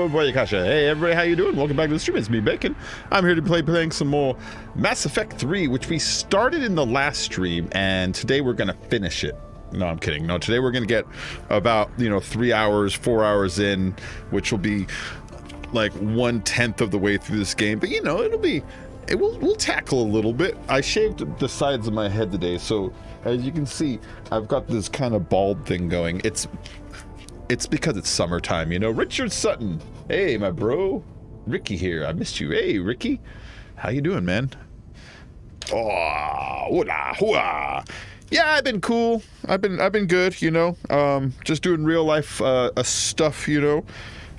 Yo, boy, Kasha. Hey, everybody, how you doing? Welcome back to the stream. It's me, Bacon. I'm here to playing some more Mass Effect 3, which we started in the last stream, and today we're going to finish it. No, I'm kidding. No, today we're going to get about, 3 hours, 4 hours in, which will be like 1/10 of the way through this game. But, we'll tackle a little bit. I shaved the sides of my head today, so as you can see, I've got this kind of bald thing going. It's because it's summertime, Richard Sutton. Hey, my bro. Ricky here. I missed you. Hey, Ricky. How you doing, man? Oh, hooah, hooah. Yeah, I've been cool. I've been good, just doing real life stuff,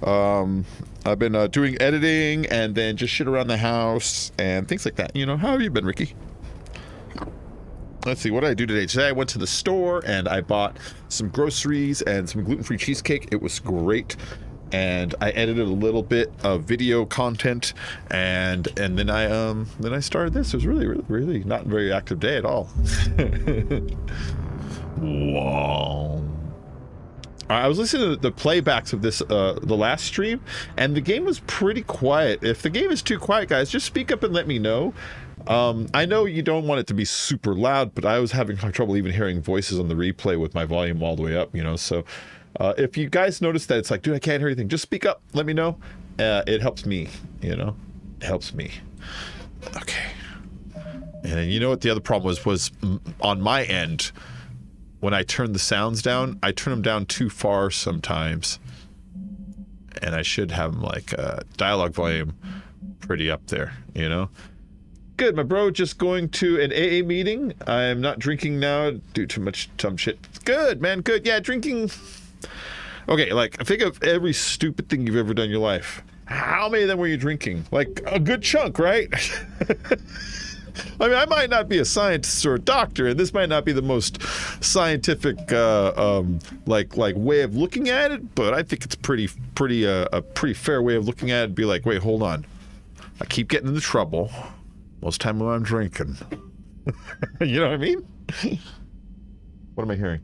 I've been doing editing and then just shit around the house and things like that. How have you been, Ricky? Let's see, what did I do today? Today I went to the store and I bought some groceries and some gluten-free cheesecake. It was great. And I edited a little bit of video content and then I started this. It was really not a very active day at all. Wow. I was listening to the playbacks of this the last stream, and the game was pretty quiet. If the game is too quiet, guys, just speak up and let me know. I know you don't want it to be super loud, but I was having trouble even hearing voices on the replay with my volume all the way up, so if you guys notice that it's like, dude, I can't hear anything, just speak up, let me know. It helps me, it helps me. Okay. And then you know what the other problem was on my end. When I turn the sounds down, I turn them down too far sometimes. And I should have them like dialogue volume pretty up there, Good, my bro, just going to an AA meeting. I'm not drinking now due to much dumb shit. Good, man, good. Yeah, drinking. Okay, like, think of every stupid thing you've ever done in your life. How many of them were you drinking? Like, a good chunk, right? I mean, I might not be a scientist or a doctor, and this might not be the most scientific, like way of looking at it, but I think it's a pretty fair way of looking at it. Be like, wait, hold on, I keep getting into trouble most time when I'm drinking. You know what I mean? What am I hearing?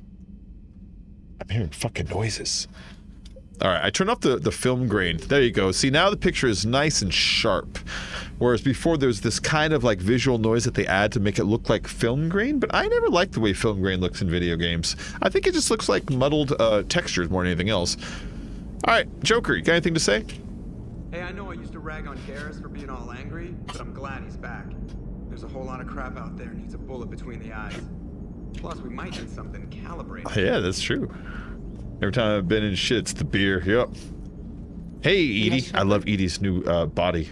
I'm hearing fucking noises. All right, I turned off the film grain. There you go. See, now the picture is nice and sharp. Whereas before there's this kind of like visual noise that they add to make it look like film grain, but I never liked the way film grain looks in video games. I think it just looks like muddled textures more than anything else. All right, Joker, you got anything to say? Hey, I know I used to rag on Garrus for being all angry, but I'm glad he's back. There's a whole lot of crap out there needs a bullet between the eyes. Plus, we might need something calibrated. Yeah, that's true. Every time I've been in shit, it's the beer. Yep. Hey, Edie. Yes, I love Edie's new body.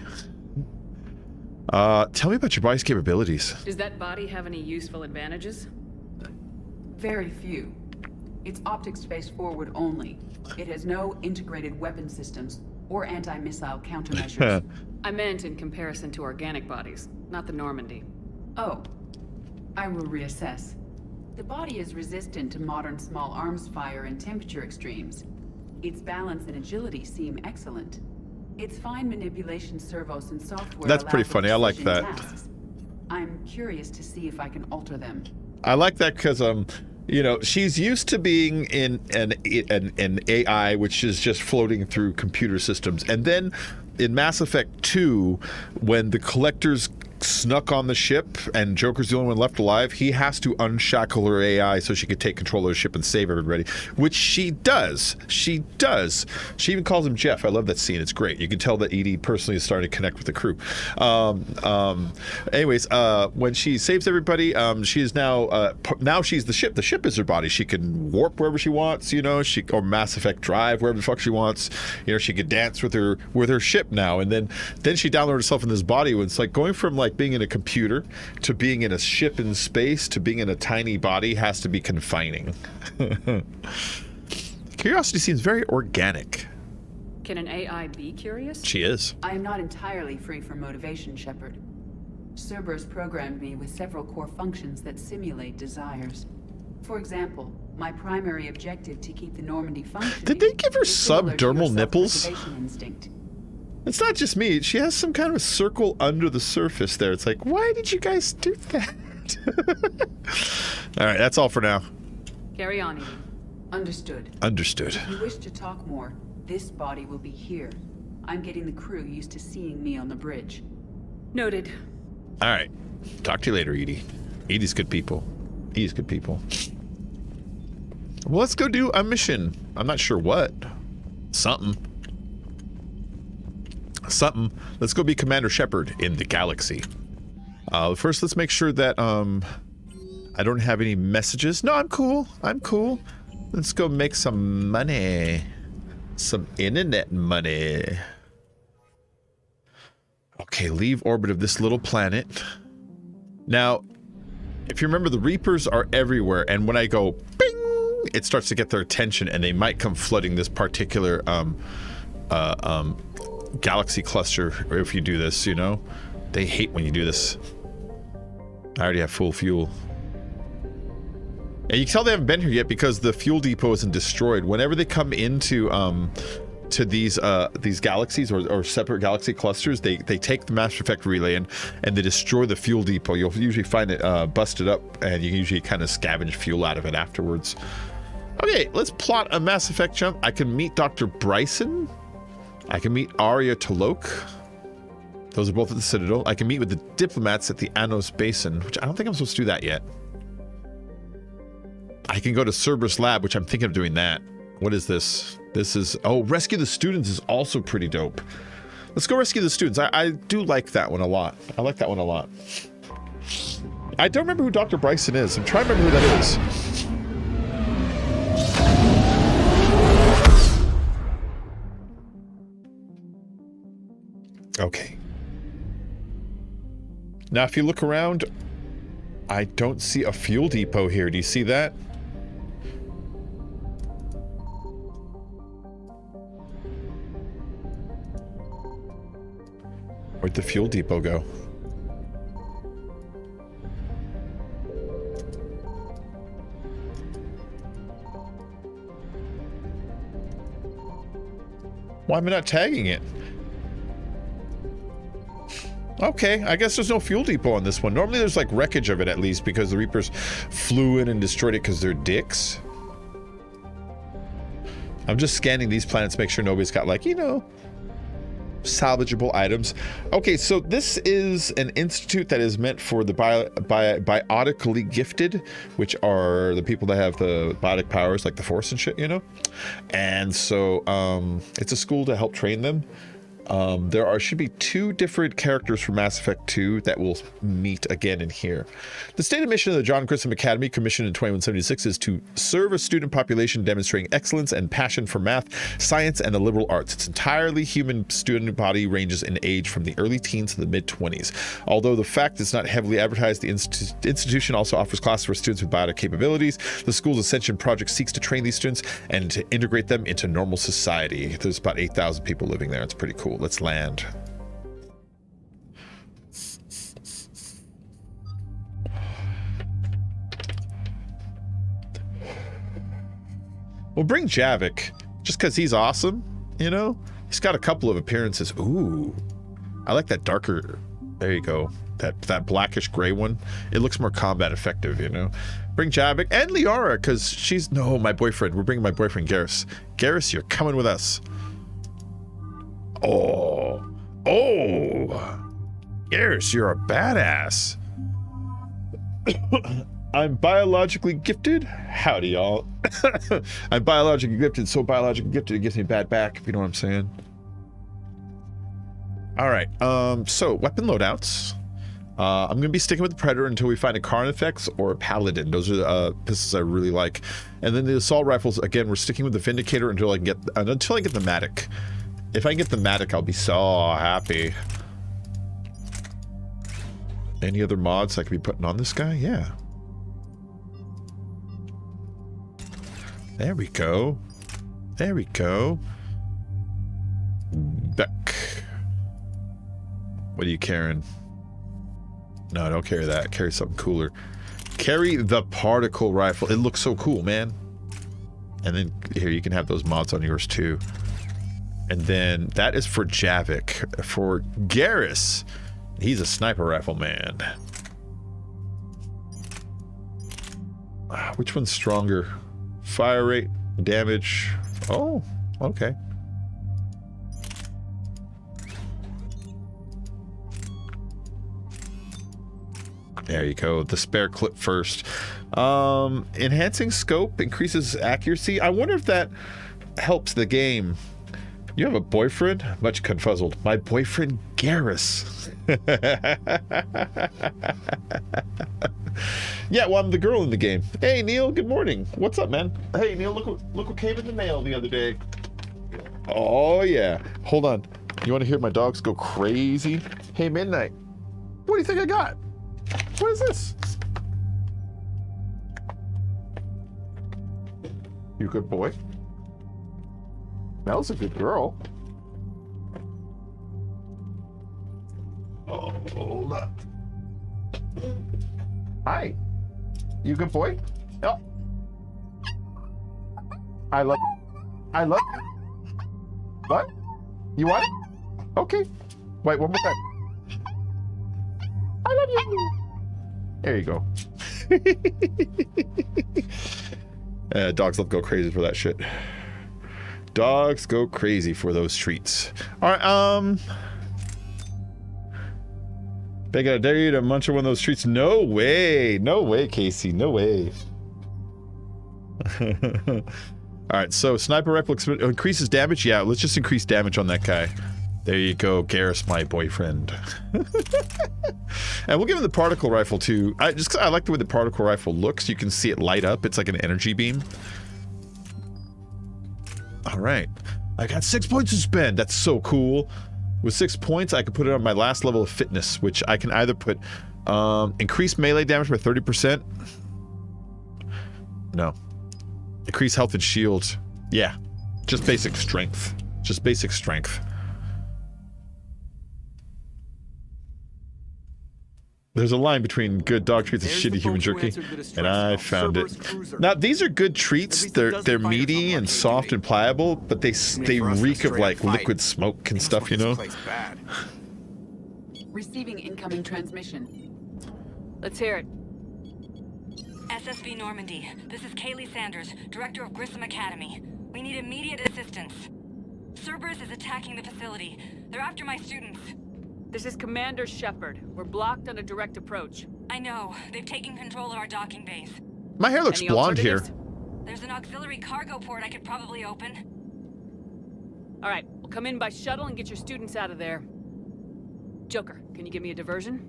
Tell me about your body's capabilities. Does that body have any useful advantages? Very few. It's optics space forward only. It has no integrated weapon systems or anti-missile countermeasures. I meant in comparison to organic bodies, not the Normandy. Oh. I will reassess. The body is resistant to modern small arms fire and temperature extremes. Its balance and agility seem excellent. Its fine manipulation servos and software. That's pretty funny. I like that. Tasks. I'm curious to see if I can alter them. I like that because she's used to being in an AI which is just floating through computer systems, and then in Mass Effect 2, when the collectors snuck on the ship and Joker's the only one left alive, he has to unshackle her AI so she could take control of the ship and save everybody, which she does. She even calls him Jeff. I love that scene. It's great. You can tell that Edie personally is starting to connect with the crew. Anyways, when she saves everybody, she is now she's the ship. The ship is her body. She can warp wherever she wants, or Mass Effect drive wherever the fuck she wants. She could dance with her ship now, and then she downloaded herself in this body. It's like going from like being in a computer to being in a ship in space to being in a tiny body has to be confining. Curiosity seems very organic. Can an AI be curious? She is. I am not entirely free from motivation, Shepard. Cerberus programmed me with several core functions that simulate desires. For example, my primary objective to keep the Normandy functioning. Did they give her subdermal nipples? Instinct. It's not just me. She has some kind of a circle under the surface there. It's like, why did you guys do that? All right, that's all for now. Carry on, Edie. Understood. Understood. If you wish to talk more, this body will be here. I'm getting the crew used to seeing me on the bridge. Noted. All right. Talk to you later, Edie. Edie's good people. Edie's good people. Well, let's go do a mission. I'm not sure what. Something. Let's go be Commander Shepard in the galaxy. First, let's make sure that I don't have any messages. No, I'm cool. Let's go make some money. Some internet money. Okay, leave orbit of this little planet. Now, if you remember, the Reapers are everywhere, and when I go bing, it starts to get their attention, and they might come flooding this particular galaxy cluster if you do this, you know? They hate when you do this. I already have full fuel. And you can tell they haven't been here yet because the fuel depot isn't destroyed. Whenever they come into to these galaxies or separate galaxy clusters, they take the Mass Effect relay and they destroy the fuel depot. You'll usually find it busted up, and you can usually kind of scavenge fuel out of it afterwards. Okay, let's plot a Mass Effect jump. I can meet Dr. Bryson. I can meet Arya Tolok. Those are both at the Citadel. I can meet with the diplomats at the Anos Basin, which I don't think I'm supposed to do that yet. I can go to Cerberus Lab, which I'm thinking of doing that. What is this? This is... Oh, Rescue the Students is also pretty dope. Let's go rescue the students. I do like that one a lot. I like that one a lot. I don't remember who Dr. Bryson is. I'm trying to remember who that is. Okay. Now, if you look around, I don't see a fuel depot here. Do you see that? Where'd the fuel depot go? Why am I not tagging it? Okay, I guess there's no fuel depot on this one. Normally there's like wreckage of it at least because the Reapers flew in and destroyed it because they're dicks. I'm just scanning these planets to make sure nobody's got like, you know, salvageable items. Okay, so this is an institute that is meant for the biotically gifted, which are the people that have the biotic powers like the Force and shit, you know? And so it's a school to help train them. There should be 2 different characters from Mass Effect 2 that will meet again in here. The stated mission of the John Grissom Academy, commissioned in 2176, is to serve a student population demonstrating excellence and passion for math, science, and the liberal arts. Its entirely human student body ranges in age from the early teens to the mid-20s. Although the fact is not heavily advertised, the institution also offers classes for students with biotic capabilities. The school's Ascension project seeks to train these students and to integrate them into normal society. There's about 8,000 people living there. It's pretty cool. Let's land. We'll bring Javik, just because he's awesome, you know? He's got a couple of appearances. Ooh, I like that darker. There you go. That blackish gray one. It looks more combat effective, you know? Bring Javik and Liara, because she's... No, my boyfriend. We're bringing my boyfriend, Garrus. Garrus, you're coming with us. Oh, Garrus, you're a badass. I'm biologically gifted. Howdy, y'all. I'm biologically gifted, so biologically gifted it gives me bad back, if you know what I'm saying. All right, so weapon loadouts. I'm gonna be sticking with the Predator until we find a Carnifex or a Paladin. Those are the pistols I really like. And then the assault rifles, again, we're sticking with the Vindicator until I can get the Matic. If I can get the Matic, I'll be so happy. Any other mods I could be putting on this guy? Yeah. There we go. There we go. Beck. What are you carrying? No, don't carry that. Carry something cooler. Carry the particle rifle. It looks so cool, man. And then here, you can have those mods on yours too. And then that is for Javik. For Garrus, he's a sniper rifle man. Which one's stronger? Fire rate, damage. Oh, okay. There you go. The spare clip first. Enhancing scope increases accuracy. I wonder if that helps the game. You have a boyfriend? Much confuzzled. My boyfriend, Garrus. Yeah, well, I'm the girl in the game. Hey, Neil, good morning. What's up, man? Hey, Neil, look what came in the mail the other day. Oh, yeah. Hold on. You want to hear my dogs go crazy? Hey, Midnight. What do you think I got? What is this? You a good boy? Mel's a good girl. Oh, hold up. Hi. You a good boy? Oh. I love you. What? You want it? Okay. Wait, one more time. I love you. There you go. Dogs love go crazy for that shit. Dogs go crazy for those treats. All right, Big, I dare you to munch on one of those treats. No way, Casey, no way. All right, so sniper rifle increases damage. Yeah, let's just increase damage on that guy. There you go, Garrus, my boyfriend. And we'll give him the particle rifle too. I like the way the particle rifle looks. You can see it light up. It's like an energy beam. All right, I got 6 points to spend. That's so cool. With 6 points, I can put it on my last level of fitness, which I can either put increase melee damage by 30%. No. Increase health and shield. Yeah. Just basic strength. Just basic strength. There's a line between good dog treats and shitty human jerky, and I found it. Now, these are good treats. They're meaty and soft and pliable, but they reek of like liquid smoke and stuff, you know? Receiving incoming transmission. Let's hear it. SSB Normandy, this is Kaylee Sanders, Director of Grissom Academy. We need immediate assistance. Cerberus is attacking the facility. They're after my students. This is Commander Shepard. We're blocked on a direct approach. I know. They've taken control of our docking base. My hair looks Any blonde here. There's an auxiliary cargo port I could probably open. All right, we'll come in by shuttle and get your students out of there. Joker, can you give me a diversion?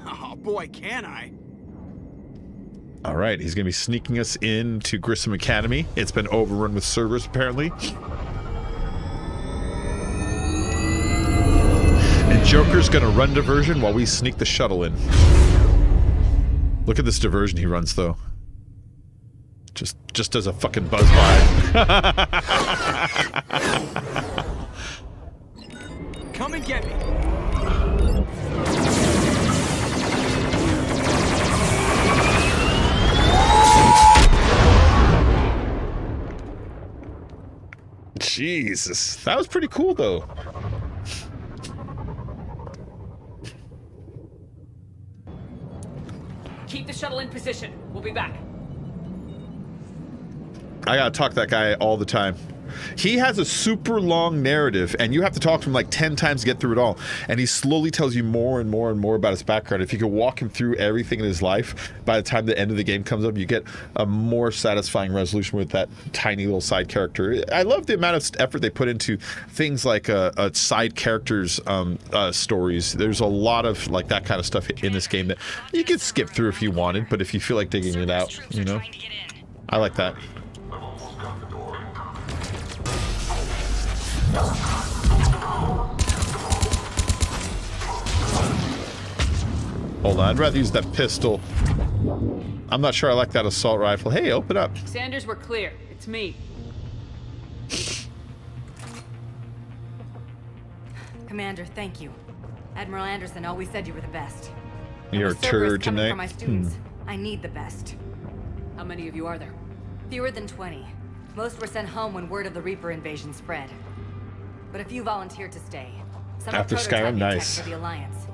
Oh boy, can I? All right, he's going to be sneaking us into Grissom Academy. It's been overrun with servers, apparently. And Joker's going to run diversion while we sneak the shuttle in. Look at this diversion he runs, though. Just as a fucking buzz by. Come and get me. Jesus, that was pretty cool, though. Keep the shuttle in position. We'll be back. I gotta talk to that guy all the time. He has a super long narrative, and you have to talk to him like 10 times to get through it all. And he slowly tells you more and more and more about his background. If you could walk him through everything in his life, by the time the end of the game comes up, you get a more satisfying resolution with that tiny little side character. I love the amount of effort they put into things like side characters' stories. There's a lot of like that kind of stuff in this game that you could skip through if you wanted, but if you feel like digging it out, you know, I like that. Hold on, I'd rather use that pistol. I'm not sure I like that assault rifle. Hey, open up. Sanders, we're clear. It's me. Commander, thank you. Admiral Anderson always said you were the best. You're a turd tonight. For my students, I need the best. How many of you are there? Fewer than 20. Most were sent home when word of the Reaper invasion spread. But a few volunteered to stay. Some After are prototyping Skyrim, tech nice. for the Alliance.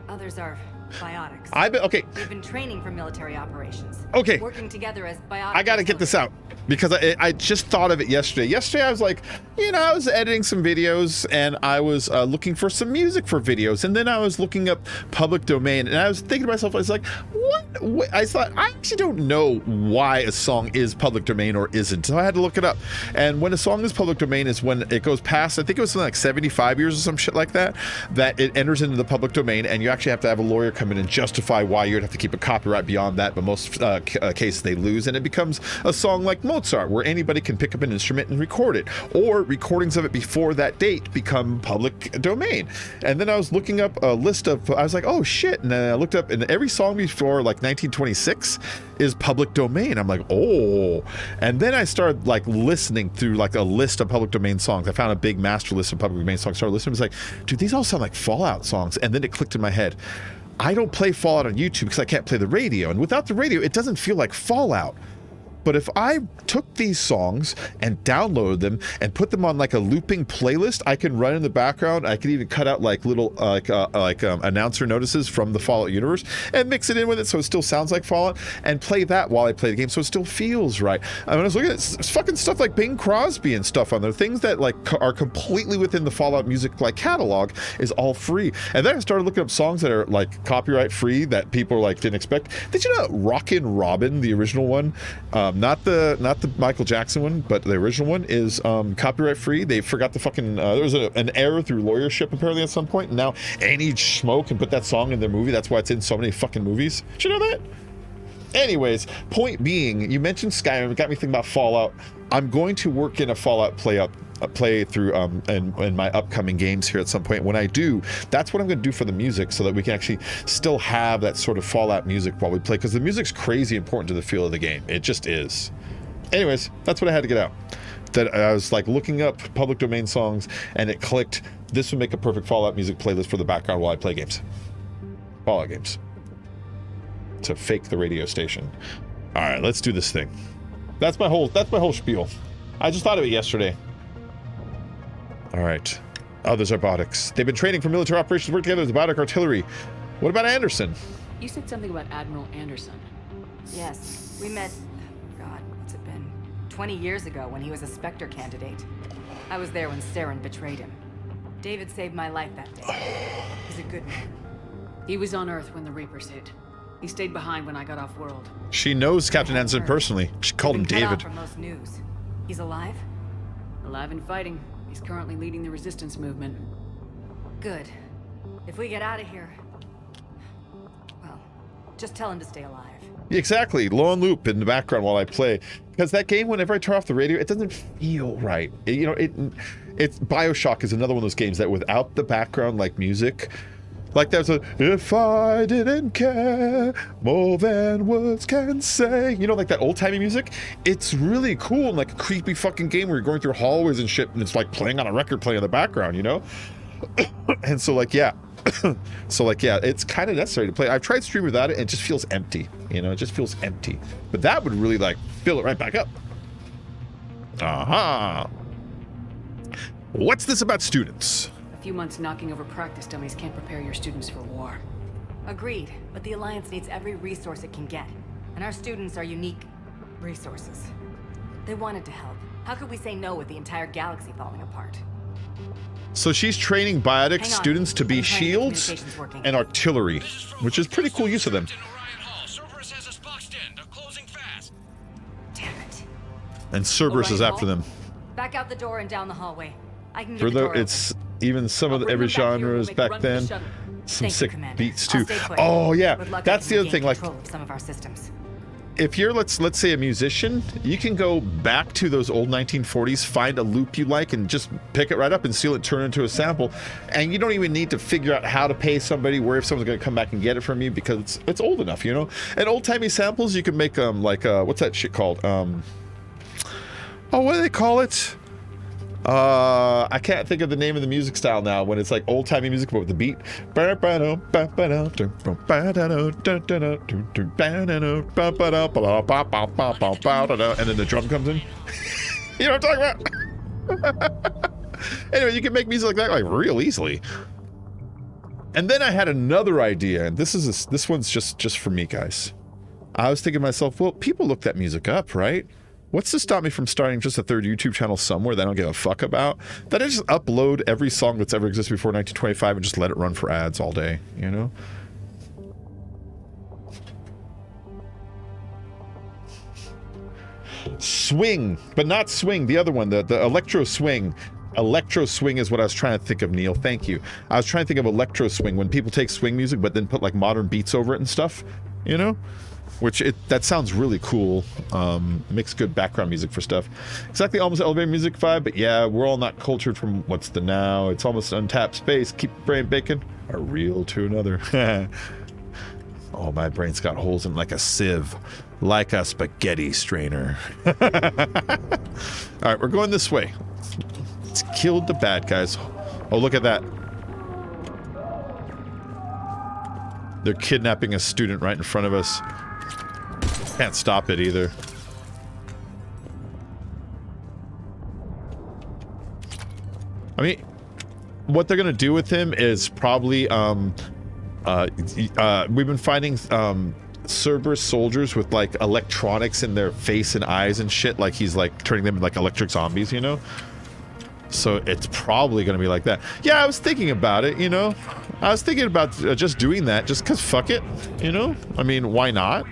Others are Biotics. Okay. We've been training for military operations. Okay. Working together as biotic. I gotta get this out because I just thought of it yesterday. Yesterday I was like, you know, I was editing some videos and I was looking for some music for videos, and then I was looking up public domain, and I was thinking to myself, I was like, what? I thought, I actually don't know why a song is public domain or isn't, so I had to look it up. And when a song is public domain is when it goes past, I think it was something like 75 years or some shit like that, that it enters into the public domain, and you actually have to have a lawyer come in and justify why you'd have to keep a copyright beyond that, but most cases they lose, and it becomes a song like Mozart, where anybody can pick up an instrument and record it, or recordings of it before that date become public domain. And then I was looking up a list of, I was like, oh shit, and then I looked up, and every song before like 1926 is public domain. I'm like, oh. And then I started like listening through like a list of public domain songs. I found a big master list of public domain songs, started listening. I was like, dude, these all sound like Fallout songs. And then it clicked in my head, I don't play Fallout on YouTube because I can't play the radio, and without the radio it doesn't feel like Fallout. But if I took these songs and downloaded them and put them on like a looping playlist, I can run in the background. I can even cut out like little announcer notices from the Fallout universe and mix it in with it so it still sounds like Fallout, and play that while I play the game so it still feels right. I mean, I was looking at fucking stuff like Bing Crosby and stuff on there, things that like are completely within the Fallout music like catalog, is all free. And then I started looking up songs that are like copyright free that people like didn't expect. Did you know Rockin' Robin, the original one, not the Michael Jackson one, but the original one is copyright free? They forgot the fucking there was an error through lawyership apparently at some point, and now any schmo can put that song in their movie. That's why it's in so many fucking movies. Did you know that? Anyways, point being, you mentioned Skyrim, it got me thinking about Fallout. I'm going to work in a Fallout play through in my upcoming games here at some point. When I do, that's what I'm going to do for the music, so that we can actually still have that sort of Fallout music while we play, because the music's crazy important to the feel of the game. It just is. Anyways, that's what I had to get out. That I was like looking up public domain songs, and it clicked, this would make a perfect Fallout music playlist for the background while I play games. Fallout games. To fake the radio station. All right, let's do this thing. That's my whole spiel. I just thought of it yesterday. All right. Others are Biotics. They've been training for military operations, work together as Biotic artillery. What about Anderson? You said something about Admiral Anderson. Yes, we met, God, what's it been? 20 years ago when he was a Spectre candidate. I was there when Saren betrayed him. David saved my life that day. He's a good man. He was on Earth when the Reapers hit. He stayed behind when I got off world. She knows Captain Anderson personally. She called him David. From most news. He's alive? Alive and fighting. He's currently leading the resistance movement. Good. If we get out of here, well, just tell him to stay alive. Exactly. Low on loop in the background while I play. Because that game, whenever I turn off the radio, it doesn't feel right. It's BioShock is another one of those games that without the background like music, like there's a, if I didn't care more than words can say, you know, like that old-timey music. It's really cool and like a creepy fucking game where you're going through hallways and shit, and it's like playing on a record player in the background, you know? And so like, yeah. It's kind of necessary to play. I've tried streaming without it, and it just feels empty, you know? It just feels empty. But that would really like fill it right back up. Aha. What's this about students? A few months knocking over practice dummies can't prepare your students for war. Agreed, but the Alliance needs every resource it can get. And our students are unique resources. They wanted to help. How could we say no with the entire galaxy falling apart? So she's training Biotic students to be shields and artillery, which is pretty cool use of them. Damn it. And Cerberus is after them. Back out the door and down the hallway. I can get For the door it's even some of every genres back then. Some sick beats too. I'll Oh yeah, luck, that's the other thing. Like, of some of our systems. if you're let's say a musician, you can go back to those old 1940s, find a loop you like, and just pick it right up and seal it, turn it into a sample, and you don't even need to figure out how to pay somebody, where if someone's going to come back and get it from you, because it's old enough, you know. And old timey samples, you can make like what's that shit called? Oh, what do they call it? I can't think of the name of the music style now when it's like old timey music but with the beat. And then the drum comes in. You know what I'm talking about? Anyway, you can make music like that like real easily. And then I had another idea, and this one's just for me, guys. I was thinking to myself, well, people look that music up, right? What's to stop me from starting just a third YouTube channel somewhere that I don't give a fuck about? That I just upload every song that's ever existed before 1925 and just let it run for ads all day, you know? Swing, but not swing, the other one, the electro swing. Electro swing is what I was trying to think of, Neil. Thank you. I was trying to think of electro swing, when people take swing music but then put like modern beats over it and stuff, you know? That sounds really cool. Makes good background music for stuff. Exactly, almost elevator music vibe, but yeah, we're all not cultured from what's the now. It's almost untapped space. Keep brain bacon. A reel to another. Oh, my brain's got holes in like a sieve. Like a spaghetti strainer. All right, we're going this way. It's killed the bad guys. Oh, look at that. They're kidnapping a student right in front of us. Can't stop it either. I mean, what they're gonna do with him is probably we've been finding Cerberus soldiers with like electronics in their face and eyes and shit, like he's like turning them into like electric zombies, you know? So it's probably gonna be like that. Yeah, I was thinking about it, you know? I was thinking about just doing that just cause fuck it, you know? I mean, why not?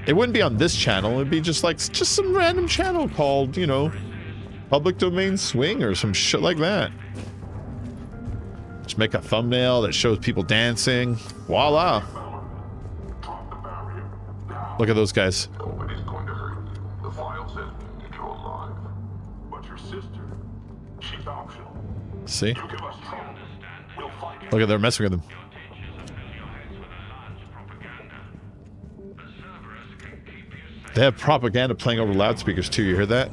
It wouldn't be on this channel, it'd be just like, just some random channel called, you know, Public Domain Swing or some shit like that. Just make a thumbnail that shows people dancing. Voila. Look at those guys. Nobody's going to hurt you. The file says control live. But your sister, she's optional. See? You give us trouble, we'll fight you. Look at they're messing with him. They have propaganda playing over loudspeakers too, you hear that?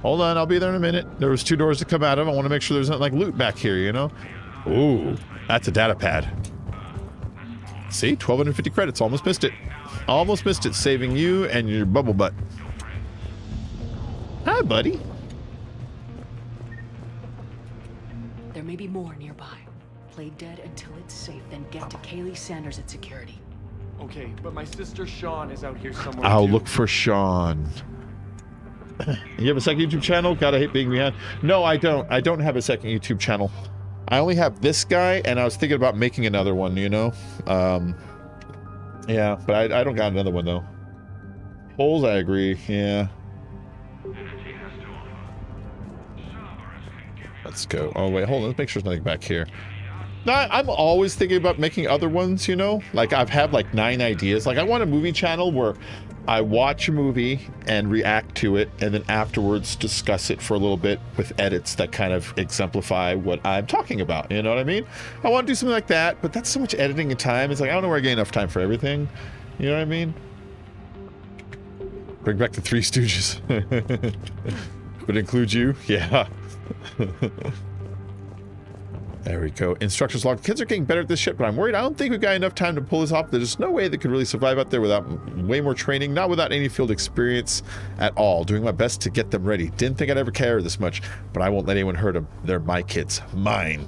Hold on, I'll be there in a minute. There was 2 doors to come out of. I want to make sure there's not like loot back here, you know? Ooh, that's a data pad. See, 1,250 credits. Almost missed it. Almost missed it, saving you and your bubble butt. Hi, buddy. There may be more nearby. Play dead until it's safe, then get to Kaylee Sanders at security. Okay, but my sister Sean is out here somewhere. I'll too. look for Sean. You have a second YouTube channel? God, I hate being behind. No, I don't. I don't have a second YouTube channel. I only have this guy, and I was thinking about making another one, you know? Yeah, but I don't got another one, though. Holes, I agree, yeah. Let's go. Oh, wait, hold on. Let's make sure there's nothing back here. No, I'm always thinking about making other ones, you know? Like, I've had, like, 9 ideas. Like, I want a movie channel where I watch a movie and react to it, and then afterwards discuss it for a little bit with edits that kind of exemplify what I'm talking about. You know what I mean? I want to do something like that, but that's so much editing and time. It's like, I don't know where I get enough time for everything. You know what I mean? Bring back the Three Stooges. Would it include you? Yeah. There we go. Instructions log. Kids are getting better at this shit, but I'm worried. I don't think we've got enough time to pull this off. There's no way they could really survive out there without way more training, not without any field experience at all. Doing my best to get them ready. Didn't think I'd ever care this much, but I won't let anyone hurt them. They're my kids. Mine.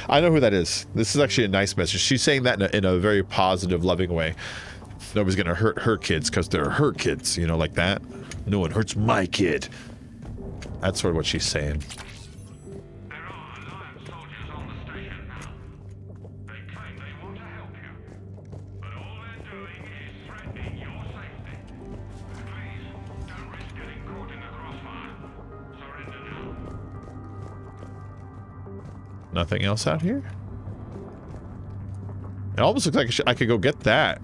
I know who that is. This is actually a nice message. She's saying that in a very positive, loving way. Nobody's gonna hurt her kids because they're her kids, you know, like that. No one hurts my kid. That's sort of what she's saying. Nothing else out here? It almost looks like I could go get that.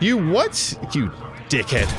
You what? You dickhead.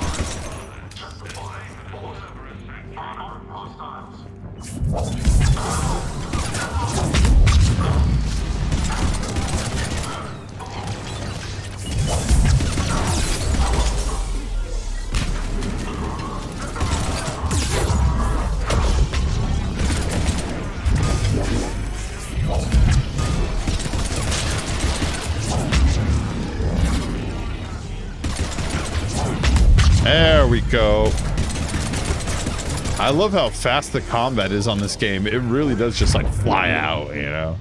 we go. I love how fast the combat is on this game. It really does just like fly out, you know?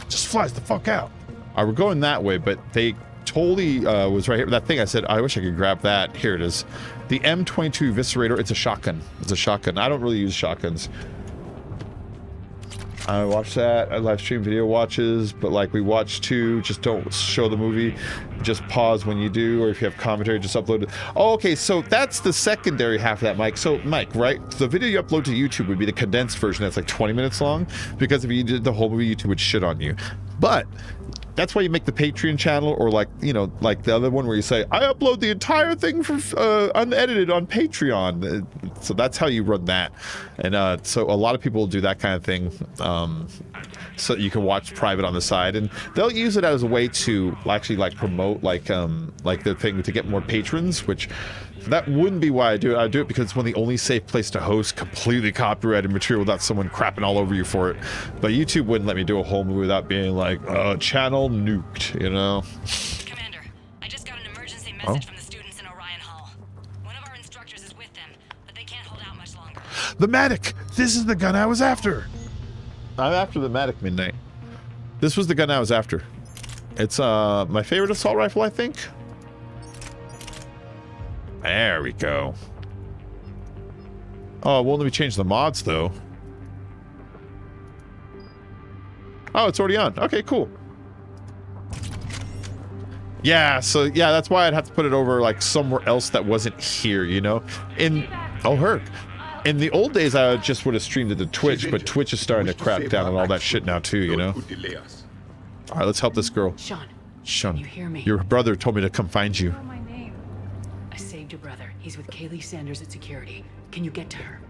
Just flies the fuck out. All right, we're going that way, but they totally was right here. That thing I said, I wish I could grab that. Here it is. The M22 Eviscerator. It's a shotgun. It's a shotgun. I don't really use shotguns. I watch that. I live stream video watches, but like we watch too. Just don't show the movie. Just pause when you do, or if you have commentary, just upload it. Oh, okay, so that's the secondary half of that, Mike. So, Mike, right? The video you upload to YouTube would be the condensed version that's like 20 minutes long, because if you did the whole movie, YouTube would shit on you. But that's why you make the Patreon channel, or like, you know, like the other one where you say, I upload the entire thing for unedited on Patreon. So that's how you run that. And so a lot of people do that kind of thing, so you can watch private on the side, and they'll use it as a way to actually like promote like the thing to get more patrons, which that wouldn't be why I do it. I do it because it's one of the only safe place to host completely copyrighted material without someone crapping all over you for it. But YouTube wouldn't let me do a whole movie without being like, channel nuked, you know? Commander, I just got an emergency message from the students in Orion Hall. One of our instructors is with them, but they can't hold out much longer. The Matic! This is the gun I was after! I'm after the Matic Midnight. This was the gun I was after. It's my favorite assault rifle, I think. There we go. Oh, it won't let me change the mods, though. Oh, it's already on. Okay, cool. Yeah, so, yeah, that's why I'd have to put it over, like, somewhere else that wasn't here, you know? Oh, Herc. In the old days, I just would have streamed it to Twitch, but Twitch is starting to crack down on all that shit now, too, you know? All right, let's help this girl. Sean, Sean, you hear me? Your brother told me to come find you. my name. I saved your brother. He's with Kaylee Sanders at security. Can you get to her?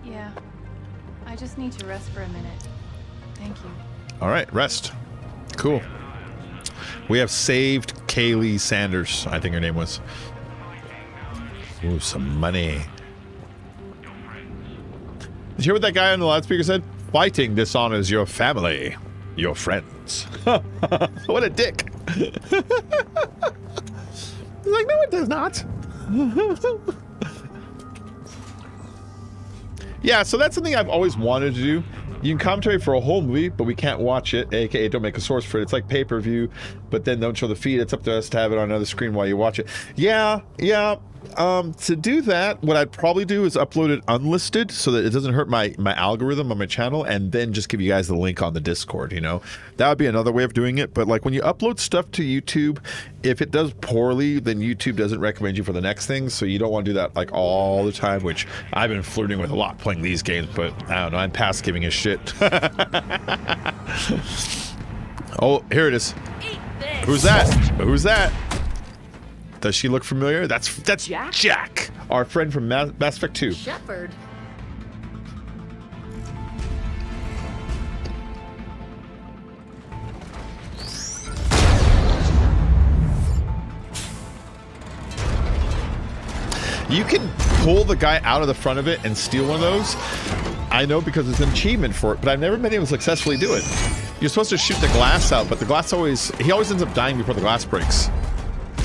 Yeah. I just need to rest for a minute. Thank you. All right, rest. Cool. We have saved Kaylee Sanders, I think her name was. Ooh, some money. Did you hear what that guy on the loudspeaker said? Fighting dishonors your family, your friends. What a dick. He's like, no, it does not. Yeah, so that's something I've always wanted to do. You can commentary for a whole movie, but we can't watch it, aka don't make a source for it. It's like pay-per-view, but then don't show the feed. It's up to us to have it on another screen while you watch it. Yeah. To do that, what I'd probably do is upload it unlisted so that it doesn't hurt my algorithm on my channel, and then just give you guys the link on the Discord, you know? That would be another way of doing it. But like when you upload stuff to YouTube, if it does poorly, then YouTube doesn't recommend you for the next thing, so you don't want to do that like all the time, which I've been flirting with a lot playing these games, but I don't know, I'm past giving a shit. Oh, here it is. Who's that? Who's that? Does she look familiar? That's Jack, our friend from Mass Effect 2. Shepard. You can pull the guy out of the front of it and steal one of those. I know because there's an achievement for it, but I've never been able to successfully do it. You're supposed to shoot the glass out, but the glass he always ends up dying before the glass breaks.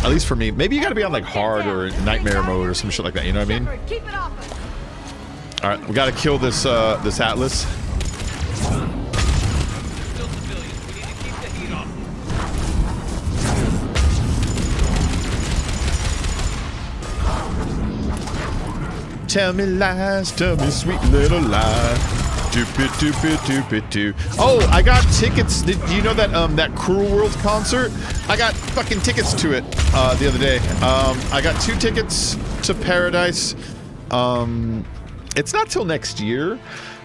At least for me. Maybe you gotta be on like hard or nightmare mode or some shit like that, you know what I mean? Alright, we gotta kill this this Atlas. Tell me lies, tell me sweet little lies. Oh, I got tickets. Did you know that that Cruel World concert? I got fucking tickets to it the other day. I got 2 tickets to Paradise. It's not till next year,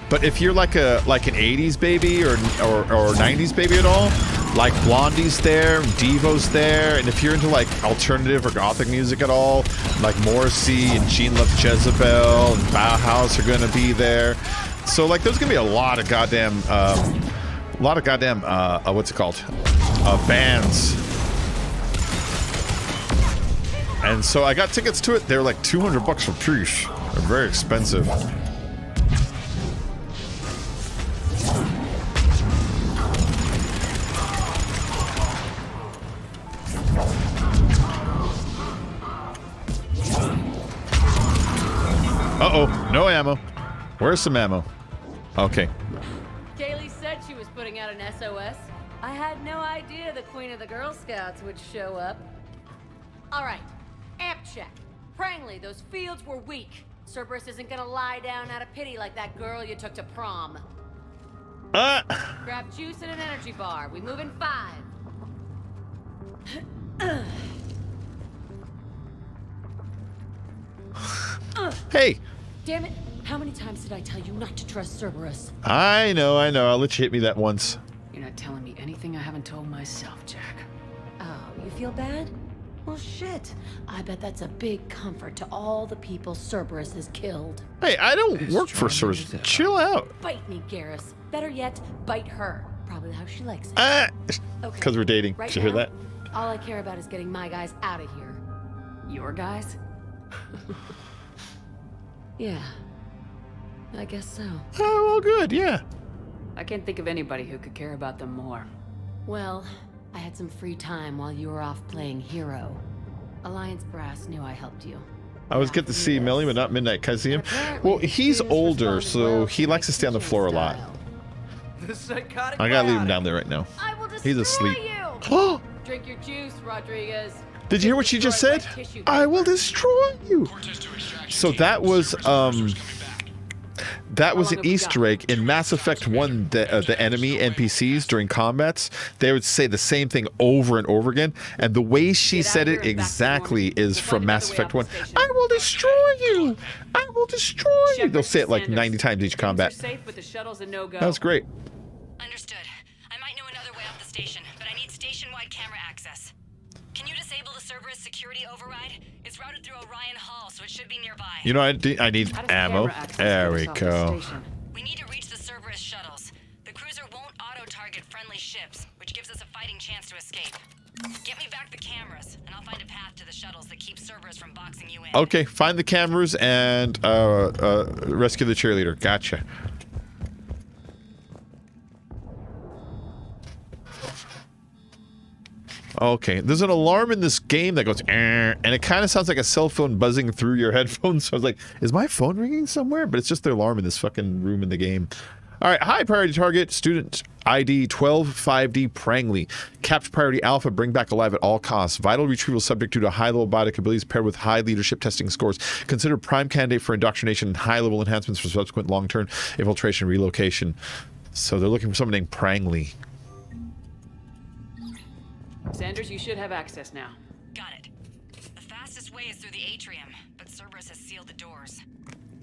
but if you're like an 80s baby or 90s baby at all, like Blondie's there, Devo's there, and if you're into like alternative or gothic music at all, like Morrissey and Gene Loves Jezebel and Bauhaus are gonna be there. So like there's gonna be a lot of goddamn what's it called, bands. And so I got tickets to it. They're like $200 for piece. They're very expensive. ammo. Where's some ammo? Okay. Kaylee said she was putting out an SOS. I had no idea the Queen of the Girl Scouts would show up. All right, amp check. Prangley, those fields were weak. Cerberus isn't gonna lie down out of pity like that girl you took to prom. Grab juice and an energy bar. We move in 5. Hey. Damn it. How many times did I tell you not to trust Cerberus? I know. I'll let you hit me that once. You're not telling me anything I haven't told myself, Jack. Oh, you feel bad? Well, shit. I bet that's a big comfort to all the people Cerberus has killed. Hey, I don't work for Cerberus. Chill out. Bite me, Garrus. Better yet, bite her. Probably how she likes it. Because we're dating. Right Did you hear now, that? all I care about is getting my guys out of here. Your guys? Yeah. I guess so. Oh, well, good, yeah. I can't think of anybody who could care about them more. Well, I had some free time while you were off playing hero. Alliance Brass knew I helped you. I always get to see Melly, but not Midnight. Can I see him? Well, he's older, so he likes to stay on the floor a lot. I gotta leave him down there right now. He's asleep. You. Drink your juice, Rodriguez. Did you hear what she just said? I will destroy you. So that was an Easter egg in Mass Effect 1. The enemy NPCs during combats, they would say the same thing over and over again, and the way she said it exactly is from Mass Effect 1. I will destroy you. I will destroy you. They'll say it like 90 times each combat. That was great. Understood. I might know another way off the station, but I need station-wide camera access. Can you disable the Cerberus security override? It's routed through Orion Hall, so it should be nearby. You know, I need ammo. There we go. We need to reach the Cerberus shuttles. The cruiser won't auto-target friendly ships, which gives us a fighting chance to escape. Get me back the cameras, and I'll find a path to the shuttles that keep Cerberus from boxing you in. Okay, find the cameras and rescue the cheerleader. Gotcha. Okay, there's an alarm in this game that goes, and it kind of sounds like a cell phone buzzing through your headphones. So I was like, is my phone ringing somewhere? But it's just the alarm in this fucking room in the game. All right, high priority target, student ID 125D Prangley. Capture priority Alpha, bring back alive at all costs. Vital retrieval subject due to high-level biotic abilities paired with high leadership testing scores. Consider prime candidate for indoctrination and high-level enhancements for subsequent long-term infiltration relocation. So they're looking for someone named Prangley. Sanders, you should have access now. Got it. The fastest way is through the atrium, but Cerberus has sealed the doors.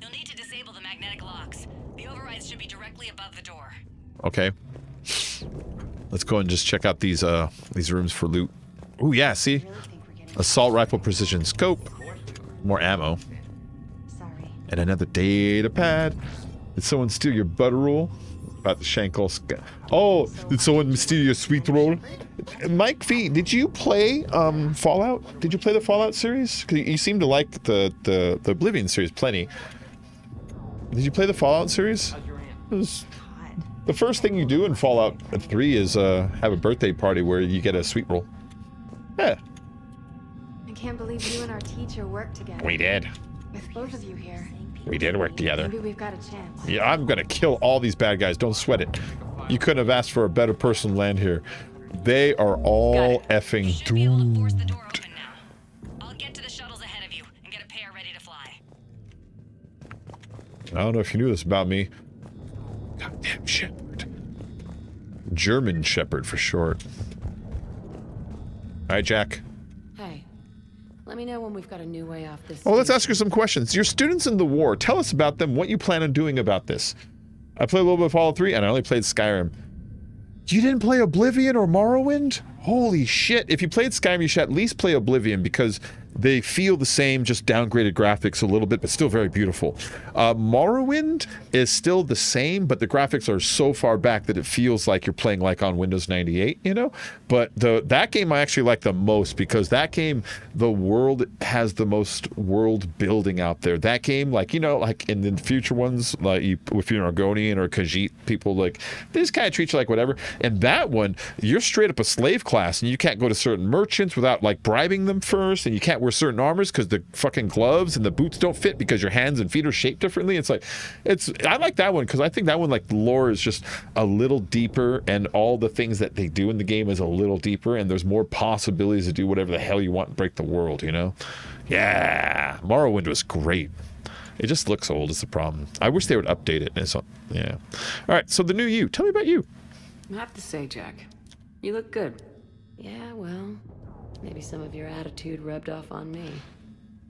You'll need to disable the magnetic locks. The overrides should be directly above the door. Okay. Let's go and just check out these rooms for loot. Ooh, yeah, see? Assault rifle precision scope. More ammo. Sorry. And another data pad. Did someone steal your butter roll? About the Shankle. Oh, did someone steal your sweet roll? Mike V, did you play Fallout? Did you play the Fallout series? Because you seem to like the Oblivion series plenty. Did you play the Fallout series? The first thing you do in Fallout 3 is have a birthday party where you get a sweet roll. Yeah. I can't believe you and our teacher worked together. We did. With both of you here. We did work together. Maybe we've got a chance. Yeah, I'm gonna kill all these bad guys. Don't sweat it. You couldn't have asked for a better person to land here. They are all effing Should be able to force the door open now. I'll get to the shuttles ahead of you and get a pair ready to fly. I don't know if you knew this about me. Goddamn Shepherd. German Shepherd for short. All right, Jack. Hey, let me know when we've got a new way off this. Oh, let's ask her some questions. Your students in the war. Tell us about them. What you plan on doing about this. I played a little bit of Fallout 3, and I only played Skyrim. You didn't play Oblivion or Morrowind? Holy shit. If you played Skyrim, you should at least play Oblivion because they feel the same, just downgraded graphics a little bit, but still very beautiful. Morrowind is still the same, but the graphics are so far back that it feels like you're playing like on Windows 98, you know? But that game I actually like the most because that game, the world has the most world building out there. That game, like, you know, like in the future ones, like if you're an Argonian or Khajiit, people like, they just kind of treat you like whatever. And that one, you're straight up a slave class and you can't go to certain merchants without like bribing them first, and you can't can't wear certain armors because the fucking gloves and the boots don't fit because your hands and feet are shaped differently. It's like, I like that one because I think that one, like, the lore is just a little deeper, and all the things that they do in the game is a little deeper, and there's more possibilities to do whatever the hell you want and break the world, you know? Yeah, Morrowind was great. It just looks old is the problem. I wish they would update it. So, yeah. All right, so the new you. Tell me about you. I have to say, Jack, you look good. Yeah, well, maybe some of your attitude rubbed off on me.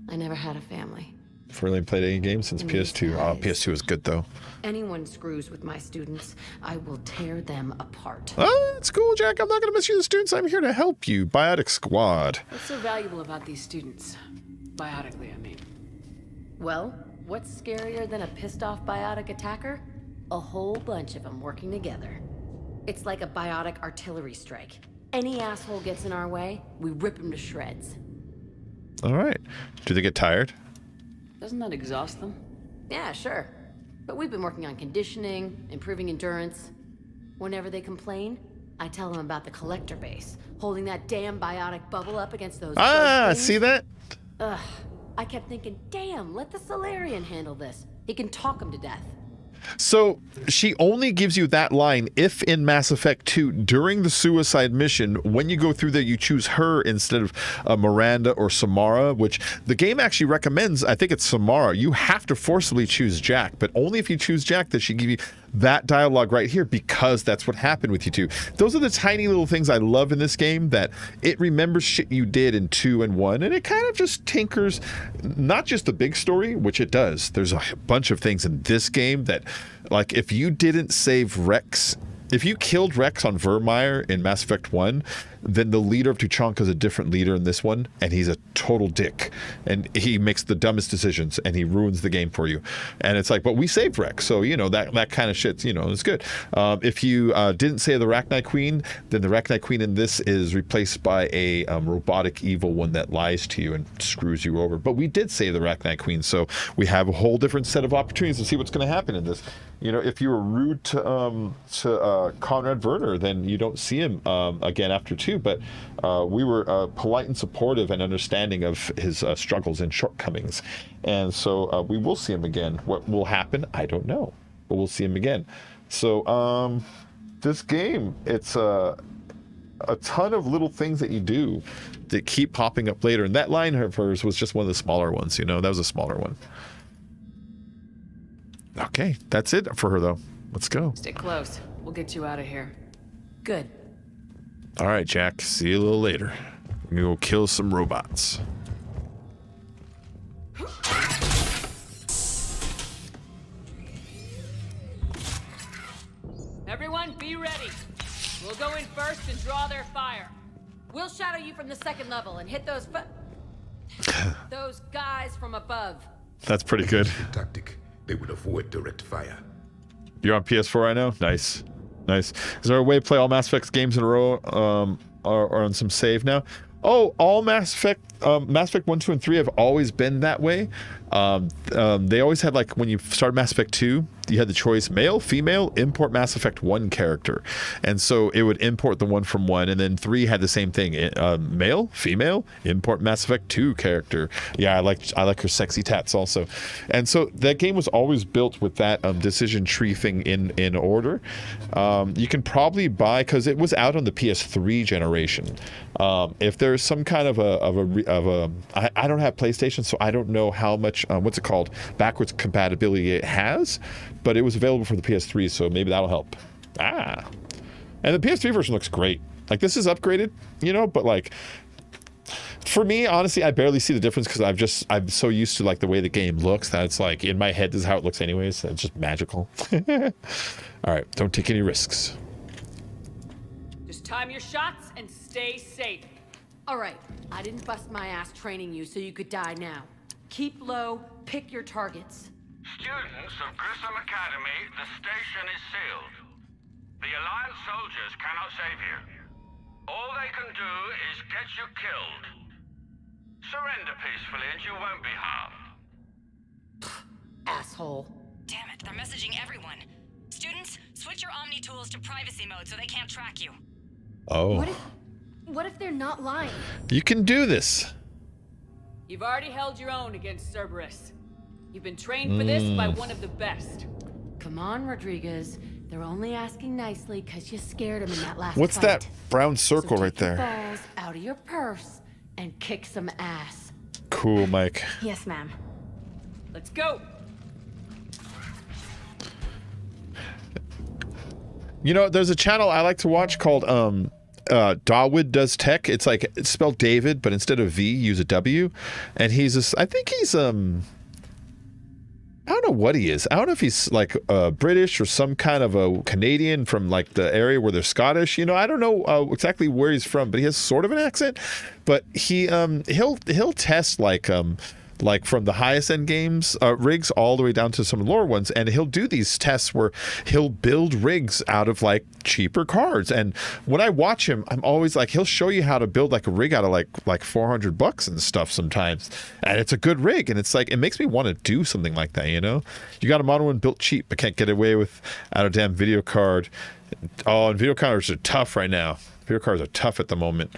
I never had a family. I've really played any game since PS2. Oh, PS2 was good, though. Anyone screws with my students, I will tear them apart. Oh, that's cool, Jack. I'm not going to miss you, the students. I'm here to help you. Biotic Squad. What's so valuable about these students? Biotically, I mean. Well, what's scarier than a pissed-off biotic attacker? A whole bunch of them working together. It's like a biotic artillery strike. Any asshole gets in our way, we rip him to shreds. All right. Do they get tired? Doesn't that exhaust them? Yeah, sure. But we've been working on conditioning, improving endurance. Whenever they complain, I tell them about the collector base, holding that damn biotic bubble up against those Ah, see that? Ugh. I kept thinking, damn, let the Solarian handle this. He can talk them to death. So she only gives you that line if in Mass Effect 2 during the suicide mission, when you go through there, you choose her instead of Miranda or Samara, which the game actually recommends. I think it's Samara. You have to forcibly choose Jack, but only if you choose Jack does she give you that dialogue right here, because that's what happened with you two. Those are the tiny little things I love in this game, that it remembers shit you did in 2 and 1, and it kind of just tinkers, not just the big story, which it does. There's a bunch of things in this game that, like, if you didn't save Rex, if you killed Rex on Vermeer in Mass Effect 1, then the leader of Tuchanka is a different leader in this one, and he's a total dick. And he makes the dumbest decisions, and he ruins the game for you. And it's like, but we saved Rex, so, you know, that kind of shit, you know, is good. If you didn't save the Rachni Queen, then the Rachni Queen in this is replaced by a robotic evil one that lies to you and screws you over. But we did save the Rachni Queen, so we have a whole different set of opportunities to see what's going to happen in this. You know, if you were rude to Conrad Werner, then you don't see him again after 2. But we were polite and supportive and understanding of his struggles and shortcomings. And so we will see him again. What will happen, I don't know. But we'll see him again. So this game, it's a ton of little things that you do that keep popping up later. And that line of hers was just one of the smaller ones, you know. That was a smaller one. Okay, that's it for her, though. Let's go. Stay close. We'll get you out of here. Good. All right, Jack. See you a little later. We're gonna go kill some robots. Everyone, be ready. We'll go in first and draw their fire. We'll shadow you from the second level and hit those those guys from above. That's pretty good. Tactic. They would avoid direct fire. You're on PS4 right now? Nice. Nice. Is there a way to play all Mass Effect games in a row or on some save now? Oh, all Mass Effect 1, 2, and 3 have always been that way. They always had, like, when you started Mass Effect 2, you had the choice male, female, import Mass Effect 1 character. And so it would import the one from 1, and then 3 had the same thing. Male, female, import Mass Effect 2 character. Yeah, I like her sexy tats also. And so that game was always built with that decision tree thing in order. You can probably buy, because it was out on the PS3 generation. If there's some kind of I don't have PlayStation, so I don't know how much what's it called, backwards compatibility it has, but it was available for the PS3, so maybe that'll help. And the PS3 version looks great. Like, this is upgraded, you know, but like, for me, honestly, I barely see the difference because I'm so used to, like, the way the game looks that it's like, in my head, this is how it looks anyways. It's just magical. All right, don't take any risks. Just time your shots and stay safe. All right, I didn't bust my ass training you so you could die now. Keep low, pick your targets. Students of Grissom Academy, the station is sealed. The Alliance soldiers cannot save you. All they can do is get you killed. Surrender peacefully and you won't be harmed. Asshole. Damn it, they're messaging everyone. Students, switch your Omni tools to privacy mode so they can't track you. Oh. What if they're not lying? You can do this. You've already held your own against Cerberus. You've been trained for this by one of the best. Come on, Rodriguez. They're only asking nicely because you scared him in that last What's fight. that brown circle So right take your there? balls out of your purse and kick some ass. Cool, Mike. Yes, ma'am. Let's go. You know, there's a channel I like to watch called Dawood Does Tech. It's like, it's spelled David, but instead of V, use a W. And he's this, I think he's I don't know what he is. I don't know if he's like British or some kind of a Canadian from like the area where they're Scottish. You know, I don't know exactly where he's from, but he has sort of an accent. But he'll test like from the highest end games rigs all the way down to some lower ones, and he'll do these tests where he'll build rigs out of like cheaper cards. And when I watch him, I'm always like, he'll show you how to build like a rig out of like $400 and stuff sometimes, and it's a good rig. And it's like, it makes me want to do something like that. You know, you got a modern one built cheap but can't get away with out a damn video card. Oh, and video cards are tough right now. Video cards are tough at the moment.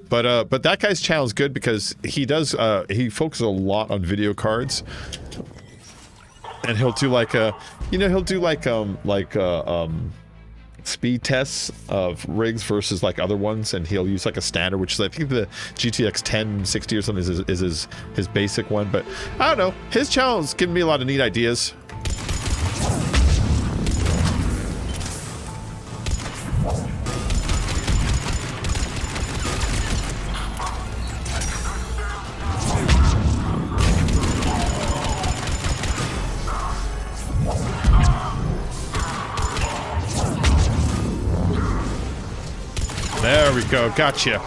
But that guy's channel is good because he does he focuses a lot on video cards, and he'll do like speed tests of rigs versus like other ones, and he'll use like a standard, which is I think the GTX 1060 or something is his basic one. But I don't know, his channel is giving me a lot of neat ideas. There we go, gotcha.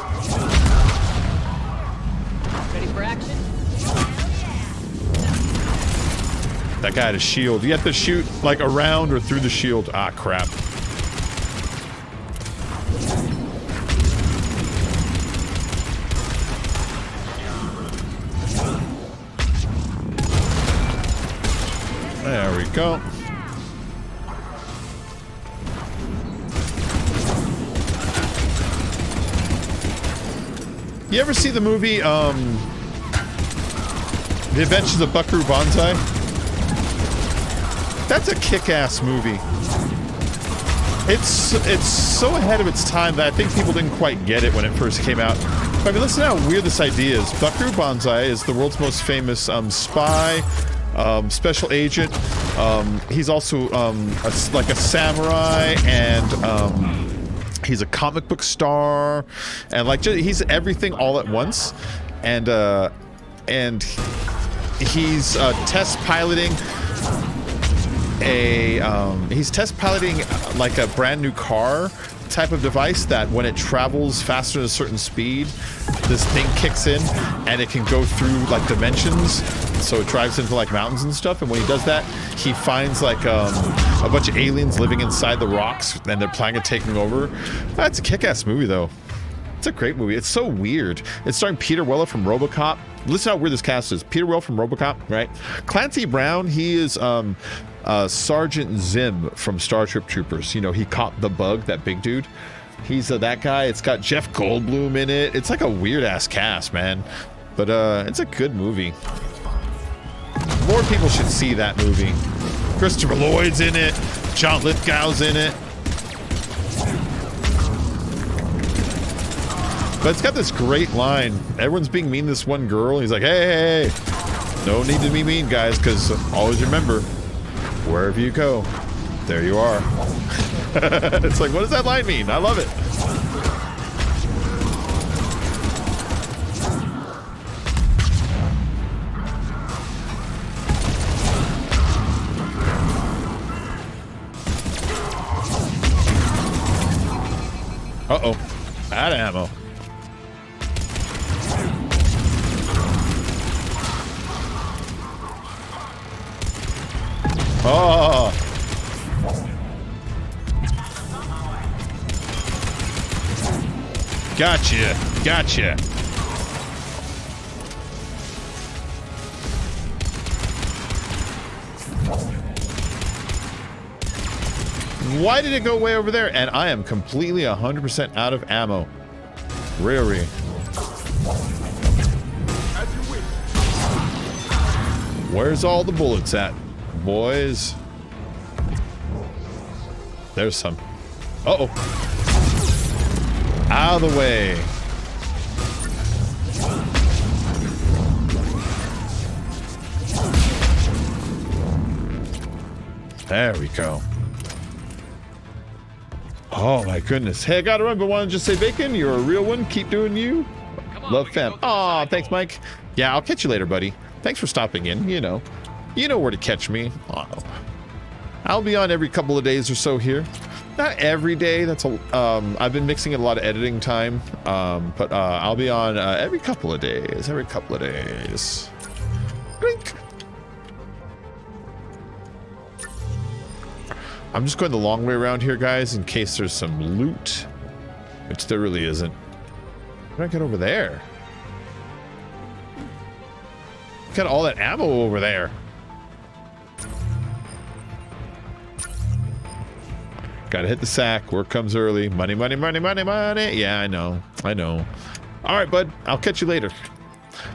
Ready for action? That guy had a shield. You have to shoot like around or through the shield. Ah, crap. There we go. You ever see the movie, The Adventures of Buckaroo Banzai? That's a kick-ass movie. It's so ahead of its time that I think people didn't quite get it when it first came out. But I mean, listen to how weird this idea is. Buckaroo Banzai is the world's most famous spy, special agent. He's also like a samurai, and he's a comic book star, and like he's everything all at once, and he's test piloting like a brand new car type of device that when it travels faster than a certain speed, this thing kicks in and it can go through like dimensions, so it drives into like mountains and stuff. And when he does that, he finds like a bunch of aliens living inside the rocks, and they're planning on taking over. That's a kick-ass movie though. It's a great movie. It's so weird. It's starring Peter Weller from RoboCop. Listen how weird this cast is. Peter Weller from RoboCop, right? Clancy Brown, he is Sergeant Zim from Starship Troopers. You know, he caught the bug, that big dude. He's that guy. It's got Jeff Goldblum in it. It's like a weird-ass cast, man. But it's a good movie. More people should see that movie. Christopher Lloyd's in it. John Lithgow's in it. But it's got this great line. Everyone's being mean to this one girl. He's like, hey, no need to be mean, guys, because always remember, wherever you go, there you are. It's like, what does that line mean? I love it. Uh-oh. Out of ammo. Oh. Gotcha. Gotcha. Why did it go way over there? And I am completely 100% out of ammo. Really? As you wish. Where's all the bullets at, boys? There's some. Uh-oh. Out of the way. There we go. Oh my goodness. Hey, I gotta run, but wanna just say bacon, you're a real one. Keep doing you. Love fam. Aw, thanks, Mike. Yeah, I'll catch you later, buddy. Thanks for stopping in. You know where to catch me. I'll be on every couple of days or so here. Not every day. That's I've been mixing in a lot of editing time, but I'll be on every couple of days. Every couple of days. Blink. I'm just going the long way around here, guys, in case there's some loot, which there really isn't. How do I get over there? Got all that ammo over there. Gotta hit the sack. Work comes early. Money, money, money, money, money. Yeah, I know. I know. All right, bud. I'll catch you later.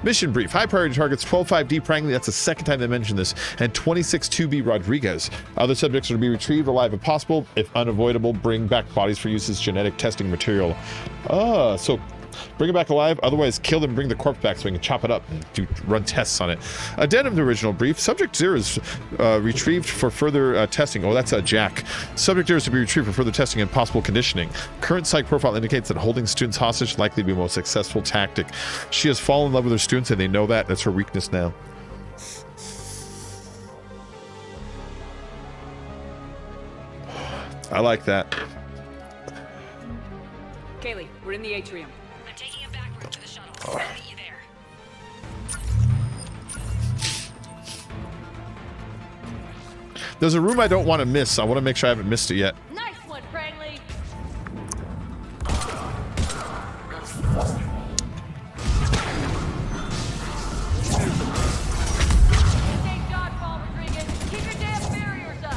Mission brief. High priority targets 12-5D Prangley. That's the second time they mentioned this. And 26-2B Rodriguez. Other subjects are to be retrieved alive if possible. If unavoidable, bring back bodies for use as genetic testing material. So bring it back alive. Otherwise, kill them and bring the corpse back so we can chop it up and run tests on it. Addendum to original brief. Subject 0 is retrieved for further testing. Oh, that's a Jack. Subject 0 is to be retrieved for further testing and possible conditioning. Current psych profile indicates that holding students hostage likely to be the most successful tactic. She has fallen in love with her students and they know that. That's her weakness now. I like that. Kaylee, we're in the atrium. I'm taking a back route to the shuttle. I'll meet you there. There's a room I don't want to miss. I want to make sure I haven't missed it yet. Nice one, Prangley. Stay dodgeball, Rodriguez. Keep your damn barriers up.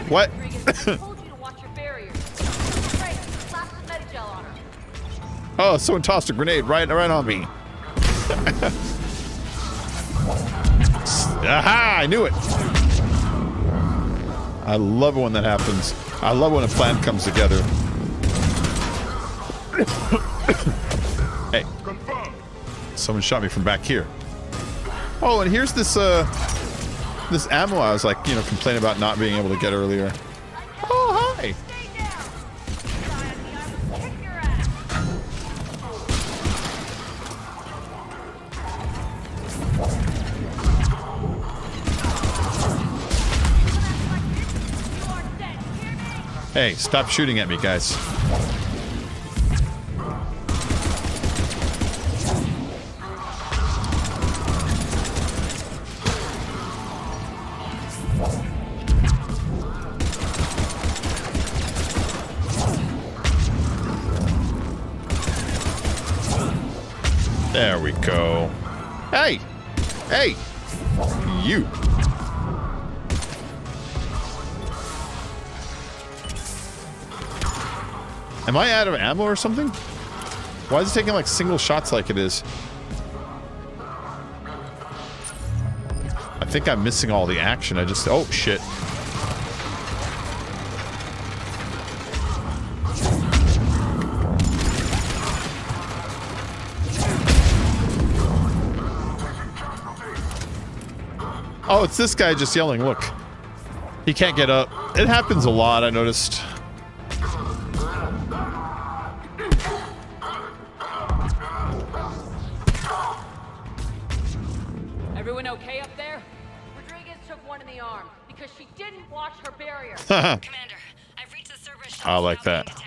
What? Rodriguez, I told you to watch your barriers. Great, slap some Medigel on her. Oh, someone tossed a grenade right on me. Aha! I knew it. I love it when that happens. I love when a plan comes together. Hey. Someone shot me from back here. Oh, and here's this this ammo I was like, complaining about not being able to get earlier. Oh, hi. Hey, stop shooting at me, guys. There we go. Hey! Hey! You! Am I out of ammo or something? Why is it taking like single shots like it is? I think I'm missing all the action. Oh shit. Oh, it's this guy just yelling, look. He can't get up. It happens a lot, I noticed. Everyone okay up there? Rodriguez took one in the arm because she didn't watch her barrier. Commander, I've reached the Cerberus I like that.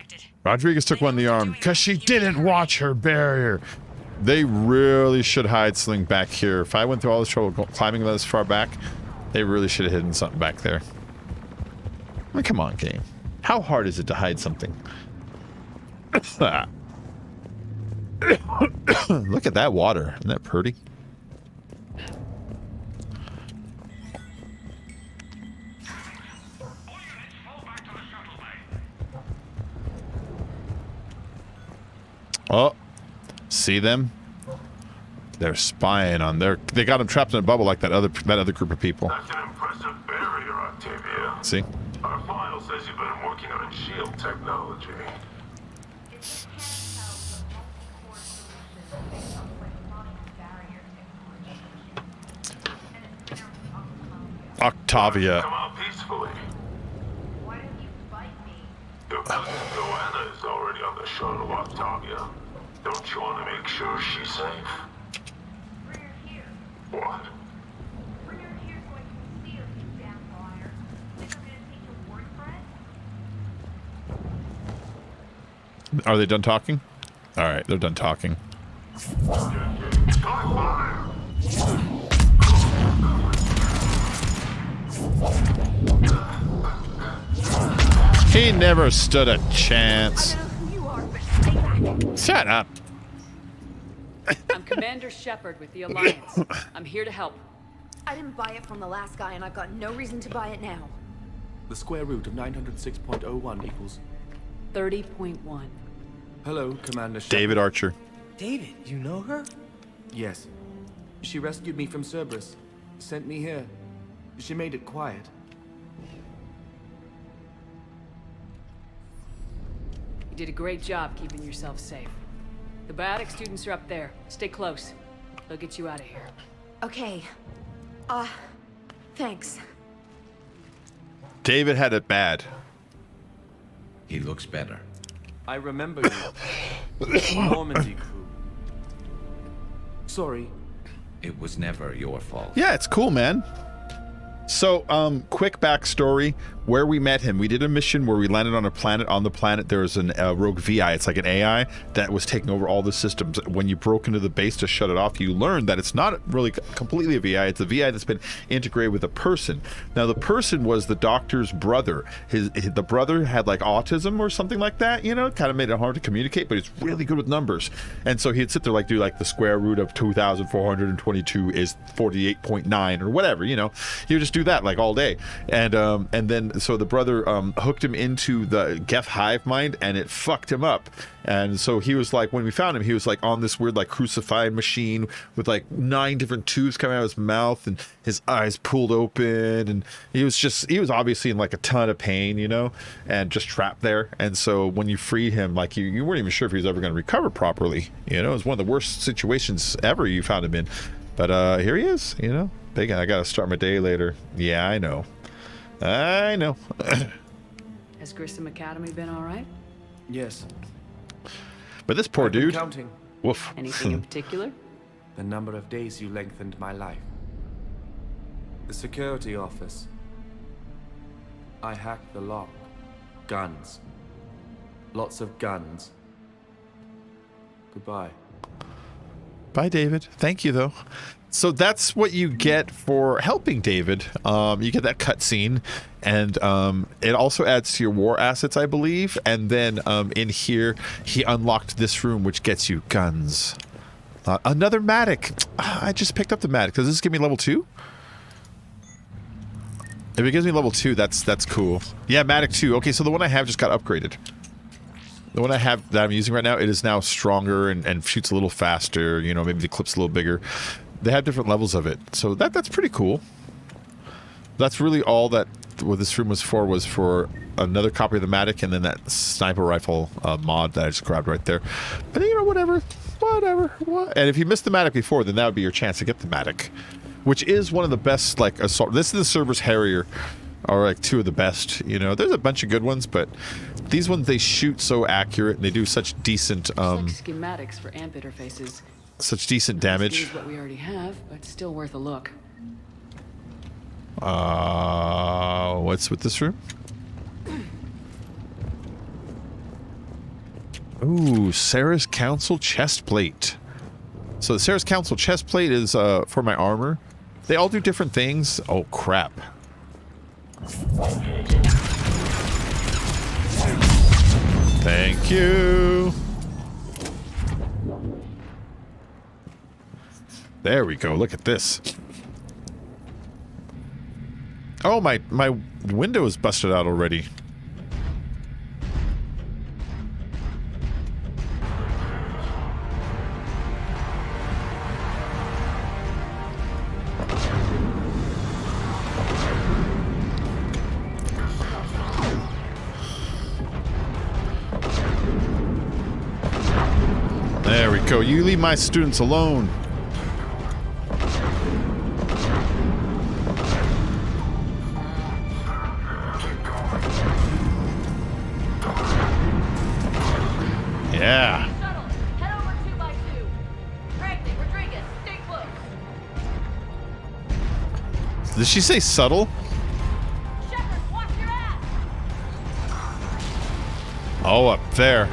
Rodriguez took one in the arm because she didn't watch her barrier. They really should hide something back here. If I went through all this trouble climbing this far back, they really should have hidden something back there. I mean, come on, game. How hard is it to hide something? Look at that water. Isn't that pretty? Oh, see them? They're spying on they got him trapped in a bubble like that other group of people. That's an impressive barrier, Octavia. See? Our file says you've been working on shield technology. Octavia. Come out peacefully. Why don't you fight me? Joanna is already on the shuttle, Octavia. Don't you want to make sure she's safe? What? Are they done talking? All right, they're done talking. He never stood a chance. Shut up. I'm Commander Shepard with the Alliance. I'm here to help. I didn't buy it from the last guy, and I've got no reason to buy it now. The square root of 906.01 equals 30.1. Hello, Commander Shepard. David Archer. David, you know her? Yes. She rescued me from Cerberus. Sent me here. She made it quiet. You did a great job keeping yourself safe. The biotic students are up there. Stay close. They'll get you out of here. Okay. Thanks. David had it bad. He looks better. I remember you. Normandy crew. Sorry. It was never your fault. Yeah, it's cool, man. So, quick backstory. Where we met him, we did a mission where we landed on a planet. On the planet, there was a rogue VI. It's like an AI that was taking over all the systems. When you broke into the base to shut it off, you learned that it's not really completely a VI. It's a VI that's been integrated with a person. Now, the person was the doctor's brother. The brother had like autism or something like that, you know, kind of made it hard to communicate, but he's really good with numbers. And so he'd sit there like do like the square root of 2,422 is 48.9 or whatever, you know. He would just do that like all day. And then so the brother hooked him into the Geth hive mind, and it fucked him up. And so he was like, when we found him, he was like on this weird like crucified machine with like 9 different tubes coming out of his mouth and his eyes pulled open, and he was obviously in like a ton of pain, you know, and just trapped there. And so when you freed him, like you weren't even sure if he was ever going to recover properly, you know. It was one of the worst situations ever you found him in. But here he is, you know. Big, I gotta start my day later. Yeah, I know. Has Grissom Academy been all right? Yes. But this poor dude. Counting. Woof. Anything in particular? The number of days you lengthened my life. The security office. I hacked the lock. Guns. Lots of guns. Goodbye. Bye, David. Thank you, though. So that's what you get for helping David. You get that cutscene, and it also adds to your war assets, I believe. And then in here, he unlocked this room, which gets you guns. Another Matic. I just picked up the Matic. Does this give me level 2? If it gives me level 2, that's cool. Yeah, Matic 2. Okay, so the one I have just got upgraded. The one I have that I'm using right now, it is now stronger and shoots a little faster. You know, maybe the clip's a little bigger. They have different levels of it, so that's pretty cool. That's really all that what this room was for another copy of the Matic, and then that sniper rifle mod that I just grabbed right there. But you know, whatever. And if you missed the Matic before, then that would be your chance to get the Matic, which is one of the best like assault. This is the Cerberus Harrier, are like 2 of the best. You know, there's a bunch of good ones, but these ones, they shoot so accurate and they do such decent like schematics for amp interfaces. Such decent damage. What we already have, but still worth a look. What's with this room? Ooh, Sarah's Council chest plate. So the Sarah's Council chest plate is for my armor. They all do different things. Oh crap. Thank you. There we go. Look at this. Oh, my window is busted out already. Echo, you leave my students alone. Yeah. Shuttle, head over 2x2. Franklin, Rodriguez, stay close. Did she say subtle? Shepard, watch your ass. Oh, up there.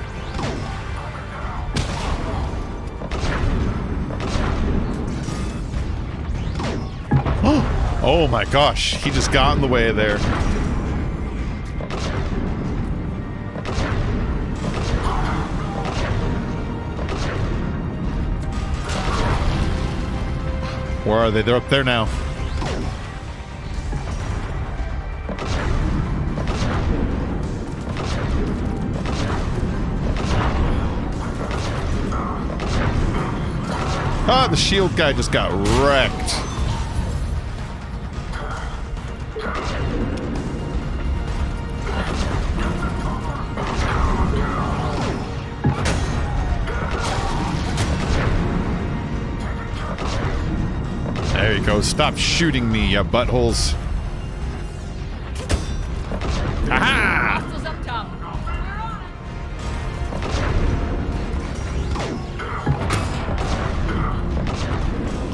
Oh my gosh, he just got in the way there. Where are they? They're up there now. Ah, the shield guy just got wrecked. There you go. Stop shooting me, you buttholes. Aha! Hostiles up top.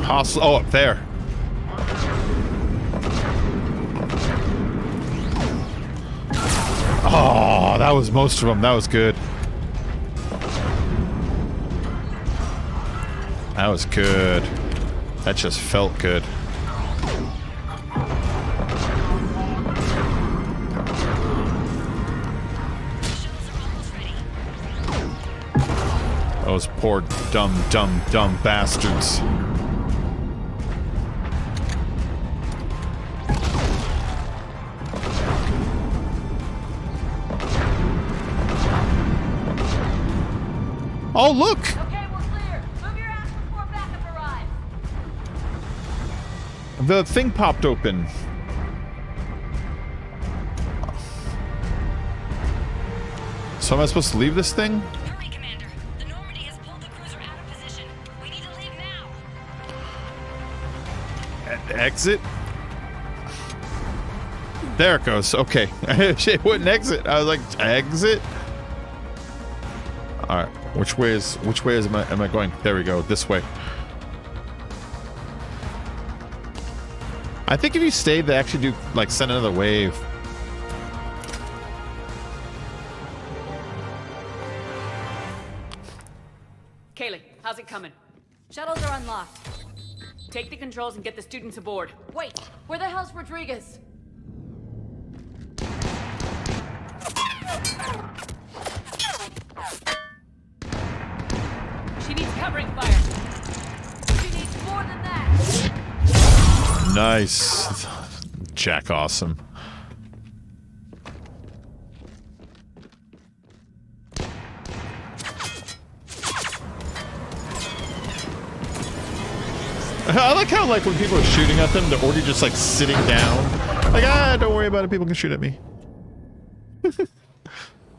Hostile. Oh, up there. Oh, that was most of them. That was good. That was good. That just felt good. Those poor dumb bastards. Oh, look! Okay, we're clear. Move your ass before backup arrives. The thing popped open. So am I supposed to leave this thing? Hurry, Commander. The Normandy has pulled the cruiser out of position. We need to leave now. Exit? There it goes. Okay. It wouldn't exit. I was like, exit? Alright. Which way am I going? There we go. This way. I think if you stay, they actually do, like, send another wave. Kaylee, how's it coming? Shuttles are unlocked. Take the controls and get the students aboard. Wait, where the hell's Rodriguez? She needs covering fire. She needs more than that. Nice. Jack awesome. I like how, like, when people are shooting at them, they're already just, like, sitting down. Like, don't worry about it. People can shoot at me.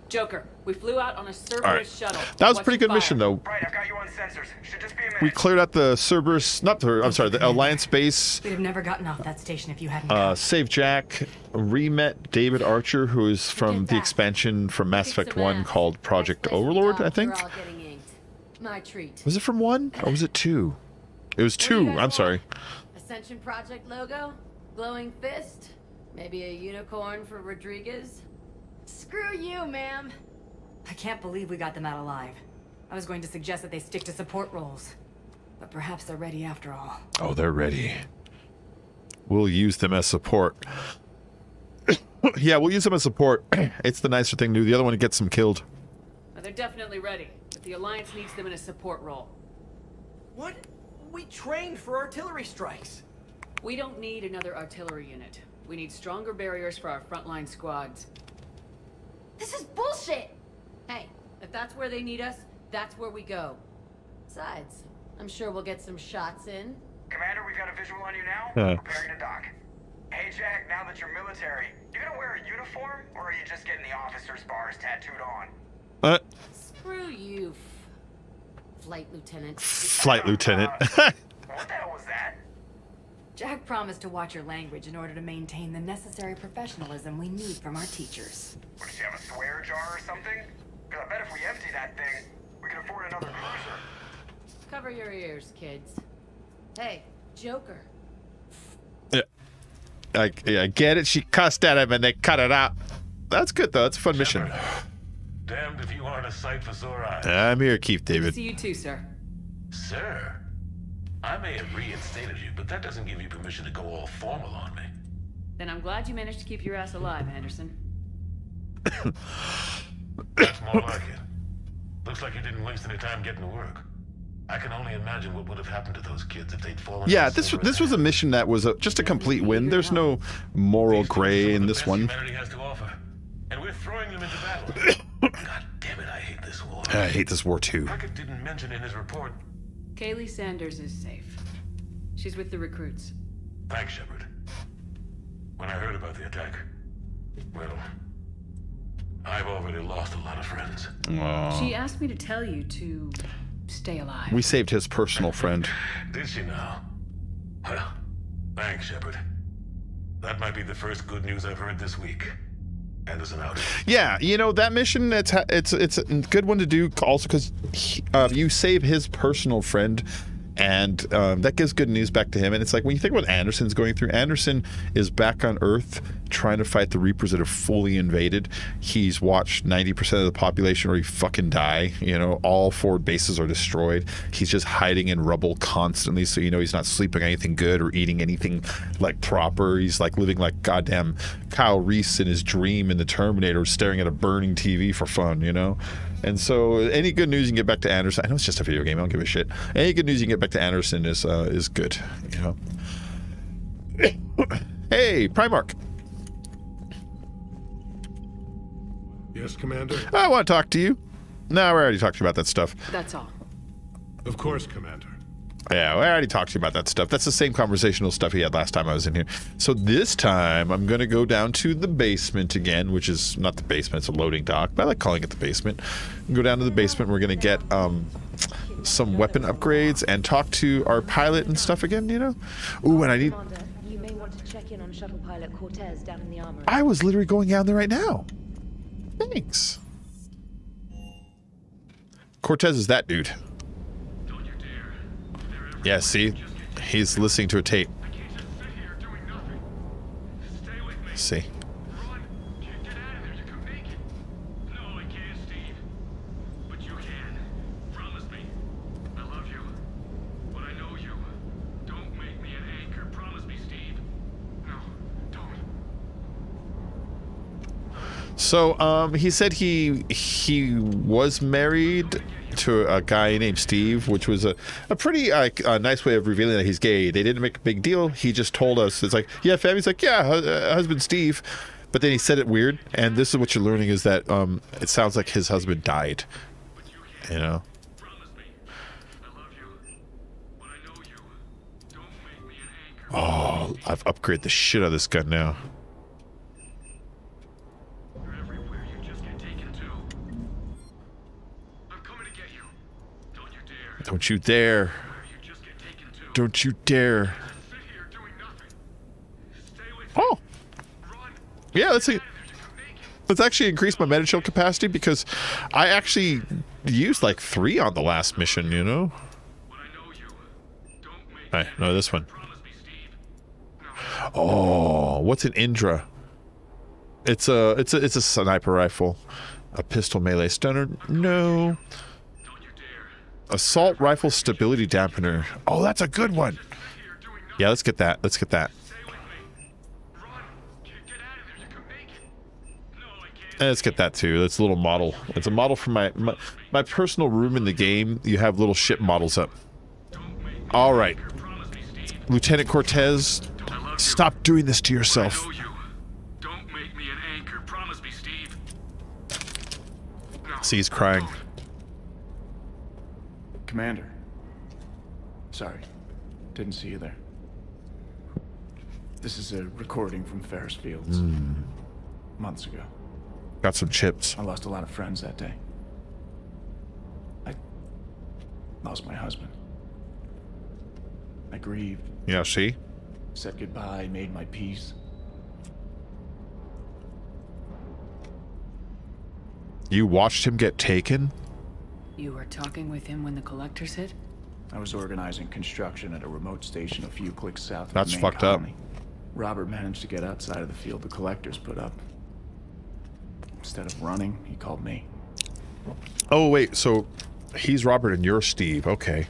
Joker, we flew out on a Cerberus Right. shuttle. That was a Watch pretty the good fire. mission, though. Right, I've got you on sensors. Should just be a minute. We cleared out the Cerberus, the Alliance base. We'd have never gotten off that station if you hadn't. Saved Jack, re-met David Archer, who is from the expansion from Mass Effect 1 called Project Overlord, I think. We're all getting inked. My treat. Was it from 1? Or was it 2? It was 2, I'm sorry. Ascension Project logo? Glowing fist? Maybe a unicorn for Rodriguez? Screw you, ma'am. I can't believe we got them out alive. I was going to suggest that they stick to support roles. But perhaps they're ready after all. Oh, they're ready. We'll use them as support. Yeah, we'll use them as support. It's the nicer thing to do. The other one gets them killed. Well, they're definitely ready, but the Alliance needs them in a support role. What? We trained for artillery strikes. We don't need another artillery unit. We need stronger barriers for our frontline squads. This is bullshit! Hey, if that's where they need us, that's where we go. Besides, I'm sure we'll get some shots in. Commander, we've got a visual on you now. Preparing to dock. Hey, Jack, now that you're military, you gonna wear a uniform, or are you just getting the officer's bars tattooed on? Screw you, Flight Lieutenant. Flight Lieutenant. What the hell was that? Jack promised to watch your language in order to maintain the necessary professionalism we need from our teachers. What, does she have a swear jar or something? Because I bet if we empty that thing, we can afford another cruiser. Cover your ears, kids. Hey, Joker. Yeah. I get it. She cussed at him and they cut it out. That's good, though. That's a fun mission. Damned if you aren't a sight for sore eyes. I'm here, Keith David. See you too, sir. Sir, I may have reinstated you, but that doesn't give you permission to go all formal on me. Then I'm glad you managed to keep your ass alive, Anderson. That's more like it. Looks like you didn't waste any time getting to work. I can only imagine what would have happened to those kids if they'd fallen. Yeah, this was a mission that was just a complete win. There's no moral gray in this one. Humanity has to offer, and we're throwing them into battle. God damn it, I hate this war. I hate this war too. Hackett didn't mention in his report. Kaylee Sanders is safe. She's with the recruits. Thanks, Shepard. When I heard about the attack, well, I've already lost a lot of friends. She asked me to tell you to stay alive. We saved his personal friend. Did she now? Well, thanks, Shepard. That might be the first good news I've heard this week. Anderson out. Yeah, you know, that mission, it's a good one to do also because you save his personal friend, and that gives good news back to him. And it's like, when you think what Anderson's going through, Anderson is back on Earth trying to fight the Reapers that have fully invaded. He's watched 90% of the population already fucking die. You know, all forward bases are destroyed. He's just hiding in rubble constantly, so you know he's not sleeping anything good or eating anything like proper. He's like living like goddamn Kyle Reese in his dream in the Terminator, staring at a burning TV for fun, you know? And so any good news you can get back to Anderson, I know it's just a video game, I don't give a shit. Any good news you can get back to Anderson is good, you know? Hey, Primarch. Yes, Commander? I want to talk to you. No, we already talked about that stuff. That's all. Of course, Commander. Yeah, we already talked to you about that stuff. That's the same conversational stuff he had last time I was in here. So this time, I'm going to go down to the basement again, which is not the basement, it's a loading dock, but I like calling it the basement. Go down to the basement, we're going to get some weapon upgrades and talk to our pilot and stuff again, you know? Ooh, and I need... You may want to check in on shuttle pilot Cortez down in the armory. I was literally going down there right now. Thanks. Cortez is that dude. Yeah, see? He's listening to a tape. See? So, he said he was married to a guy named Steve, which was a pretty nice way of revealing that he's gay. They didn't make a big deal. He just told us, it's like, yeah, fam. He's like, yeah, husband Steve. But then he said it weird, and this is what you're learning is that it sounds like his husband died. You know? Oh, I've upgraded the shit out of this gun now. Don't you dare. Don't you dare. Oh. Yeah, let's actually increase my meta-shield capacity because I actually used like 3 on the last mission, you know? Alright, no, this one. Oh, what's an Indra? It's a sniper rifle. A pistol melee stunner? No. Assault rifle stability dampener. Oh, that's a good one. Yeah, let's get that. Let's get that. And let's get that too. That's a little model. It's a model from my personal room in the game. You have little ship models up. All right, Lieutenant Cortez, stop doing this to yourself. Don't make me an anchor. Promise me, Steve. See, he's crying. Commander. Sorry. Didn't see you there. This is a recording from Ferris Fields. Months ago. Got some chips. I lost a lot of friends that day. Lost my husband. I grieved. Yeah, see? Said goodbye, made my peace. You watched him get taken? You were talking with him when the collectors hit? I was organizing construction at a remote station a few clicks south of That's the main fucked up. colony. Robert managed to get outside of the field the collectors put up. Instead of running, he called me. Oh, wait, so he's Robert and you're Steve. Okay.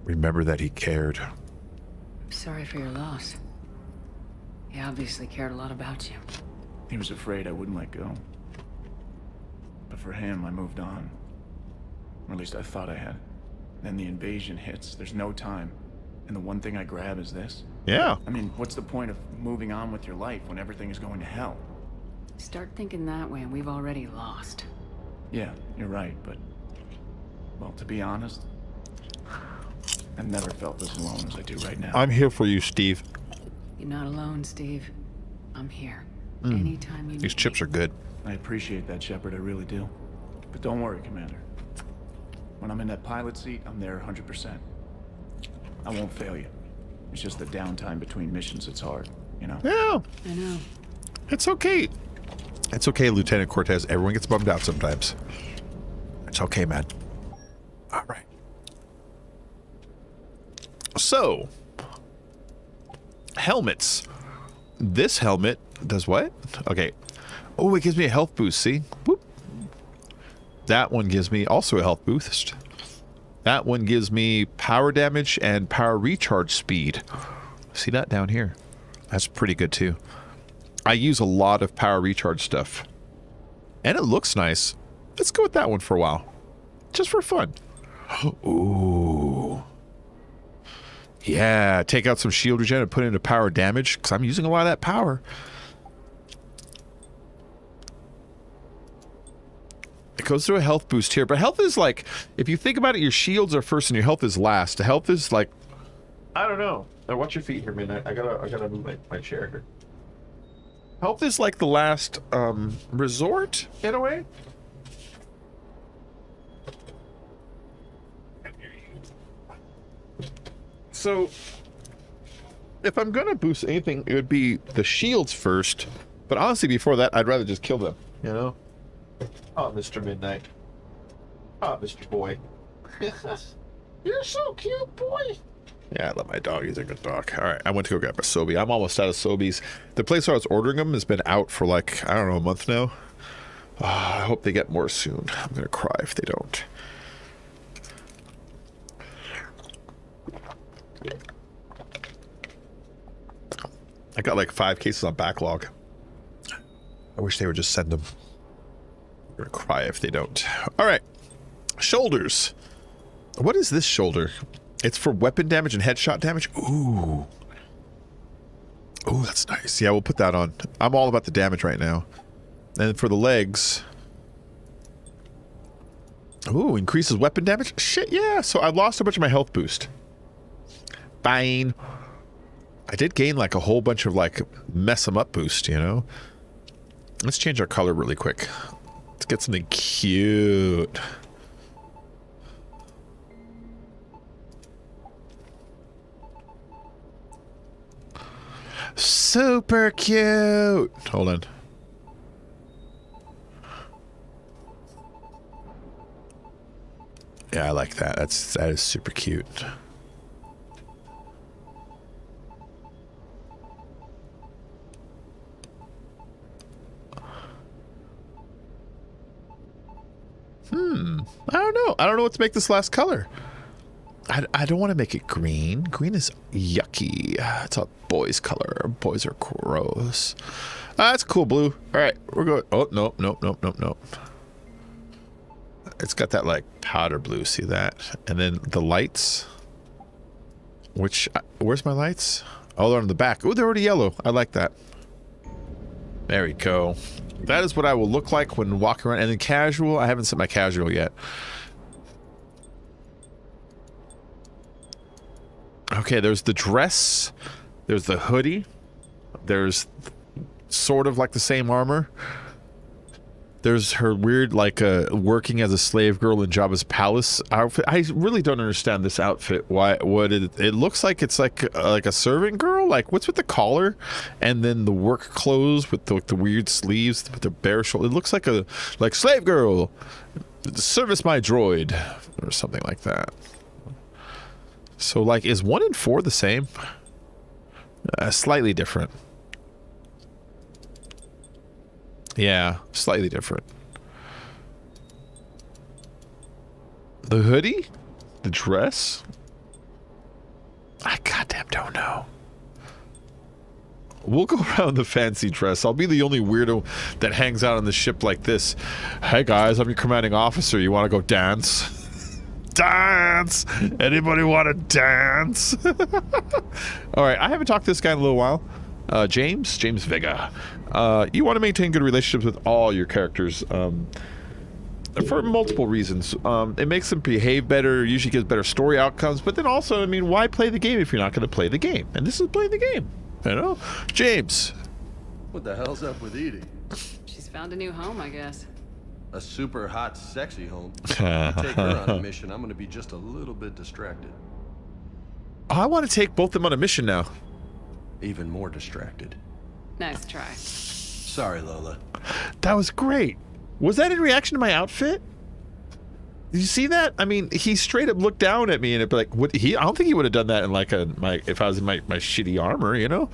Remember that he cared. I'm sorry for your loss. He obviously cared a lot about you. He was afraid I wouldn't let go. But for him, I moved on. Or at least I thought I had. Then the invasion hits, there's no time. And the one thing I grab is this? Yeah. I mean, what's the point of moving on with your life when everything is going to hell? Start thinking that way and we've already lost. Yeah, you're right, but... Well, to be honest, I've never felt as alone as I do right now. I'm here for you, Steve. You're not alone, Steve. I'm here. Anytime you need These chips are good. I appreciate that, Shepard, I really do. But don't worry, Commander. When I'm in that pilot seat, I'm there 100%. I won't fail you. It's just the downtime between missions that's hard, you know? Yeah. I know. It's okay. It's okay, Lieutenant Cortez. Everyone gets bummed out sometimes. It's okay, man. All right. So, helmets. This helmet does what? Okay. Oh, it gives me a health boost, see? Whoop. That one gives me also a health boost. That one gives me power damage and power recharge speed. See that down here? That's pretty good too. I use a lot of power recharge stuff. And it looks nice. Let's go with that one for a while. Just for fun. Ooh. Yeah, take out some shield regen and put it into power damage, because I'm using a lot of that power. It goes through a health boost here, but health is like, if you think about it, your shields are first and your health is last. The health is like, I don't know. Now watch your feet here, Midnight. I gotta move my chair here. Health is like the last resort in a way. So, if I'm gonna boost anything, it would be the shields first. But honestly, before that, I'd rather just kill them. You know. Oh, Mr. Midnight. Oh, Mr. Boy. You're so cute, boy. Yeah, I love my dog. He's a good dog. All right, I went to go grab a Sobe. I'm almost out of Sobeys. The place where I was ordering them has been out for like, I don't know, a month now. I hope they get more soon. I'm going to cry if they don't. I got like 5 cases on backlog. I wish they would just send them. I'm going to cry if they don't. All right. Shoulders. What is this shoulder? It's for weapon damage and headshot damage. Ooh. Ooh, that's nice. Yeah, we'll put that on. I'm all about the damage right now. And for the legs. Ooh, increases weapon damage? Shit, yeah. So I lost a bunch of my health boost. Fine. I did gain like a whole bunch of like mess them up boost, you know? Let's change our color really quick. Let's get something cute. Super cute. Hold on. Yeah, I like that. That is super cute. I don't know. I don't know what to make this last color. I don't want to make it green. Green is yucky. It's a boy's color. Boys are gross. That's cool blue. All right, we're going. Oh, nope, nope, nope, nope, nope. It's got that like powder blue. See that? And then the lights. Which, where's my lights? Oh, they're on the back. Oh, they're already yellow. I like that. There we go. That is what I will look like when walking around. And then casual, I haven't set my casual yet. Okay, there's the dress. There's the hoodie. There's sort of like the same armor. There's her weird, like, working as a slave girl in Jabba's palace outfit. I really don't understand this outfit. It looks like it's like a servant girl. Like, what's with the collar, and then the work clothes with the weird sleeves with the bare shoulder. It looks like a slave girl, service my droid, or something like that. So, like, is 1 and 4 the same? Slightly different. Yeah, slightly different. The hoodie? The dress? I goddamn don't know. We'll go around the fancy dress. I'll be the only weirdo that hangs out on the ship like this. Hey guys, I'm your commanding officer. You want to go dance? Dance! Anybody want to dance? Alright, I haven't talked to this guy in a little while. James Vega. You want to maintain good relationships with all your characters for multiple reasons. It makes them behave better, usually gives better story outcomes, but then also, I mean, why play the game if you're not going to play the game? And this is playing the game, you know? James. What the hell's up with Edie? She's found a new home, I guess. A super hot, sexy home. If you take her on a mission, I'm going to be just a little bit distracted. I want to take both of them on a mission now. Even more distracted. Nice try. Sorry, Lola. That was great. Was that in reaction to my outfit? Did you see that? I mean, he straight up looked down at me and it'd be like, what? I don't think he would have done that in like if I was in my shitty armor, you know?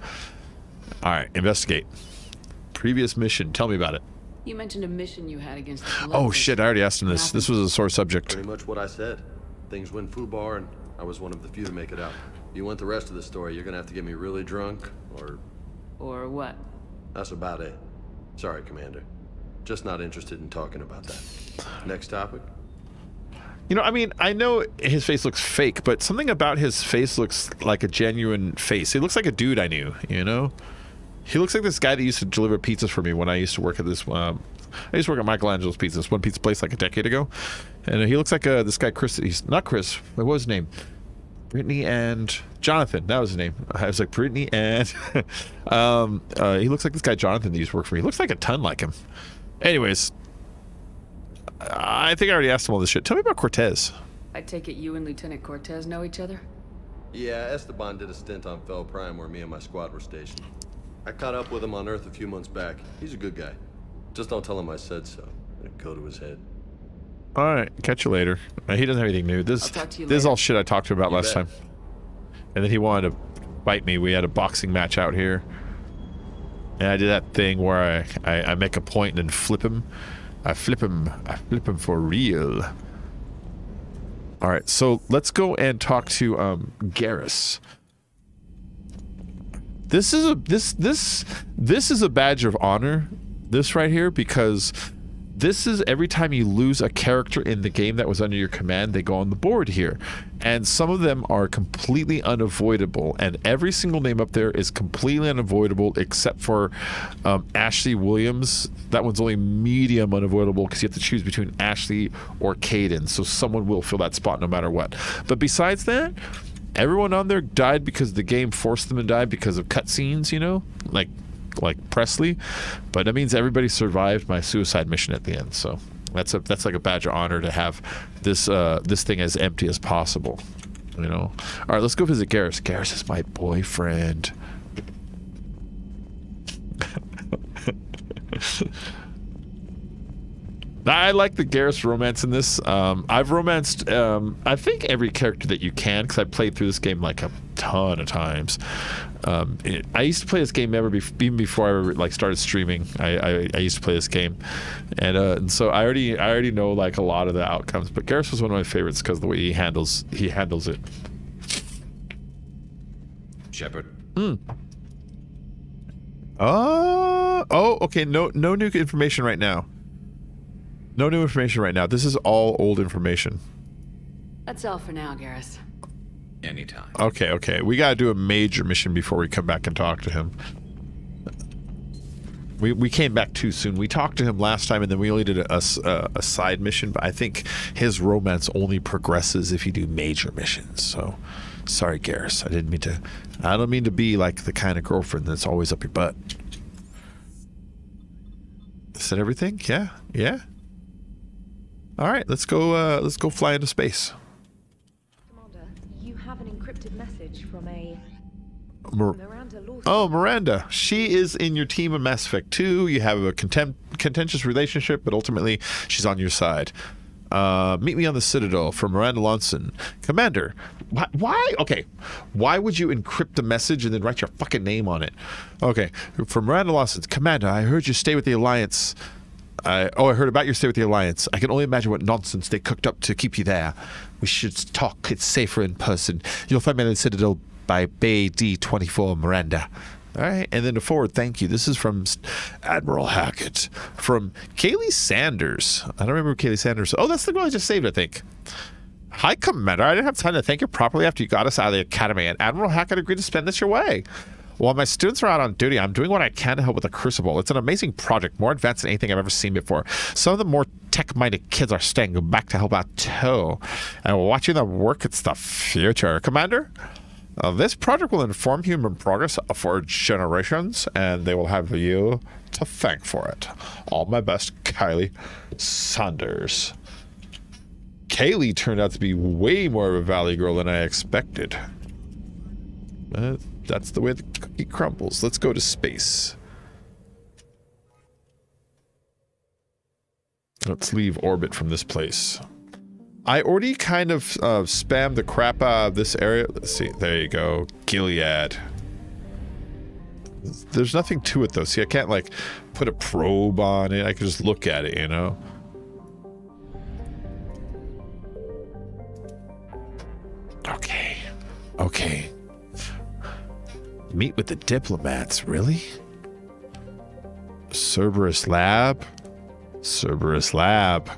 All right, investigate. Previous mission. Tell me about it. You mentioned a mission you had against the Oh shit! I already asked him this. This was a sore subject. Pretty much what I said. Things went foobar, and I was one of the few to make it out. You want the rest of the story, you're gonna have to get me really drunk, or... Or what? That's about it. Sorry, Commander. Just not interested in talking about that. Next topic. You know, I mean, I know his face looks fake, but something about his face looks like a genuine face. He looks like a dude I knew, you know? He looks like this guy that used to deliver pizzas for me when I used to work at this... I used to work at Michelangelo's Pizzas, one pizza place like a decade ago. And he looks like this guy, Chris... He's not Chris. What was his name? Brittany and Jonathan. That was his name. I was like, Brittany and... he looks like this guy Jonathan that used to work for me. He looks like a ton like him. Anyways, I think I already asked him all this shit. Tell me about Cortez. I take it you and Lieutenant Cortez know each other? Yeah, Esteban did a stint on Fel Prime where me and my squad were stationed. I caught up with him on Earth a few months back. He's a good guy. Just don't tell him I said so. It'd go to his head. All right, catch you later. He doesn't have anything new. This is all shit I talked to him about last time. And then he wanted to fight me. We had a boxing match out here. And I did that thing where I make a point and then flip him. I flip him for real. All right, so let's go and talk to Garrus. This is a badge of honor, this right here, because this is every time you lose a character in the game that was under your command, they go on the board here. And some of them are completely unavoidable, and every single name up there is completely unavoidable except for Ashley Williams. That one's only medium unavoidable because you have to choose between Ashley or Caden, so someone will fill that spot no matter what. But besides that, everyone on there died because the game forced them to die because of cutscenes, you know, like Presley. But that means everybody survived my suicide mission at the end, so that's like a badge of honor to have this thing as empty as possible, you know. All right, let's go visit Garrus. Garrus is my boyfriend. I like the Garrus romance in this. I've romanced, I think, every character that you can, because I played through this game like a ton of times. I used to play this game even before I ever started streaming. I used to play this game, and so I already know like a lot of the outcomes. But Garrus was one of my favorites because the way he handles it. Shepard. Oh, okay. No new information right now. No new information right now. This is all old information. That's all for now, Garrus. Anytime. Okay. We gotta do a major mission before we come back and talk to him. We came back too soon. We talked to him last time, and then we only did a side mission. But I think his romance only progresses if you do major missions. So, sorry, Garrus. I don't mean to be like the kind of girlfriend that's always up your butt. Is that everything? Yeah, yeah. All right, let's go fly into space. Commander, you have an encrypted message from a Miranda Lawson. Oh, Miranda. She is in your team in Mass Effect 2. You have a contentious relationship, but ultimately she's on your side. Meet me on the Citadel from Miranda Lawson. Commander, why? Okay, why would you encrypt the message and then write your fucking name on it? Okay, from Miranda Lawson. Commander, I heard you stay with the Alliance. I heard about your stay with the Alliance. I can only imagine what nonsense they cooked up to keep you there. We should talk. It's safer in person. You'll find me on the Citadel by Bay D24, Miranda. All right, and then a forward thank you. This is from Admiral Hackett. From Kaylee Sanders. I don't remember Kaylee Sanders. Oh, that's the girl I just saved, I think. Hi, Commander. I didn't have time to thank you properly after you got us out of the Academy, and Admiral Hackett agreed to spend this your way. While my students are out on duty, I'm doing what I can to help with the Crucible. It's an amazing project, more advanced than anything I've ever seen before. Some of the more tech-minded kids are staying back to help out too. And watching them work, it's the future. Commander? This project will inform human progress for generations, and they will have you to thank for it. All my best, Kylie Saunders. Kaylee turned out to be way more of a Valley girl than I expected. That's the way the cookie crumbles. Let's go to space. Let's leave orbit from this place. I already kind of spammed the crap out of this area. Let's see. There you go. Gilead. There's nothing to it, though. See, I can't, like, put a probe on it. I can just look at it, you know? Okay. Okay. Meet with the diplomats, really? Cerberus Lab? Cerberus Lab.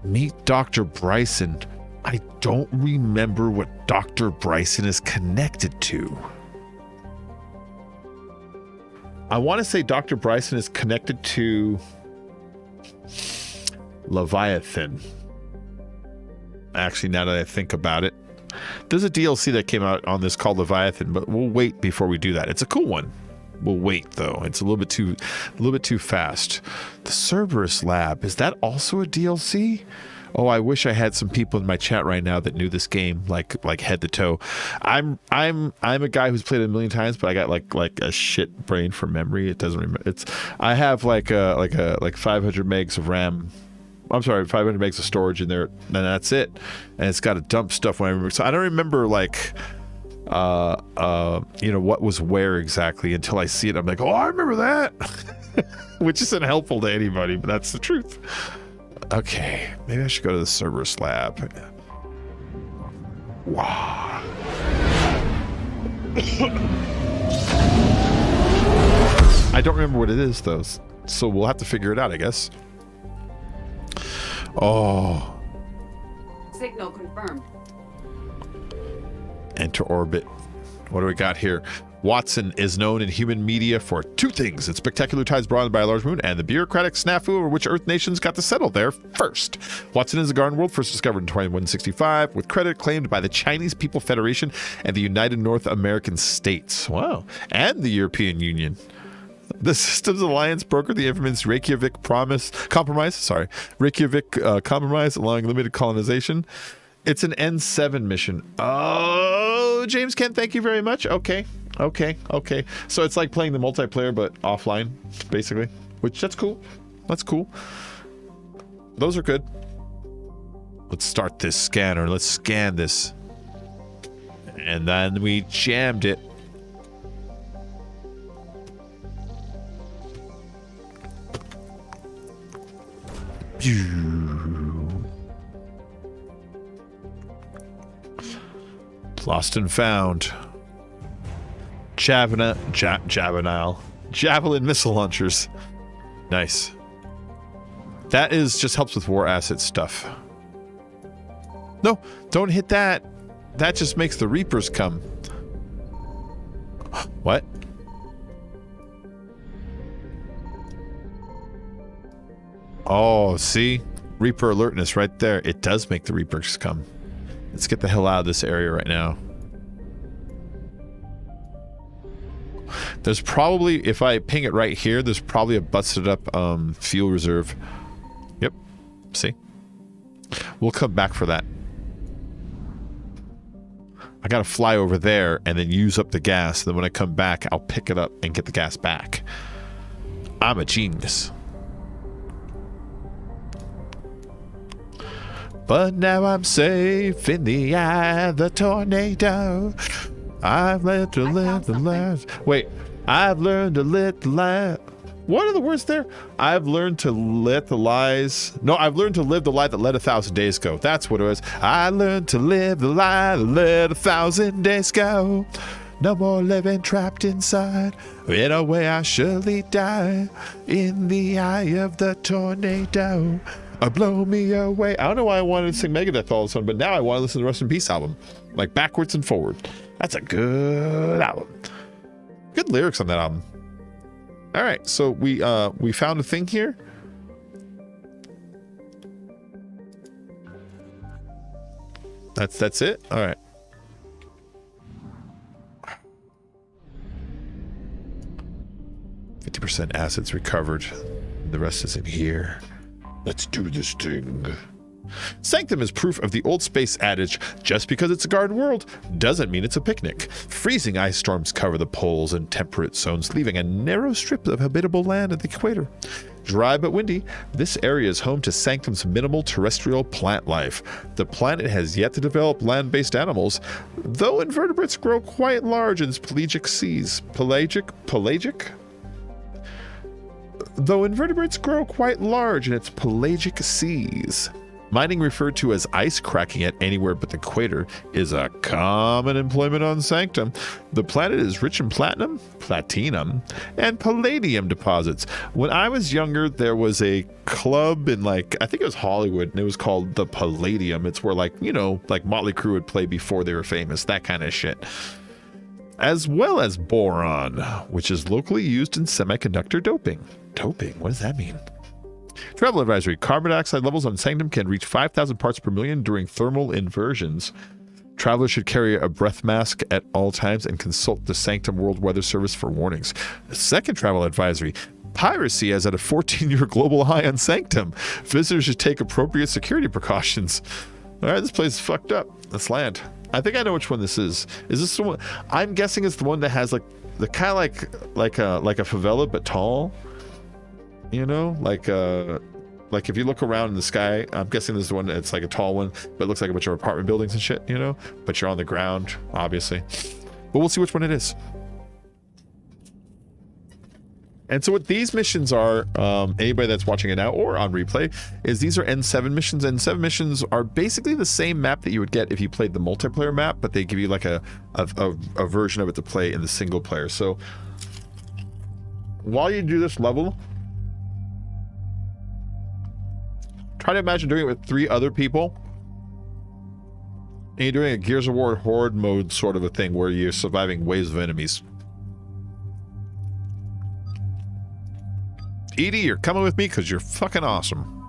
Meet Dr. Bryson. I don't remember what Dr. Bryson is connected to. I want to say Dr. Bryson is connected to Leviathan. Actually, now that I think about it, there's a DLC that came out on this called Leviathan, but we'll wait before we do that. It's a cool one. We'll wait though. It's a little bit too fast. The Cerberus Lab, is that also a DLC? Oh, I wish I had some people in my chat right now that knew this game like head to toe. I'm a guy who's played it a million times, but I got like a shit brain for memory. It doesn't remember. I have like 500 megs of RAM. I'm sorry, 500 megs of storage in there, and that's it. And it's got to dump stuff when I remember. So I don't remember like what was where exactly until I see it. I'm like, oh, I remember that. Which isn't helpful to anybody, but that's the truth. Okay, maybe I should go to the Cerberus Lab. Wow. I don't remember what it is though, so we'll have to figure it out, I guess. Oh. Signal confirmed. Enter orbit. What do we got here? Watson is known in human media for two things: its spectacular ties brought on by a large moon, and the bureaucratic snafu over which Earth nations got to settle there first. Watson is a garden world first discovered in 2165, with credit claimed by the Chinese People Federation and the United North American States. Wow. And the European Union. The Systems Alliance brokered the infamous Reykjavik Compromise, allowing limited colonization. It's an N7 mission. Oh, James Kent, thank you very much. Okay. So it's like playing the multiplayer, but offline, basically. Which, that's cool. That's cool. Those are good. Let's start this scanner. Let's scan this. And then we jammed it. Lost and found. Javelin missile launchers. Nice. That just helps with war asset stuff. No, don't hit that. That just makes the Reapers come. What? Oh, see? Reaper alertness right there. It does make the Reapers come. Let's get the hell out of this area right now. There's probably, if I ping it right here, there's probably a busted up fuel reserve. Yep. See? We'll come back for that. I gotta fly over there and then use up the gas. Then when I come back, I'll pick it up and get the gas back. I'm a genius. But now I'm safe in the eye of the tornado. I've learned to live the life. Wait, I've learned to let the life. What are the words there? I've learned to let the lies. No, I've learned to live the lie that let 1,000 days go. That's what it was. I learned to live the lie that let 1,000 days go. No more living trapped inside. In a way I surely die. In the eye of the tornado. Blow me away. I don't know why I wanted to sing Megadeth all of a sudden, but now I want to listen to the Rest in Peace album. Like backwards and forward. That's a good album. Good lyrics on that album. All right, so we found a thing here. That's it. All right. %, assets recovered. The rest is in here. Let's do this thing. Sanctum is proof of the old space adage, just because it's a garden world doesn't mean it's a picnic. Freezing ice storms cover the poles and temperate zones, leaving a narrow strip of habitable land at the equator. Dry but windy, this area is home to Sanctum's minimal terrestrial plant life. The planet has yet to develop land-based animals, though invertebrates grow quite large in its pelagic seas. Pelagic? Though invertebrates grow quite large in its pelagic seas. Mining, referred to as ice cracking at anywhere but the equator, is a common employment on Sanctum. The planet is rich in platinum, and palladium deposits. When I was younger, there was a club in, like, I think it was Hollywood, and it was called the Palladium. It's where, like, you know, like Motley Crue would play before they were famous, that kind of shit. As well as boron, which is locally used in semiconductor doping. Doping? What does that mean? Travel advisory. Carbon dioxide levels on Sanctum can reach 5,000 parts per million during thermal inversions. Travelers should carry a breath mask at all times and consult the Sanctum World Weather Service for warnings. The second travel advisory. Piracy is at a 14-year global high on Sanctum. Visitors should take appropriate security precautions. All right, this place is fucked up. Let's land. I think I know which one this is. Is this the one? I'm guessing it's the one that has like the kind of like a favela but tall. You know, like if you look around in the sky, I'm guessing this is the one that's like a tall one, but it looks like a bunch of apartment buildings and shit, you know, but you're on the ground, obviously. But we'll see which one it is. And so what these missions are, anybody that's watching it now or on replay, is these are N7 missions. N7 missions are basically the same map that you would get if you played the multiplayer map, but they give you like a version of it to play in the single player. So while you do this level, try to imagine doing it with 3 other people. And you're doing a Gears of War horde mode sort of a thing where you're surviving waves of enemies. Edie, you're coming with me because you're fucking awesome.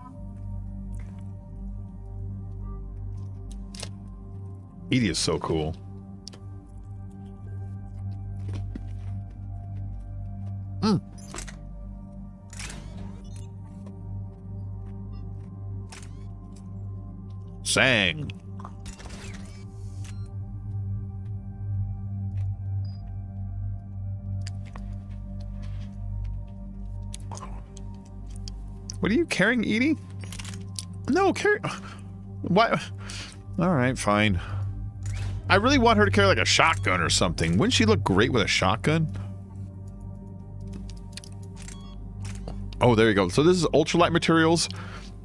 Edie is so cool. Sang. What are you carrying, Edie? No, carry. Why? All right, fine. I really want her to carry like a shotgun or something. Wouldn't she look great with a shotgun? Oh, there you go. So this is ultralight materials.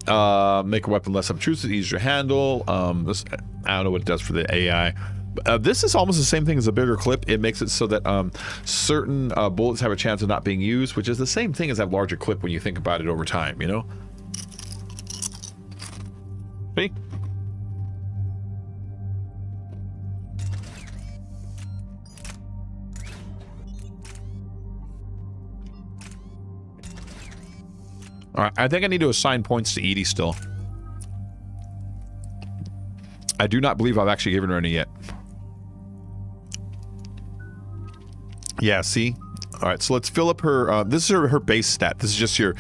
Make a weapon less obtrusive, easier to handle. This, I don't know what it does for the AI. This is almost the same thing as a bigger clip. It makes it so that certain bullets have a chance of not being used, which is the same thing as that larger clip when you think about it over time, you know? See? All right, I think I need to assign points to Edie still. I do not believe I've actually given her any yet. Yeah, see? All right, so let's fill up her. This is her base stat. This is just your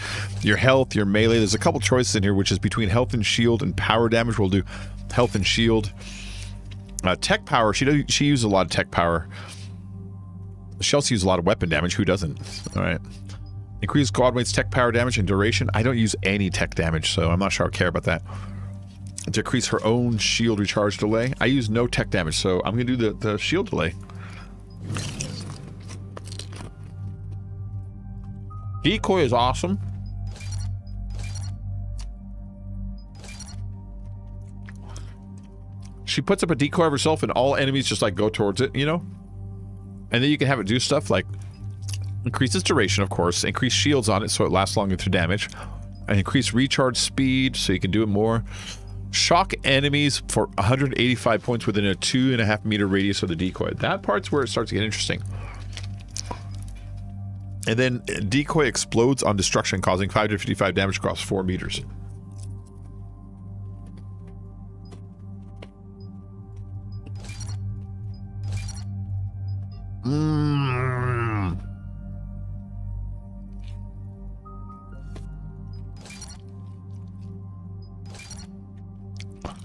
health, your melee. There's a couple choices in here, which is between health and shield and power damage. We'll do health and shield. Tech power. She uses a lot of tech power. She also uses a lot of weapon damage. Who doesn't? All right. Increase squad mates' tech power damage and duration. I don't use any tech damage, so I'm not sure I care about that. Decrease her own shield recharge delay. I use no tech damage, so I'm going to do the shield delay. Decoy is awesome. She puts up a decoy of herself and all enemies just like go towards it, you know? And then you can have it do stuff like increase its duration, of course, increase shields on it so it lasts longer through damage, and increase recharge speed so you can do it more. Shock enemies for 185 points within a 2.5 meter radius of the decoy. That part's where it starts to get interesting. And then decoy explodes on destruction, causing 555 damage across 4 meters.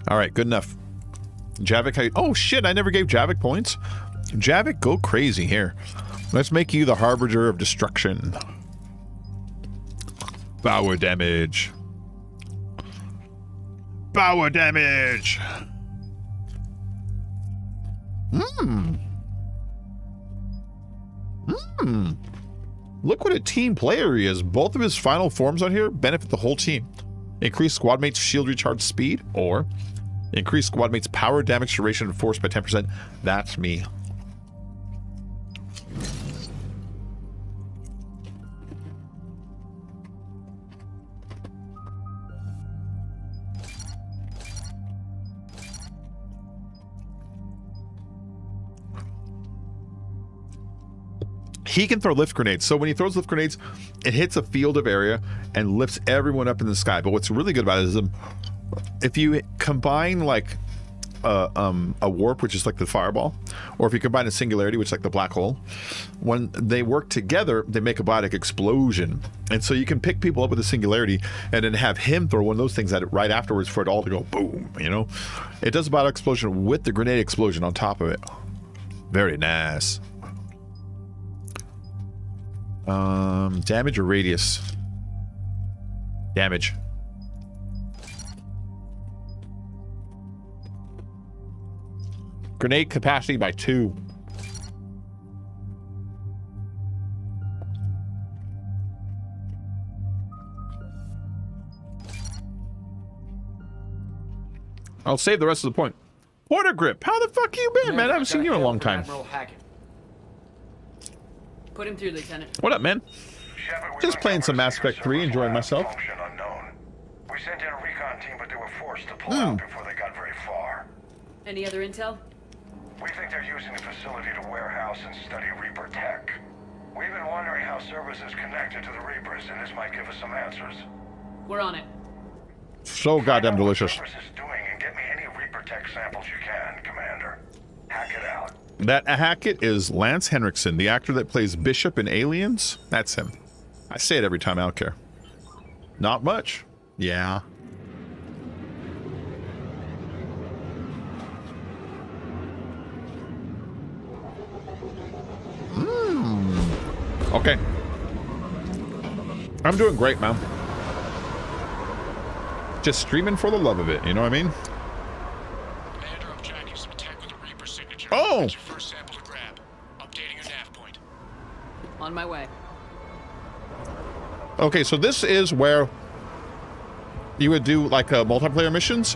All right, good enough. Javik, oh shit, I never gave Javik points. Javik, go crazy here. Let's make you the harbinger of destruction. Power damage. Power damage. Look what a team player he is. Both of his final forms on here benefit the whole team. Increase squad mates' shield recharge speed, or increase squad mates' power damage duration and force by 10%. That's me. He can throw lift grenades. So when he throws lift grenades, it hits a field of area and lifts everyone up in the sky. But what's really good about it is if you combine like a warp, which is like the fireball, or if you combine a singularity, which is like the black hole, when they work together, they make a biotic explosion. And so you can pick people up with a singularity and then have him throw one of those things at it right afterwards for it all to go boom, you know? It does a biotic explosion with the grenade explosion on top of it. Very nice. Damage or radius? Damage. Grenade capacity by 2. I'll save the rest of the point. Porter Grip, how the fuck you been, man? I haven't seen you in a long time. Put him through, Lieutenant. What up, man? Just playing some Mass Effect 3, enjoying myself. We sent in a recon team, but they were forced to pull out before they got very far. Any other intel? We think they're using the facility to warehouse and study Reaper tech. We've been wondering how services connected to the Reapers, and this might give us some answers. We're on it. So goddamn delicious. Service is doing, and get me any Reaper tech samples you can, Commander. Hack it out. That Hackett is Lance Henriksen, the actor that plays Bishop in Aliens. That's him. I say it every time, I don't care. Not much. Yeah. Okay. I'm doing great, man. Just streaming for the love of it, you know what I mean? Commander, I'm tracking some tech with a Reaper signature. Oh! That's your first sample to grab. Updating your nav point. On my way. Okay, so this is where you would do like multiplayer missions.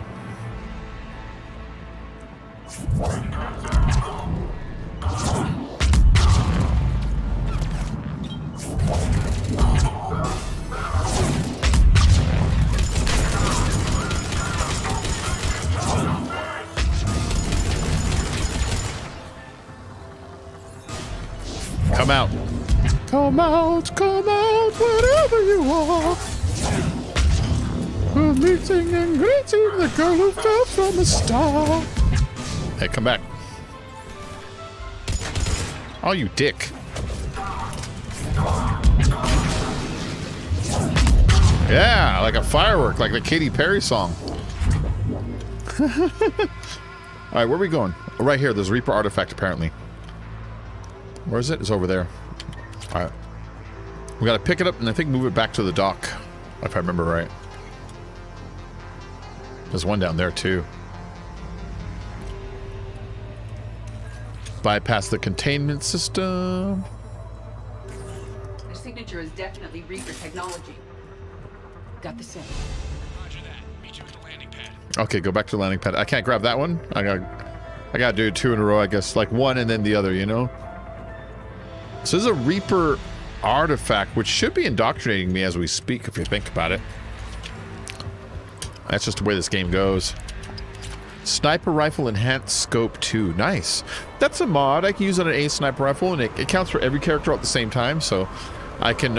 Come out. Come out, wherever you are. We're meeting and greeting the girl who fell from a star. Hey, come back. Oh, you dick. Yeah, like a firework, like the Katy Perry song. All right, where are we going? Oh, right here. There's a Reaper artifact, apparently. Where is it? It's over there. All right. We got to pick it up and I think move it back to the dock, if I remember right. There's one down there, too. Bypass the containment system. The signature is definitely Reaper technology. Got the same. Roger that. Meet you at the landing pad. Okay, go back to the landing pad. I can't grab that one. I gotta do 2 in a row, I guess. Like one and then the other, you know? So this is a Reaper artifact, which should be indoctrinating me as we speak, if you think about it. That's just the way this game goes. Sniper rifle enhanced scope 2. Nice. That's a mod I can use on an A sniper rifle, and it counts for every character at the same time, so I can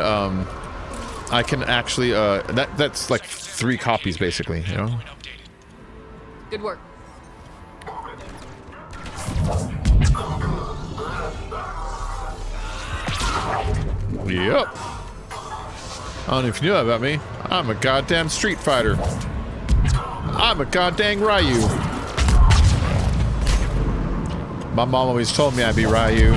actually that's like 3 copies basically, you know. Good work. Yep. I don't know if you knew that about me. I'm a goddamn Street Fighter. I'm a goddamn Ryu. My mom always told me I'd be Ryu.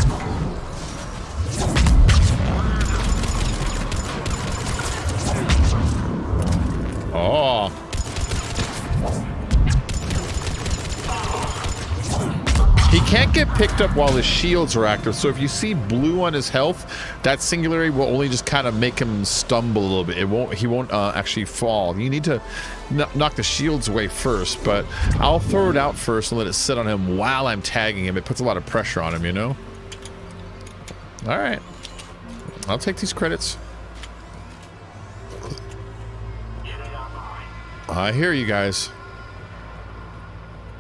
Oh. He can't get picked up while his shields are active, so if you see blue on his health, that singularity will only just kind of make him stumble a little bit. He won't actually fall. You need to knock the shields away first, but I'll throw it out first and let it sit on him while I'm tagging him. It puts a lot of pressure on him, you know? All right. I'll take these credits. I hear you guys.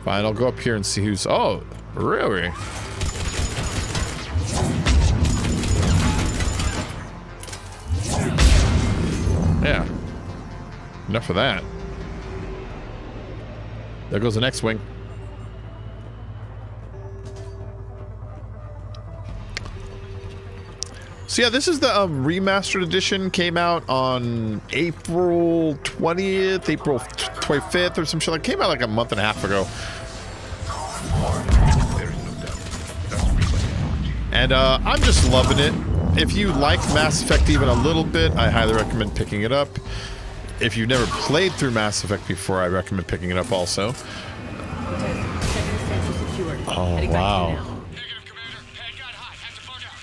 Fine, I'll go up here and see who's... Oh, really? Yeah. Enough of that. There goes the next wing. So yeah, this is the remastered edition. Came out on April 20th, April 25th or some shit. Like, came out like a month and a half ago. And I'm just loving it. If you like Mass Effect even a little bit, I highly recommend picking it up. If you've never played through Mass Effect before, I recommend picking it up also. Oh, wow.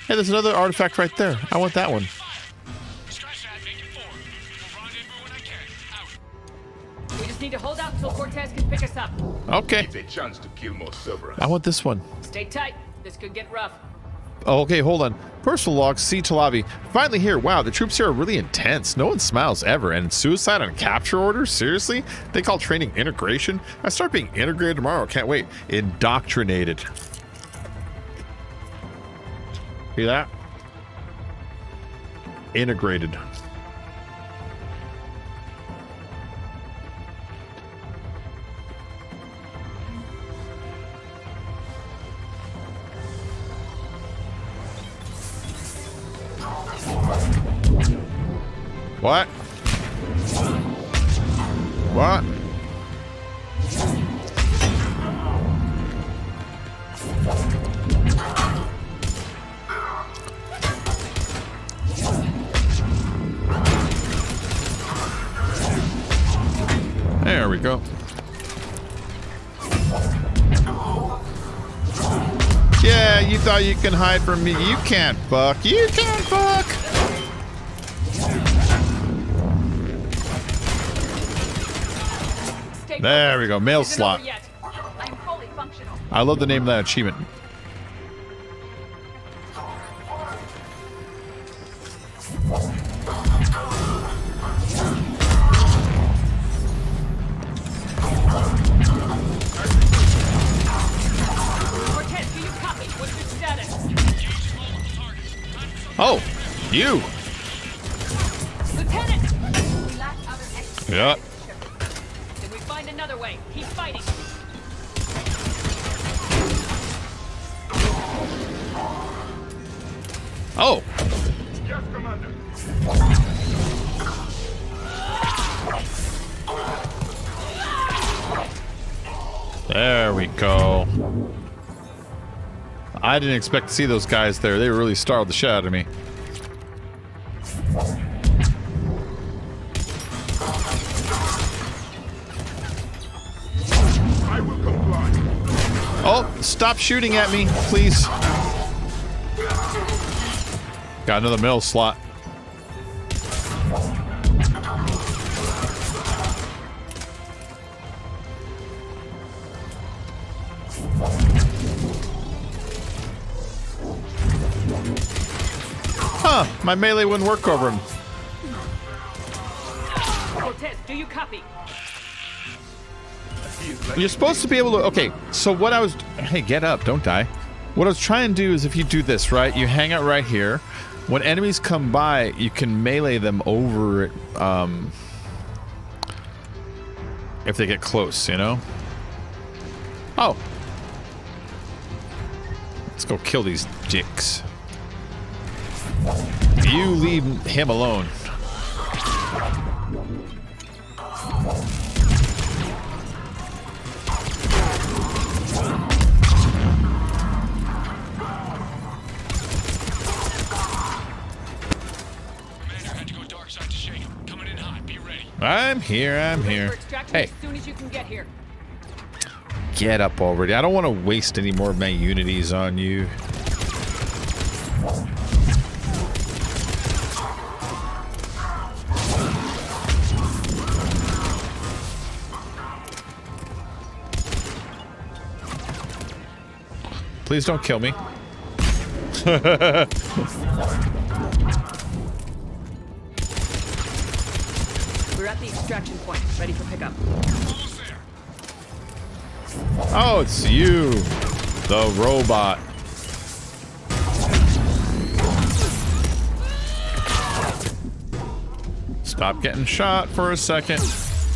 Hey, there's another artifact right there. I want that one. We just need to hold out until Cortez can pick us up. Okay. I want this one. Stay tight. This could get rough. Oh, okay, hold on. Personal log, C. Talavi. Finally here. Wow, the troops here are really intense. No one smiles ever. And suicide on capture orders? Seriously? They call training integration? I start being integrated tomorrow. Can't wait. Indoctrinated. See that? Integrated. What? What? There we go. Yeah, you thought you can hide from me. You can't fuck. You can't fuck. There we go. Mail slot. I love the name of that achievement. Oh, you. Lieutenant! Yeah. Did we find another way? Keep fighting. Oh. Yes, Commander. There we go. I didn't expect to see those guys there. They really startled the shit out of me. I will comply. Oh, stop shooting at me, please. Got another middle slot. Huh, my melee wouldn't work over him. Cortez, do you copy? You're supposed to be able to... Okay, so what I was... Hey, get up, don't die. What I was trying to do is if you do this, right? You hang out right here. When enemies come by, you can melee them over it, if they get close, you know? Oh. Let's go kill these dicks. You leave him alone. I'm here, I'm here. Hey. As soon as you can get here. Get up already. I don't want to waste any more of my unities on you. Please don't kill me. We're at the extraction point, ready for pickup. Oh, it's you, the robot. Stop getting shot for a second.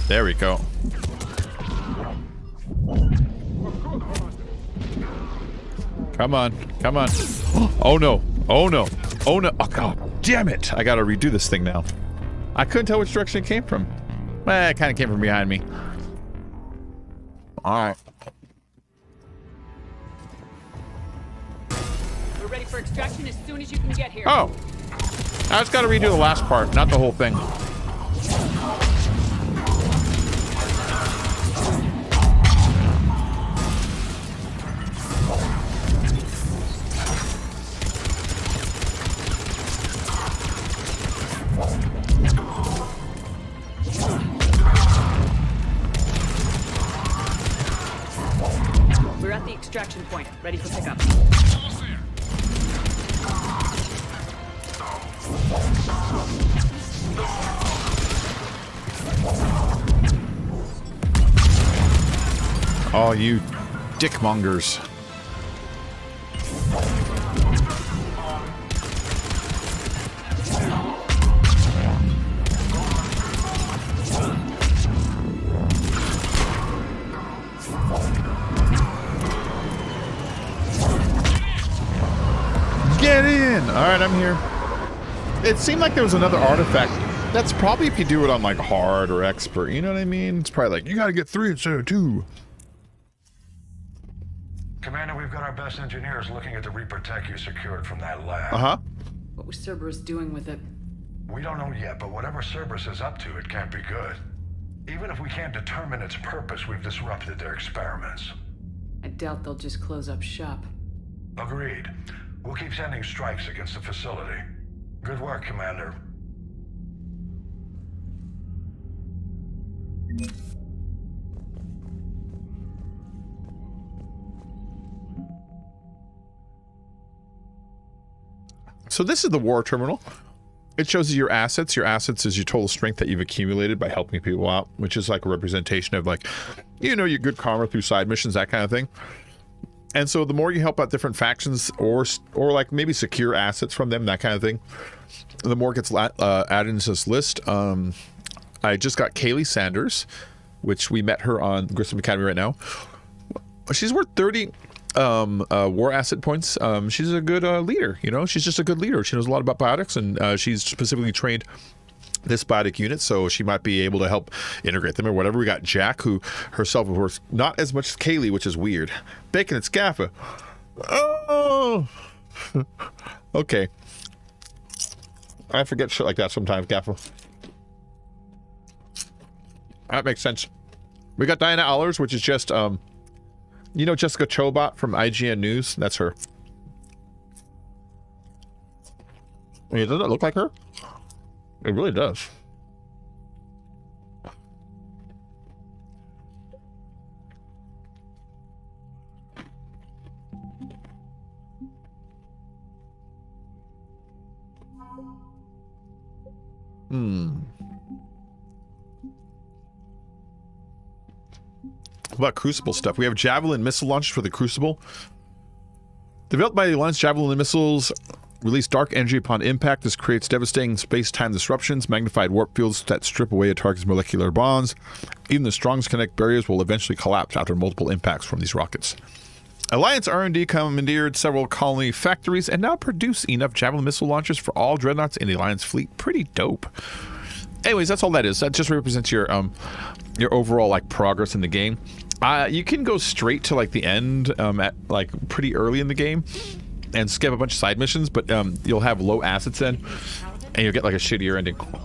There we go. Come on, come on. Oh no, oh no, oh no. Oh god damn it. I gotta redo this thing now. I couldn't tell which direction it came from. Well, it kind of came from behind me. Alright. We're ready for extraction as soon as you can get here. Oh. I just gotta redo the last part, not the whole thing. We're at the extraction point, ready for pickup. Oh, you dickmongers. Get in! Alright, I'm here. It seemed like there was another artifact. That's probably if you do it on like hard or expert, you know what I mean? It's probably like, you gotta get 3 instead of 2. Commander, we've got our best engineers looking at the Reaper tech you secured from that lab. Uh-huh. What was Cerberus doing with it? We don't know yet, but whatever Cerberus is up to, it can't be good. Even if we can't determine its purpose, we've disrupted their experiments. I doubt they'll just close up shop. Agreed. We'll keep sending strikes against the facility. Good work, Commander. So this is the war terminal. It shows you your assets. Your assets is your total strength that you've accumulated by helping people out, which is like a representation of like, you know, your good karma through side missions, that kind of thing. And so the more you help out different factions or like maybe secure assets from them, that kind of thing, the more it gets added into this list. I just got Kaylee Sanders, which we met her on Grissom Academy right now. She's worth 30 war asset points. She's a good leader, you know? She's just a good leader. She knows a lot about biotics, and she's specifically trained this biotic unit, so she might be able to help integrate them or whatever. We got Jack, who herself works not as much as Kaylee, which is weird. Bacon and Scaffa. Oh, okay. I forget shit like that sometimes, Gaffa. That makes sense. We got Diana Allers, which is just, you know, Jessica Chobot from IGN News. That's her. I mean, doesn't it look like her? It really does. What about Crucible stuff? We have Javelin missile launchers for the Crucible. Developed by the Alliance, Javelin missiles release dark energy upon impact. This creates devastating space-time disruptions, magnified warp fields that strip away a target's molecular bonds. Even the strongest kinetic barriers will eventually collapse after multiple impacts from these rockets. Alliance R&D commandeered several colony factories and now produce enough Javelin missile launchers for all dreadnoughts in the Alliance fleet. Pretty dope. Anyways, that's all that is. That just represents your overall like progress in the game. You can go straight to like the end at like pretty early in the game and skip a bunch of side missions, but you'll have low assets then, and you'll get like a shittier ending. I'm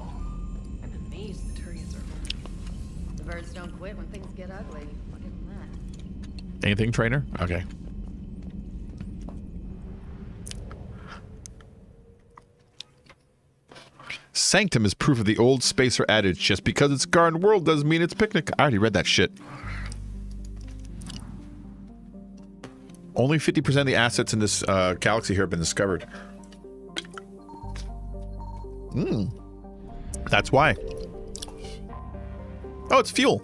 amazed the Turians are. The birds don't quit when things get ugly. Look at that. Anything, trainer? Okay. Sanctum is proof of the old spacer adage. Just because it's garden world doesn't mean it's picnic. I already read that shit. Only 50% of the assets in this galaxy here have been discovered. That's why. Oh, it's fuel.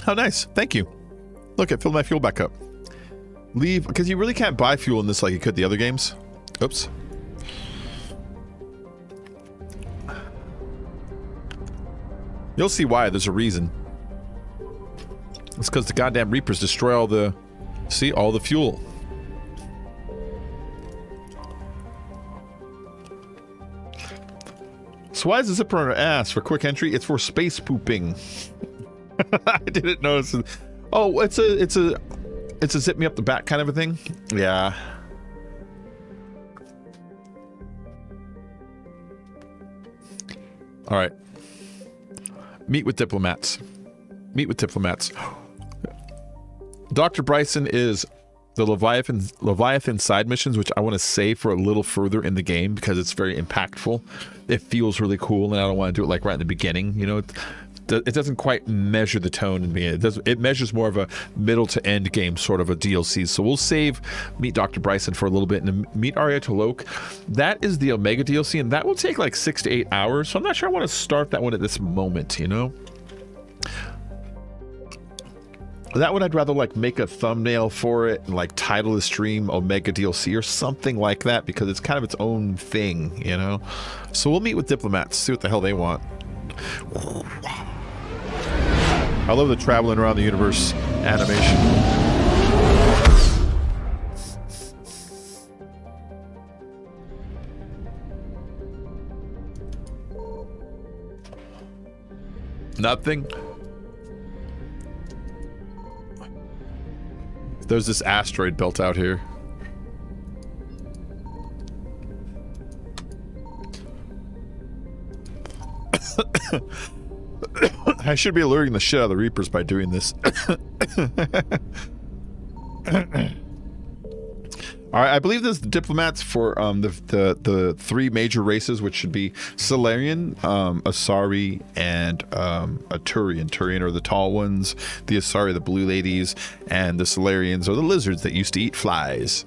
How nice. Thank you. Look, I filled my fuel back up. Leave, because you really can't buy fuel in this like you could the other games. Oops. You'll see why. There's a reason. It's because the goddamn Reapers destroy all the... See? All the fuel. So why is the zipper on her ass? For quick entry? It's for space pooping. I didn't notice. Oh, it's a zip me up the back kind of a thing? Yeah. All right. Meet with diplomats. Meet with diplomats. Dr. Bryson is the Leviathan side missions, which I want to save for a little further in the game because it's very impactful. It feels really cool, and I don't want to do it like right in the beginning. You know, it doesn't quite measure the tone in me. It measures more of a middle to end game sort of a DLC. So we'll save Meet Dr. Bryson for a little bit and Meet Arya Tolok. That is the Omega DLC, and that will take like 6 to 8 hours. So I'm not sure I want to start that one at this moment, you know? That one I'd rather like make a thumbnail for it and like title the stream Omega DLC or something like that because it's kind of its own thing, you know? So we'll meet with diplomats, see what the hell they want. I love the traveling around the universe animation. Nothing. There's this asteroid belt out here. I should be alerting the shit out of the Reapers by doing this. All right, I believe this is the diplomats for the three major races, which should be Solarian, Asari, and a Turian. Turian are the tall ones, the Asari, the blue ladies, and the Solarians are the lizards that used to eat flies.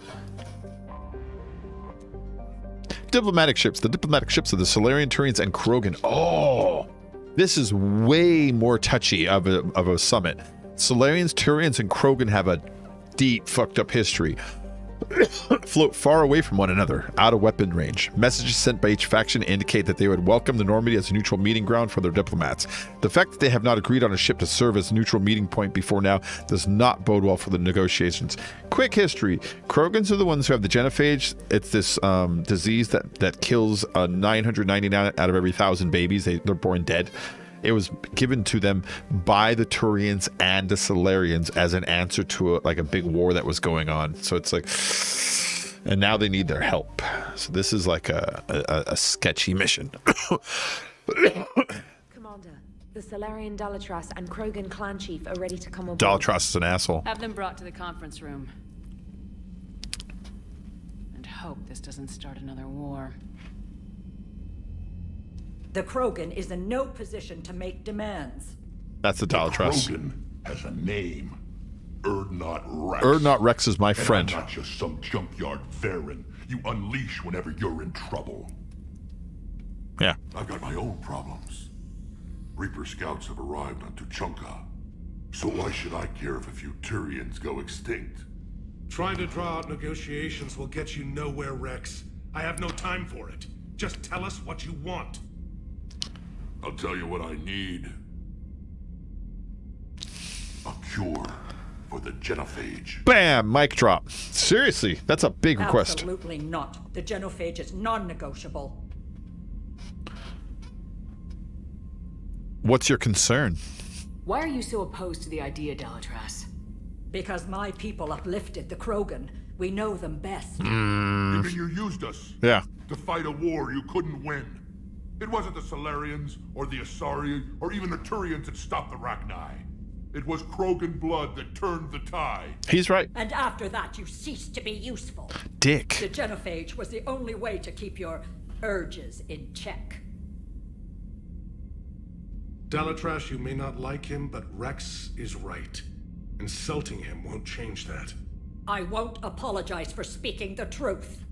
Diplomatic ships. The diplomatic ships are the Solarian, Turians, and Krogan. Oh, this is way more touchy of a summit. Solarians, Turians, and Krogan have a deep fucked up history. float far away from one another, out of weapon range. Messages sent by each faction indicate that they would welcome the Normandy as a neutral meeting ground for their diplomats. The fact that they have not agreed on a ship to serve as a neutral meeting point before now does not bode well for the negotiations. Quick history. Krogans are the ones who have the genophage. It's this disease that kills 999 out of every 1,000 babies. They're born dead. It was given to them by the Turians and the Solarians as an answer to a big war that was going on. So it's like, and now they need their help. So this is like a sketchy mission. Commander, the Solarian Dalatras and Krogan clan chief are ready to come aboard. Dalatras is an asshole. Have them brought to the conference room. And hope this doesn't start another war. The Krogan is in no position to make demands. That's the Dalatras. Krogan has a name. Urdnot Rex. Urdnot Rex is my friend. I'm not just some junkyard Varen you unleash whenever you're in trouble. Yeah. I've got my own problems. Reaper scouts have arrived on Tuchanka. So why should I care if a few Turians go extinct? Trying to draw out negotiations will get you nowhere, Rex. I have no time for it. Just tell us what you want. I'll tell you what I need. A cure for the genophage. Bam! Mic drop. Seriously, that's a big request. Absolutely not. The genophage is non-negotiable. What's your concern? Why are you so opposed to the idea, Dalatras? Because my people uplifted the Krogan. We know them best. You mean you used us? Yeah. To fight a war you couldn't win. It wasn't the Solarians, or the Asari, or even the Turians that stopped the Rachni. It was Krogan blood that turned the tide. He's right. And after that, you ceased to be useful. Dick. The genophage was the only way to keep your urges in check. Dalatras, you may not like him, but Rex is right. Insulting him won't change that. I won't apologize for speaking the truth.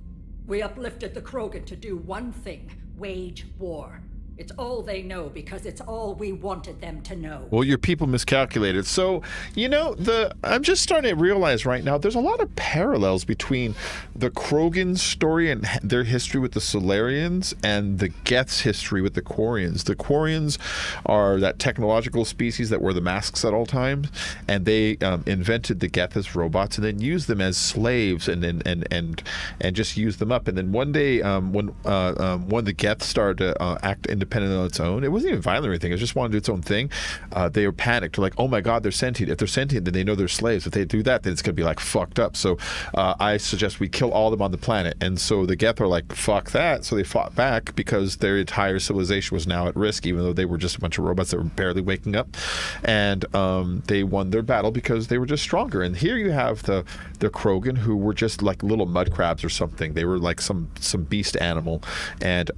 We uplifted the Krogan to do one thing. Wage war. It's all they know because it's all we wanted them to know. Well, your people miscalculated. So, I'm just starting to realize right now there's a lot of parallels between the Krogan story and their history with the Solarians and the Geth's history with the Quarians. The Quarians are that technological species that wear the masks at all times, and they invented the Geth as robots and then used them as slaves and just used them up. And then one day, when the Geth started to act independent on its own, it wasn't even violent or anything, it just wanted to do its own thing. They were panicked. They're like, oh my god, they're sentient. If they're sentient, then they know they're slaves. If they do that, then it's going to be like fucked up. So I suggest we kill all of them on the planet. And so the Geth are like, fuck that. So they fought back because their entire civilization was now at risk, even though they were just a bunch of robots that were barely waking up. And they won their battle because they were just stronger. And here you have the Krogan, who were just like little mud crabs or something. They were like some beast animal. And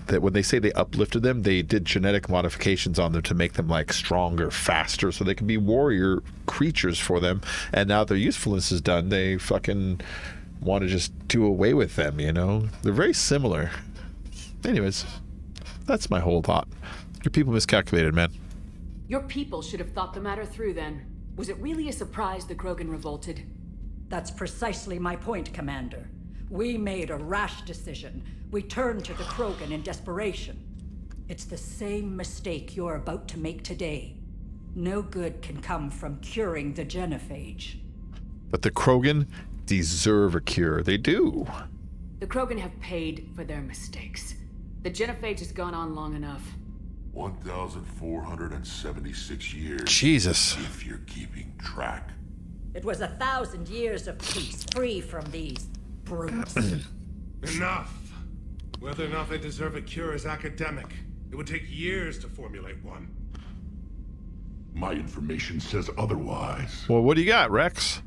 that when they say they uplifted them, they did genetic modifications on them to make them like stronger, faster, so they could be warrior creatures for them. And now their usefulness is done, they fucking want to just do away with them, They're very similar. Anyways, that's my whole thought. Your people miscalculated, man. Your people should have thought the matter through then. Was it really a surprise the Krogan revolted? That's precisely my point, Commander. We made a rash decision. We turned to the Krogan in desperation. It's the same mistake you're about to make today. No good can come from curing the genophage. But the Krogan deserve a cure. They do. The Krogan have paid for their mistakes. The genophage has gone on long enough. 1,476 years. Jesus. If you're keeping track. It was 1,000 years of peace, free from these brutes. Enough. Whether or not they deserve a cure is academic. It would take years to formulate one. My information says otherwise. Well, what do you got, Rex?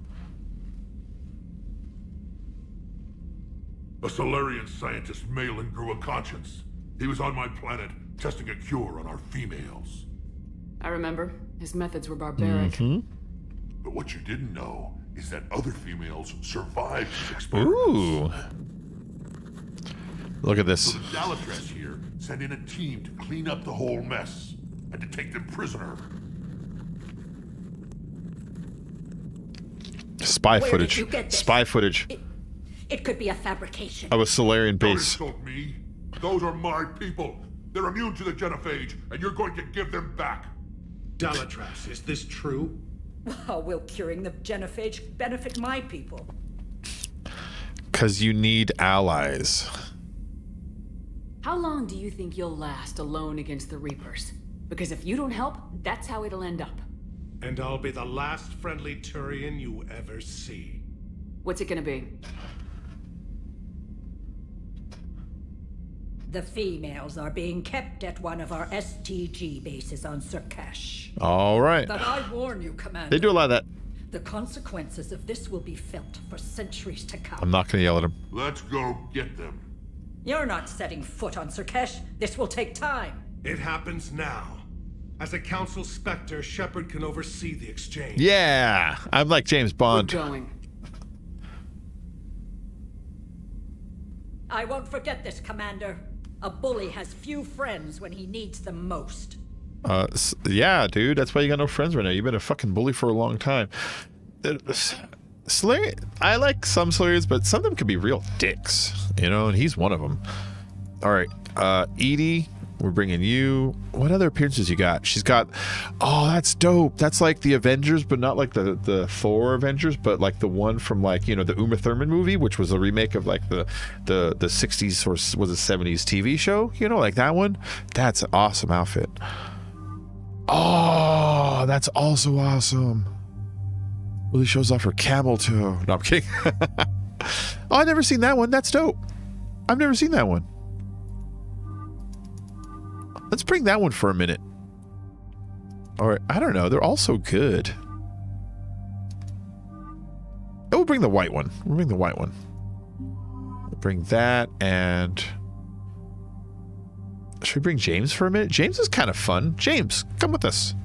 A Solarian scientist, Malin, grew a conscience. He was on my planet, testing a cure on our females. I remember. His methods were barbaric. But what you didn't know is that other females survived his experiments. Ooh. Look at this. So the Dalatras here sent in a team to clean up the whole mess and to take them prisoner. Spy footage. Spy footage. It could be a fabrication. Of a Solarian Don't base. insult me. Those are my people. They're immune to the genophage, and you're going to give them back. Delatras, is this true? How will curing the genophage benefit my people? Because you need allies. How long do you think you'll last alone against the Reapers? Because if you don't help, that's how it'll end up. And I'll be the last friendly Turian you ever see. What's it gonna be? The females are being kept at one of our STG bases on Surkash. All right. But I warn you, Commander. They do a lot of that. The consequences of this will be felt for centuries to come. I'm not going to yell at him. Let's go get them. You're not setting foot on Surkash. This will take time. It happens now. As a Council Spectre, Shepard can oversee the exchange. Yeah, I'm like James Bond. We're going. I won't forget this, Commander. A bully has few friends when he needs them most. Yeah, dude, that's why you got no friends right now. You've been a fucking bully for a long time. Solarian, I like some Solarians, but some of them can be real dicks, you know, and he's one of them. All right, Edie, we're bringing you. What other appearances you got? She's got, oh, that's dope. That's like the Avengers, but not like the Thor Avengers, but like the one from like, you know, the Uma Thurman movie, which was a remake of like the 60s or was it 70s TV show, you know, like that one. That's an awesome outfit. Oh, that's also awesome. Really shows off her camel toe. No, I'm kidding. Oh, I've never seen that one. That's dope. I've never seen that one. Let's bring that one for a minute. Or, I don't know. They're all so good. Oh, we'll bring the white one. We'll bring the white one. We'll bring that and... Should we bring James for a minute? James is kind of fun. James, come with us.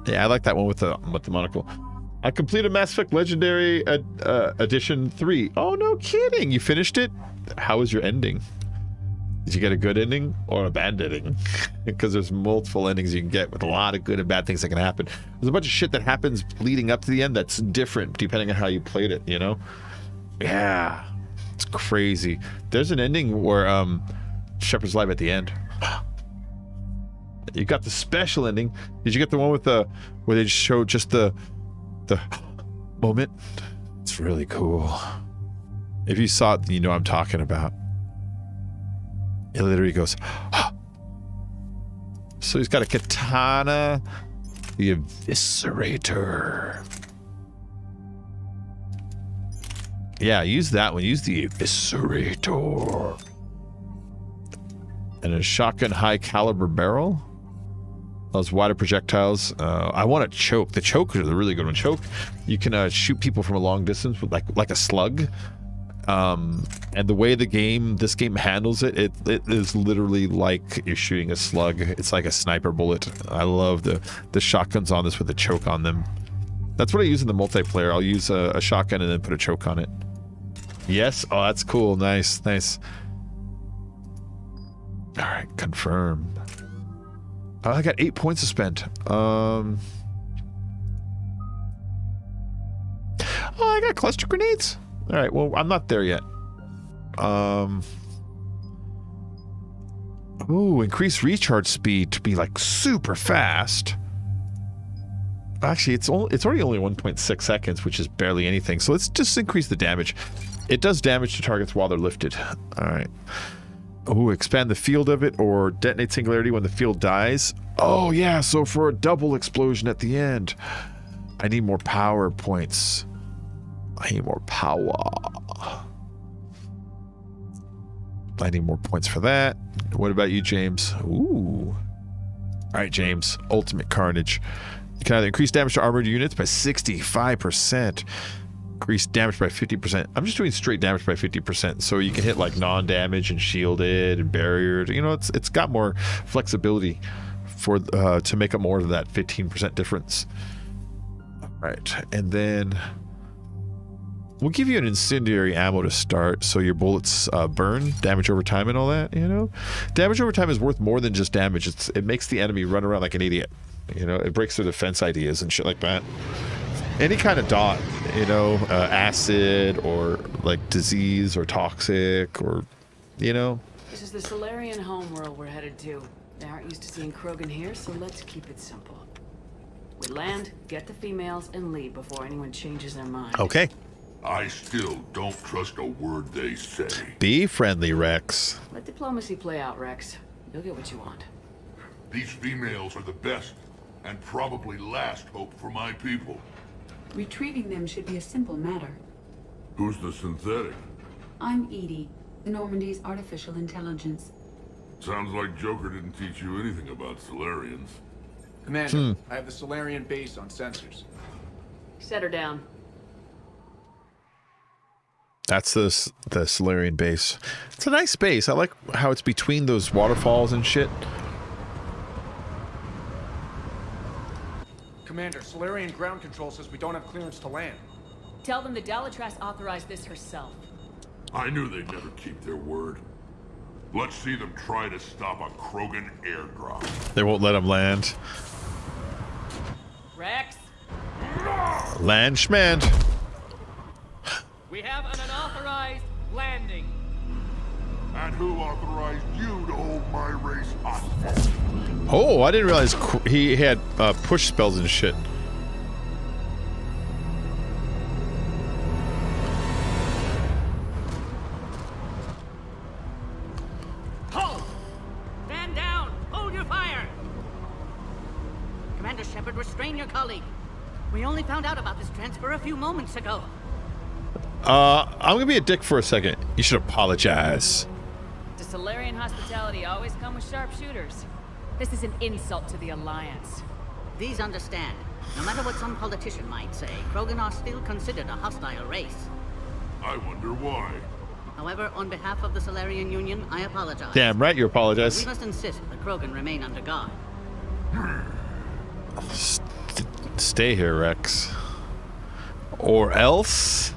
Yeah, I like that one with the monocle. I completed Mass Effect Legendary Edition 3. Oh, no kidding. You finished it? How was your ending? Did you get a good ending or a bad ending? Because there's multiple endings you can get with a lot of good and bad things that can happen. There's a bunch of shit that happens leading up to the end that's different depending on how you played it, you know? Yeah. It's crazy. There's an ending where Shepard's alive at the end. You got the special ending. Did you get the one with the where they just showed just the moment? It's really cool. If you saw it, you know what I'm talking about. It literally goes, ah. So he's got a katana, the Eviscerator. Yeah, use that one. Use the Eviscerator. And a shotgun high caliber barrel. Those wider projectiles. I want a choke. The choke is a really good one. Choke, you can shoot people from a long distance with like a slug. And the way this game handles it is literally like you're shooting a slug. It's like a sniper bullet. I love the shotguns on this with a choke on them. That's what I use in the multiplayer. I'll use a shotgun and then put a choke on it. Yes. Oh, that's cool. Nice. Nice. All right. Confirm. Oh, I got 8 points to spend. Oh, I got cluster grenades. All right. Well, I'm not there yet. Ooh, increase recharge speed to be like super fast. Actually, it's already only 1.6 seconds, which is barely anything. So let's just increase the damage. It does damage to targets while they're lifted. All right. Oh, expand the field of it or detonate singularity when the field dies. Oh, yeah. So for a double explosion at the end, I need more power points. I need more power. I need more points for that. What about you, James? Ooh. All right, James. Ultimate Carnage. You can either increase damage to armored units by 65%. Increase damage by 50%. I'm just doing straight damage by 50%, so you can hit like non-damage and shielded and barriered. You know, it's got more flexibility for to make up more of that 15% difference. All right, and then we'll give you an incendiary ammo to start, so your bullets burn, damage over time, and all that. You know, damage over time is worth more than just damage. It makes the enemy run around like an idiot. You know, it breaks their defense ideas and shit like that. Any kind of dot, you know, acid or like disease or toxic or, you know. This is the Solarian homeworld we're headed to. They aren't used to seeing Krogan here, so let's keep it simple. We land, get the females, and leave before anyone changes their mind. Okay. I still don't trust a word they say. Be friendly, Rex. Let diplomacy play out, Rex. You'll get what you want. These females are the best and probably last hope for my people. Retrieving them should be a simple matter. Who's the synthetic? I'm Edie, Normandy's artificial intelligence. Sounds like Joker didn't teach you anything about Solarians. Commander, I have the Solarian base on sensors. Set her down. That's the Solarian base. It's a nice base. I like how it's between those waterfalls and shit. Commander, Solarian ground control says we don't have clearance to land. Tell them the Dalatrass authorized this herself. I knew they'd never keep their word. Let's see them try to stop a Krogan airdrop. They won't let them land. Rex? Land schmand. We have an unauthorized landing. And who authorized you to hold my race hostage? Oh, I didn't realize he had push spells and shit. Hold! Stand down! Hold your fire! Commander Shepard, restrain your colleague. We only found out about this transfer a few moments ago. I'm gonna be a dick for a second. You should apologize. Does Solarian hospitality always come with sharpshooters? This is an insult to the Alliance. These understand. No matter what some politician might say, Krogan are still considered a hostile race. I wonder why. However, on behalf of the Solarian Union, I apologize. Damn right you apologize. We must insist the Krogan remain under guard. Stay here, Rex. Or else?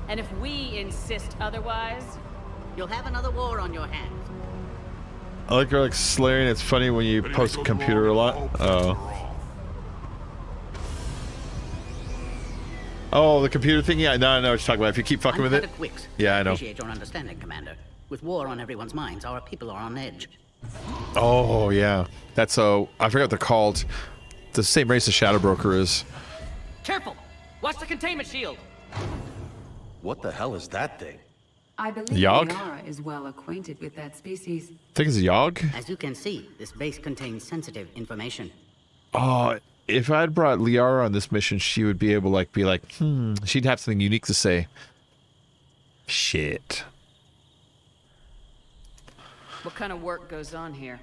And if we insist otherwise, you'll have another war on your hands. I like your Solarian. It's funny when you post computer a lot. Oh, the computer thing? Yeah, no, I know what you're talking about. If you keep fucking with it. Yeah, I know. Appreciate your understanding, Commander. With war on everyone's minds, our people are on edge. Oh, yeah. That's I forget what they're called. The same race as Shadow Broker is. Careful! Watch the containment shield! What the hell is that thing? I believe Yogg? Liara is well acquainted with that species. I think it's a Yogg. As you can see, this base contains sensitive information. Oh, if I'd brought Liara on this mission, she would be able to be like, she'd have something unique to say. Shit. what kind of work goes on here?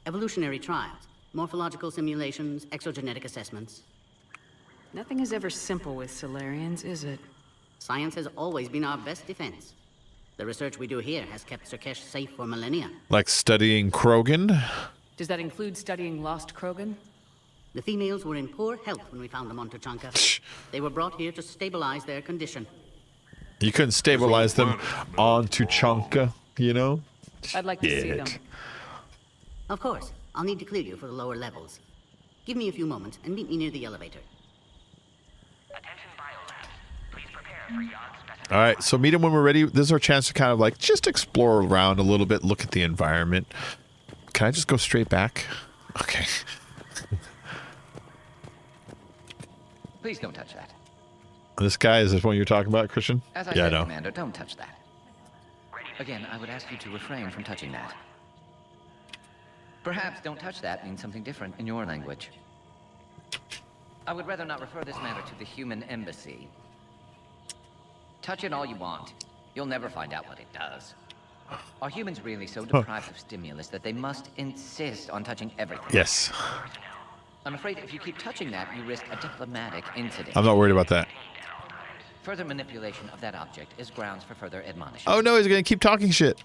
Evolutionary trials, morphological simulations, exogenetic assessments. Nothing is ever simple with Solarians, is it? Science has always been our best defense. The research we do here has kept Sirkesh safe for millennia. Like studying Krogan? Does that include studying lost Krogan? The females were in poor health when we found them on Tuchanka. They were brought here to stabilize their condition. You couldn't stabilize them on Tuchanka, you know? I'd like to see them. Of course. I'll need to clear you for the lower levels. Give me a few moments and meet me near the elevator. All right, so meet him when we're ready. This is our chance to kind of like just explore around a little bit, look at the environment. Can I just go straight back? Okay. Please don't touch that. This guy, is this one you're talking about, Christian? As I yeah, said, I know. Commander, don't touch that. Again, I would ask you to refrain from touching that. Perhaps don't touch that means something different in your language. I would rather not refer this matter to the human embassy. Touch it all you want. You'll never find out what it does. Are humans really so deprived of stimulus that they must insist on touching everything? Yes. I'm afraid if you keep touching that, you risk a diplomatic incident. I'm not worried about that. Further manipulation of that object is grounds for further admonishment. Oh no, he's gonna keep talking shit.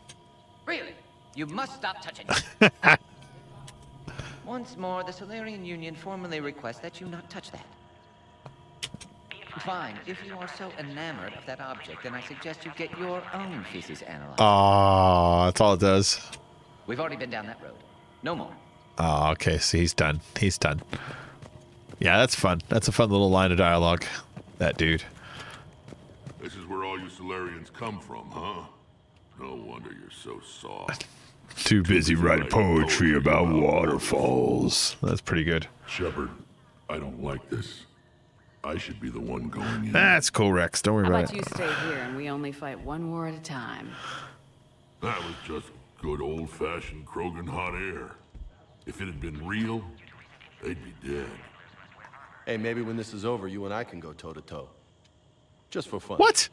Really? You must stop touching it. Once more, the Solarian Union formally requests that you not touch that. Fine. If you are so enamored of that object, then I suggest you get your own feces analyzed. Oh, that's all it does. We've already been down that road. No more. Oh, okay. See, he's done. He's done. Yeah, that's fun. That's a fun little line of dialogue. That dude. This is where all you Solarians come from, huh? No wonder you're so soft. Too busy writing poetry about waterfalls. That's pretty good. Shepard, I don't like this. I should be the one going in. That's cool, Rex. Don't worry How about about it. you stay here and we only fight one war at a time? That was just good old-fashioned Krogan hot air. If it had been real, they'd be dead. Hey, maybe when this is over, you and I can go toe-to-toe. Just for fun. What?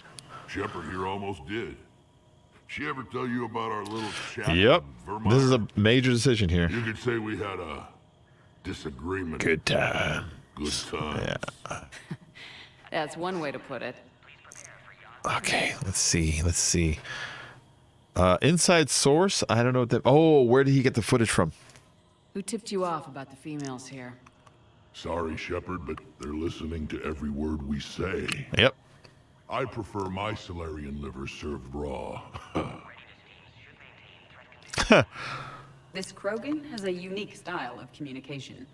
Shepard here almost did. She ever tell you about our little chat? Yep. in Vermont? This is a major decision here. You could say we had a disagreement. Good time. Good time. Yeah. That's one way to put it. Okay, let's see. Let's see. Inside source? I don't know what that... Oh, where did he get the footage from? Who tipped you off about the females here? Sorry, Shepard, but they're listening to every word we say. Yep. I prefer my Solarian liver served raw. This Krogan has a unique style of communication.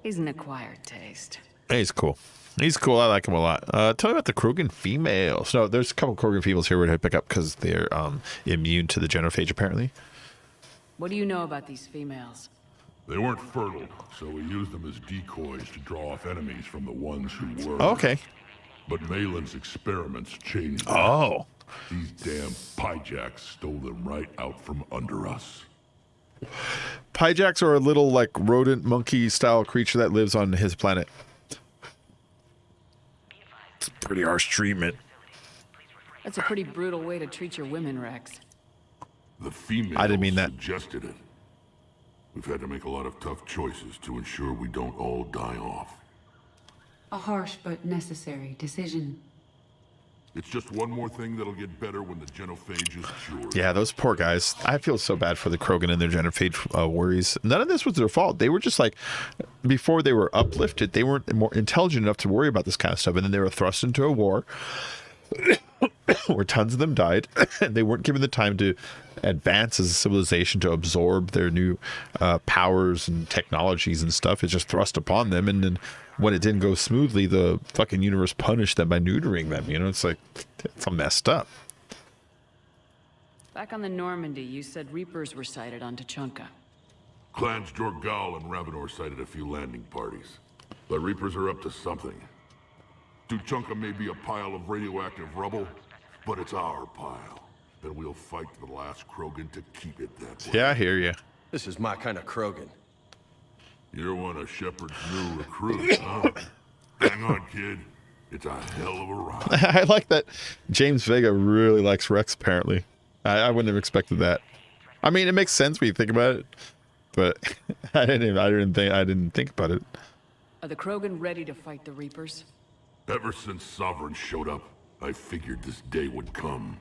He's an acquired taste. He's cool. He's cool. I like him a lot. Tell me about the Krogan females. No, there's a couple Krogan females here we're going to pick up because they're immune to the genophage, apparently. What do you know about these females? They weren't fertile, so we used them as decoys to draw off enemies from the ones who were. Okay. But Malin's experiments changed that. Oh. These damn Pyjaks stole them right out from under us. Pyjaks are a little, like, rodent monkey style creature that lives on his planet. It's pretty harsh treatment. That's a pretty brutal way to treat your women, Rex. The females I didn't mean that. Suggested it. We've had to make a lot of tough choices to ensure we don't all die off. A harsh but necessary decision. It's just one more thing that'll get better when the genophage is cured. Yeah, those poor guys. I feel so bad for the Krogan and their genophage worries. None of this was their fault. They were just like, before they were uplifted, they weren't more intelligent enough to worry about this kind of stuff. And then they were thrust into a war where tons of them died. And they weren't given the time to advance as a civilization to absorb their new powers and technologies and stuff. It's just thrust upon them. And then when it didn't go smoothly, the fucking universe punished them by neutering them. You know, it's like, it's all messed up. Back on the Normandy, you said Reapers were sighted on Tuchanka. Clans Jorgal and Ravenor sighted a few landing parties. The Reapers are up to something. Tuchanka may be a pile of radioactive rubble, but it's our pile. And we'll fight to the last Krogan to keep it that way. Yeah, I hear you. This is my kind of Krogan. You're one of Shepard's new recruits, huh? Hang on, kid. It's a hell of a ride. I like that James Vega really likes Rex, apparently. I wouldn't have expected that. I mean, it makes sense when you think about it, but I didn't think about it. Are the Krogan ready to fight the Reapers? Ever since Sovereign showed up, I figured this day would come.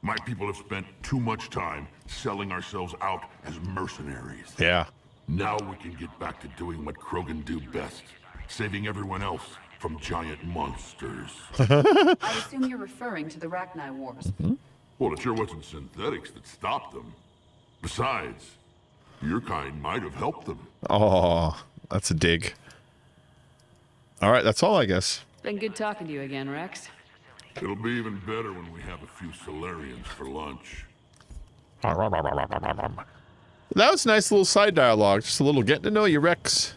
My people have spent too much time selling ourselves out as mercenaries. Yeah. Now we can get back to doing what Krogan do best, saving everyone else from giant monsters. I assume you're referring to the Rachni Wars. Well, it sure wasn't synthetics that stopped them. Besides, your kind might have helped them. Oh, that's a dig. All right, that's all, I guess. Been good talking to you again, Rex. It'll be even better when we have a few Solarians for lunch. That was a nice little side dialogue. Just a little getting to know you, Rex.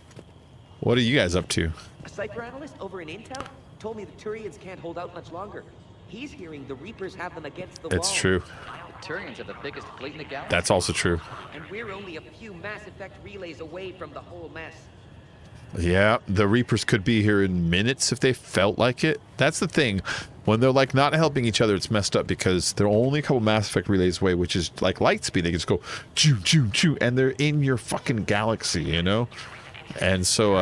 What are you guys up to? A cipher analyst over in Intel told me the Turians can't hold out much longer. He's hearing the Reapers have them against the wall. It's true. The Turians are the biggest fleet in the galaxy. That's also true. And we're only a few Mass Effect relays away from the whole mess. Yeah, the Reapers could be here in minutes if they felt like it. That's the thing. When they're like not helping each other, it's messed up because they're only a couple Mass Effect relays away, which is like light speed. They can just go choo choo choo, and they're in your fucking galaxy, you know. And so,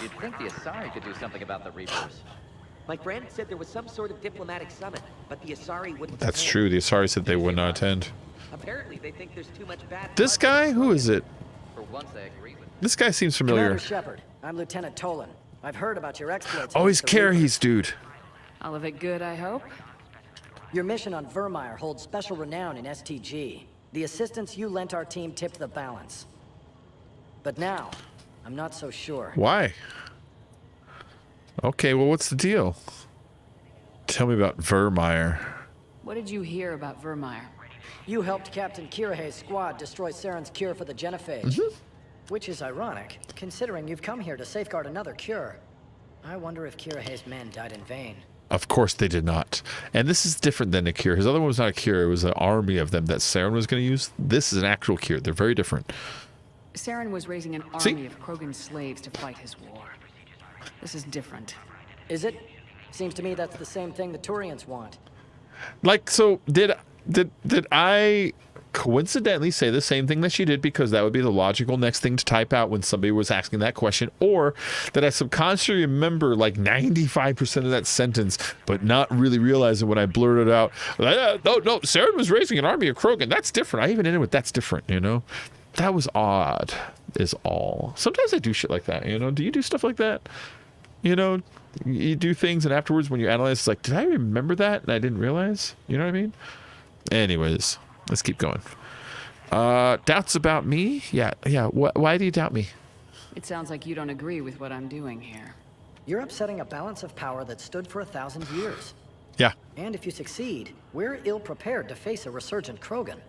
You'd think the Asari could do something about the Reapers. My friend said there was some sort of diplomatic summit, but the Asari wouldn't. That's attend. true. The Asari said they would not attend. Apparently, they think there's too much bad. This guy, who is it? For once, I agree with. This guy seems familiar. Commander Shepard, I'm Lieutenant Tolan. I've heard about your exploits. Oh, he's against the Carries, dude. All of it good, I hope? Your mission on Vermeer holds special renown in STG. The assistance you lent our team tipped the balance. But now, I'm not so sure. Why? Okay, well, what's the deal? Tell me about Vermeer. What did you hear about Vermeer? You helped Captain Kirihei's squad destroy Saren's cure for the genophage. Which is ironic, considering you've come here to safeguard another cure. I wonder if Kirihei's men died in vain. Of course they did not. And this is different than a cure. His other one was not a cure. It was an army of them that Saren was going to use. This is an actual cure. They're very different. Saren was raising an army of Krogan slaves to fight his war. This is different. Is it? Seems to me that's the same thing the Turians want. Like, so did I coincidentally say the same thing that she did, because that would be the logical next thing to type out when somebody was asking that question, or that I subconsciously remember like 95% of that sentence, but not really realizing when I blurted out, no, Saren was raising an army of Krogan. That's different. I even ended with that's different, you know? That was odd, is all. Sometimes I do shit like that, you know? Do you do stuff like that? You know, you do things and afterwards when you analyze, it's like, did I remember that and I didn't realize? You know what I mean? Anyways, let's keep going. Doubts about me? Yeah. Why do you doubt me? It sounds like you don't agree with what I'm doing here. You're upsetting a balance of power that stood for 1,000 years. Yeah. And if you succeed, we're ill-prepared to face a resurgent Krogan.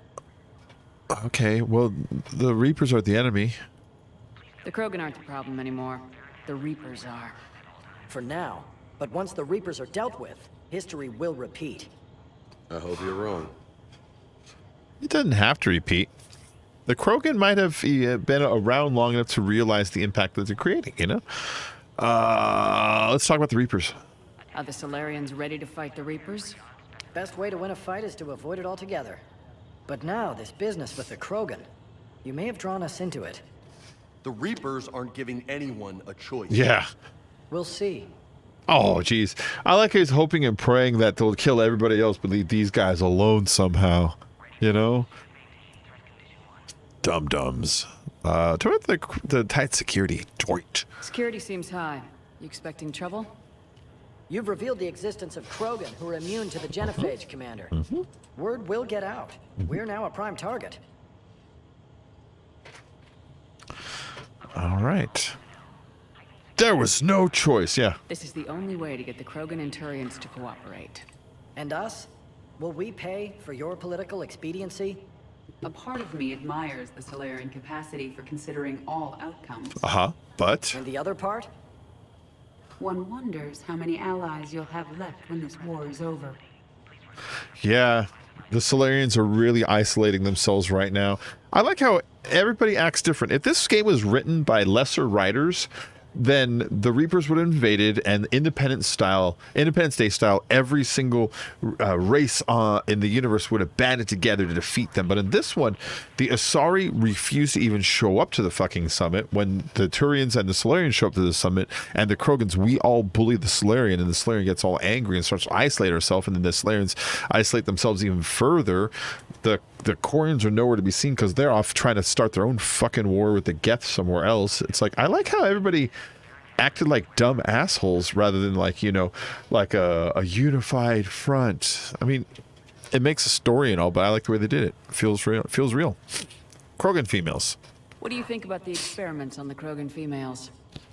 Okay, well, the Reapers are the enemy. The Krogan aren't the problem anymore. The Reapers are. For now. But once the Reapers are dealt with, history will repeat. I hope you're wrong. It doesn't have to repeat. The Krogan might have been around long enough to realize the impact that they're creating, you know? Let's talk about the Reapers. Are the Solarians ready to fight the Reapers? Best way to win a fight is to avoid it altogether. But now, this business with the Krogan, you may have drawn us into it. The Reapers aren't giving anyone a choice. Yeah. We'll see. Oh, jeez. I like he's hoping and praying that they'll kill everybody else but leave these guys alone somehow. You know? Dum-dums. Talk about the tight security. Doit. Security seems high. You expecting trouble? You've revealed the existence of Krogan who are immune to the genophage, Commander. Word will get out. We're now a prime target. All right. There was no choice, yeah. This is the only way to get the Krogan and Turians to cooperate. And us? Will we pay for your political expediency? A part of me admires the Solarian capacity for considering all outcomes. But? And the other part? One wonders how many allies you'll have left when this war is over. Yeah, the Solarians are really isolating themselves right now. I like how everybody acts different. If this game was written by lesser writers, then the Reapers would have invaded, and Independence Day style, every single race in the universe would have banded together to defeat them. But in this one, the Asari refused to even show up to the fucking summit. When the Turians and the Solarians show up to the summit, and the Krogans, we all bully the Solarian, and the Solarian gets all angry and starts to isolate herself, and then the Solarians isolate themselves even further. The Quarians are nowhere to be seen because they're off trying to start their own fucking war with the Geth somewhere else. It's like, I like how everybody acted like dumb assholes rather than like, you know, like a unified front. I mean, it makes a story and all, but I like the way they did it. It feels real. It feels real. Krogan females. What do you think about the experiments on the Krogan females?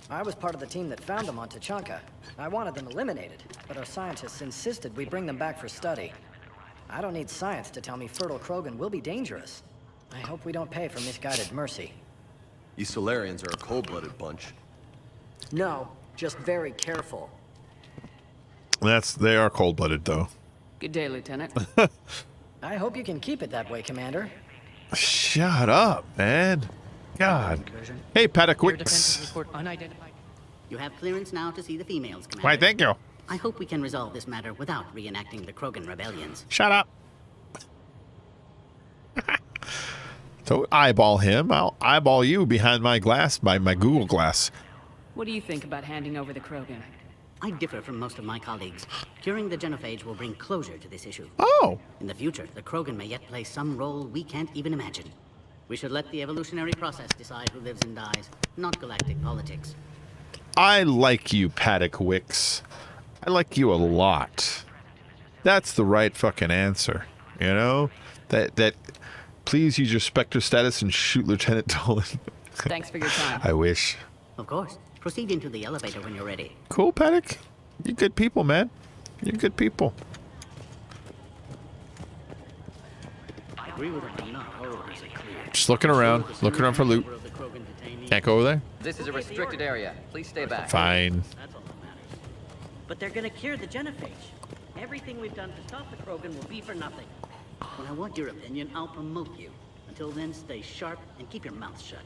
I was part of the team that found them on Tachanka. I wanted them eliminated, but our scientists insisted we bring them back for study. I don't need science to tell me fertile Krogan will be dangerous. I hope we don't pay for misguided mercy. You Solarians are a cold-blooded bunch. No, just very careful. They are cold-blooded, though. Good day, Lieutenant. I hope you can keep it that way, Commander. Shut up, man. God. Hey, Paddock-Wicks. You have clearance now to see the females, Commander. Why, thank you. I hope we can resolve this matter without reenacting the Krogan rebellions. Shut up. Don't eyeball him. I'll eyeball you behind my glass, by my Google Glass. What do you think about handing over the Krogan? I differ from most of my colleagues. Curing the genophage will bring closure to this issue. Oh! In the future, the Krogan may yet play some role we can't even imagine. We should let the evolutionary process decide who lives and dies, not galactic politics. I like you, Paddock-Wicks. I like you a lot. That's the right fucking answer, you know? That please use your Spectre status and shoot Lieutenant Dolan. Thanks for your time. I wish. Of course. Proceed into the elevator when you're ready. Cool, Paddock. You're good people, man. You're good people. I agree with him. Not all is it clear. Just looking around for loot. Can't go over there? This is a restricted area. Please stay back. Fine. That's all that matters. But they're gonna cure the genophage. Everything we've done to stop the Krogan will be for nothing. When I want your opinion, I'll promote you. Until then, stay sharp and keep your mouth shut.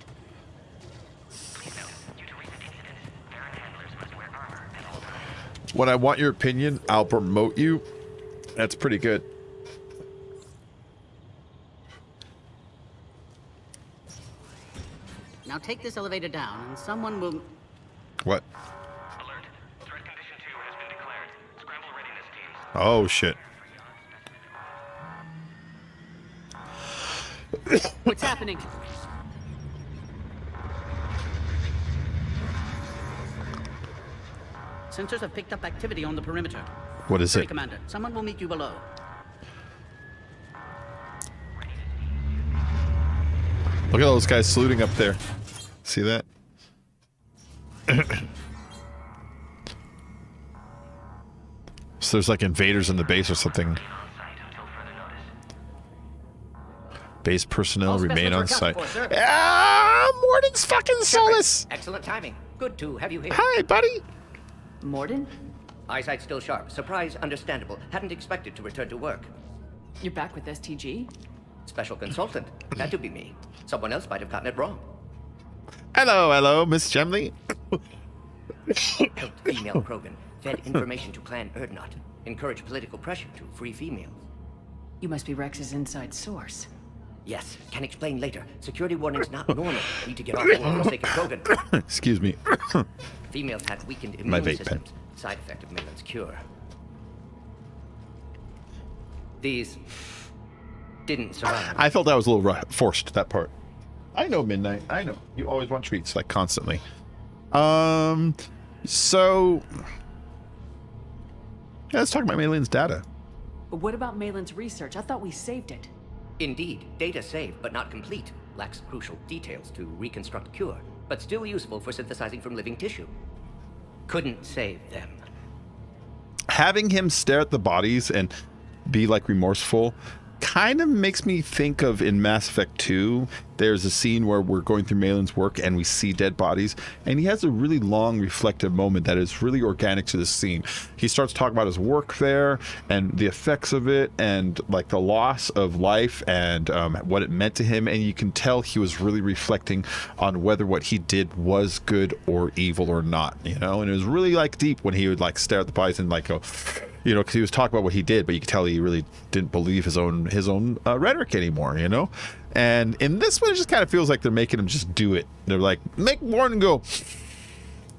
When I want your opinion, I'll promote you. That's pretty good. Now take this elevator down, and someone will... What? Oh, shit. What's happening? Sensors have picked up activity on the perimeter. What is Sorry, it? Commander. Someone will meet you below. Look at all those guys saluting up there. See that? So there's like invaders in the base or something. Base personnel remain on site. Ah, Morden's fucking soulless. Excellent timing. Good to have you here. Hi, buddy. Morden? Eyesight still sharp. Surprise understandable. Hadn't expected to return to work. You're back with STG? Special consultant. Had to be me. Someone else might have gotten it wrong. Hello, Miss Gemley. Helped female Krogan. Fed information to Clan Erdnot. Encouraged political pressure to free females. You must be Rex's inside source. Yes, can explain later. Security warning's not normal. Need to get off for forsaken Krogan. Excuse me. Females had weakened My immune vape systems. pen. Side effect of Malin's cure. These didn't survive. I felt that was a little forced, that part. I know, Midnight. I know. You always want treats, like, constantly. So... Yeah, let's talk about Malin's data. But what about Malin's research? I thought we saved it. Indeed, data saved, but not complete. Lacks crucial details to reconstruct cure, but still useful for synthesizing from living tissue. Couldn't save them. Having him stare at the bodies and be, like, remorseful kind of makes me think of in Mass Effect 2, there's a scene where we're going through Malin's work and we see dead bodies, and he has a really long reflective moment that is really organic to the scene. He starts talking about his work there and the effects of it and like the loss of life and what it meant to him, and you can tell he was really reflecting on whether what he did was good or evil or not, you know. And it was really like deep when he would like stare at the bodies and like go, you know, because he was talking about what he did, but you could tell he really didn't believe his own rhetoric anymore, you know. And in this one, it just kind of feels like they're making him just do it. They're like, make Morden go,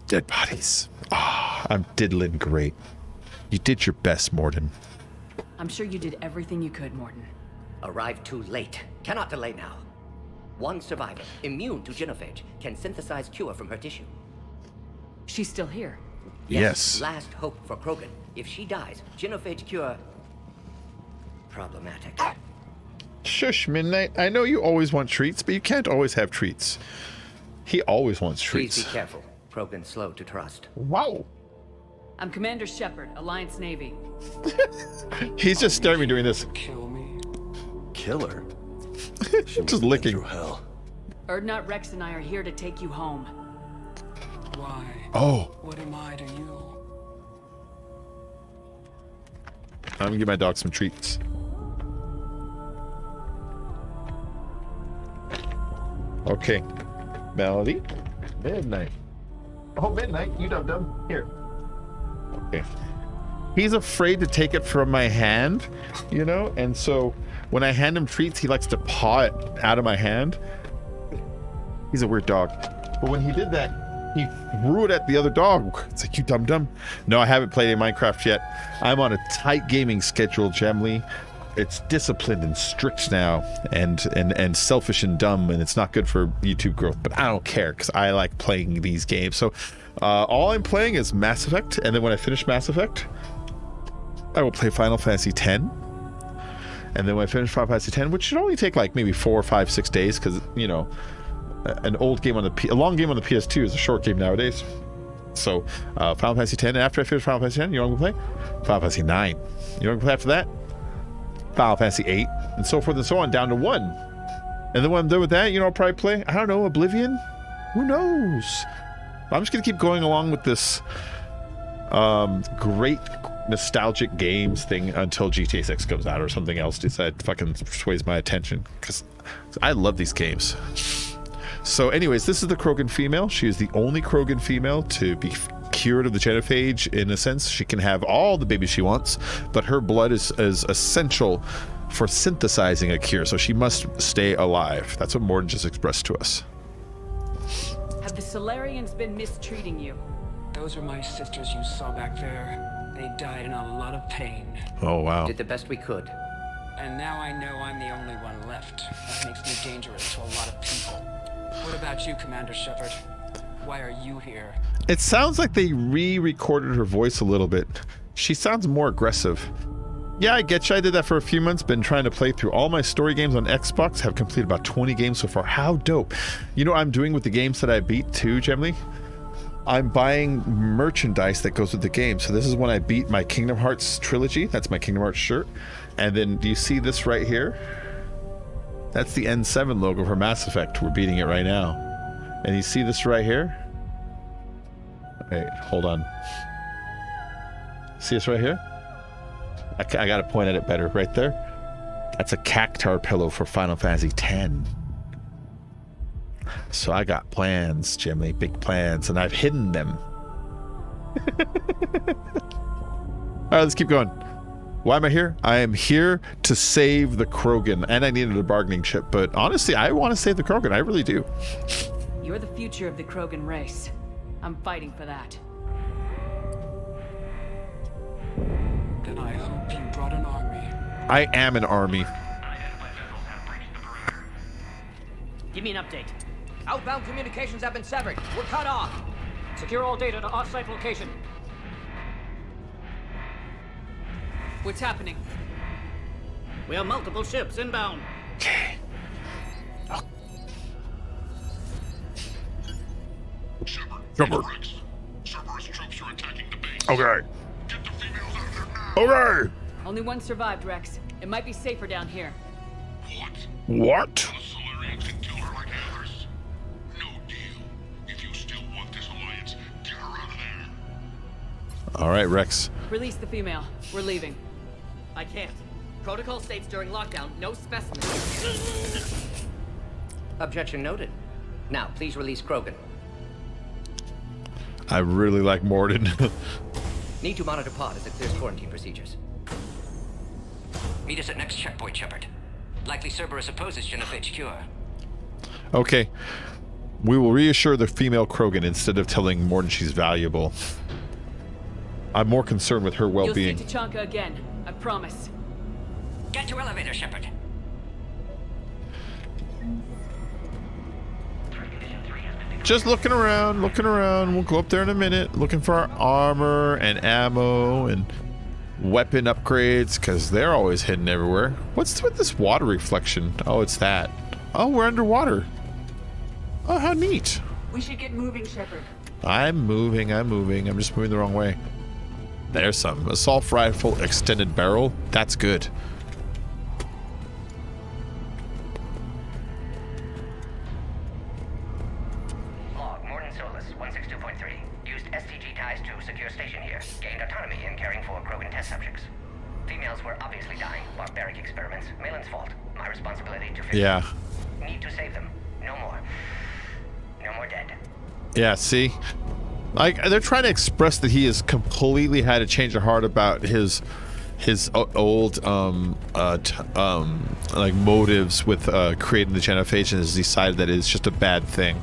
dead bodies. Ah, I'm diddling great. You did your best, Morden. I'm sure you did everything you could, Morden. Arrived too late. Cannot delay now. One survivor, immune to genophage, can synthesize cure from her tissue. She's still here. Yes. Last hope for Krogan. If she dies, genophage cure... problematic. Shush, Midnight. I know you always want treats, but you can't always have treats. He always wants treats. Please be careful. Krogan's slow to trust. Wow. I'm Commander Shepard, Alliance Navy. He's just staring at me doing this. Kill me? Kill her? Just licking. Through hell. Erdnot, Rex, and I are here to take you home. Why? Oh. What am I to you? I'm gonna give my dog some treats. Okay. Melody. Midnight. Oh, Midnight, you dum-dum. Here. Okay. He's afraid to take it from my hand, you know? And so when I hand him treats, he likes to paw it out of my hand. He's a weird dog. But when he did that, he threw it at the other dog. It's like, you dum-dum. No, I haven't played any Minecraft yet. I'm on a tight gaming schedule, Gemly. It's disciplined and strict now, and selfish and dumb, and it's not good for YouTube growth, but I don't care because I like playing these games. So all I'm playing is Mass Effect, and then when I finish Mass Effect, I will play Final Fantasy X. And then when I finish Final Fantasy X, which should only take like maybe 4, 5, 6 days, because, you know, an old game on a long game on the PS2 is a short game nowadays. So, Final Fantasy X. After I finish Final Fantasy X, you know what I'm gonna play? Final Fantasy 9. You know what I'm gonna play after that? Final Fantasy 8, and so forth and so on, down to 1. And then when I'm done with that, you know, I'll probably play, I don't know, Oblivion? Who knows? I'm just gonna keep going along with this great nostalgic games thing until GTA 6 comes out or something else that fucking sways my attention, because I love these games. So anyways, this is the Krogan female. She is the only Krogan female to be cured of the genophage. In a sense, she can have all the babies she wants, but her blood is essential for synthesizing a cure, so she must stay alive. That's what Morden just expressed to us. Have the Solarians been mistreating you? Those are my sisters you saw back there. They died in a lot of pain. Oh, wow. Did the best we could. And now I know I'm the only one left. That makes me dangerous to a lot of people. What about you, Commander Shepard? Why are you here? It sounds like they re-recorded her voice a little bit. She sounds more aggressive. Yeah, I get you. I did that for a few months. Been trying to play through all my story games on Xbox. Have completed about 20 games so far. How dope. You know what I'm doing with the games that I beat too, Gemly? I'm buying merchandise that goes with the game. So this is when I beat my Kingdom Hearts trilogy. That's my Kingdom Hearts shirt. And then do you see this right here? That's the N7 logo for Mass Effect. We're beating it right now. And you see this right here? Wait, hold on. See this right here? I gotta point at it better. Right there? That's a cactar pillow for Final Fantasy X. So I got plans, Jimmy, big plans, and I've hidden them. Alright, let's keep going. Why am I here? I am here to save the Krogan, and I needed a bargaining chip, but honestly, I want to save the Krogan. I really do. You're the future of the Krogan race. I'm fighting for that. Then I hope you brought an army. I am an army. Give me an update. Outbound communications have been severed. We're cut off. Secure all data to off-site location. What's happening? We have multiple ships inbound. Shepard. Cerberus troops are attacking the base. Okay. Get the females out of there now. Okay. Only one survived, Rex. It might be safer down here. What? The Solarians can kill her like others. No deal. If you still want this alliance, get her out of there. All right, Rex. Release the female. We're leaving. I can't. Protocol states during lockdown, no specimens. Objection noted. Now, please release Krogan. I really like Morden. Need to monitor pod as it clears quarantine procedures. Meet us at next checkpoint, Shepard. Likely Cerberus opposes genophage cure. Okay. We will reassure the female Krogan instead of telling Morden she's valuable. I'm more concerned with her well-being. You'll see Tachanka again. I promise. Get to elevator, Shepard. Just looking around. We'll go up there in a minute. Looking for our armor and ammo and weapon upgrades, because they're always hidden everywhere. What's with this water reflection? Oh, it's that. Oh, we're underwater. Oh, how neat. We should get moving, Shepard. I'm moving. I'm just moving the wrong way. There's some assault rifle extended barrel. That's good. Log, Morden Solus, 162.3. Used STG ties to secure station here. Gained autonomy in caring for Krogan test subjects. Females were obviously dying. Barbaric experiments. Malin's fault. My responsibility to fix Yeah. them. Need to save them. No more. No more dead. Yeah, see? Like, they're trying to express that he has completely had a change of heart about his old like motives with creating the genophage, and has decided that it's just a bad thing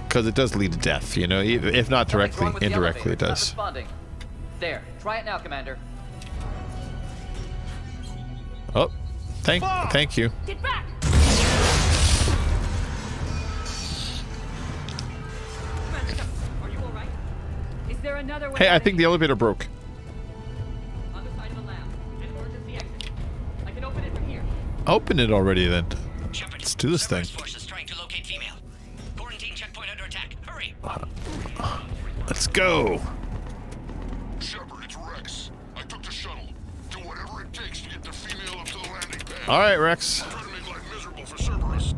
because it does lead to death, you know, if not directly, indirectly it does. There, try it now, Commander. Oh, thank you. Get back! Are you all right? Is there another way? Hey, I think the elevator broke. Other side of the lab. An emergency exit. I can open it from here. Open it already then. Let's do this thing. Forces trying to locate female. go. Shepard, it's Rex. I took the shuttle. Do whatever it takes to get the female up to the landing pad. All right, Rex. Try to make life miserable for Cerberus.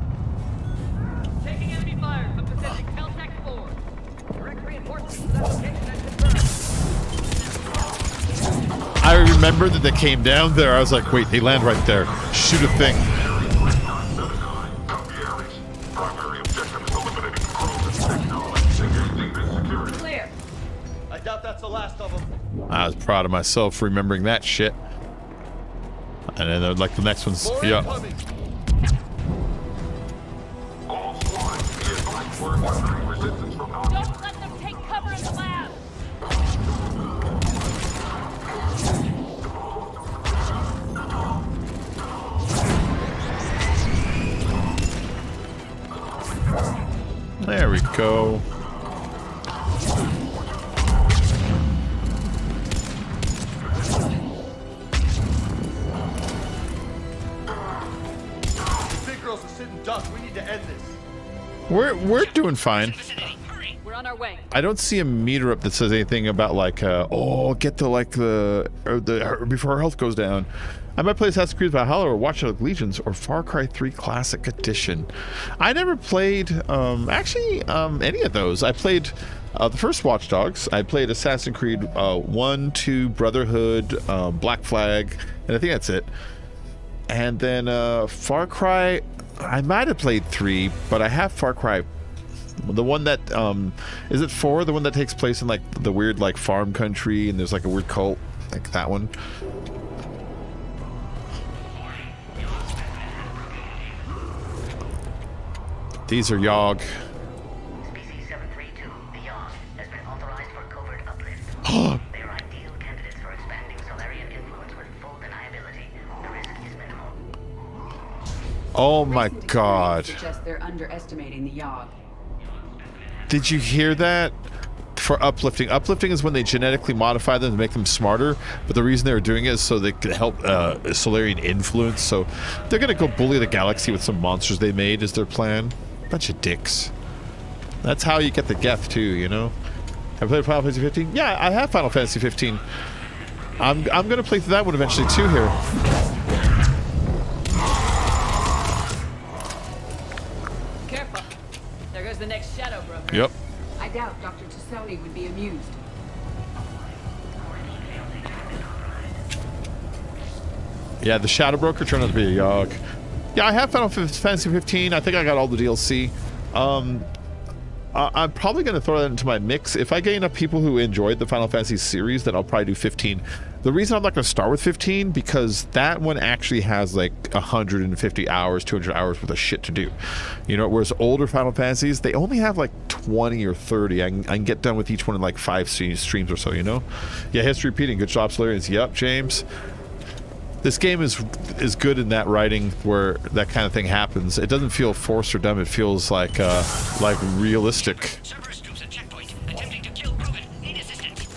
Taking enemy fire from Pacific Caltech 4. Direct reinforcements to that location has confirmed. I remember that they came down there. I was like, wait, they land right there. Shoot a thing. Clear. I doubt that's the last of them. I was proud of myself for remembering that shit. And then like the next one's yeah. Don't let them take cover in the lab. There we go. Big girls are sitting ducks. We need to end this. We're doing fine. We're on our way. I don't see a meter up that says anything about like oh, get to like the before our health goes down. I might play Assassin's Creed Valhalla or Watch Dogs Legions or Far Cry 3 Classic Edition. I never played any of those. I played the first Watch Dogs. I played Assassin's Creed 1, 2, Brotherhood, Black Flag, and I think that's it. And then Far Cry, I might have played 3, but I have Far Cry. The one that is it 4? The one that takes place in like the weird like farm country and there's like a weird cult, like that one. These are Yogg. Species 732, the Yogg, has been authorized for covert uplift. They are ideal candidates for expanding Solarian influence with full deniability. The risk is minimal. Oh my god. Suggest they're underestimating the Yogg. Did you hear that? For uplifting. Uplifting is when they genetically modify them to make them smarter, but the reason they're doing it is so they can help Solarian influence. So they're gonna go bully the galaxy with some monsters they made is their plan. Bunch of dicks. That's how you get the Geth too, you know? Have you played Final Fantasy 15? Yeah, I have Final Fantasy 15. I'm gonna play through that one eventually too here. Careful. There goes the next shadow broker. Yep. I doubt Dr. Tassoni would be amused. Yeah, the Shadow Broker turned out to be a Yogg. Yeah, I have Final Fantasy 15. I think I got all the DLC. I'm probably going to throw that into my mix. If I get enough people who enjoyed the Final Fantasy series, then I'll probably do 15. The reason I'm not going to start with 15, because that one actually has like 150 hours, 200 hours worth of shit to do. You know, whereas older Final Fantasies, they only have like 20 or 30. I can get done with each one in like 5 streams or so, you know? Yeah, history repeating. Good job, Solarians. Yep, James. This game is good in that writing where that kind of thing happens. It doesn't feel forced or dumb. It feels like realistic. Cerberus troops at checkpoint, attempting to kill Krogan. Need assistance.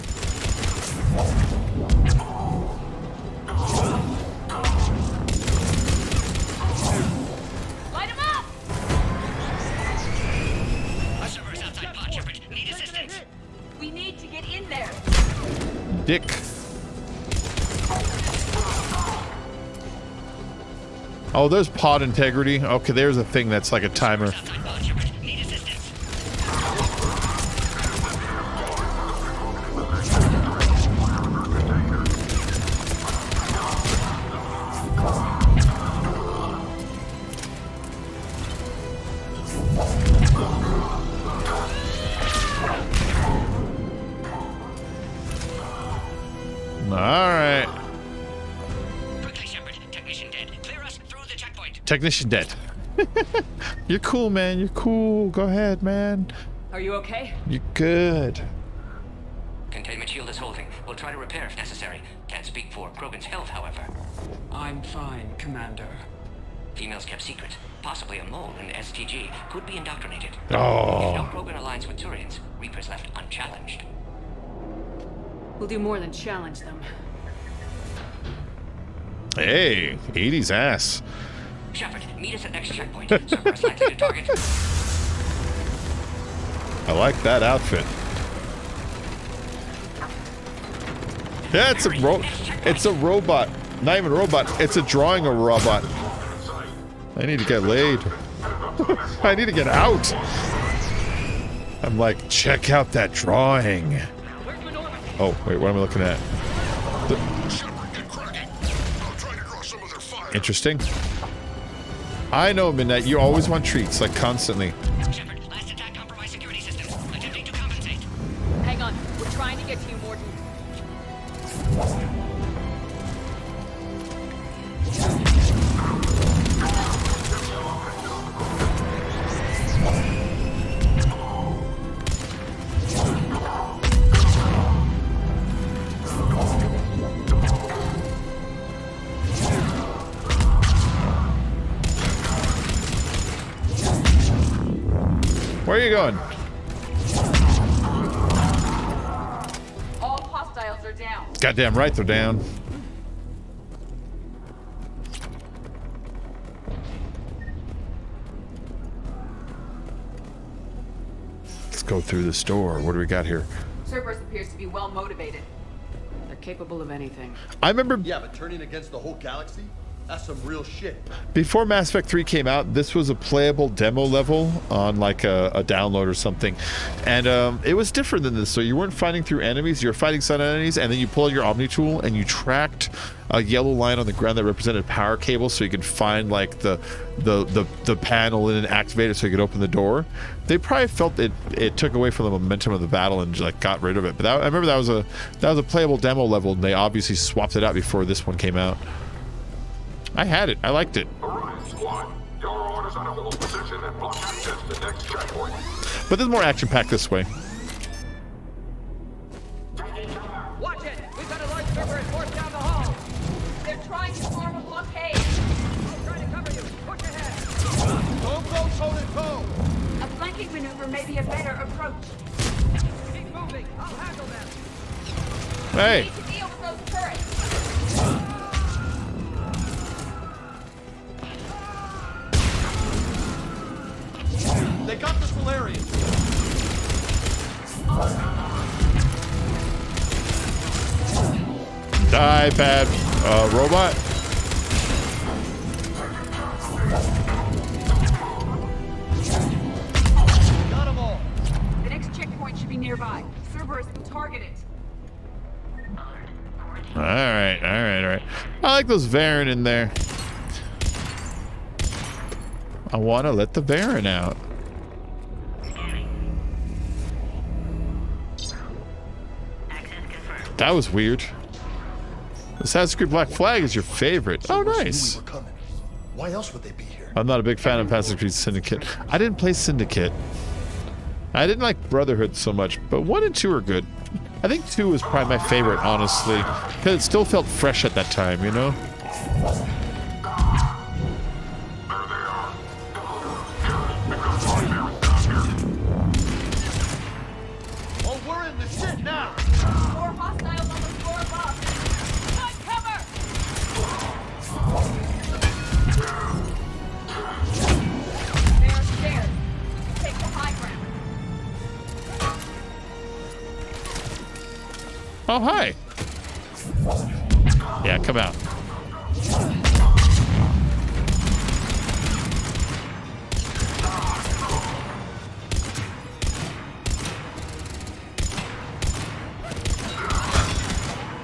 Light him up! Our Cerberus outside pod, Shepard. Need assistance. We need to get in there. Dick. Oh, there's pod integrity. Okay, there's a thing that's like a timer. Alright. Quickly, Shepard. Technician dead. Clear us through the checkpoint. Technician dead. You're cool, man. You're cool. Go ahead, man. Are you okay? You're good. Containment shield is holding. We'll try to repair if necessary. Can't speak for Krogan's health, however. I'm fine, Commander. Females kept secret. Possibly a mole in STG. Could be indoctrinated. Oh. If no Krogan aligns with Turians, Reapers left unchallenged. We'll do more than challenge them. Hey, 80s ass. Shepard, meet us at next checkpoint. Cerberus likely to target. I like that outfit. Yeah, it's a robot. Not even a robot. It's a drawing of a robot. I need to get laid. I need to get out. I'm like, check out that drawing. Oh, wait, what am I looking at? Interesting. I know, Midnight, you always want treats, like constantly. Shepard, last attack compromised security system. Attempting to compensate. Hang on, we're trying to get to you, Morton. Where are you going? All hostiles are down. Goddamn right they're down. Let's go through this door. What do we got here? Cerberus appears to be well motivated. They're capable of anything. I remember... Yeah, but turning against the whole galaxy? That's some real shit. Before Mass Effect 3 came out, this was a playable demo level on like a download or something. And it was different than this. So you weren't fighting through enemies, you were fighting some enemies, and then you pull out your Omni tool and you tracked a yellow line on the ground that represented power cables so you could find like the panel and activate it so you could open the door. They probably felt it took away from the momentum of the battle and like got rid of it. But I remember that was a playable demo level, and they obviously swapped it out before this one came out. I had it. I liked it. Your orders on a hold position and block access to next checkpoint. But there's more action-packed this way. Watch it! We've got a large Cerberus force down the hall! They're trying to form a blockade. I'm trying to cover you! Push ahead! Don't go toe-to-toe! A flanking maneuver may be a better approach. Keep moving! I'll handle them! Hey! We need to deal with those turrets. They got the Solarian. Die, bad robot. Got them all. The next checkpoint should be nearby. Cerberus will target it. All right. I like those Varen in there. I want to let the Varen out. That was weird. Assassin's Creed Black Flag is your favorite. Oh, nice. Why else would they be here? I'm not a big fan of Assassin's Creed Syndicate. I didn't play Syndicate. I didn't like Brotherhood so much, but 1 and 2 are good. I think 2 was probably my favorite, honestly, because it still felt fresh at that time, you know? Oh, we're in the shit now. More hostiles on the floor above. Got cover! They're scared. Take the high ground. Oh, hi. Yeah, come out.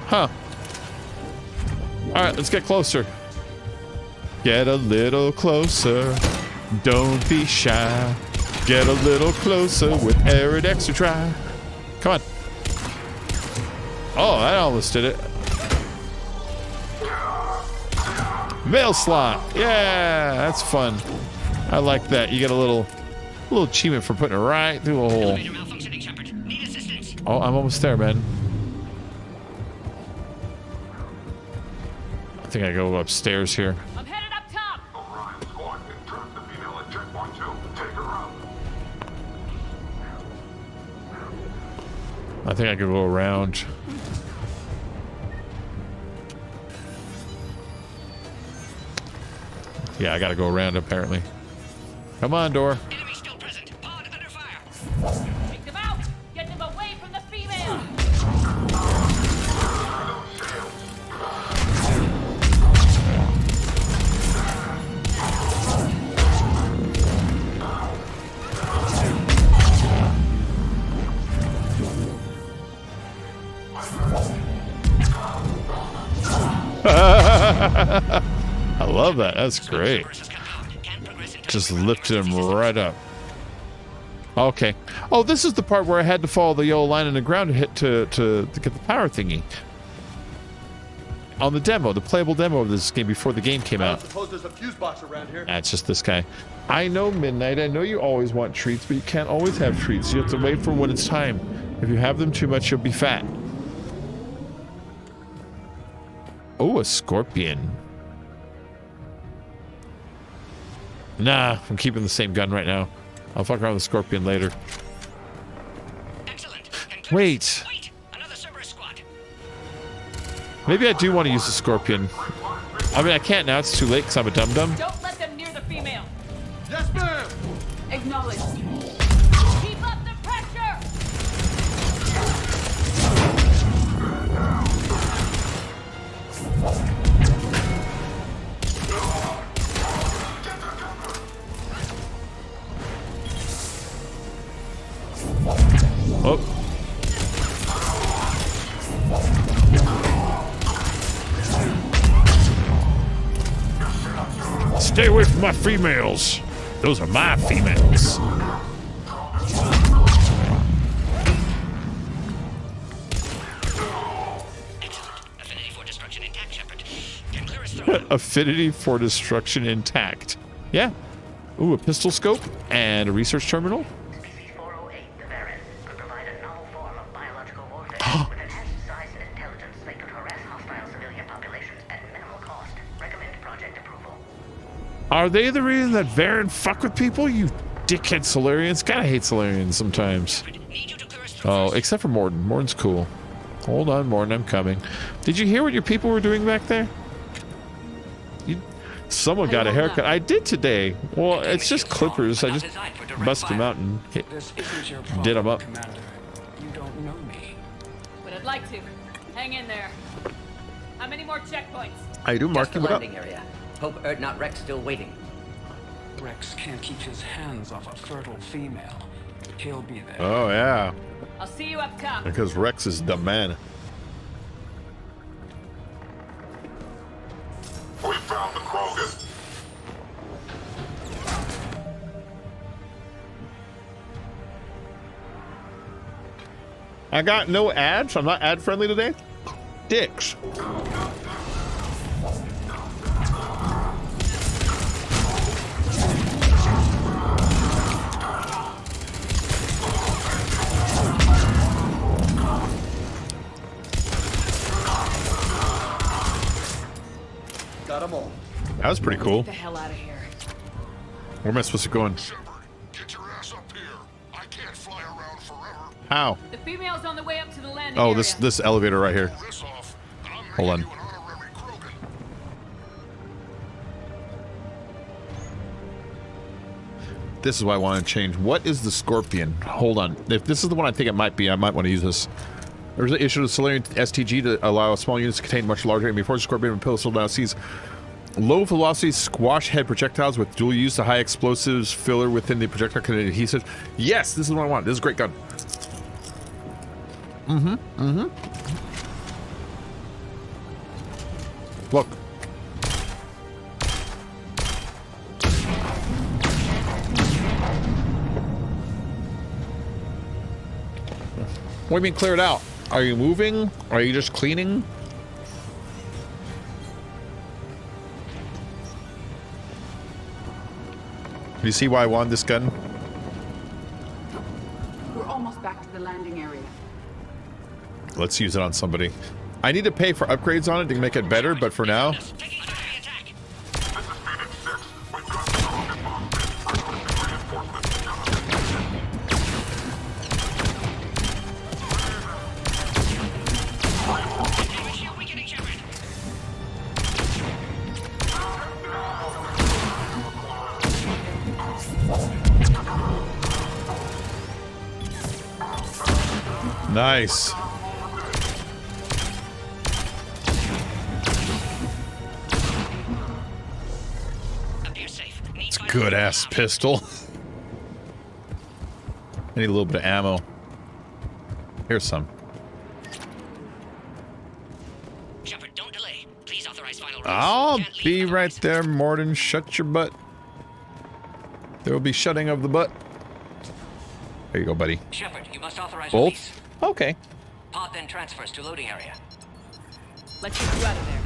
Huh. Alright, let's get closer. Get a little closer. Don't be shy. Get a little closer with Arid Extra Try. Come on. Oh, that almost did it. Mail slot. Yeah, that's fun. I like that. You get a little achievement for putting it right through a hole. Oh, I'm almost there, man. I think I go upstairs here. I'm headed up top! Orion Squad, interrupt the female at checkpoint 2. Take her out. I think I could go around. Yeah, I gotta go around apparently. Come on, door. Enemy still present. Pod under fire. Take them out! Get them away from the female! I love that. That's great. Just lifted him right up. Okay. Oh, this is the part where I had to follow the yellow line in the ground to hit to get the power thingy. On the demo, the playable demo of this game before the game came out. I suppose there's a fuse box around here. That's just this guy. I know, Midnight. I know you always want treats, but you can't always have treats. You have to wait for when it's time. If you have them too much, you'll be fat. Oh, a scorpion. Nah, I'm keeping the same gun right now. I'll fuck around with the scorpion later. Wait. Maybe I do want to use the scorpion. I mean, I can't now. It's too late because I'm a dum-dum. Don't let them near the female. Yes, ma'am. Acknowledge. Keep up the pressure. Oh. Stay away from my females. Those are my females. Affinity for destruction intact, Shepard. Can clear us Affinity for destruction intact. Yeah. Ooh, a pistol scope and a research terminal. Are they the reason that Varen fuck with people? You dickhead Solarians. Gotta hate Solarians sometimes. Oh, except for Morden. Morden's cool. Hold on, Morden, I'm coming. Did you hear what your people were doing back there? Someone got a haircut. I did today. Well, it's just clippers. I just bust them out and did them up. You don't know me. But I'd like to. Hang in there. How many more checkpoints? I do, Mark. Just the landing area. Hope not Rex still waiting. Rex can't keep his hands off a fertile female. He'll be there. Oh, yeah. I'll see you up top. Because Rex is the man. We found the Krogan. I got no ads. I'm not ad friendly today. Dicks. Got them all. That was pretty cool. Get the hell out of here. Where am I supposed to go in? Get your ass up here. I can't fly around forever. How? The female's on the way up to the landing Oh, area. this elevator right here. Hold on. This is why I want to change. What is the Scorpion? Hold on. If this is the one I think it might be, I might want to use this. There's an issue with Solarian STG to allow small units to contain much larger enemy forces. Scorpion and Pistol now sees low velocity squash head projectiles with dual use. The high explosives filler within the projectile can adhesive. Yes, this is what I want. This is a great gun. Look. What do you mean clear it out? Are you moving? Are you just cleaning? Do you see why I wanted this gun? We're almost back to the landing area. Let's use it on somebody. I need to pay for upgrades on it to make it better, but for now... Nice. It's a good ass pistol. I need a little bit of ammo. Here's some. Shepard, don't delay. Please authorize final I'll be right there, Morden. Shut your butt. There will be shutting of the butt. There you go, buddy. Shepard, you must authorize Both? release. Okay. Pod then transfers to loading area. Let's get you out of there.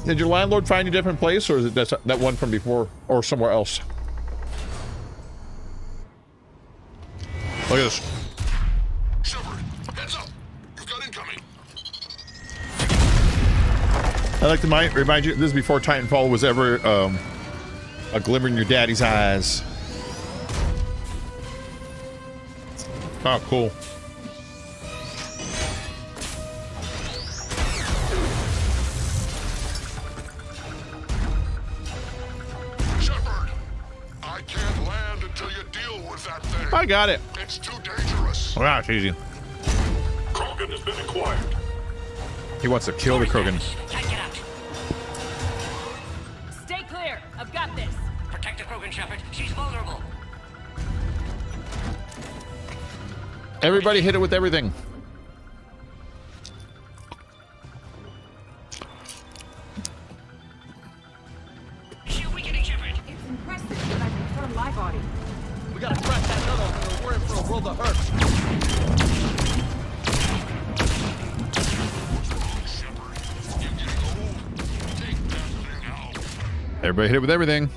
Did your landlord find you a different place, or is it that one from before, or somewhere else? Look at this. Shepard, heads up. You've got incoming. I like to remind you, this is before Titanfall was ever a glimmer in your daddy's eyes. Oh, cool. Shepard, I can't land until you deal with that thing. I got it. It's too dangerous. Oh, that's easy. Krogan has been acquired. He wants to kill the Krogan. Stay clear. I've got this. Protect the Krogan, Shepard. She's vulnerable. Everybody hit it with everything. Shield weakening, Shepard. It's impressive that I can turn my body. We gotta crack that nut open or we're in for a world of hurt. Everybody hit it with everything.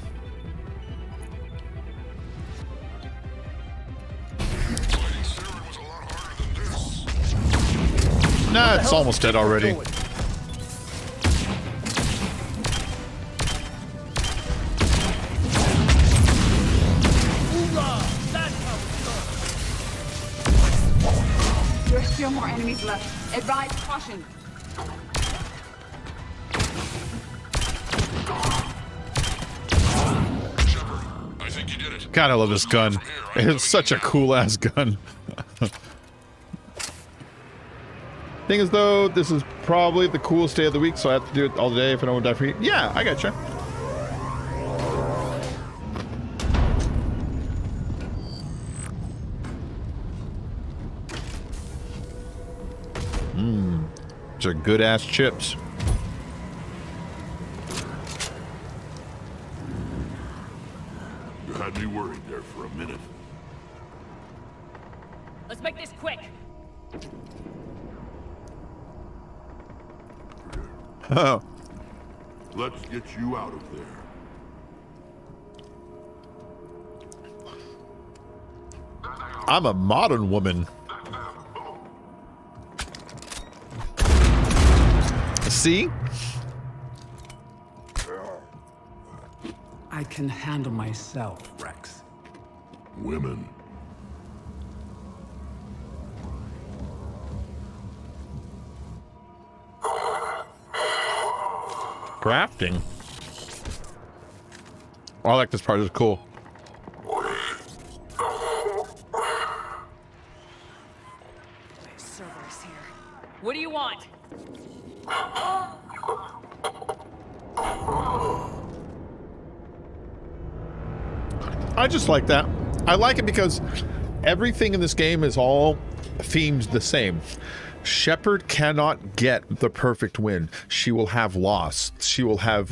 Nah, it's almost dead already. There are still more enemies left. Advise caution. I think you did it. God, I love this gun. It's such a cool-ass gun. Thing is, though, this is probably the coolest day of the week, so I have to do it all day if I don't want to die for heat. Yeah, I gotcha. These are good-ass chips. You had me worried there for a minute. Let's make this quick. Oh. Let's get you out of there. I'm a modern woman. See? I can handle myself, Rex. Women. Crafting. Oh, I like this part. It's cool. Cerberus here. What do you want? I just like that. I like it because everything in this game is all themed the same. Shepard cannot get the perfect win. She will have loss. She will have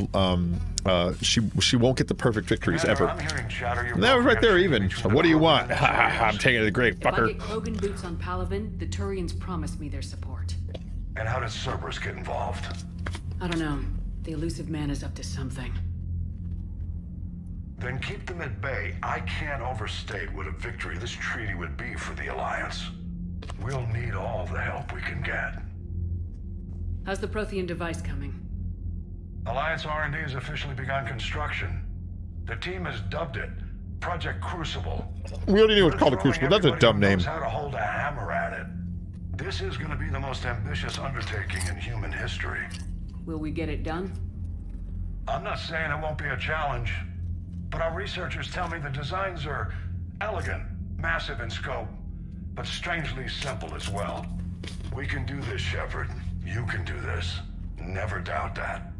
she won't get the perfect victories ever. I'm hearing chatter. And that was right there even. So what do you want? I'm taking the great If I fucker. get Krogan boots on Palavin, the Turians promise me their support. And how does Cerberus get involved? I don't know. The elusive man is up to something. Then keep them at bay. I can't overstate what a victory this treaty would be for the Alliance. We'll need all the help we can get. How's the Prothean device coming? Alliance R&D has officially begun construction. The team has dubbed it Project Crucible. We already knew it was called a Crucible. That's a dumb name. Knows how to hold a hammer at it. This is going to be the most ambitious undertaking in human history. Will we get it done? I'm not saying it won't be a challenge, but our researchers tell me the designs are elegant, massive in scope, but strangely simple as well. We can do this, Shepard. You can do this. Never doubt that.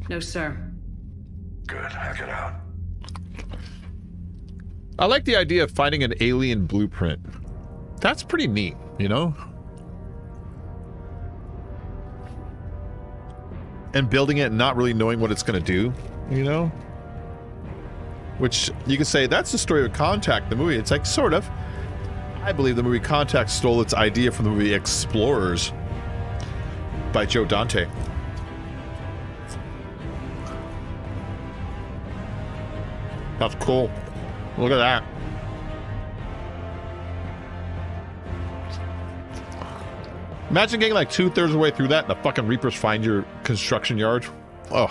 No, sir. Good. Hack it out. I like the idea of finding an alien blueprint. That's pretty neat, you know? And building it and not really knowing what it's going to do, you know? Which you could say that's the story of Contact, the movie. It's like, sort of. I believe the movie Contact stole its idea from the movie Explorers by Joe Dante. That's cool. Look at that. Imagine getting like 2/3 of the way through that and the fucking Reapers find your construction yard. Oh.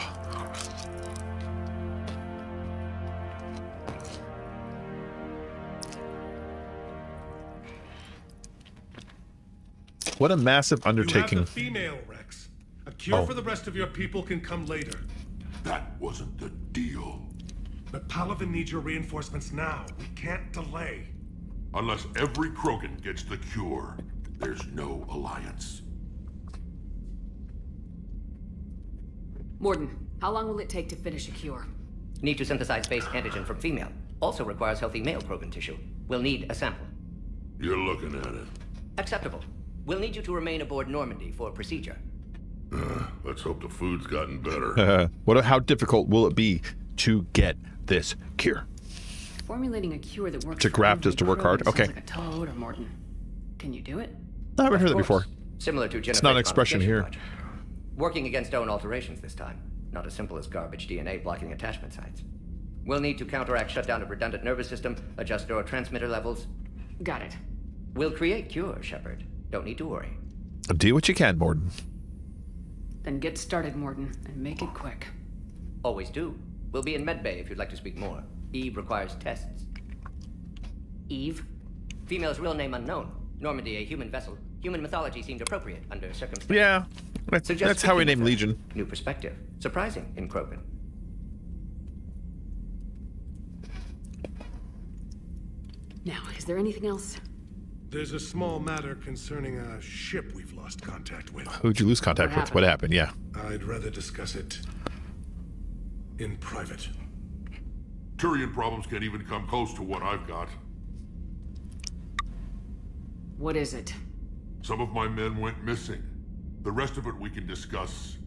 What a massive undertaking. You have the female, Rex. A cure for the rest of your people can come later. That wasn't the deal. But Palaven needs your reinforcements now. We can't delay. Unless every Krogan gets the cure, there's no alliance. Morden, how long will it take to finish a cure? Need to synthesize base antigen from female. Also requires healthy male Krogan tissue. We'll need a sample. You're looking at it. Acceptable. We'll need you to remain aboard Normandy for procedure. Let's hope the food's gotten better. How difficult will it be to get this cure? Formulating a cure that works to graft is to work hard. Okay. Like a toad or Morden. Can you do it? I haven't heard that before. Similar to it's not an expression here. Project. Working against own alterations this time. Not as simple as garbage DNA blocking attachment sites. We'll need to counteract shutdown of redundant nervous system, adjust neurotransmitter levels. Got it. We'll create cure, Shepard. Don't need to worry. Do what you can, Morden. Then get started, Morden, and make it quick. Always do. We'll be in medbay if you'd like to speak more. Eve requires tests. Eve? Female's real name unknown. Normandy, a human vessel. Human mythology seemed appropriate under circumstances. Yeah, that's how we named Legion. New perspective. Surprising in Krogan. Now, is there anything else? There's a small matter concerning a ship we've lost contact with. Who'd you lose contact with? What happened? Yeah. I'd rather discuss it in private. Turian problems can't even come close to what I've got. What is it? Some of my men went missing. The rest of it we can discuss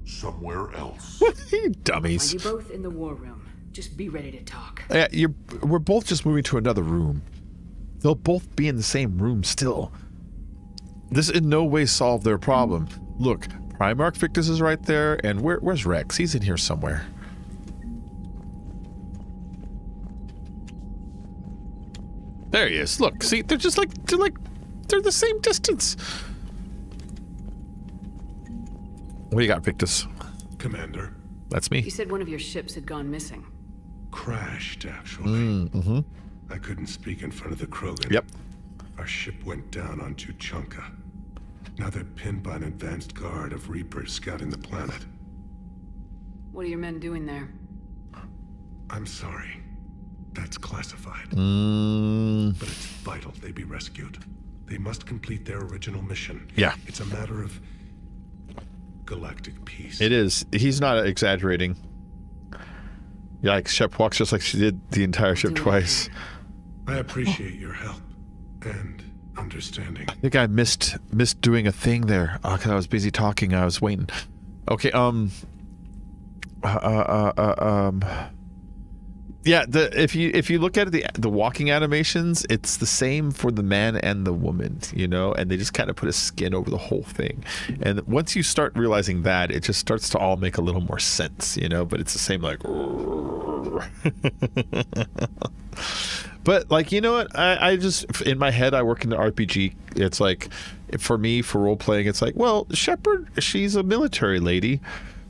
somewhere else. You dummies. Find you both in the war room. Just be ready to talk. Yeah, we're both just moving to another room. They'll both be in the same room still. This in no way solved their problem. Look, Primarch Victus is right there, and where's Rex? He's in here somewhere. There he is. Look, see, they're the same distance. What do you got, Victus? Commander. That's me. You said one of your ships had gone missing. Crashed, actually. Mm-hmm. I couldn't speak in front of the Krogan. Yep. Our ship went down on Tuchanka. Now they're pinned by an advanced guard of Reapers scouting the planet. What are your men doing there? I'm sorry. That's classified. But it's vital they be rescued. They must complete their original mission. Yeah. It's a matter of galactic peace. It is. He's not exaggerating. Yikes, Shep walks just like she did the entire ship twice. I appreciate your help and understanding. I think I missed doing a thing there. Because I was busy talking. I was waiting. Okay, yeah, if you look at it, the walking animations, it's the same for the man and the woman, you know, and they just kind of put a skin over the whole thing. And once you start realizing that, it just starts to all make a little more sense, you know, but it's the same like But like, you know what, I just in my head I work in the RPG. It's like for me, for role playing, it's like, well, Shepard, she's a military lady.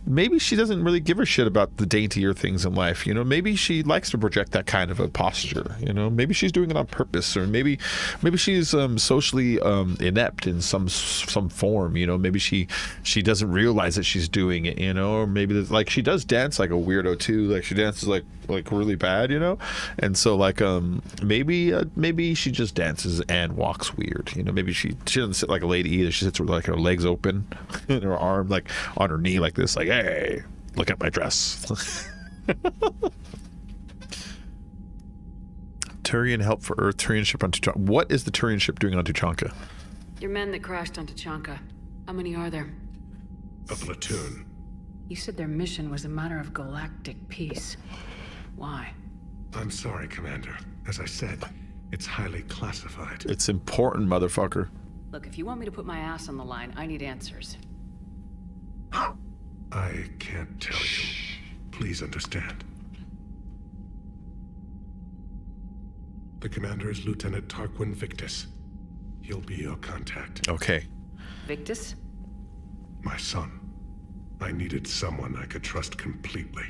Maybe she doesn't really give a shit about the daintier things in life, you know. Maybe she likes to project that kind of a posture, you know. Maybe she's doing it on purpose, or maybe she's socially inept in some form, you know. Maybe she doesn't realize that she's doing it, you know. Or maybe like she does dance like a weirdo too, like she dances like really bad, you know. And so like maybe she just dances and walks weird, you know. Maybe she doesn't sit like a lady either. She sits with like her legs open and her arm like on her knee like this, like, hey, look at my dress. Turian help for Earth. Turian ship on Tuchanka. What is the Turian ship doing on Tuchanka? Your men that crashed on Tuchanka. How many are there? A platoon. You said their mission was a matter of galactic peace. Why? I'm sorry, Commander. As I said, it's highly classified. It's important, motherfucker. Look, if you want me to put my ass on the line, I need answers. I can't tell you. Please understand. The commander is Lieutenant Tarquin Victus. He'll be your contact. Okay. Victus? My son. I needed someone I could trust completely.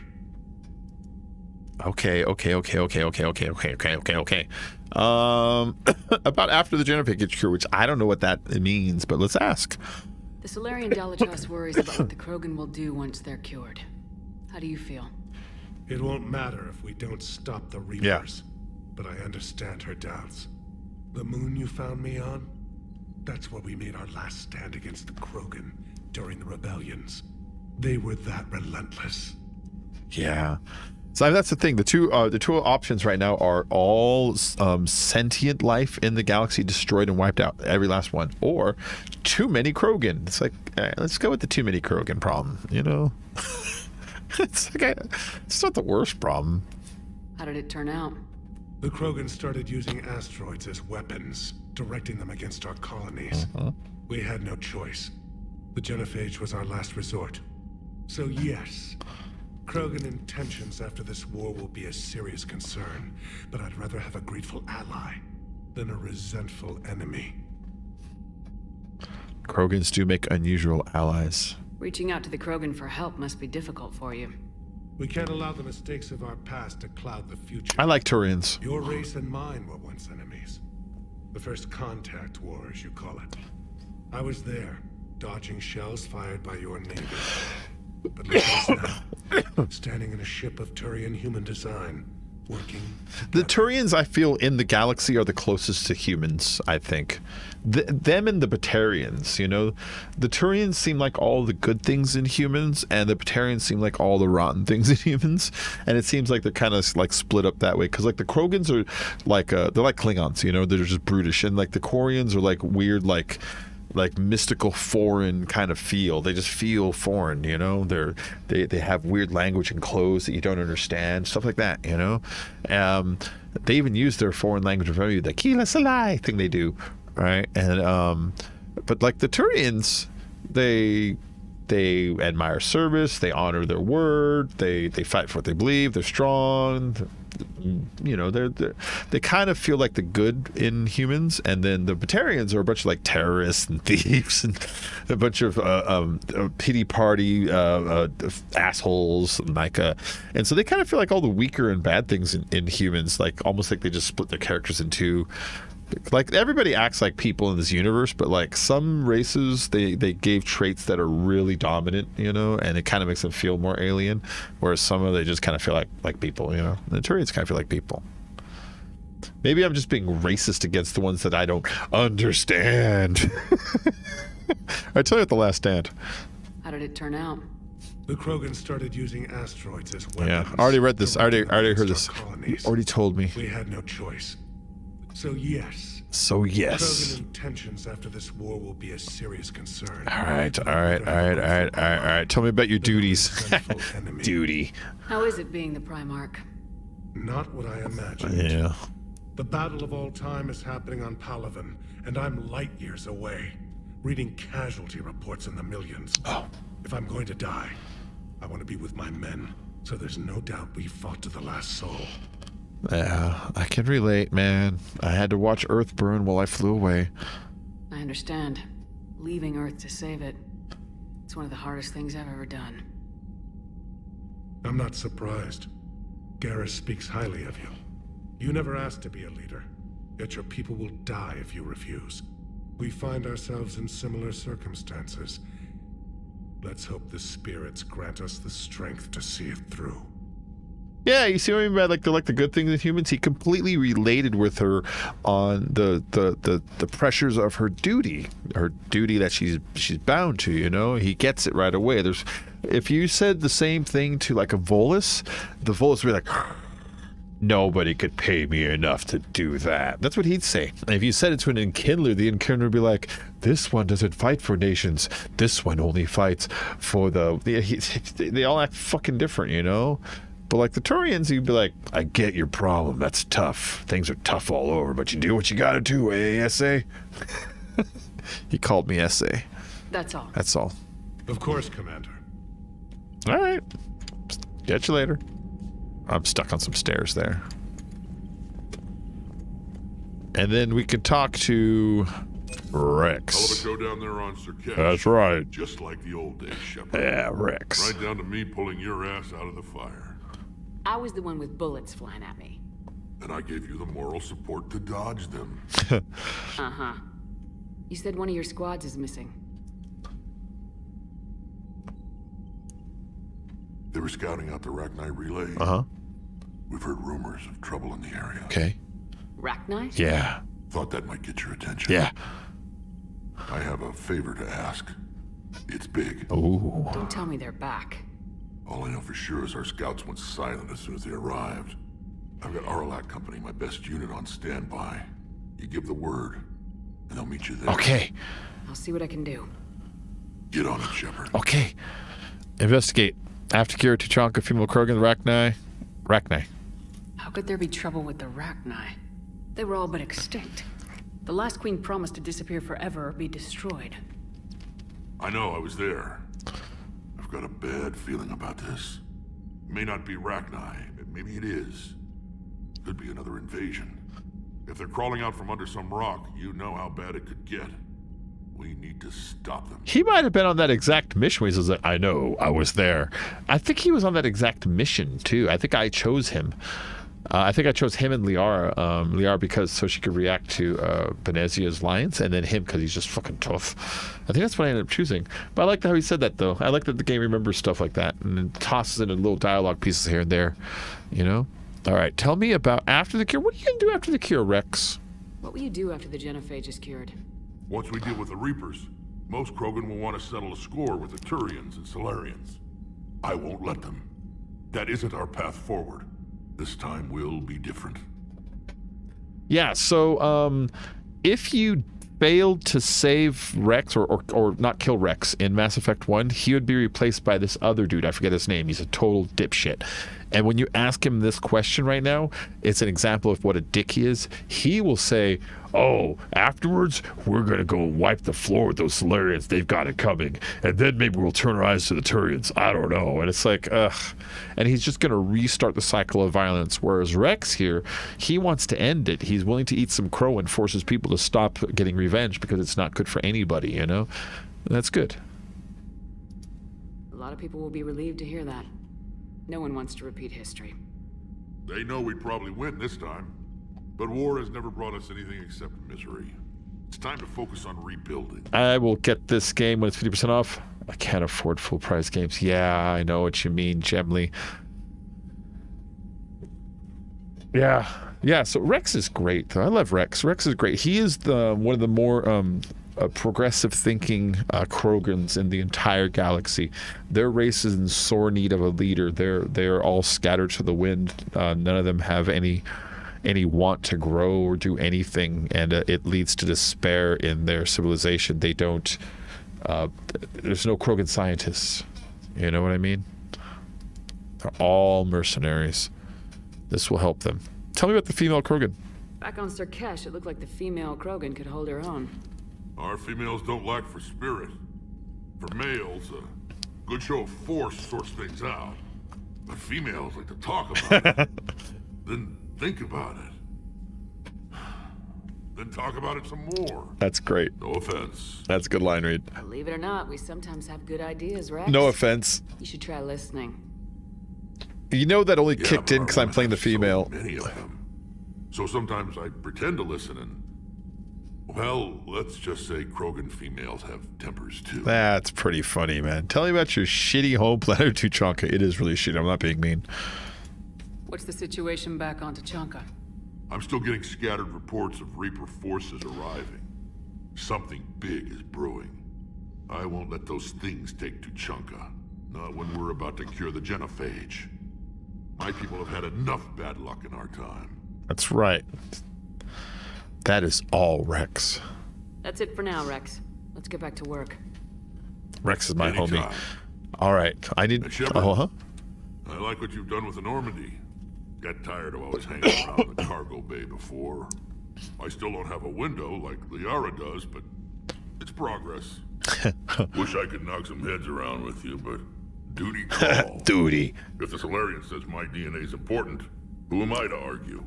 Okay. About after the Genophage gets cured, which I don't know what that means, but let's ask. The Solarian Delatos worries about what the Krogan will do once they're cured. How do you feel? It won't matter if we don't stop the Reapers. Yeah. But I understand her doubts. The moon you found me on? That's where we made our last stand against the Krogan during the rebellions. They were that relentless. Yeah. So that's the thing. The two options right now are all sentient life in the galaxy destroyed and wiped out, every last one, or too many Krogan. It's like, let's go with the too many Krogan problem. You know, it's not the worst problem. How did it turn out? The Krogan started using asteroids as weapons, directing them against our colonies. We had no choice. The Genophage was our last resort. So yes, Krogan intentions after this war will be a serious concern, but I'd rather have a grateful ally than a resentful enemy. Krogans do make unusual allies. Reaching out to the Krogan for help must be difficult for you. We can't allow the mistakes of our past to cloud the future. I like Turians. Your race and mine were once enemies. The first contact war, as you call it. I was there, dodging shells fired by your navy. But look at us now, standing in a ship of Turian human design, working The Turians, I feel, in the galaxy are the closest to humans, I think. Them and the Batarians, you know? The Turians seem like all the good things in humans, and the Batarians seem like all the rotten things in humans. And it seems like they're kind of like split up that way. Because like the Krogans are like, they're like Klingons, you know? They're just brutish. And like the Quarians are like weird, like mystical foreign kind of feel. They just feel foreign, you know. They have weird language and clothes that you don't understand, stuff like that, you know. They even use their foreign language of the Kila Salai thing they do, right? And but like the Turians, they admire service, they honor their word, they fight for what they believe, they're strong. You know, they kind of feel like the good in humans, and then the Batarians are a bunch of like terrorists and thieves and a bunch of pity party assholes, and so they kind of feel like all the weaker and bad things in humans, like almost like they just split their characters in two. Like everybody acts like people in this universe, but like some races they gave traits that are really dominant, you know, and it kind of makes them feel more alien, whereas some of they just kind of feel like people, you know. The Turians kind of feel like people. Maybe I'm just being racist against the ones that I don't understand. I tell you at the Last Stand. How did it turn out? The Krogan started using asteroids as weapons. Yeah, I already read this. I already heard this. You already told me. We had no choice. So yes. Krogan intentions after this war will be a serious concern. All right. Tell me about your duties. Duty. How is it being the Primarch? Not what I imagined. Yeah. The battle of all time is happening on Palaven, and I'm light years away, reading casualty reports in the millions. If I'm going to die, I want to be with my men, so there's no doubt we fought to the last soul. Yeah, I can relate, man. I had to watch Earth burn while I flew away. I understand. Leaving Earth to save it. It's one of the hardest things I've ever done. I'm not surprised. Garrus speaks highly of you. You never asked to be a leader, yet your people will die if you refuse. We find ourselves in similar circumstances. Let's hope the spirits grant us the strength to see it through. Yeah, you see what I mean by like the good things in humans? He completely related with her on the pressures of her duty that she's bound to, you know? He gets it right away. If you said the same thing to like a Volus, the Volus would be like, Nobody could pay me enough to do that. That's what he'd say. And if you said it to an Enkindler, the Enkindler would be like, this one doesn't fight for nations. This one only fights for the... They all act fucking different, you know? But like the Turians, you'd be like, I get your problem. That's tough. Things are tough all over, but you do what you gotta do, SA? He called me SA. That's all. That's all. Of course, Commander. All right. Catch you later. I'm stuck on some stairs there. And then we could talk to Rex. Hell of a go down there on Circash. That's right. Just like the old days, Shepard. Yeah, Rex. Right down to me pulling your ass out of the fire. I was the one with bullets flying at me. And I gave you the moral support to dodge them. Uh-huh. You said one of your squads is missing. They were scouting out the Rachni relay. Uh-huh. We've heard rumors of trouble in the area. Okay. Rachni? Yeah. Thought that might get your attention. Yeah. I have a favor to ask. It's big. Ooh. Don't tell me they're back. All I know for sure is our scouts went silent as soon as they arrived. I've got Arlat Company, my best unit, on standby. You give the word, and they'll meet you there. Okay. I'll see what I can do. Get on it, Shepard. Okay. Investigate. Aftergear, Tuchanka, female Krogan, Rachni. How could there be trouble with the Rachni? They were all but extinct. The last queen promised to disappear forever or be destroyed. I know, I was there. I've got a bad feeling about this. It may not be Rachni, maybe it is. Could be another invasion. If they're crawling out from under some rock, you know how bad it could get. We need to stop them. He might have been on that exact mission where he says, I know, I was there. I think he was on that exact mission, too. I think I chose him. I think I chose him and Liara. Liara because so she could react to Benezia's lines, and then him because he's just fucking tough. I think that's what I ended up choosing. But I like how he said that, though. I like that the game remembers stuff like that and then tosses in little dialogue pieces here and there, you know? All right, tell me about after the cure. What are you going to do after the cure, Rex? What will you do after the genophage is cured? Once we deal with the Reapers, most Krogan will want to settle a score with the Turians and Solarians. I won't let them. That isn't our path forward. This time will be different. Yeah, so if you failed to save Rex or not kill Rex in Mass Effect 1, he would be replaced by this other dude. I forget his name. He's a total dipshit. And when you ask him this question right now, it's an example of what a dick he is. He will say, oh, afterwards, we're going to go and wipe the floor with those Solarians. They've got it coming. And then maybe we'll turn our eyes to the Turians. I don't know. And it's like, ugh. And he's just going to restart the cycle of violence. Whereas Rex here, he wants to end it. He's willing to eat some crow and forces people to stop getting revenge because it's not good for anybody, you know? And that's good. A lot of people will be relieved to hear that. No one wants to repeat history. They know we'd probably win this time. But war has never brought us anything except misery. It's time to focus on rebuilding. I will get this game when it's 50% off. I can't afford full price games. Yeah, I know what you mean, Gemly. Yeah, so Rex is great, though. I love Rex. Rex is great. He is one of the more progressive thinking Krogans in the entire galaxy. Their race is in sore need of a leader. They're all scattered to the wind. None of them have any want to grow or do anything, and it leads to despair in their civilization. They don't there's no Krogan scientists, you know what I mean? They're all mercenaries. This will help them. Tell me about the female Krogan. Back on Circash, it looked like the female Krogan could hold her own. Our females don't lack for spirit. For males, a good show of force sorts things out. But females like to talk about it. Then think about it. Then talk about it some more. That's great. No offense. That's a good line read. Believe it or not, we sometimes have good ideas, Rex. No offense. You should try listening. You know that only kicked in because I'm playing the female. So many of them. So sometimes I pretend to listen and... Well, let's just say Krogan females have tempers too. That's pretty funny, man. Tell me about your shitty home planet, Tuchanka. It is really shitty. I'm not being mean. What's the situation back on Tuchanka? I'm still getting scattered reports of Reaper forces arriving. Something big is brewing. I won't let those things take Tuchanka. Not when we're about to cure the genophage. My people have had enough bad luck in our time. That's right. That is all, Rex. That's it for now, Rex. Let's get back to work. Rex is my Anytime. homie. All right, I need. Shepard, I like what you've done with the Normandy. Got tired of always hanging around in the cargo bay before. I still don't have a window like Liara does, but it's progress. Wish I could knock some heads around with you, but duty calls. Duty. If the Solarian says my DNA is important, who am I to argue?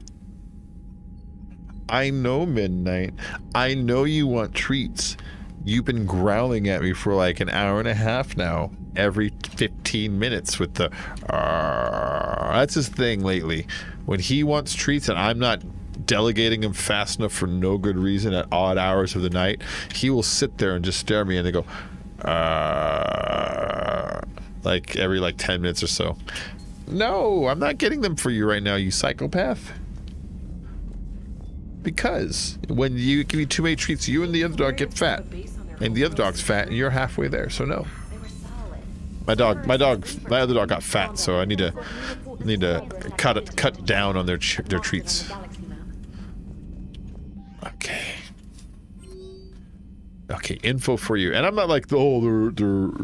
I know, Midnight. I know you want treats. You've been growling at me for like an hour and a half now, every 15 minutes with the that's his thing lately. When he wants treats and I'm not delegating him fast enough for no good reason at odd hours of the night, he will sit there and just stare at me and they go like every 10 minutes or so. No, I'm not getting them for you right now, you psychopath. Because when you give me too many treats, you and the other dog get fat. And the other dog's fat and you're halfway there, so no. My other dog got fat, so I need to cut down on their treats. Okay, info for you. And I'm not like, oh,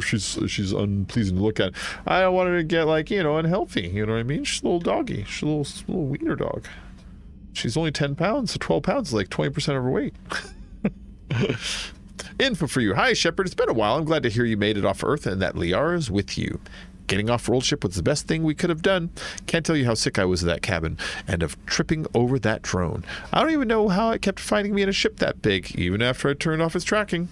she's unpleasing to look at. I don't want her to get unhealthy, you know what I mean? She's a little doggy. She's a little wiener dog. She's only 10 pounds, so 12 pounds is like 20% of her weight. Info for you. Hi, Shepard. It's been a while. I'm glad to hear you made it off Earth and that Liara is with you. Getting off World Ship was the best thing we could have done. Can't tell you how sick I was of that cabin and of tripping over that drone. I don't even know how it kept finding me in a ship that big, even after I turned off its tracking.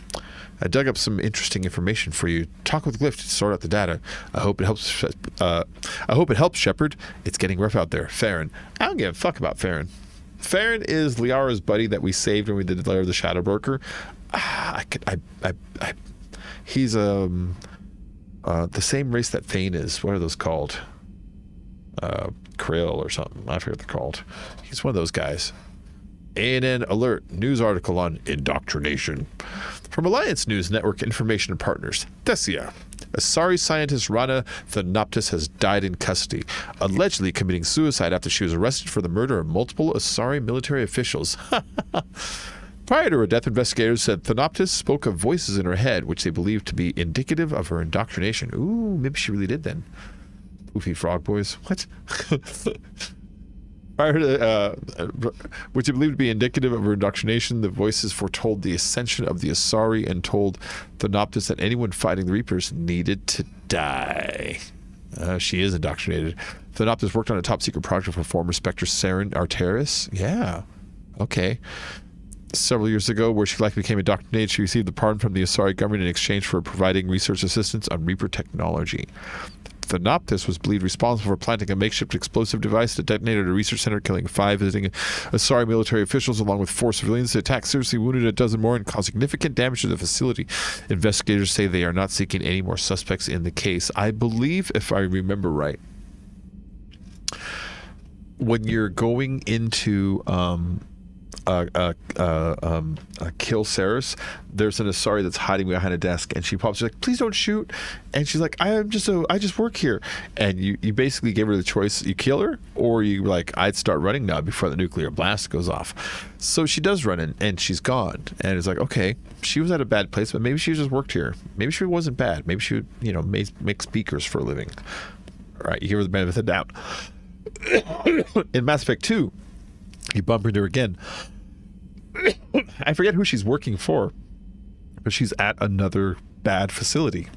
I dug up some interesting information for you. Talk with Glyph to sort out the data. I hope it helps, Shepard. It's getting rough out there. Farron. I don't give a fuck about Farron. Farron is Liara's buddy that we saved when we did Lair of the Shadow Broker. He's the same race that Thane is. What are those called? Krill or something. I forget what they're called. He's one of those guys. ANN alert. News article on indoctrination. From Alliance News Network Information Partners. Thessia. Asari scientist Rana Thanoptis has died in custody, allegedly committing suicide after she was arrested for the murder of multiple Asari military officials. Prior to her death, investigators said Thanoptis spoke of voices in her head, which they believed to be indicative of her indoctrination. Ooh, maybe she really did then. Poofy frog boys. What? Prior to, which they believed to be indicative of her indoctrination, the voices foretold the ascension of the Asari and told Thanoptis that anyone fighting the Reapers needed to die. She is indoctrinated. Thanoptis worked on a top-secret project for former Spectre Saren Arteris. Yeah. Okay. Several years ago, where she likely became indoctrinated, she received the pardon from the Asari government in exchange for providing research assistance on Reaper technology. Thanoptis was believed responsible for planting a makeshift explosive device that detonated a research center, killing 5 visiting Asari military officials along with 4 civilians. The attack seriously wounded a dozen more and caused significant damage to the facility. Investigators say they are not seeking any more suspects in the case. I believe, if I remember right, when you're going into kill Saris, there's an Asari that's hiding behind a desk, and she pops. She's like, "Please don't shoot," and she's like, I just work here." And you basically gave her the choice: you kill her, or you like, I'd start running now before the nuclear blast goes off. So she does run in, and she's gone. And it's like, okay, she was at a bad place, but maybe she just worked here. Maybe she wasn't bad. Maybe she would, make speakers for a living. All right, you hear the benefit of the doubt. In Mass Effect 2, you bump into her again. I forget who she's working for, but she's at another bad facility.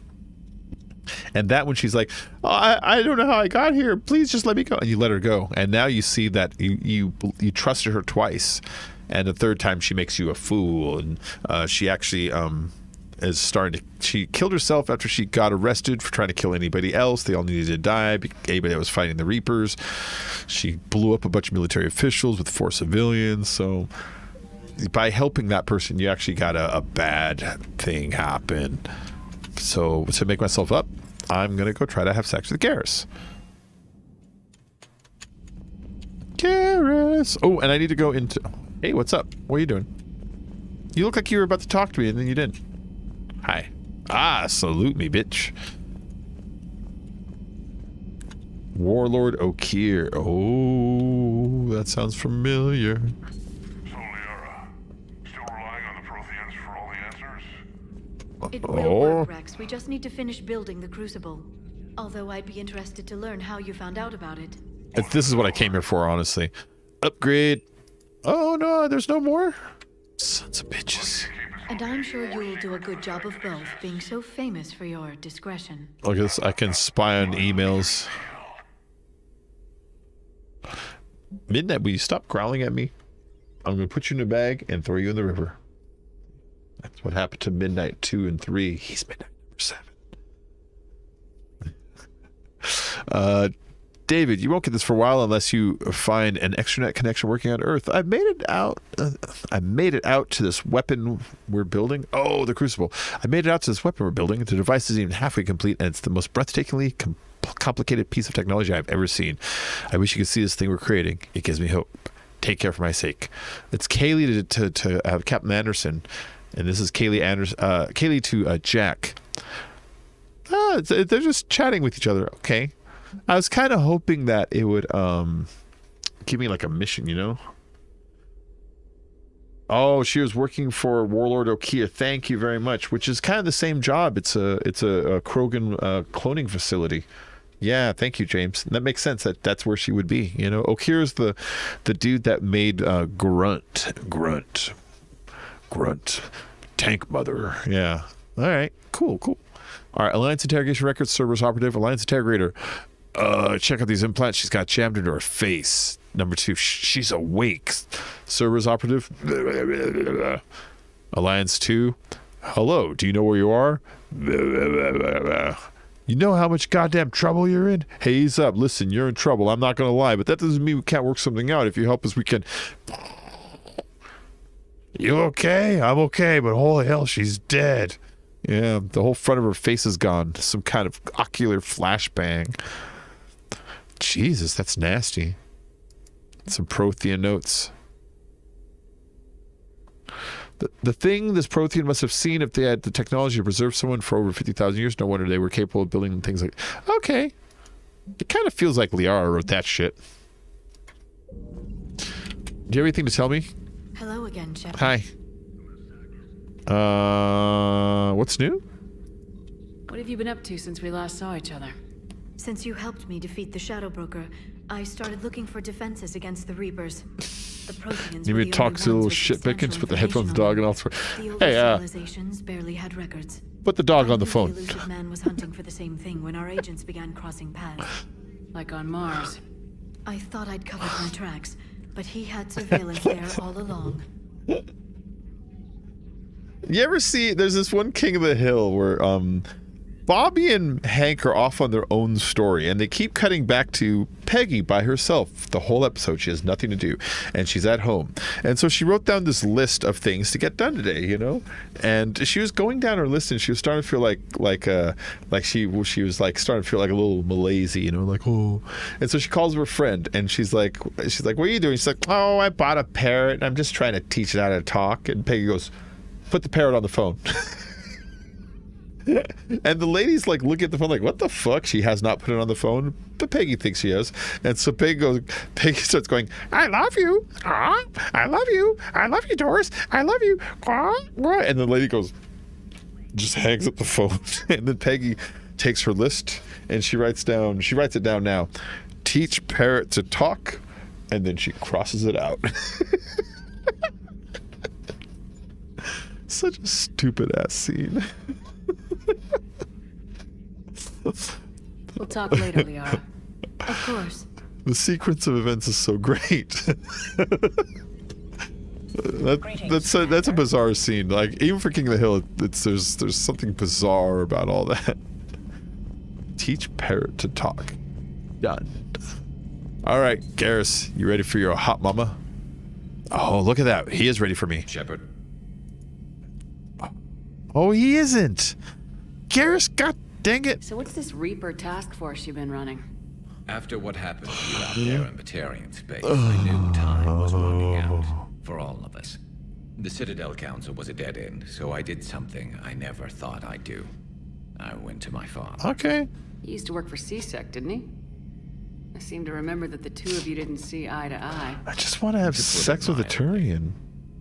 And that when she's like, "Oh, I don't know how I got here. Please just let me go," and you let her go. And now you see that you trusted her twice, and the third time she makes you a fool, and she actually is starting to. She killed herself after she got arrested for trying to kill anybody else. They all needed to die. Anybody that was fighting the Reapers. She blew up a bunch of military officials with 4 civilians. So by helping that person, you actually got a bad thing happen. So to make myself up, I'm gonna go try to have sex with Garrus. Garrus. Oh, and I need to go into. Hey, what's up? What are you doing? You look like you were about to talk to me, and then you didn't. Hi. Ah, salute me, bitch. Warlord O'Keer. Oh, that sounds familiar. So, Liara, still relying on the Protheans for all the answers? It will work, Rex. We just need to finish building the Crucible. Although I'd be interested to learn how you found out about it. This is what I came here for, honestly. Upgrade. Oh, no, there's no more? Sons of bitches. And I'm sure you'll do a good job of both, being so famous for your discretion. Look at this. I can spy on emails. Midnight, will you stop growling at me? I'm going to put you in a bag and throw you in the river. That's what happened to Midnight 2 and 3. He's Midnight number 7. David, you won't get this for a while unless you find an extranet connection working on Earth. I made it out. I made it out to this weapon we're building. Oh, the Crucible. I made it out to this weapon we're building. The device isn't even halfway complete, and it's the most breathtakingly complicated piece of technology I've ever seen. I wish you could see this thing we're creating. It gives me hope. Take care for my sake. It's Kaylee to Captain Anderson, and this is Kaylee Anderson. Kaylee to Jack. They're just chatting with each other. Okay. I was kind of hoping that it would give me like a mission, you know? Oh, she was working for Warlord O'Keer. Thank you very much. Which is kind of the same job. It's a Krogan cloning facility. Yeah, thank you, James. That makes sense. That's where she would be. You know, O'Keer is the dude that made Grunt, Tank Mother. Yeah. All right. Cool. All right. Alliance interrogation records. Cerberus operative. Alliance interrogator. Check out these implants she's got jammed into her face. Number 2, she's awake. Cerberus operative. Alliance 2. Hello, do you know where you are? You know how much goddamn trouble you're in? Hey, ease up. Listen, you're in trouble. I'm not going to lie, but that doesn't mean we can't work something out. If you help us, we can... You okay? I'm okay, but holy hell, she's dead. Yeah, the whole front of her face is gone. Some kind of ocular flashbang. Jesus, that's nasty. Some Prothean notes. The thing this Prothean must have seen if they had the technology to preserve someone for over 50,000 years, no wonder they were capable of building things like... Okay. It kind of feels like Liara wrote that shit. Do you have anything to tell me? Hello again, Shepard. Hi. What's new? What have you been up to since we last saw each other? Since you helped me defeat the Shadow Broker, I started looking for defenses against the Reapers. The Protheans You were may the talk to the only little ones with shit bacons, substantial put the headphones on the dog and all. The older civilizations barely had records. Put the dog on the The phone. elusive man was hunting for the same thing when our agents began crossing paths. Like on Mars. I thought I'd covered my tracks, but he had surveillance there all along. You ever see, there's this one King of the Hill where Bobby and Hank are off on their own story, and they keep cutting back to Peggy by herself. The whole episode, she has nothing to do, and she's at home. And so she wrote down this list of things to get done today, you know? And she was going down her list, and she was starting to feel like she was like starting to feel like a little malaise, you know, like, oh. And so she calls her friend, and she's like, what are you doing? She's like, oh, I bought a parrot, and I'm just trying to teach it how to talk. And Peggy goes, put the parrot on the phone. And the lady's like looking at the phone like, what the fuck? She has not put it on the phone, but Peggy thinks she has. And so Peggy starts going, I love you. I love you. I love you, Doris. I love you. And the lady goes, just hangs up the phone. And then Peggy takes her list and she writes it down now. Teach parrot to talk. And then she crosses it out. Such a stupid ass scene. We'll talk later, Liara. Of course. The sequence of events is so great. That's a bizarre scene. Like even for King of the Hill, there's something bizarre about all that. Teach parrot to talk. Done. All right, Garrus, you ready for your hot mama? Oh, look at that. He is ready for me. Shepard. Oh, he isn't. Garrus, god dang it. So what's this Reaper task force you've been running? After what happened to you out there in Batarian space, I knew time was running out for all of us. The Citadel Council was a dead end, so I did something I never thought I'd do. I went to my father. Okay. He used to work for CSEC, didn't he? I seem to remember that the two of you didn't see eye to eye. I just want to have sex with a Turian.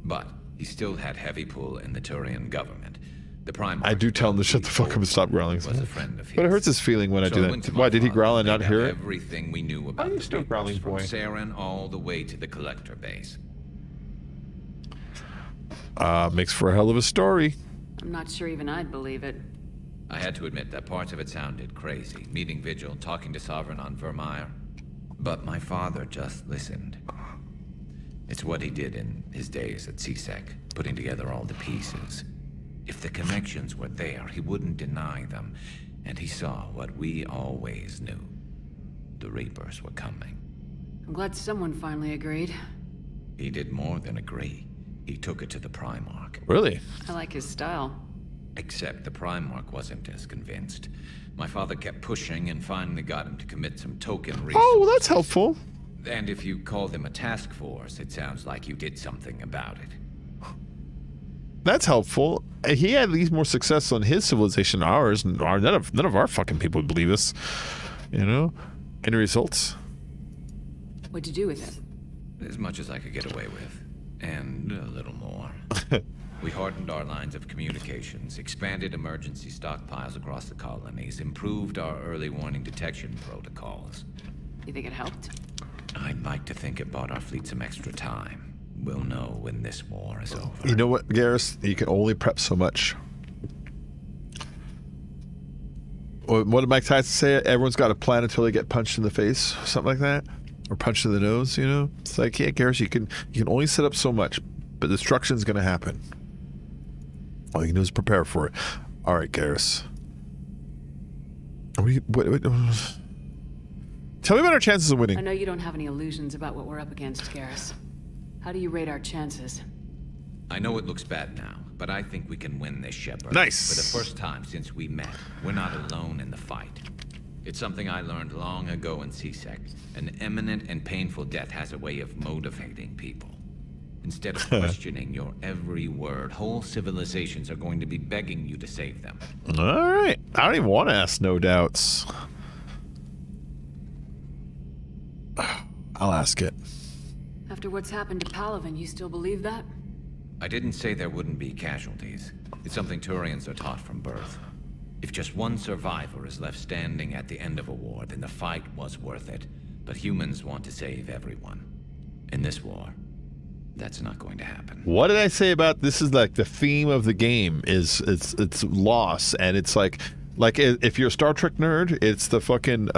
But he still had heavy pull in the Turian government. The Primarch, I do tell him to shut the fuck up and stop growling. But it hurts his feeling when I do that. Why, did he growl and not hear it? Everything we knew about the still growling, from boy. Saren all the way to the Collector base. Makes for a hell of a story. I'm not sure even I'd believe it. I had to admit that parts of it sounded crazy. Meeting Vigil, talking to Sovereign on Vermeer. But my father just listened. It's what he did in his days at CSEC, putting together all the pieces. If the connections were there, he wouldn't deny them. And he saw what we always knew. The Reapers were coming. I'm glad someone finally agreed. He did more than agree. He took it to the Primarch. Really? I like his style. Except the Primarch wasn't as convinced. My father kept pushing and finally got him to commit some token resources. Oh, well, that's helpful. And if you call them a task force, it sounds like you did something about it. That's helpful. He had at least more success on his civilization than ours, and none of our fucking people would believe us. You know? Any results? What'd you do with it? As much as I could get away with. And a little more. We hardened our lines of communications, expanded emergency stockpiles across the colonies, improved our early warning detection protocols. You think it helped? I'd like to think it bought our fleet some extra time. We'll know when this war is over. You know what, Garrus? You can only prep so much. What did Mike Tyson say? Everyone's got a plan until they get punched in the face, something like that, or punched in the nose. You know, it's like, yeah, Garrus, you can only set up so much, but destruction's going to happen. All you can do is prepare for it. All right, Garrus. Tell me about our chances of winning. I know you don't have any illusions about what we're up against, Garrus. How do you rate our chances? I know it looks bad now, but I think we can win this, Shepard. Nice. For the first time since we met, we're not alone in the fight. It's something I learned long ago in CSEC. An imminent and painful death has a way of motivating people. Instead of questioning your every word, whole civilizations are going to be begging you to save them. All right. I don't even want to ask no doubts. I'll ask it. After what's happened to Palaven, you still believe that? I didn't say there wouldn't be casualties. It's something Turians are taught from birth. If just one survivor is left standing at the end of a war, then the fight was worth it. But humans want to save everyone. In this war, that's not going to happen. What did I say about this? Is like the theme of the game is it's loss, and it's like if you're a Star Trek nerd, it's the fucking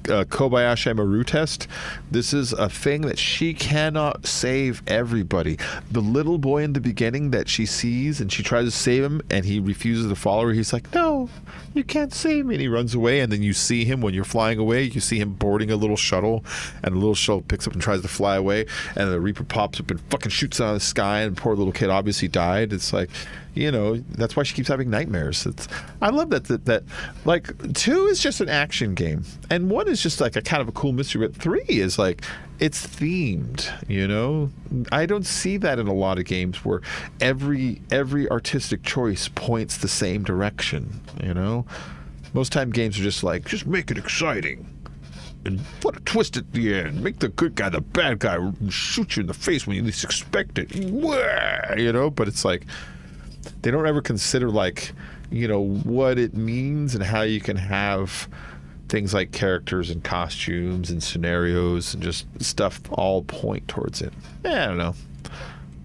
Kobayashi Maru test. This is a thing that she cannot save everybody. The little boy in the beginning that she sees and she tries to save him and he refuses to follow her. He's like, no, you can't save me. And he runs away, and then you see him when you're flying away. You see him boarding a little shuttle, and the little shuttle picks up and tries to fly away, and the Reaper pops up and fucking shoots it out of the sky, and poor little kid obviously died. It's like, you know, that's why she keeps having nightmares. I love that like 2 is just an action game, and 1 is just like a kind of a cool mystery, but 3 is like, it's themed, you know? I don't see that in a lot of games where every artistic choice points the same direction, you know? Most time games are just like, just make it exciting. And put a twist at the end. Make the good guy the bad guy. Shoot you in the face when you least expect it. You know? But it's like, they don't ever consider, like, you know, what it means and how you can have things like characters and costumes and scenarios and just stuff all point towards it. Yeah, I don't know.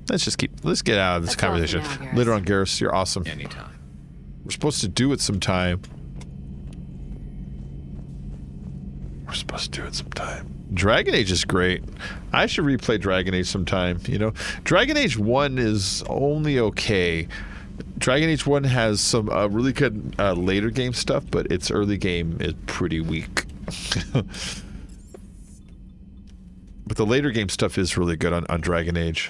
Let's get out of this conversation. Later on, Garrus, you're awesome. Anytime. We're supposed to do it sometime. Dragon Age is great. I should replay Dragon Age sometime, you know. Dragon Age 1 is only okay. Dragon Age 1 has some really good later game stuff, but its early game is pretty weak. But the later game stuff is really good on Dragon Age.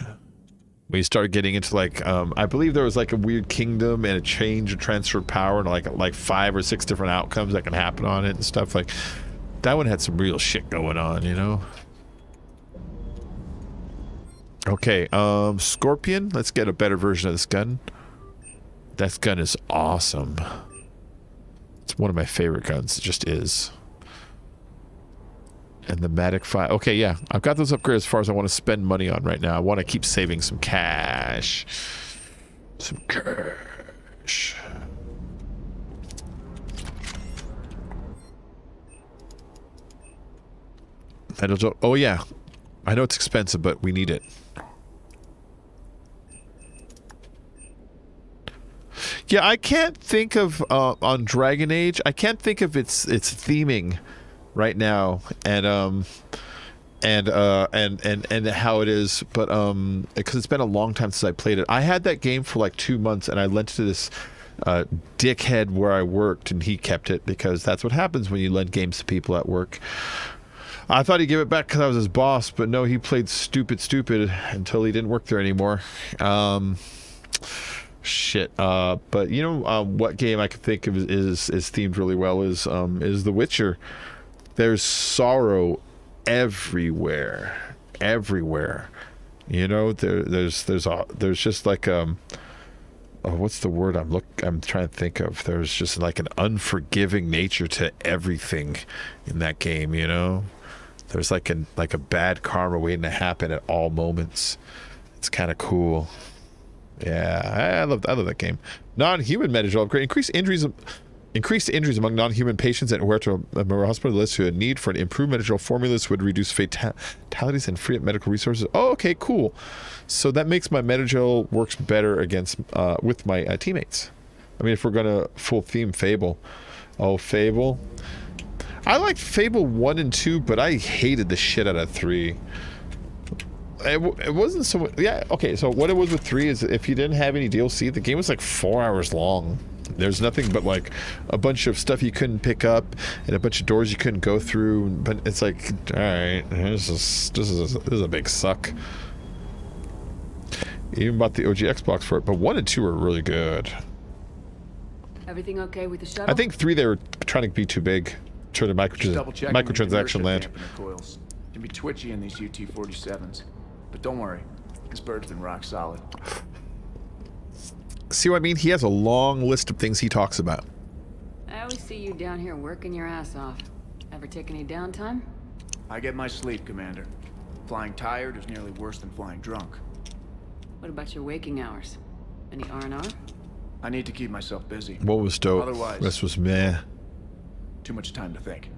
When you start getting into, like, I believe there was like a weird kingdom and a change of transfer of power and like 5 or 6 different outcomes that can happen on it and stuff. Like, that one had some real shit going on, you know? Okay, Scorpion. Let's get a better version of this gun. That gun is awesome. It's one of my favorite guns. It just is. And the Matic 5. Okay, yeah. I've got those upgrades as far as I want to spend money on right now. I want to keep saving some cash. Some cash. Oh, yeah. I know it's expensive, but we need it. Yeah, I can't think of on Dragon Age. I can't think of its theming right now, and how it is, but because it's been a long time since I played it. I had that game for like 2 months, and I lent it to this dickhead where I worked, and he kept it because that's what happens when you lend games to people at work. I thought he'd give it back because I was his boss, but no, he played stupid until he didn't work there anymore. Shit. But you know what game I can think of is themed really well is The Witcher. There's sorrow everywhere. You know, there's just like what's the word I'm trying to think of? There's just like an unforgiving nature to everything in that game, you know? There's like a bad karma waiting to happen at all moments. It's kind of cool. Yeah, I love that game. Non-human medical upgrade. Increased injuries among non-human patients at Huerta Memorial Hospital led to a need for an improved medical formulas would reduce fatalities and free up medical resources. Oh, okay, cool. So that makes my medical works better against with my teammates. I mean, if we're gonna full theme Fable. Oh, Fable. I liked Fable 1 and 2, but I hated the shit out of 3. It wasn't so... Yeah, okay, so what it was with 3 is if you didn't have any DLC, the game was like 4 hours long. There's nothing but like a bunch of stuff you couldn't pick up and a bunch of doors you couldn't go through, but it's like, alright, this is a big suck. Even bought the OG Xbox for it, but 1 and 2 are really good. Everything okay with the shuttle? I think 3 they were trying to be too big. Turn to microtransaction land. Coils. Can be twitchy in these UT-47s, but don't worry, this bird's been rock solid. See what I mean? He has a long list of things he talks about. I always see you down here working your ass off. Ever take any downtime? I get my sleep, Commander. Flying tired is nearly worse than flying drunk. What about your waking hours? Any R&R? I need to keep myself busy. What was dope? Otherwise, this was meh. Too much time to think.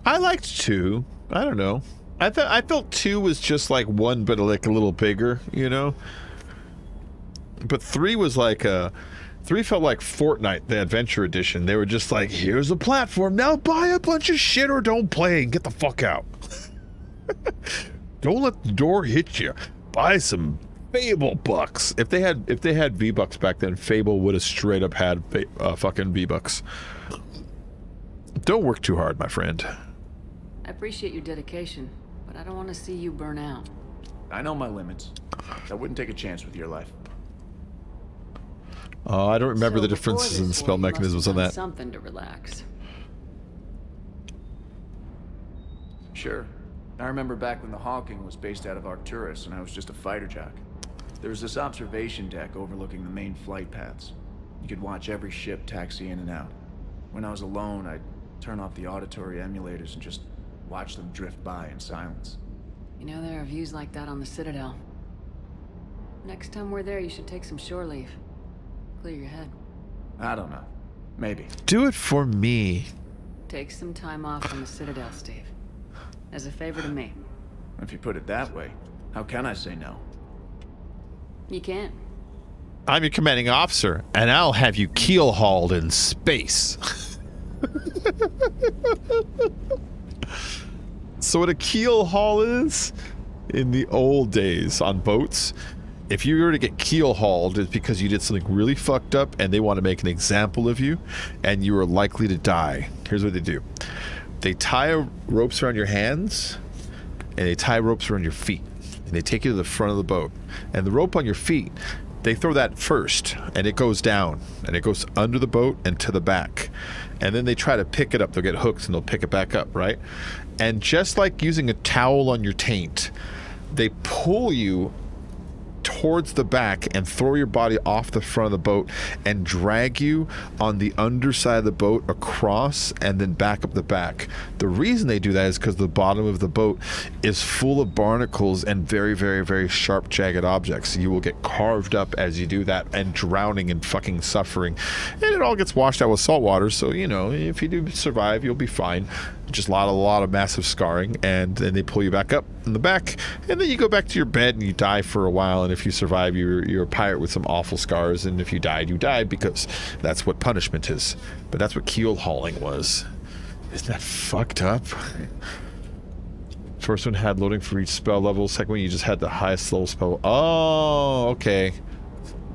I liked 2. I don't know. I felt 2 was just like 1, but like a little bigger, you know. But 3 was like 3 felt like Fortnite, the Adventure Edition. They were just like, here's a platform, now buy a bunch of shit or don't play and get the fuck out. Don't let the door hit you. Buy some Fable bucks. If they had V-Bucks back then, Fable would have straight up had fucking V-Bucks. Don't work too hard, my friend. I appreciate your dedication, but I don't want to see you burn out. I know my limits. I wouldn't take a chance with your life. I don't remember the differences in the spell mechanisms on that. Something to relax. Sure. I remember back when the Hawking was based out of Arcturus and I was just a fighter jock. There was this observation deck overlooking the main flight paths. You could watch every ship taxi in and out. When I was alone, I'd turn off the auditory emulators and just watch them drift by in silence. You know, there are views like that on the Citadel. Next time we're there, you should take some shore leave. Clear your head. I don't know. Maybe. Do it for me. Take some time off from the Citadel, Steve. As a favor to me. If you put it that way, how can I say no? You can't. I'm your commanding officer, and I'll have you keel-hauled in space. So what a keel haul is, in the old days on boats, if you were to get keel hauled, it's because you did something really fucked up and they want to make an example of you and you are likely to die. Here's what they do. They tie ropes around your hands and they tie ropes around your feet and they take you to the front of the boat. And the rope on your feet, they throw that first and it goes down and it goes under the boat and to the back. And then they try to pick it up. They'll get hooks and they'll pick it back up, right? And just like using a towel on your taint, they pull you towards the back and throw your body off the front of the boat and drag you on the underside of the boat across and then back up the back. The reason they do that is because the bottom of the boat is full of barnacles and very, very, very sharp, jagged objects. You will get carved up as you do that and drowning and fucking suffering. And it all gets washed out with salt water, so, you know, if you do survive, you'll be fine. Just a lot of massive scarring, and then they pull you back up in the back, and then you go back to your bed and you die for a while, and if you survive, you're a pirate with some awful scars, and if you died, you died, because that's what punishment is. But that's what keel hauling was. Isn't that fucked up? First one had loading for each spell level, second one you just had the highest level spell. Oh, okay.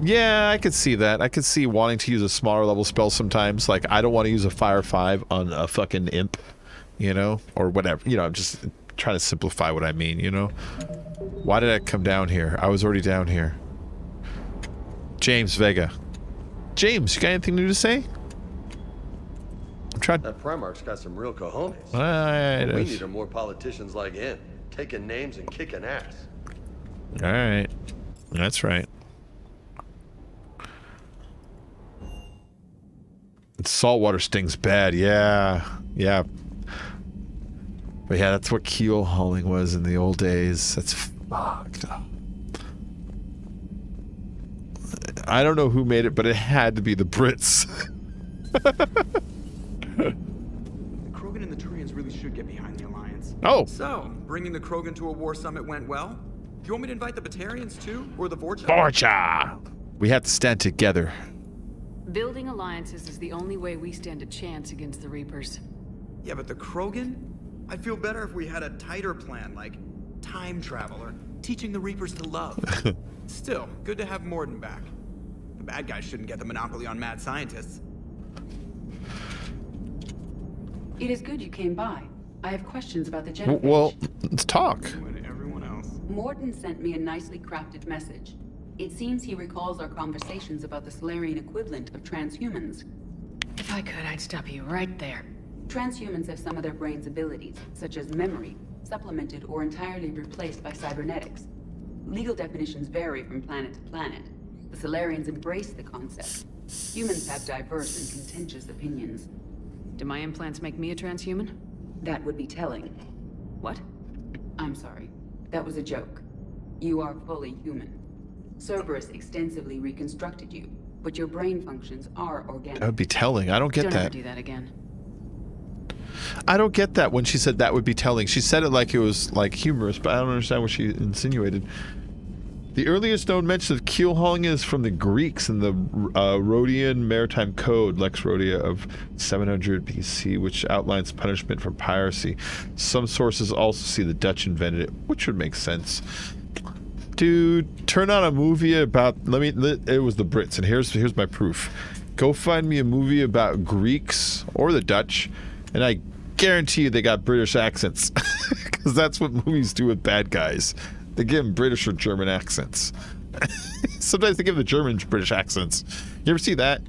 Yeah, I could see that. I could see wanting to use a smaller level spell sometimes. Like, I don't want to use a Fire 5 on a fucking imp, you know? Or whatever. You know, I'm just trying to simplify what I mean, you know? Why did I come down here? I was already down here. James Vega. James, you got anything new to say? I'm trying... That Primarch's got some real cojones. What we need are more politicians like him. Taking names and kicking ass. Alright. That's right. Saltwater stings bad, yeah. Yeah. But yeah, that's what keel hauling was in the old days. That's fucked up. I don't know who made it, but it had to be the Brits. The Krogan and the Turians really should get behind the Alliance. Oh! So, bringing the Krogan to a war summit went well? Do you want me to invite the Batarians too? Or the Vorcha? Vorcha! We have to stand together. Building alliances is the only way we stand a chance against the Reapers. Yeah, but the Krogan? I'd feel better if we had a tighter plan, like time travel or teaching the Reapers to love. Still, good to have Morden back. The bad guys shouldn't get the monopoly on mad scientists. It is good you came by. I have questions about the Genophage. Well, let's talk. Morden sent me a nicely crafted message. It seems he recalls our conversations about the Solarian equivalent of transhumans. If I could, I'd stop you right there. Transhumans have some of their brain's abilities, such as memory, supplemented or entirely replaced by cybernetics. Legal definitions vary from planet to planet. The Solarians embrace the concept. Humans have diverse and contentious opinions. Do my implants make me a transhuman? That would be telling. What? I'm sorry. That was a joke. You are fully human. Cerberus extensively reconstructed you, but your brain functions are organic. That would be telling. I don't get Don't that. ever do that again. I don't get that when she said that would be telling. She said it like it was like humorous, but I don't understand what she insinuated. The earliest known mention of keel hauling is from the Greeks in the Rhodian Maritime Code, Lex Rhodia of 700 BC, which outlines punishment for piracy. Some sources also see the Dutch invented it, which would make sense. Dude, turn on a movie about it was the Brits, and here's my proof. Go find me a movie about Greeks or the Dutch, and I guarantee you they got British accents, because that's what movies do with bad guys. They give them British or German accents. Sometimes they give the Germans British accents. You ever see that?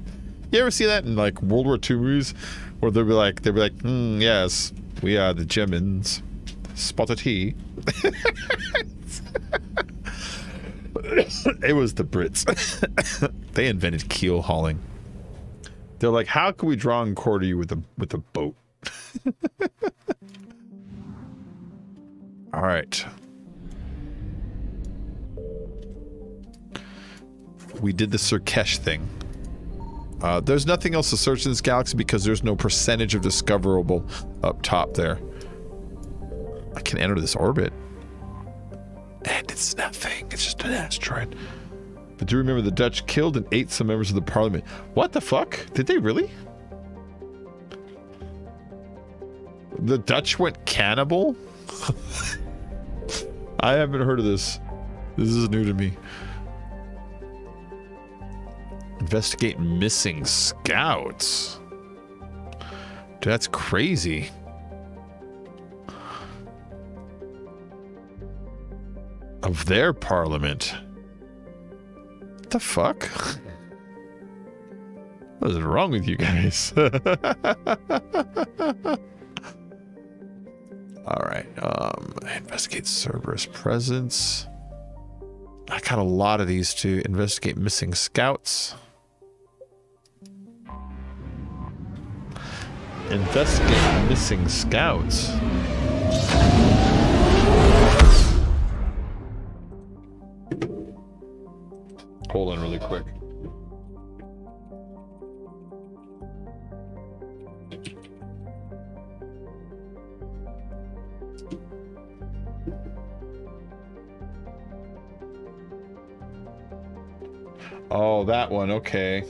You ever see that in like World War II movies, where they'll be like, yes, we are the Germans. Spotted he. It was the Brits. They invented keel hauling. They're like, how can we draw and quarter you with a boat? All right. We did the Surkesh thing. There's nothing else to search in this galaxy because there's no percentage of discoverable up top there. I can enter this orbit. And it's nothing. It's just an asteroid. But do remember the Dutch killed and ate some members of the parliament. What the fuck? Did they really? The Dutch went cannibal? I haven't heard of this. This is new to me. Investigate missing scouts. Dude, that's crazy. Of their parliament. What the fuck? What is wrong with you guys? Alright, investigate Cerberus presence. I got a lot of these to investigate missing scouts. Investigate missing scouts. Hold on really quick. Oh, that one. Okay.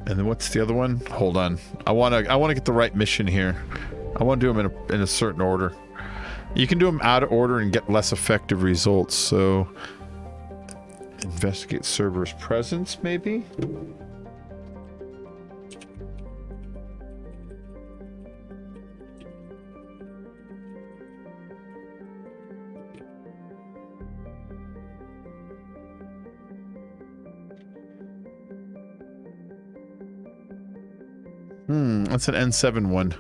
And then what's the other one? Hold on. I want to get the right mission here. I want to do them in a certain order. You can do them out of order and get less effective results. So investigate server's presence, maybe? That's an N7 one.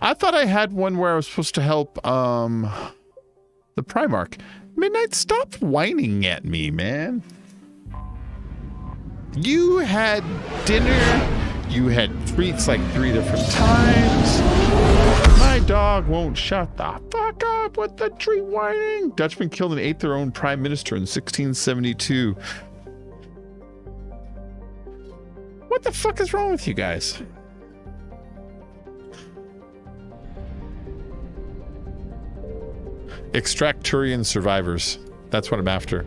I thought I had one where I was supposed to help the Primarch. Midnight, stop whining at me, man. You had dinner. You had treats like 3 different times. My dog won't shut the fuck up with the treat whining. Dutchmen killed and ate their own prime minister in 1672. What the fuck is wrong with you guys? Extract Turian survivors. That's what I'm after.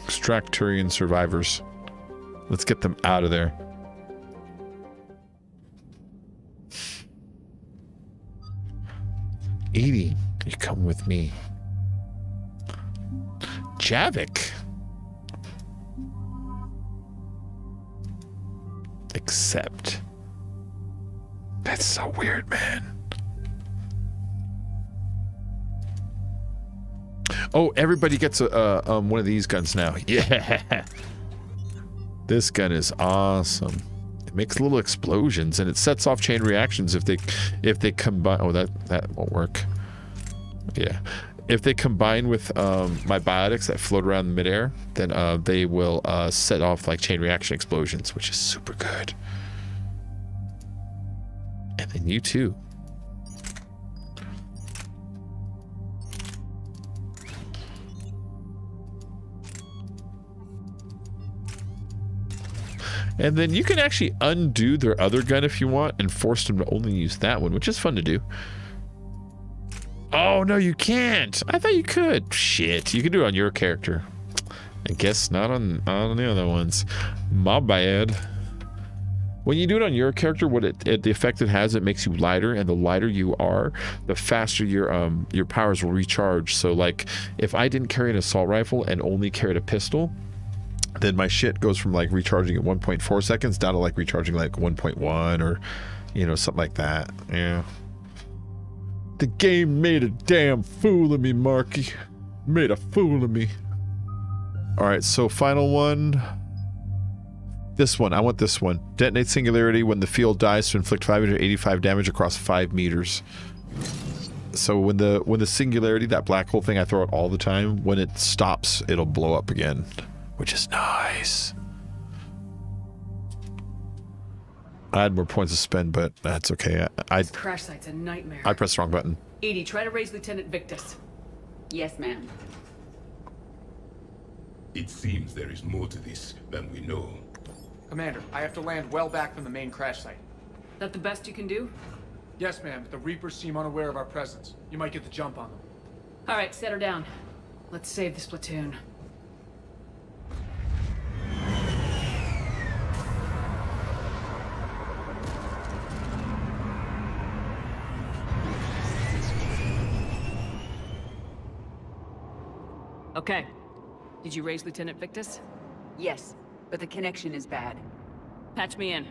Extract Turian survivors. Let's get them out of there. Edie, you come with me. Javik. Accept. That's so weird, man. Oh, everybody gets a one of these guns now. Yeah. This gun is awesome. It makes little explosions and it sets off chain reactions if they combine. Oh, that won't work. Yeah. If they combine with my biotics that float around in midair, then they will set off like chain reaction explosions, which is super good. And then you too. And then you can actually undo their other gun if you want and force them to only use that one, which is fun to do. Oh, no, you can't. I thought you could. Shit, you can do it on your character. I guess not on the other ones. My bad. When you do it on your character, the effect it has, it makes you lighter, and the lighter you are, the faster your powers will recharge. So, like, if I didn't carry an assault rifle and only carried a pistol, then my shit goes from like recharging at 1.4 seconds down to like recharging like 1.1 or, you know, something like that. Yeah. The game made a damn fool of me, Marky. Made a fool of me. All right, so final one. This one, I want this one. Detonate singularity when the field dies to inflict 585 damage across 5 meters. So when the singularity, that black hole thing, I throw it all the time. When it stops, it'll blow up again, which is nice. I had more points to spend, but that's okay. This crash site's a nightmare. I pressed the wrong button. Edie, try to raise Lieutenant Victus. Yes, ma'am. It seems there is more to this than we know. Commander, I have to land well back from the main crash site. That the best you can do? Yes, ma'am. The Reapers seem unaware of our presence. You might get the jump on them. All right, set her down. Let's save this platoon. Okay. Did you raise Lieutenant Victus? Yes, but the connection is bad. Patch me in.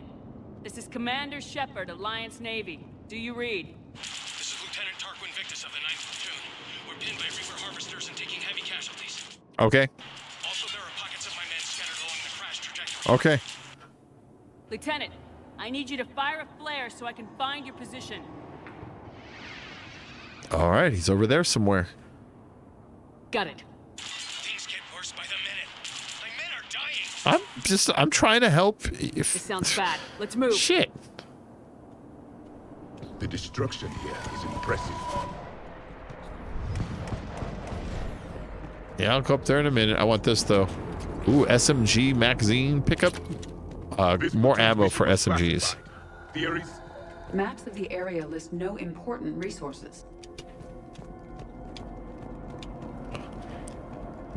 This is Commander Shepard, Alliance Navy. Do you read? This is Lieutenant Tarquin Victus of the 9th Platoon. We're pinned by Reaper harvesters and taking heavy casualties. Okay. Also, there are pockets of my men scattered along the crash trajectory. Okay. Lieutenant, I need you to fire a flare so I can find your position. All right, he's over there somewhere. Got it. Things get worse by the minute. My men are dying. I'm trying to help. This sounds bad. Let's move. Shit. The destruction here is impressive. Yeah, I'll go up there in a minute. I want this though. Ooh, SMG magazine pickup. More ammo for SMGs. Theories? Maps of the area list no important resources.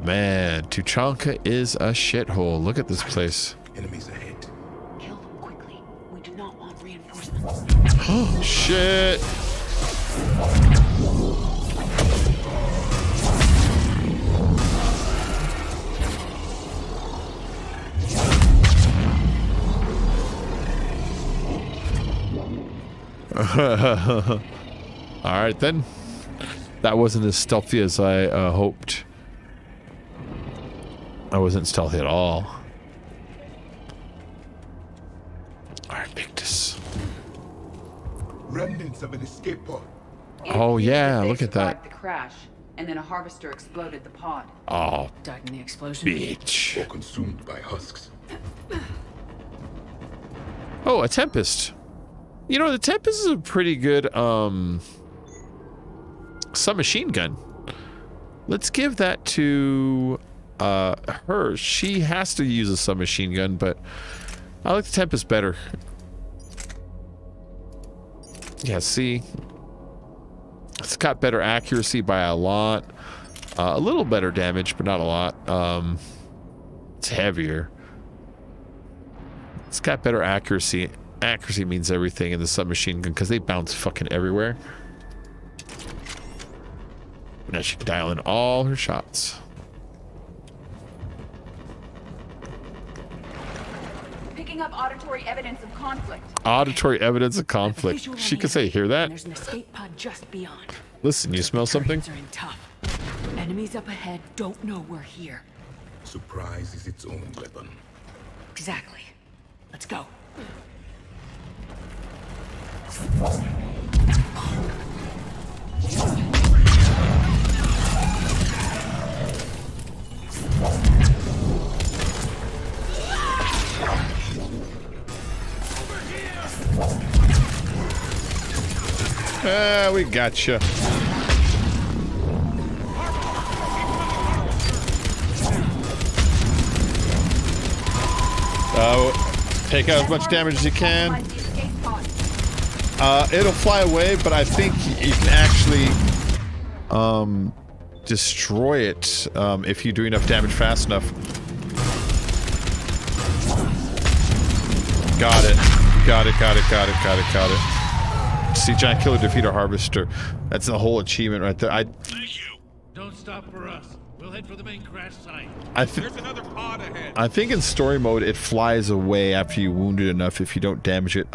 Man, Tuchanka is a shithole. Look at this place. Enemies ahead. Kill them quickly. We do not want reinforcements. Oh, shit. All right, then. That wasn't as stealthy as I hoped. I wasn't stealthy at all. All right, Victus. Remnants of an escape pod. Oh yeah, look at that. The crash, and then a harvester exploded the pod. Oh, died in the explosion. bitch. Or consumed by husks. Oh, a Tempest. You know, the Tempest is a pretty good submachine gun. Let's give that to her. She has to use a submachine gun, but I like the Tempest better. Yeah, see, it's got better accuracy by a lot. A little better damage, but not a lot. It's heavier. It's got better accuracy. Accuracy means everything in the submachine gun because they bounce fucking everywhere. Now she can dial in all her shots. Picking up auditory evidence of conflict. Auditory evidence of conflict. She could say, hear that? There's an escape pod just beyond. Listen, you smell something? Are in tough. Enemies up ahead don't know we're here. Surprise is its own weapon. Exactly. Let's go. We gotcha. Take out as much damage as you can. It'll fly away, but I think you can actually destroy it if you do enough damage fast enough. Got it. Got it. See giant killer defeat a harvester. That's the whole achievement right there. Thank you. Don't stop for us. We'll head for the main crash site. There's another pod ahead. I think in story mode it flies away after you wound it enough if you don't damage it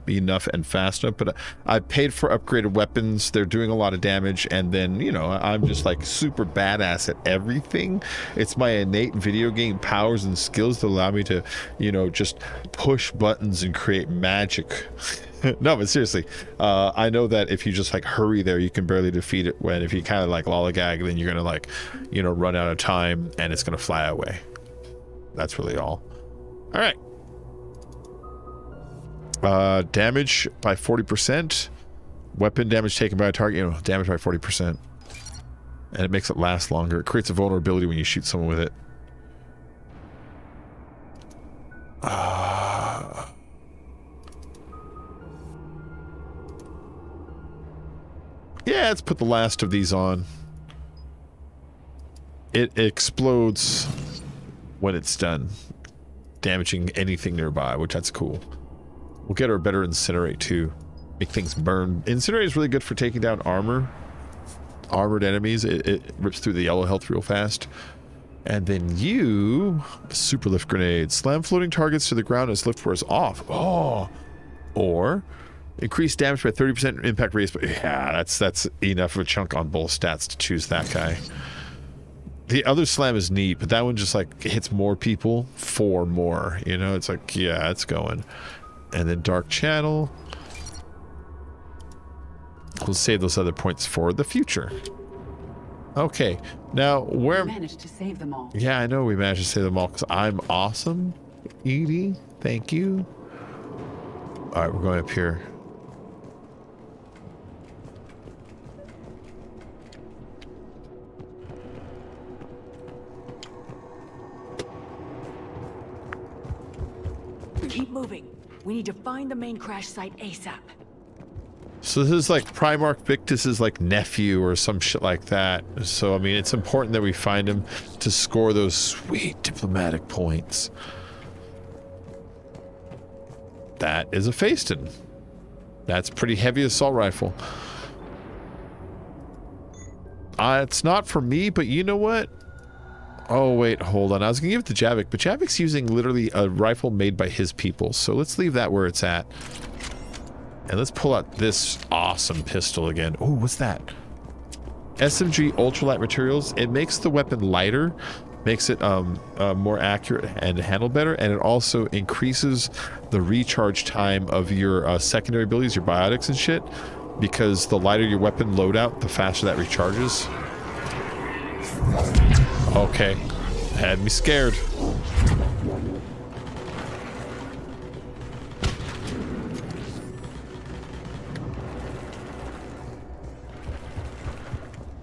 enough and fast enough. But I paid for upgraded weapons. They're doing a lot of damage, and then, you know, I'm just like super badass at everything. It's my innate video game powers and skills that allow me to, you know, just push buttons and create magic. No, but seriously, I know that if you just like hurry there, you can barely defeat it. When if you kind of like lollygag, then you're gonna like, you know, run out of time and it's gonna fly away. That's really all. All right. Damage by 40%. Weapon damage taken by a target, you know, damage by 40%. And it makes it last longer. It creates a vulnerability when you shoot someone with it. Yeah, let's put the last of these on. It explodes when it's done, damaging anything nearby, which that's cool. We'll get her better incinerate too. Make things burn. Incinerate is really good for taking down armored enemies. It rips through the yellow health real fast. And then you, super lift grenade. Slam floating targets to the ground as lift wears off. Oh, or increase damage by 30% impact radius. But yeah, that's enough of a chunk on both stats to choose that guy. The other slam is neat, but that one just like hits more people for more. You know, it's like, yeah, it's going. And then Dark Channel. We'll save those other points for the future. Okay, now where... We managed to save them all. Yeah, I know we managed to save them all because I'm awesome. Edie, thank you. All right, we're going up here. Keep moving. We need to find the main crash site ASAP. So this is like Primarch Victus's like nephew or some shit like that. So I mean, it's important that we find him to score those sweet diplomatic points. That is a Phaeston. That's pretty heavy assault rifle. It's not for me, but you know what? Oh wait, hold on. I was gonna give it to Javik, but Javik's using literally a rifle made by his people. So let's leave that where it's at. And let's pull out this awesome pistol again. Oh, what's that? SMG ultralight materials. It makes the weapon lighter, makes it more accurate and handle better, and it also increases the recharge time of your secondary abilities, your biotics and shit, because the lighter your weapon loadout, the faster that recharges. Okay, had me scared.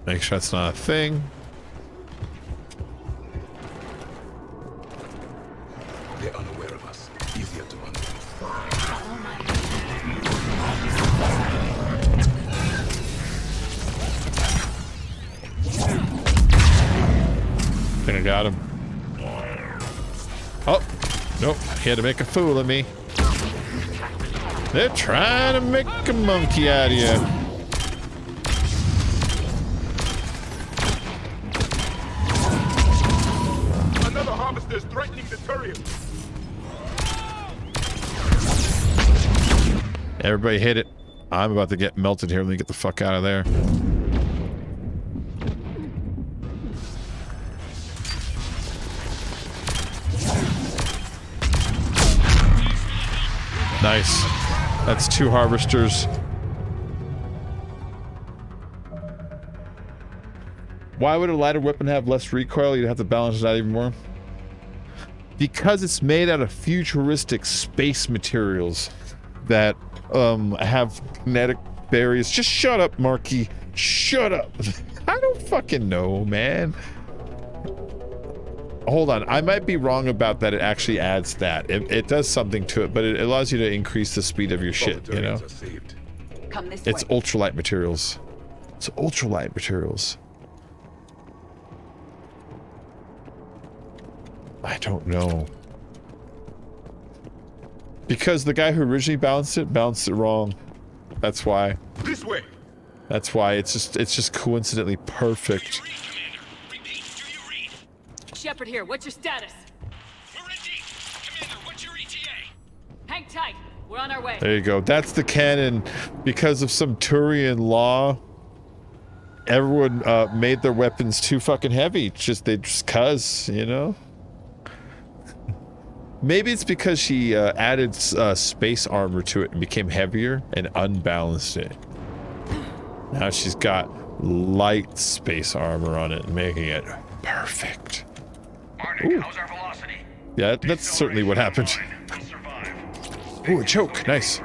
Make sure that's not a thing. They're unaware of us. Easier to hunt. Think I got him. Oh, nope. He had to make a fool of me. They're trying to make a monkey out of you. Another harvester is threatening the turret. Everybody hit it. I'm about to get melted here. Let me get the fuck out of there. Nice. That's 2 harvesters. Why would a lighter weapon have less recoil? You'd have to balance it out even more. Because it's made out of futuristic space materials that have kinetic barriers. Just shut up, Marky. Shut up. I don't fucking know, man. Hold on, I might be wrong about that. It actually adds that. It does something to it, but it allows you to increase the speed of your shit, you know? Come this It's way. ultralight materials. It's ultralight materials. I don't know. Because the guy who originally balanced it wrong. That's why. This way. That's why it's just coincidentally perfect. Shepard here, what's your status? We're in deep. Commander, what's your ETA? Hang tight, we're on our way. There you go. That's the canon. Because of some Turian law, everyone made their weapons too fucking heavy. Just cuz, you know? Maybe it's because she added space armor to it and became heavier and unbalanced it. Now she's got light space armor on it, making it perfect. Arnick, how's our velocity? Yeah, that's certainly what happened. Ooh, a choke. Nice.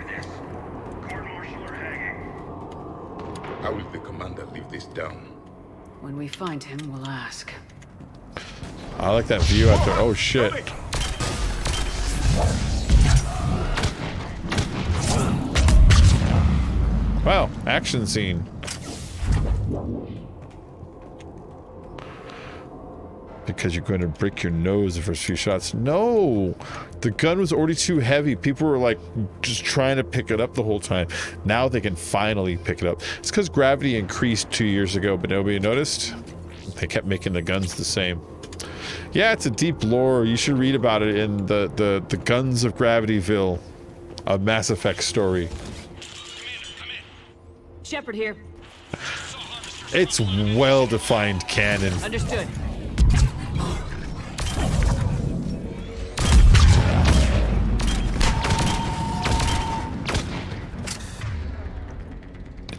How will the commander leave this down? When we find him, we'll ask. I like that view out there. Oh, shit. Wow, action scene. Because you're going to break your nose the first few shots. No! The gun was already too heavy. People were like just trying to pick it up the whole time. Now they can finally pick it up. It's because gravity increased 2 years ago, but nobody noticed. They kept making the guns the same. Yeah, it's a deep lore. You should read about it in the Guns of Gravityville, a Mass Effect story. Shepard here. It's well-defined canon. Understood.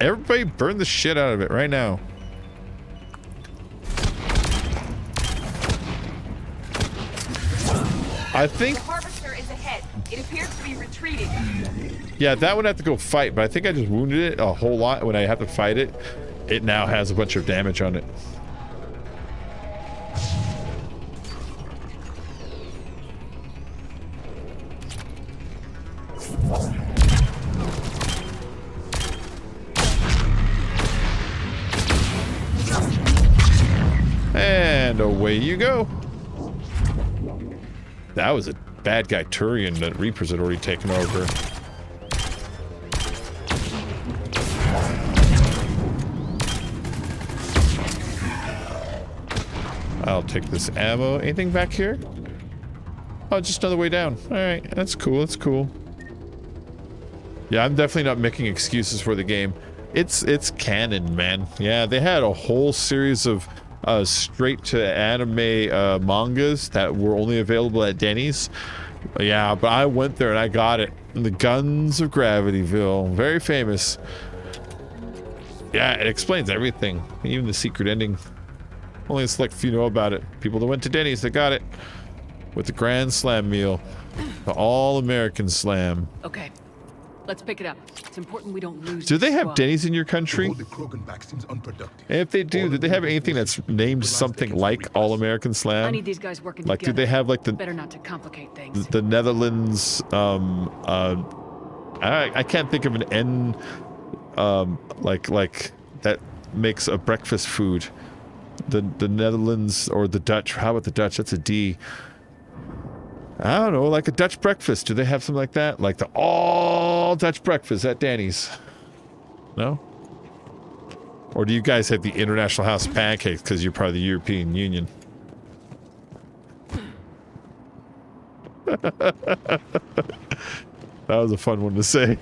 Everybody burn the shit out of it right now. I think... The harvester is ahead. It appears to be retreating. Yeah, that would have to go fight, but I think I just wounded it a whole lot when I have to fight it. It now has a bunch of damage on it. And away you go. That was a bad guy Turian that Reapers had already taken over. I'll take this ammo. Anything back here? Oh, just another way down. Alright, that's cool, that's cool. Yeah, I'm definitely not making excuses for the game. It's canon, man. Yeah, they had a whole series of straight to anime mangas that were only available at Denny's. Yeah, but I went there and I got it. The Guns of Gravityville. Very famous. Yeah, it explains everything. Even the secret ending. Only a select few know about it. People that went to Denny's, they got it. With the Grand Slam meal. The All-American Slam. Okay. Let's pick it up. It's important we don't lose. Do they have Denny's in your country? The Krogan back seems unproductive. And if they do they have anything that's named something like All-American Slam? I need these guys working like, together. do they have like the better not to complicate things. the Netherlands? I can't think of an N like that makes a breakfast food. The Netherlands or the Dutch. How about the Dutch? That's a D. I don't know, like a Dutch breakfast. Do they have something like that? Like the all Dutch breakfast at Danny's? No? Or do you guys have the International House of Pancakes because you're part of the European Union? That was a fun one to say.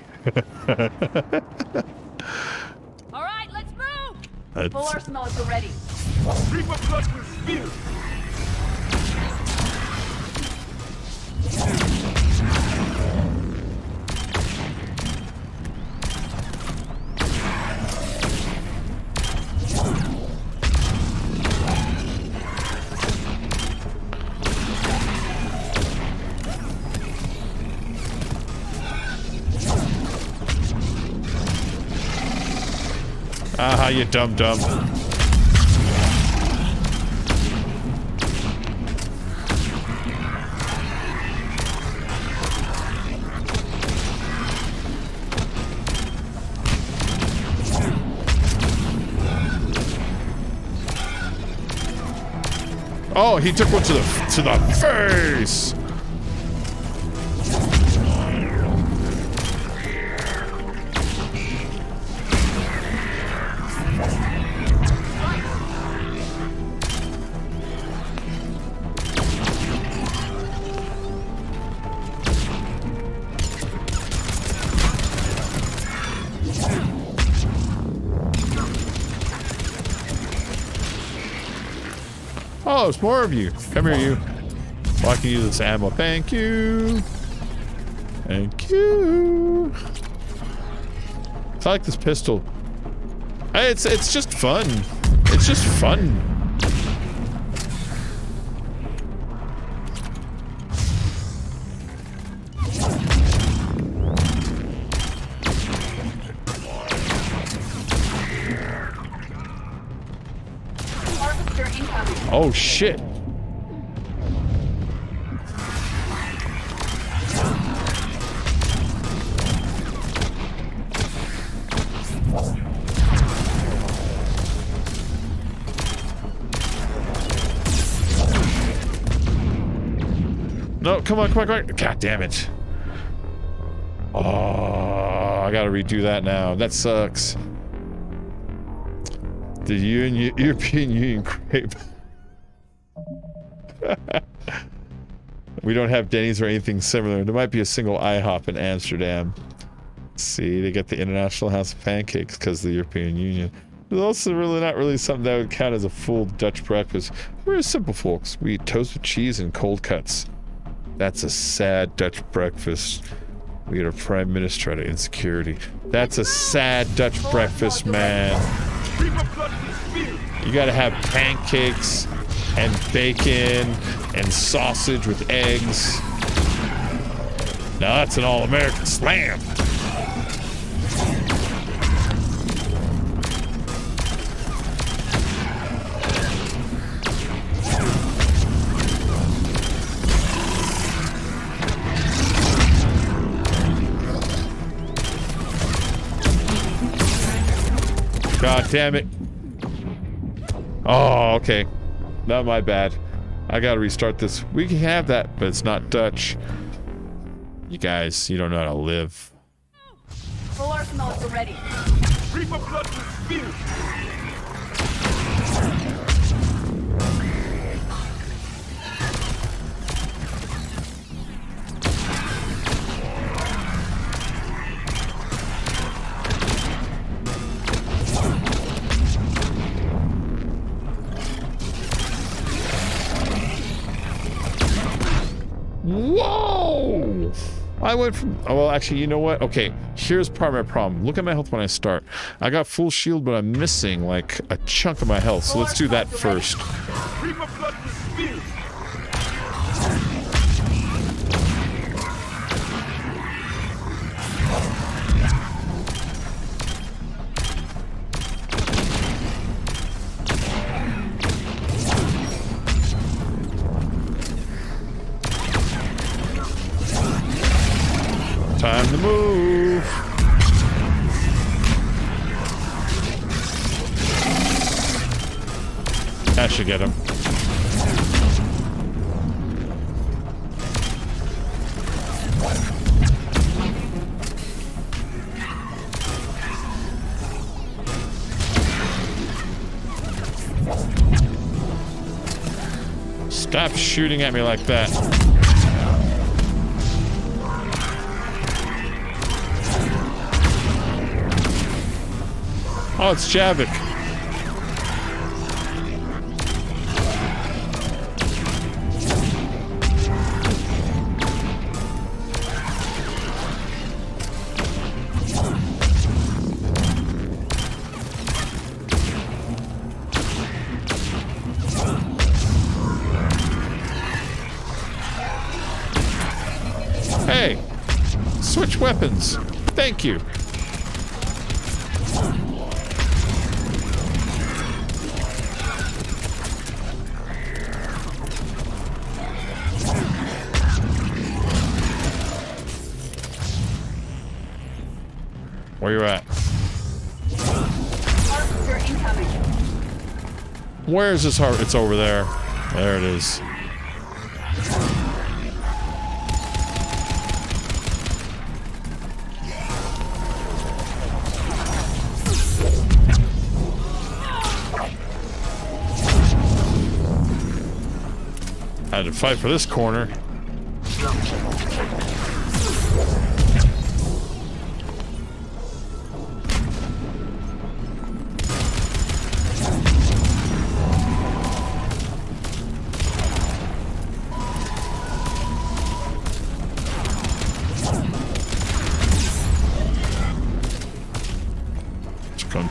All right, let's move. Full arsenal is ready. Reaper plus with spear. Aha, you dumb. Oh, he took one to the face. Oh, there's more of you. Come here, you. Well, I can use this ammo. Thank you. Thank you. I like this pistol. It's just fun. It's just fun. Oh shit. No, come on. God damn it. Oh, I gotta redo that now. That sucks. The European Union crepe. We don't have Denny's or anything similar. There might be a single IHOP in Amsterdam. See, they get the International House of Pancakes because of the European Union. There's also really not really something that would count as a full Dutch breakfast. We're simple folks. We eat toast with cheese and cold cuts. That's a sad Dutch breakfast. We get a prime minister out of insecurity. That's a sad Dutch breakfast, man. You gotta have pancakes and bacon and sausage with eggs. Now that's an all-American slam. God damn it. Oh, okay. Not my bad. I gotta restart this. We can have that, but it's not Dutch. You guys, you don't know how to live. Full arsenals are ready. Reaper blood and spear. Whoa! I went from... Oh, well, actually, you know what? Okay, here's part of my problem. Look at my health when I start. I got full shield, but I'm missing, like, a chunk of my health. So let's do that first. Time to move. That should get him. Stop shooting at me like that. Oh, it's Javik. Hey, switch weapons. Thank you. Where you at? Harvester incoming. Where is this heart? It's over there. There it is. Had to fight for this corner.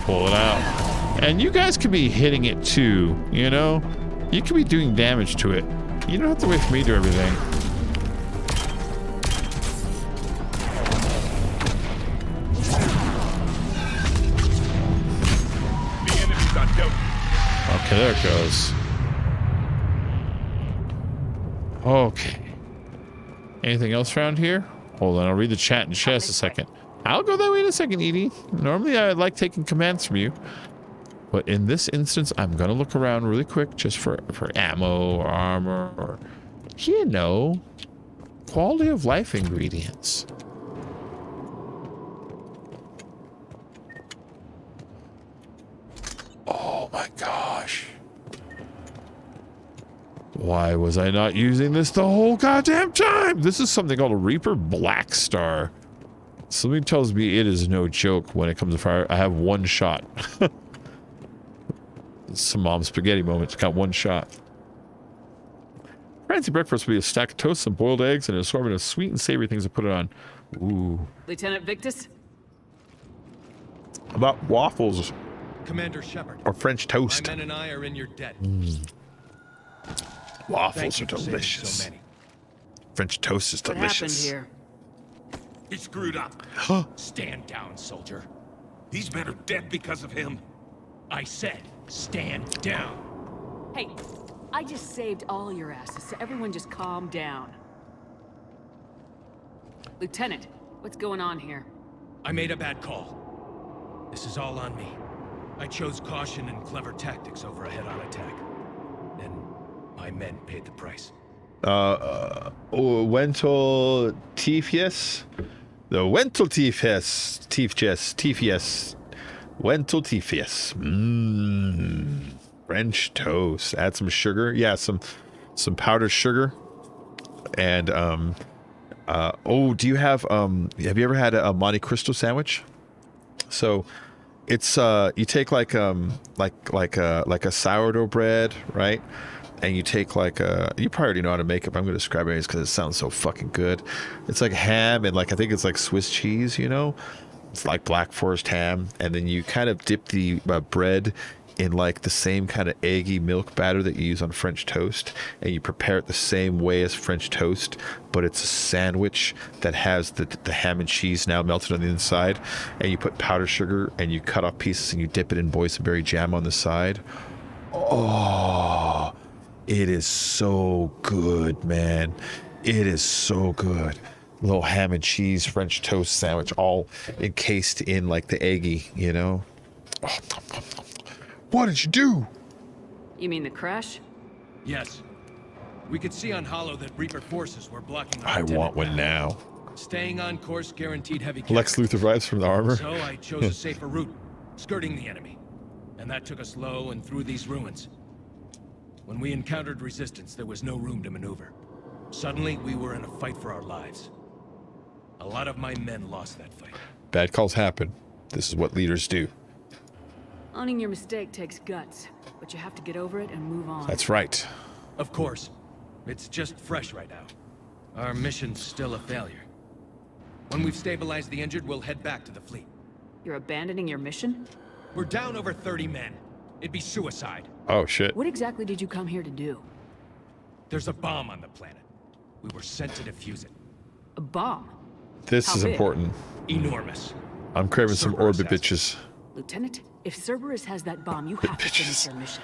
Pull it out. And you guys could be hitting it too, you know? You could be doing damage to it. You don't have to wait for me to do everything. Okay, there it goes. Okay. Anything else around here? Hold on, I'll read the chat in just a second. I'll go that way in a second, Edie. Normally, I like taking commands from you. But in this instance, I'm going to look around really quick just for ammo or armor or, you know, quality of life ingredients. Oh my gosh. Why was I not using this the whole goddamn time? This is something called a Reaper Black Star. Something tells me it is no joke when it comes to fire. I have one shot. Some mom spaghetti moments. Got one shot. Fancy breakfast would be a stack of toast, some boiled eggs, and an assortment of sweet and savory things to put it on. Ooh. Lieutenant Victus? About waffles. Commander Shepard. Or French toast. My men and I are in your debt. Waffles are delicious. So French toast is delicious. What happened here? He screwed up. Stand down, soldier. These men are dead because of him. I said, stand down. Hey, I just saved all your asses, so everyone just calm down. Lieutenant, what's going on here? I made a bad call. This is all on me. I chose caution and clever tactics over a head-on attack. And my men paid the price. Wentel Tifius? The Wentel Tifius. Tifius. Wentel Tifius. French toast. Add some sugar. Yeah, some powdered sugar. And do you have you ever had a Monte Cristo sandwich? So it's you take like a sourdough bread, right? And you take you probably already know how to make it, but I'm going to describe it because it sounds so fucking good. It's like ham and I think it's like Swiss cheese, you know? It's like Black Forest ham. And then you kind of dip the bread in like the same kind of eggy milk batter that you use on French toast. And you prepare it the same way as French toast, but it's a sandwich that has the ham and cheese now melted on the inside. And you put powdered sugar and you cut off pieces and you dip it in boysenberry jam on the side. Oh, it is so good, man. It is so good. Little ham and cheese French toast sandwich, all encased in like the eggy, you know? Oh, what did you do? You mean the crash? Yes. We could see on Hollow that Reaper forces were blocking our I want one now. Staying on course guaranteed heavy Lex Luthor vibes from the armor. So I chose a safer route, skirting the enemy. And that took us low and through these ruins. When we encountered resistance, there was no room to maneuver. Suddenly, we were in a fight for our lives. A lot of my men lost that fight. Bad calls happen. This is what leaders do. Owning your mistake takes guts, but you have to get over it and move on. That's right. Of course. It's just fresh right now. Our mission's still a failure. When we've stabilized the injured, we'll head back to the fleet. You're abandoning your mission? We're down over 30 men. It'd be suicide. Oh, shit. What exactly did you come here to do? There's a bomb on the planet. We were sent to defuse it. A bomb? This is important. Enormous. I'm craving some orbit bitches. Lieutenant, if Cerberus has that bomb, you have to finish your mission.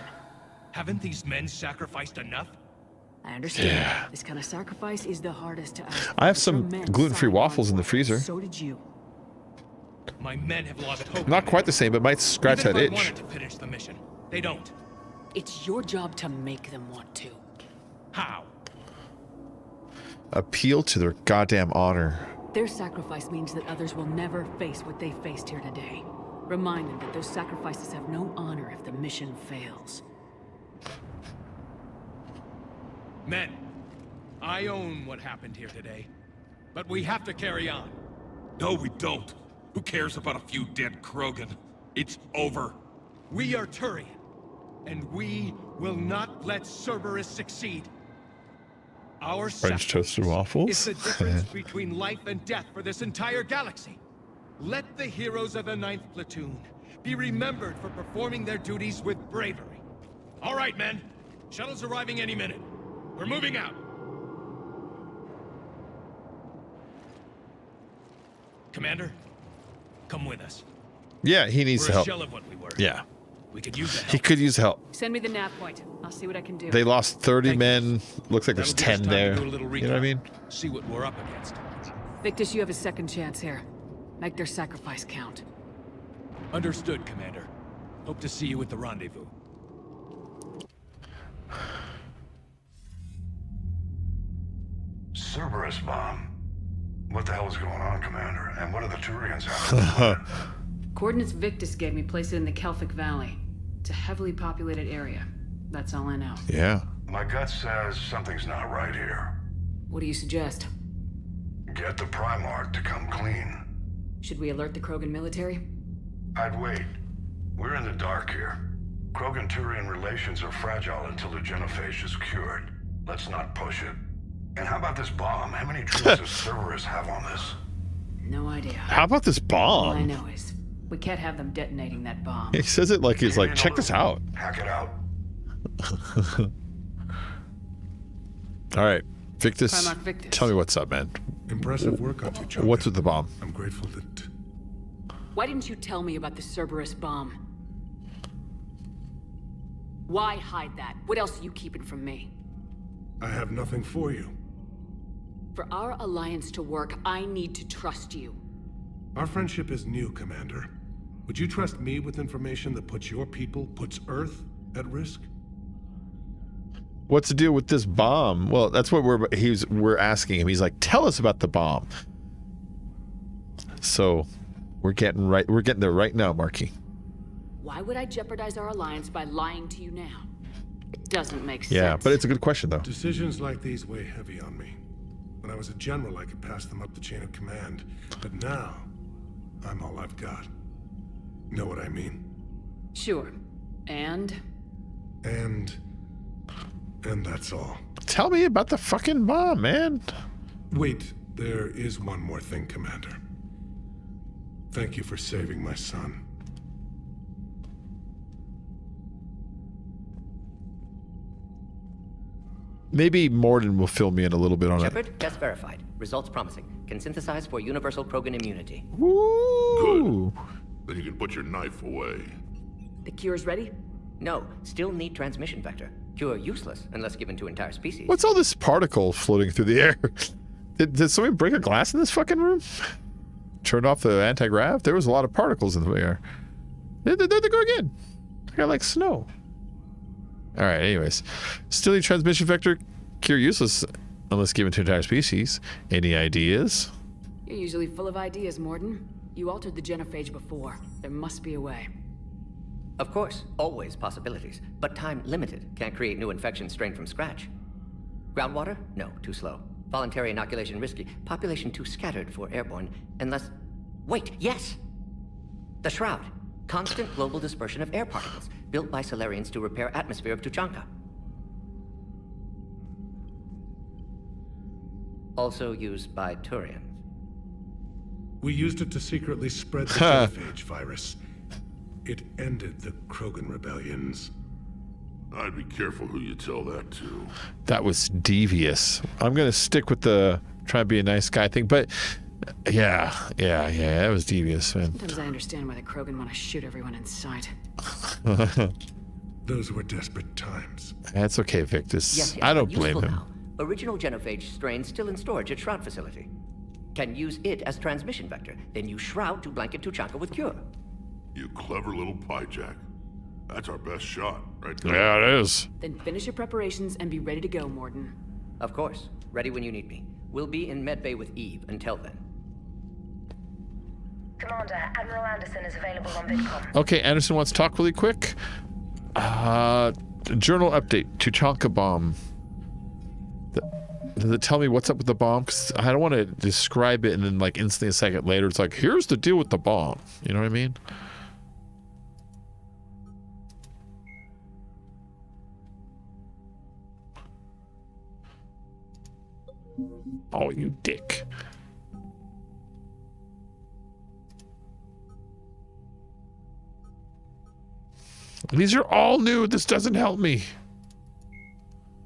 Haven't these men sacrificed enough? I understand. Yeah. This kind of sacrifice is the hardest to ask. I have some gluten-free waffles in the freezer. So did you. My men have lost hope. Not quite the same, but might scratch that itch. I wanted to finish the mission. They don't. It's your job to make them want to. How? Appeal to their goddamn honor. Their sacrifice means that others will never face what they faced here today. Remind them that those sacrifices have no honor if the mission fails. Men, I own what happened here today. But we have to carry on. No, we don't. Who cares about a few dead Krogan? It's over. We are Turian, and we will not let Cerberus succeed. Our French toasted waffles? It's the difference between life and death for this entire galaxy. Let the heroes of the 9th Platoon be remembered for performing their duties with bravery. All right, men. Shuttle's arriving any minute. We're moving out. Commander, come with us. Yeah, he needs We're help. A shell of what we were. Yeah. We could use the help. He could use help. Send me the nav point. I'll see what I can do. They lost 30 men. Looks like there's 10 there. You know what I mean? See what we're up against. Victus, you have a second chance here. Make their sacrifice count. Understood, Commander. Hope to see you at the rendezvous. Cerberus bomb. What the hell is going on, Commander? And what are the Turians out? Coordinates Victus gave me place it in the Kelphic Valley. It's a heavily populated area. That's all I know. Yeah. My gut says something's not right here. What do you suggest? Get the Primarch to come clean. Should we alert the Krogan military? I'd wait. We're in the dark here. Krogan-Turian relations are fragile until the genophage is cured. Let's not push it. And how about this bomb? How many troops does Cerberus have on this? No idea. How about this All I bomb? know is we can't have them detonating that bomb. He says it like he's like, check this out. Hack it out. All right, Victus, Primarch Victus. tell me what's up, man. Impressive work on you, Chunka. What's with the bomb? I'm grateful that... Why didn't you tell me about the Cerberus bomb? Why hide that? What else are you keeping from me? I have nothing for you. For our alliance to work, I need to trust you. Our friendship is new, Commander. Would you trust me with information that puts your people, puts Earth, at risk? What's the deal with this bomb? Well, that's what we're asking him. He's like, tell us about the bomb. So we're getting there right now, Marky. Why would I jeopardize our alliance by lying to you now? It doesn't make sense. Yeah, but it's a good question though. Decisions like these weigh heavy on me. When I was a general, I could pass them up the chain of command. But now, I'm all I've got. Know what I mean? Sure. And that's all. Tell me about the fucking bomb, man. Wait, there is one more thing, Commander. Thank you for saving my son. Maybe Morden will fill me in a little bit on Shepard, test verified. Results promising. Can synthesize for universal Krogan immunity. it. Woo! Good. Then you can put your knife away. the cure's ready? No, still need transmission vector. Cure useless unless given to entire species. What's all this particle floating through the air? Did somebody break a glass in this fucking room? Turn off the anti-grav? There was a lot of particles in the air. There they go again. I got like snow. All right, anyways. Still need transmission vector. Cure useless unless given to entire species. Any ideas? You're usually full of ideas, Morden. You altered the genophage before. There must be a way. Of course, always possibilities, but time limited. Can't create new infections strain from scratch. Groundwater? No, too slow. Voluntary inoculation risky. Population too scattered for airborne, unless... Wait, yes! The Shroud. Constant global dispersion of air particles, built by Solarians to repair atmosphere of Tuchanka. Also used by Turians. We used it to secretly spread the genophage virus. It ended the Krogan rebellions. I'd be careful who you tell that to. That was devious. I'm gonna stick with the try to be a nice guy thing, but yeah, that was devious, man. Sometimes I understand why the Krogan want to shoot everyone in sight. Those were desperate times. That's okay, Victus. Yes, I don't blame him. Now. Original genophage strain still in storage at Shroud facility. Can use it as transmission vector, then use Shroud to blanket Tuchanka with cure. You clever little piejack. That's our best shot, right there. Yeah, it is. Then finish your preparations and be ready to go, Morden. Of course. Ready when you need me. We'll be in medbay with Eve until then. Commander, Admiral Anderson is available on VidCom. Okay, Anderson wants to talk really quick. Journal update. Tuchanka bomb. Does it tell me what's up with the bomb? Because I don't want to describe it and then like instantly a second later it's like, here's the deal with the bomb. You know what I mean? Oh, you dick. These are all new. This doesn't help me.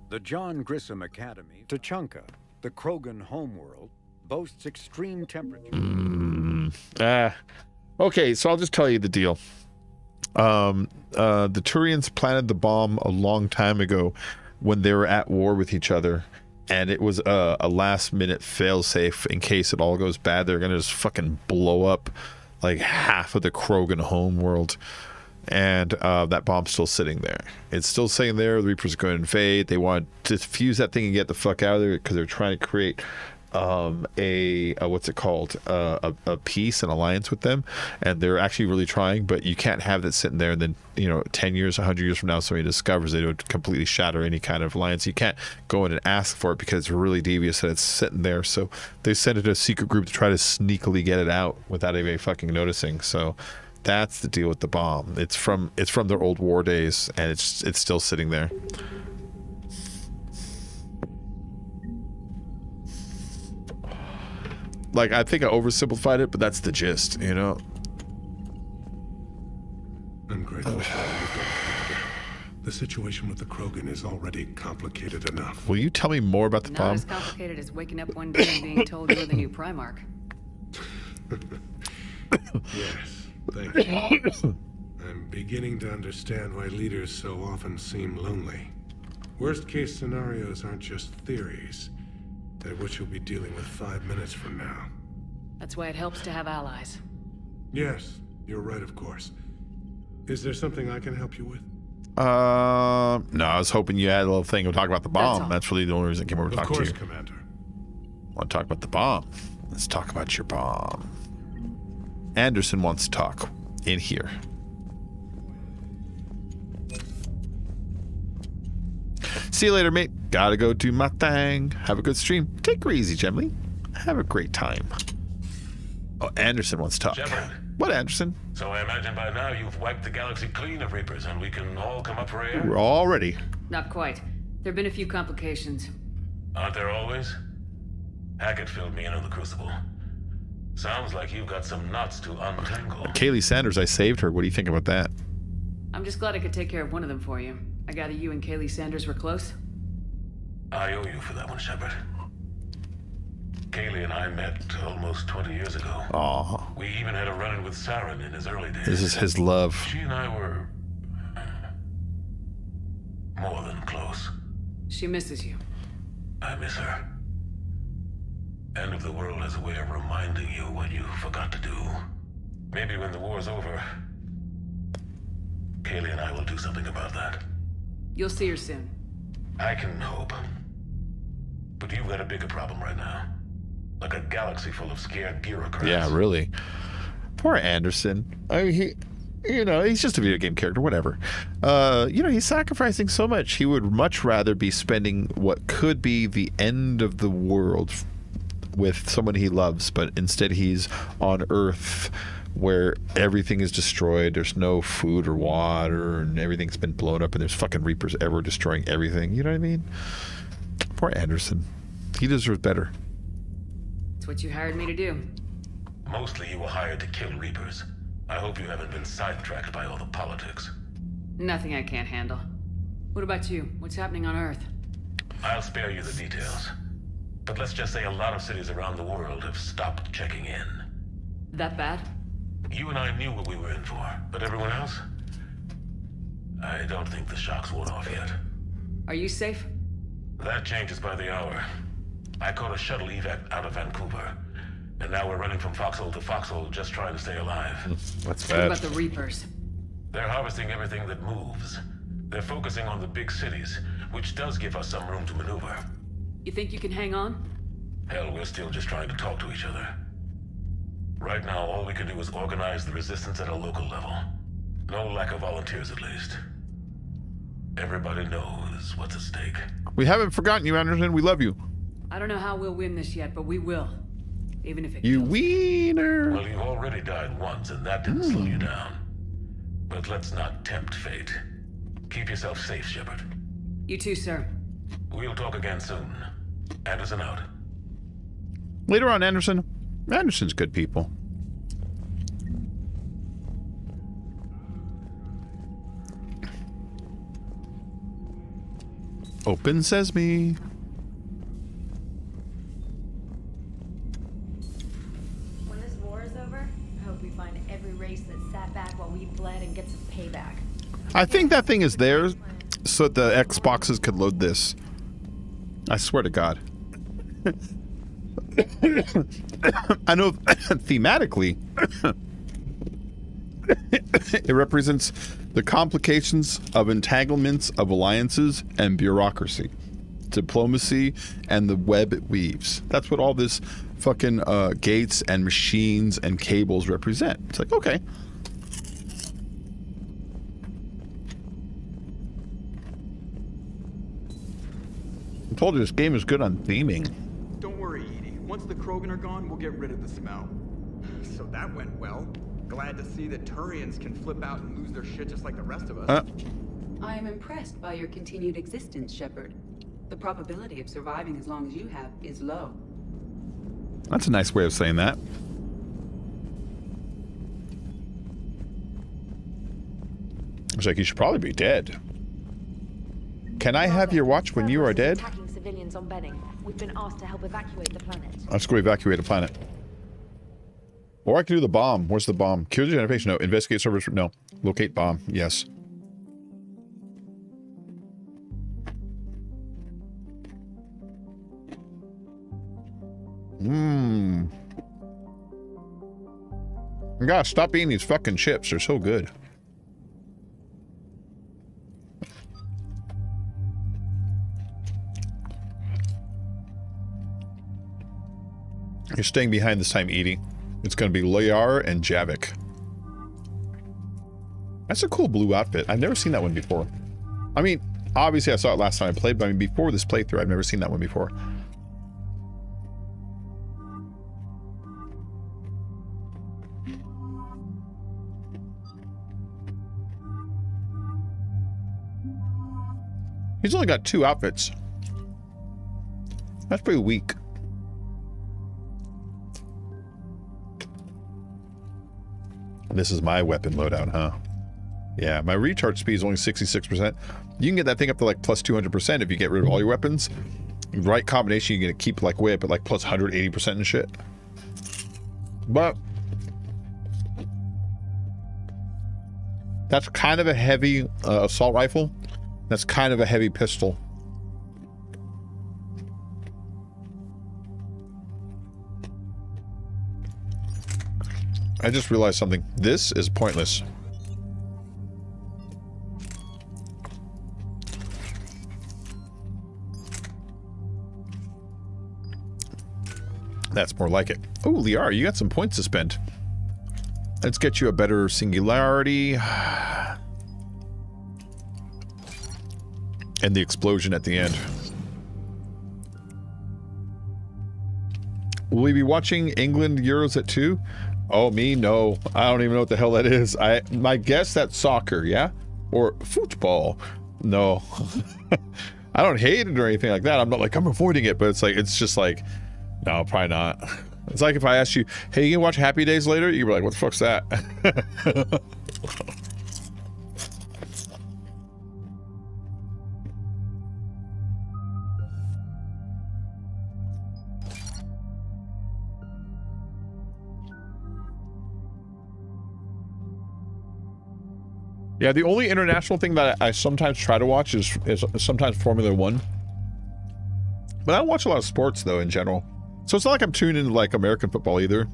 The John Grissom Academy, Tuchanka, the Krogan homeworld, boasts extreme temperatures. Okay, so I'll just tell you the deal. The Turians planted the bomb a long time ago when they were at war with each other. And it was a last-minute fail-safe in case it all goes bad. They're going to just fucking blow up like half of the Krogan homeworld. And that bomb's still sitting there. It's still sitting there. The Reapers are going to invade. They want to defuse that thing and get the fuck out of there because they're trying to create what's it called? A peace, an alliance with them. And they're actually really trying, but you can't have that sitting there and then, 10 years, 100 years from now, somebody discovers it would completely shatter any kind of alliance. You can't go in and ask for it because it's really devious that it's sitting there. So they sent it to a secret group to try to sneakily get it out without anybody fucking noticing. So that's the deal with the bomb. It's from their old war days, and it's still sitting there. Like, I think I oversimplified it, but that's the gist, you know? I'm grateful for all you've done. The situation with the Krogan is already complicated enough. Will you tell me more about the Not bomb? as complicated as waking up one day and being told you're the new Primarch. Yes, thank you. I'm beginning to understand why leaders so often seem lonely. Worst case scenarios aren't just theories. They're what you'll be dealing with 5 minutes from now. That's why it helps to have allies. Yes, you're right, of course. Is there something I can help you with? No, I was hoping you had a little thing to talk about the bomb. That's really the only reason I came over to talk to you. Of course, Commander. Want to talk about the bomb? Let's talk about your bomb. Anderson wants to talk in here. See you later, mate. Gotta go do my thing. Have a good stream. Take her easy, Gemly. Have a great time. Oh, Anderson wants to talk. Shepard. What, Anderson? So I imagine by now you've wiped the galaxy clean of Reapers and we can all come up for air? We're all ready. Not quite. There've been a few complications. Aren't there always? Hackett filled me in on the Crucible. Sounds like you've got some knots to untangle. Kaylee Sanders, I saved her. What do you think about that? I'm just glad I could take care of one of them for you. I gather you and Kaylee Sanders were close? I owe you for that one, Shepard. Kaylee and I met almost 20 years ago. Aw. We even had a run-in with Saren in his early days. This is his love. She and I were... more than close. She misses you. I miss her. End of the world has a way of reminding you what you forgot to do. Maybe when the war's over, Kaylee and I will do something about that. You'll see her soon. I can hope. But you've got a bigger problem right now. Like a galaxy full of scared bureaucrats. Yeah, really. Poor Anderson. I mean, he's just a video game character, whatever. He's sacrificing so much. He would much rather be spending what could be the end of the world with someone he loves, but instead he's on Earth where everything is destroyed. There's no food or water, and everything's been blown up, and there's fucking Reapers ever destroying everything. You know what I mean? Poor Anderson. He deserves better. It's what you hired me to do. Mostly you were hired to kill Reapers. I hope you haven't been sidetracked by all the politics. Nothing I can't handle. What about you? What's happening on Earth? I'll spare you the details. But let's just say a lot of cities around the world have stopped checking in. That bad? You and I knew what we were in for, but everyone else? I don't think the shock's worn off yet. Are you safe? That changes by the hour. I caught a shuttle evac out of Vancouver, and now we're running from foxhole to foxhole just trying to stay alive. What's What about the Reapers? They're harvesting everything that moves. They're focusing on the big cities, which does give us some room to maneuver. You think you can hang on? Hell, we're still just trying to talk to each other. Right now, all we can do is organize the resistance at a local level. No lack of volunteers, at least. Everybody knows what's at stake. We haven't forgotten you, Anderson. We love you. I don't know how we'll win this yet, but we will. Even if it You kills wiener. Well, you've already died once, and that didn't slow you down. But let's not tempt fate. Keep yourself safe, Shepard. You too, sir. We'll talk again soon. Anderson out. Later on, Anderson. Anderson's good people. Open sesame. When this war is over, I hope we find every race that sat back while we bled and get some payback. I think that thing is there so that the Xboxes could load this. I swear to God. I know thematically it represents the complications of entanglements of alliances and bureaucracy, diplomacy, and the web it weaves. That's what all this fucking gates and machines and cables represent. It's like, okay. I told you this game is good on theming. Don't worry, Edie. Once the Krogan are gone, we'll get rid of the smell. So that went well. Glad to see that Turians can flip out and lose their shit just like the rest of us. I am impressed by your continued existence, Shepard. The probability of surviving as long as you have is low. That's a nice way of saying that. It's like, you should probably be dead. Can I have your watch when you are dead? Attacking civilians on Benning. We've been asked to help evacuate the planet. Let's go evacuate the planet. Or I can do the bomb. Where's the bomb? Cure the generation? No. Investigate servers? No. Locate bomb? Yes. I gotta stop eating these fucking chips. They're so good. You're staying behind this time eating. It's going to be Layar and Javik. That's a cool blue outfit. I've never seen that one before. I mean, obviously I saw it last time I played, but I mean, before this playthrough, I've never seen that one before. He's only got 2 outfits. That's pretty weak. This is my weapon loadout, huh? Yeah, my recharge speed is only 66%. You can get that thing up to like plus 200% if you get rid of all your weapons. Right combination, you're gonna keep like way up at like plus 180% and shit. But that's kind of a heavy assault rifle. That's kind of a heavy pistol. I just realized something. This is pointless. That's more like it. Oh, Liar, you got some points to spend. Let's get you a better singularity. And the explosion at the end. Will we be watching England Euros at 2? Oh, me? No. I don't even know what the hell that is. My guess that's soccer, yeah? Or football. No. I don't hate it or anything like that. I'm not like, I'm avoiding it, but it's just like, no, probably not. It's like if I asked you, hey, you can watch Happy Days later? You'd be like, what the fuck's that? Yeah, the only international thing that I sometimes try to watch is sometimes Formula 1. But I don't watch a lot of sports, though, in general. So it's not like I'm tuned into, like, American football, either.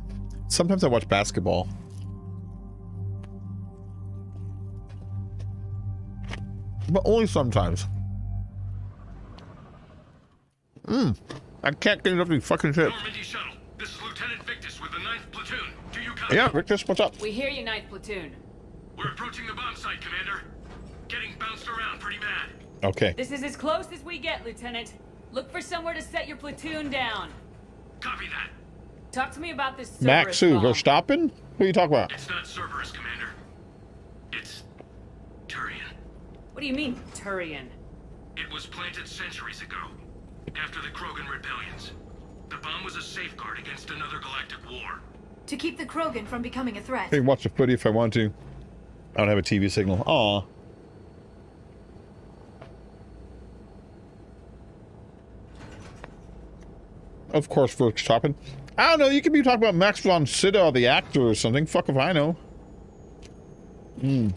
Sometimes I watch basketball. But only sometimes. I can't get enough of these fucking chips. This is Lieutenant Victus with the 9th Platoon. Do you copy? Yeah, Victus, what's up? We hear you, 9th Platoon. We're approaching the bomb site, Commander. Getting bounced around pretty bad. Okay. This is as close as we get, Lieutenant. Look for somewhere to set your platoon down. Copy that. Talk to me about this Cerberus Max, who? bomb. We're stopping? Who are you talking about? It's not Cerberus, Commander. It's Turian. What do you mean, Turian? It was planted centuries ago, after the Krogan rebellions. The bomb was a safeguard against another galactic war. To keep the Krogan from becoming a threat. I can watch the footy if I want to. I don't have a TV signal. Aw. Of course, we're shopping. I don't know. You could be talking about Max von Sydow, the actor, or something. Fuck if I know. You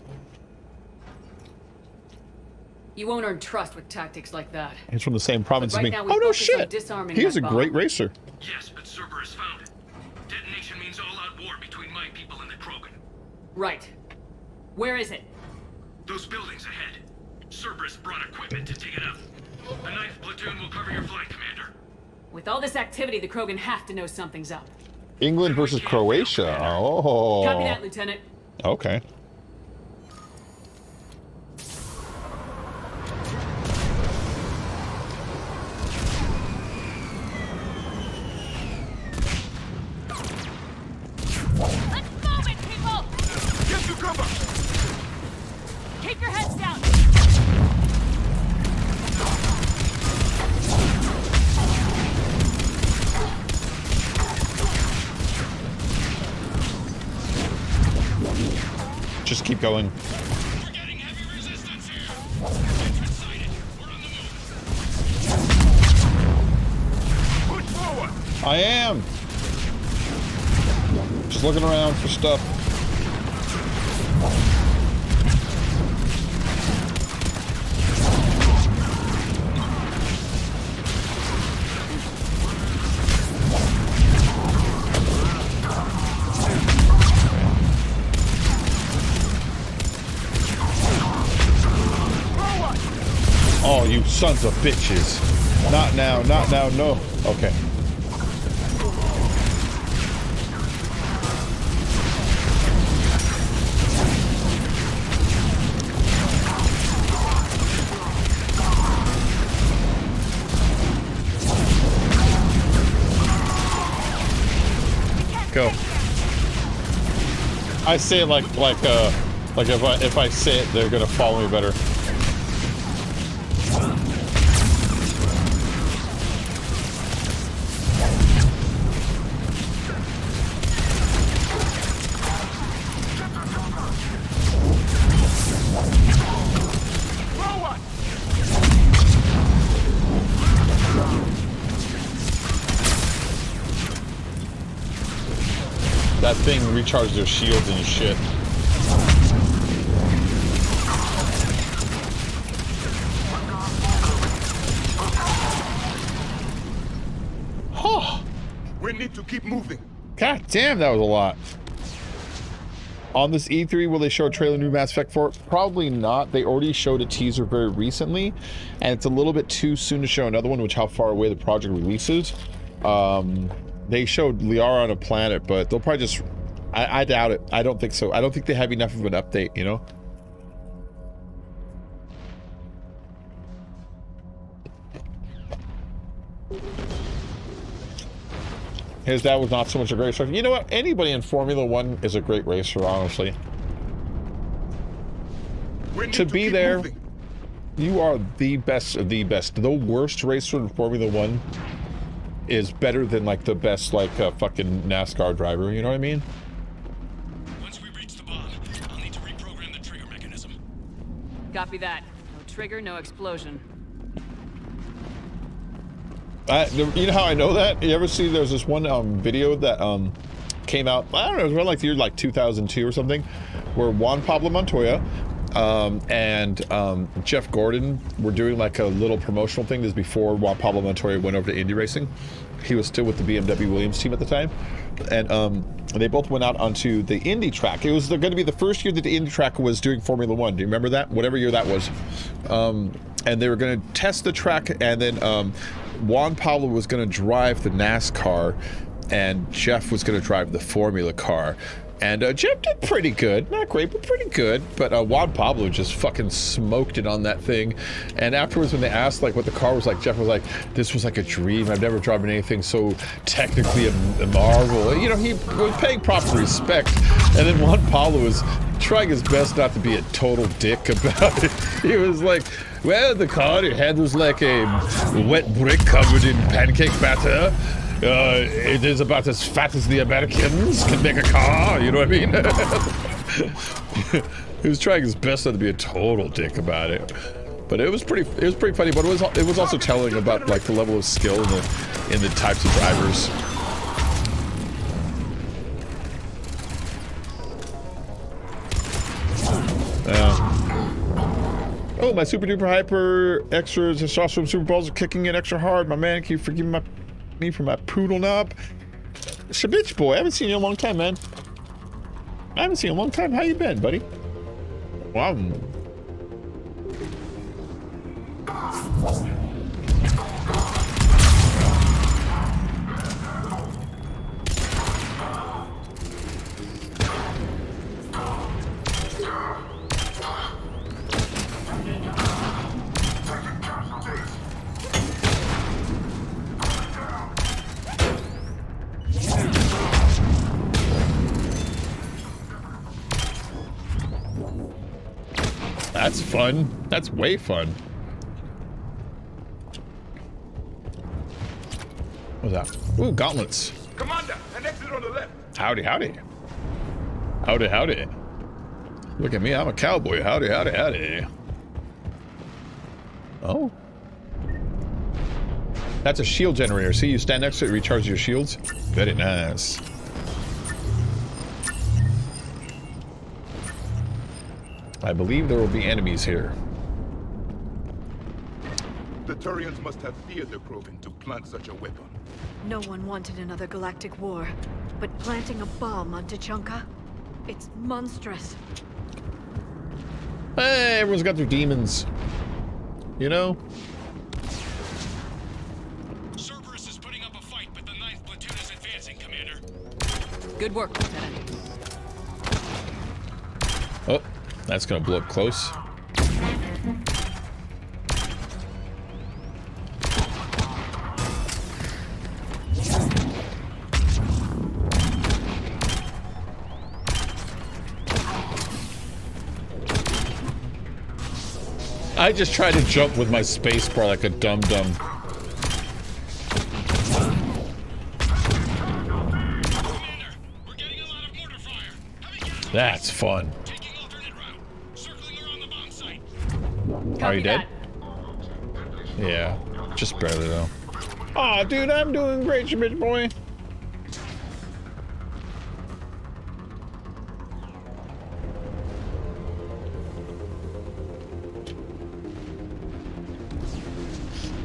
won't earn trust with tactics like that. He's from the same province as Right me. now we Oh no, focus on shit! disarming He's a that great bomb. racer. Yes, but Cerberus found it. Detonation means all-out war between my people and the Krogan. Right. Where is it? Those buildings ahead. Cerberus brought equipment to dig it up. The 9th Platoon will cover your flight, Commander. With all this activity, the Krogan have to know something's up. England versus Croatia. Oh. Copy that, Lieutenant. Okay. Let's move it, people! Get to cover! Keep your heads down! keep going. We're getting heavy resistance here. Entrance sighted. We're on the move. Push forward. I am. Just looking around for stuff. Oh, you sons of bitches. Not now, not now, no. Okay. Go. I say it like if I say it, they're gonna follow me better. That thing recharges their shields and shit. Huh. We need to keep moving. God damn, that was a lot. On this E3, will they show a trailer new Mass Effect 4? Probably not. They already showed a teaser very recently, and it's a little bit too soon to show another one, which how far away the project releases. They showed Liara on a planet, but they'll probably just... I doubt it. I don't think so. I don't think they have enough of an update, you know? His dad was not so much a great racer. You know what? Anybody in Formula 1 is a great racer, honestly. To be there, you are the best of the best. The worst racer in Formula 1 is better than like the best like fucking NASCAR driver, you know what I mean? Once we reach the bomb, I'll need to reprogram the trigger mechanism. Copy that. No trigger, no explosion. You know how I know that? You ever see there's this one video that came out, I don't know, it was around like the year like 2002 or something, where Juan Pablo Montoya and Jeff Gordon were doing like a little promotional thing. This is before Juan Pablo Montoya went over to Indy Racing. He was still with the BMW Williams team at the time. And they both went out onto the Indy track. It was going to be the first year that the Indy track was doing Formula 1. Do you remember that? Whatever year that was. And they were going to test the track, and then Juan Pablo was going to drive the NASCAR, and Jeff was going to drive the Formula car. And Jeff did pretty good. Not great, but pretty good. But Juan Pablo just fucking smoked it on that thing. And afterwards, when they asked like what the car was like, Jeff was like, this was like a dream. I've never driven anything so technically a marvel. You know, he was paying proper respect. And then Juan Pablo was trying his best not to be a total dick about it. He was like, well, the car, it handles like a wet brick covered in pancake batter. It is about as fat as the Americans can make a car, you know what I mean? He was trying his best not to be a total dick about it. But it was pretty funny, but it was also telling about like the level of skill in the types of drivers. Oh, my super duper hyper extra testosterone super balls are kicking in extra hard. My man, can you forgive me for my poodle knob? Shabitch boy, I haven't seen you in a long time, man. I haven't seen you in a long time. How you been, buddy? Wow. That's fun. That's way fun. What's that? Ooh, gauntlets. Commander, an exit on the left. Howdy, howdy. Howdy, howdy. Look at me, I'm a cowboy. Howdy, howdy, howdy. Oh. That's a shield generator. See, you stand next to it, recharge your shields. Very nice. I believe there will be enemies here. The Turians must have feared the Krogan to plant such a weapon. No one wanted another galactic war, but planting a bomb on Tuchanka? It's monstrous. Hey, everyone's got their demons. You know? Cerberus is putting up a fight, but the 9th platoon is advancing, Commander. Good work, Lieutenant. Oh, that's gonna blow up close. I just tried to jump with my space bar like a dum-dum. That's fun. Are you dead? Yeah, just barely though. Aw, dude, I'm doing great, you bitch boy.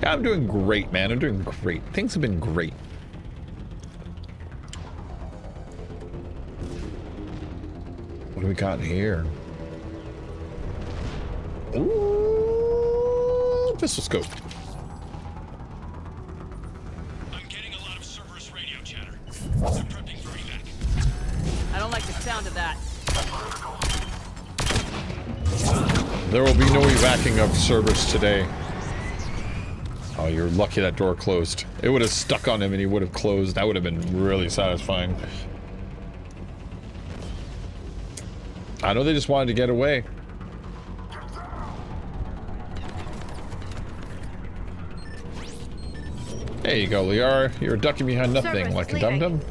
Yeah, I'm doing great, man. I'm doing great. Things have been great. What do we got in here? Ooh, pistol scope. I'm getting a lot of Cerberus radio chatter. They're prepping for evac. I don't like the sound of that. There will be no evacing of Cerberus today. Oh, you're lucky that door closed. It would have stuck on him and he would have closed. That would have been really satisfying. I know they just wanted to get away. There you go, Liara. You're ducking behind nothing like a dum-dum.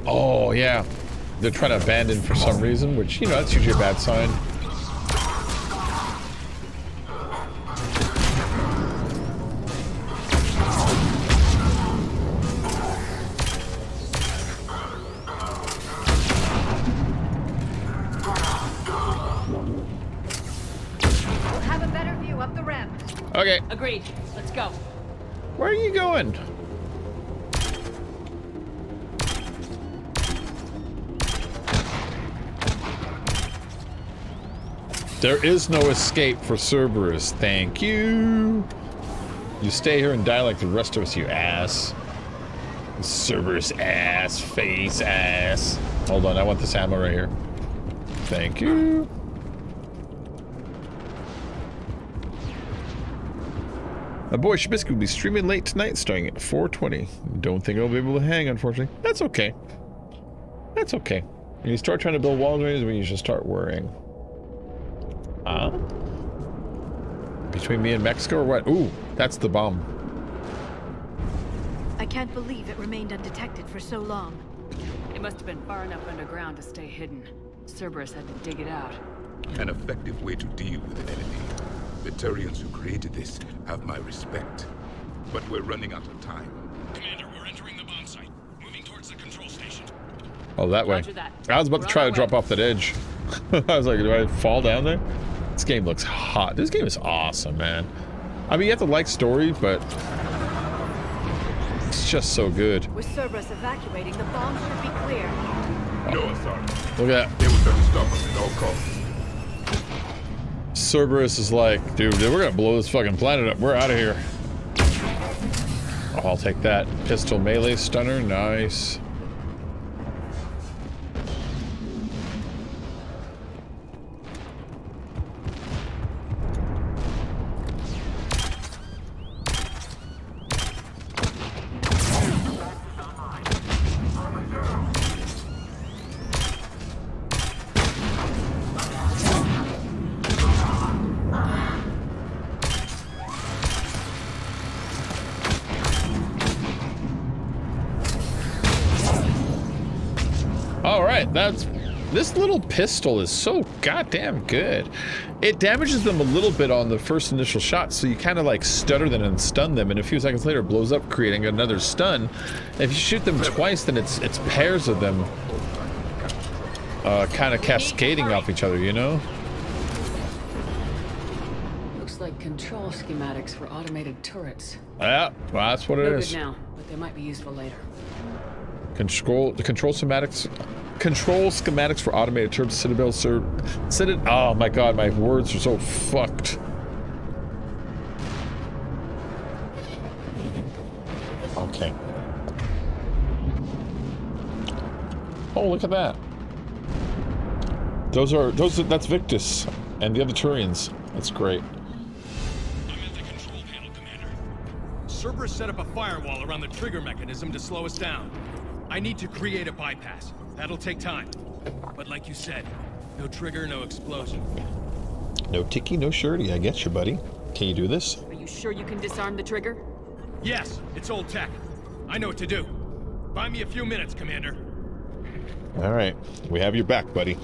Oh, yeah. They're trying to abandon for some reason, which, you know, that's usually a bad sign. Okay. Agreed. Let's go. Where are you going? There is no escape for Cerberus. Thank you. You stay here and die like the rest of us, you ass. Cerberus ass, face ass. Hold on, I want this ammo right here. Thank you. My boy Shabisky will be streaming late tonight starting at 4:20. Don't think I'll be able to hang, unfortunately. That's okay. That's okay. When you start trying to build walls is when you should start worrying. Between me and Mexico or what? Ooh, that's the bomb. I can't believe it remained undetected for so long. It must have been far enough underground to stay hidden. Cerberus had to dig it out. An effective way to deal with an enemy. The Turians who created this have my respect. But we're running out of time. Commander, we're entering the bomb site. Moving towards the control station. Oh, that way. I was about to try to drop off that edge. I was like, do I fall down there? This game looks hot. This game is awesome, man. I mean, you have to like story, but it's just so good. With Cerberus evacuating, the bomb should be clear. No, sorry. Look at that. They were trying to stop us at all costs. Cerberus is like, dude, we're gonna blow this fucking planet up. We're out of here. Oh, I'll take that. Pistol melee stunner. Nice. That's This little pistol is so goddamn good. It damages them a little bit on the first initial shot, so you kind of like stutter them and stun them, and a few seconds later it blows up, creating another stun. If you shoot them twice, then it's pairs of them kind of cascading off each other, you know? Looks like control schematics for automated turrets. Yeah, well, that's what it No is. good now, but they might be useful later. Control schematics for automated turrets. Citadel. Oh my god, my words are so fucked. Okay. Oh, look at that. That's Victus and the other Turians. That's great. Cerberus set up a firewall around the trigger mechanism to slow us down. I need to create a bypass. That'll take time. But like you said, no trigger, no explosion. No ticky, no shirty. I get you, buddy. Can you do this? Are you sure you can disarm the trigger? Yes, it's old tech. I know what to do. Buy me a few minutes, Commander. All right, we have your back, buddy.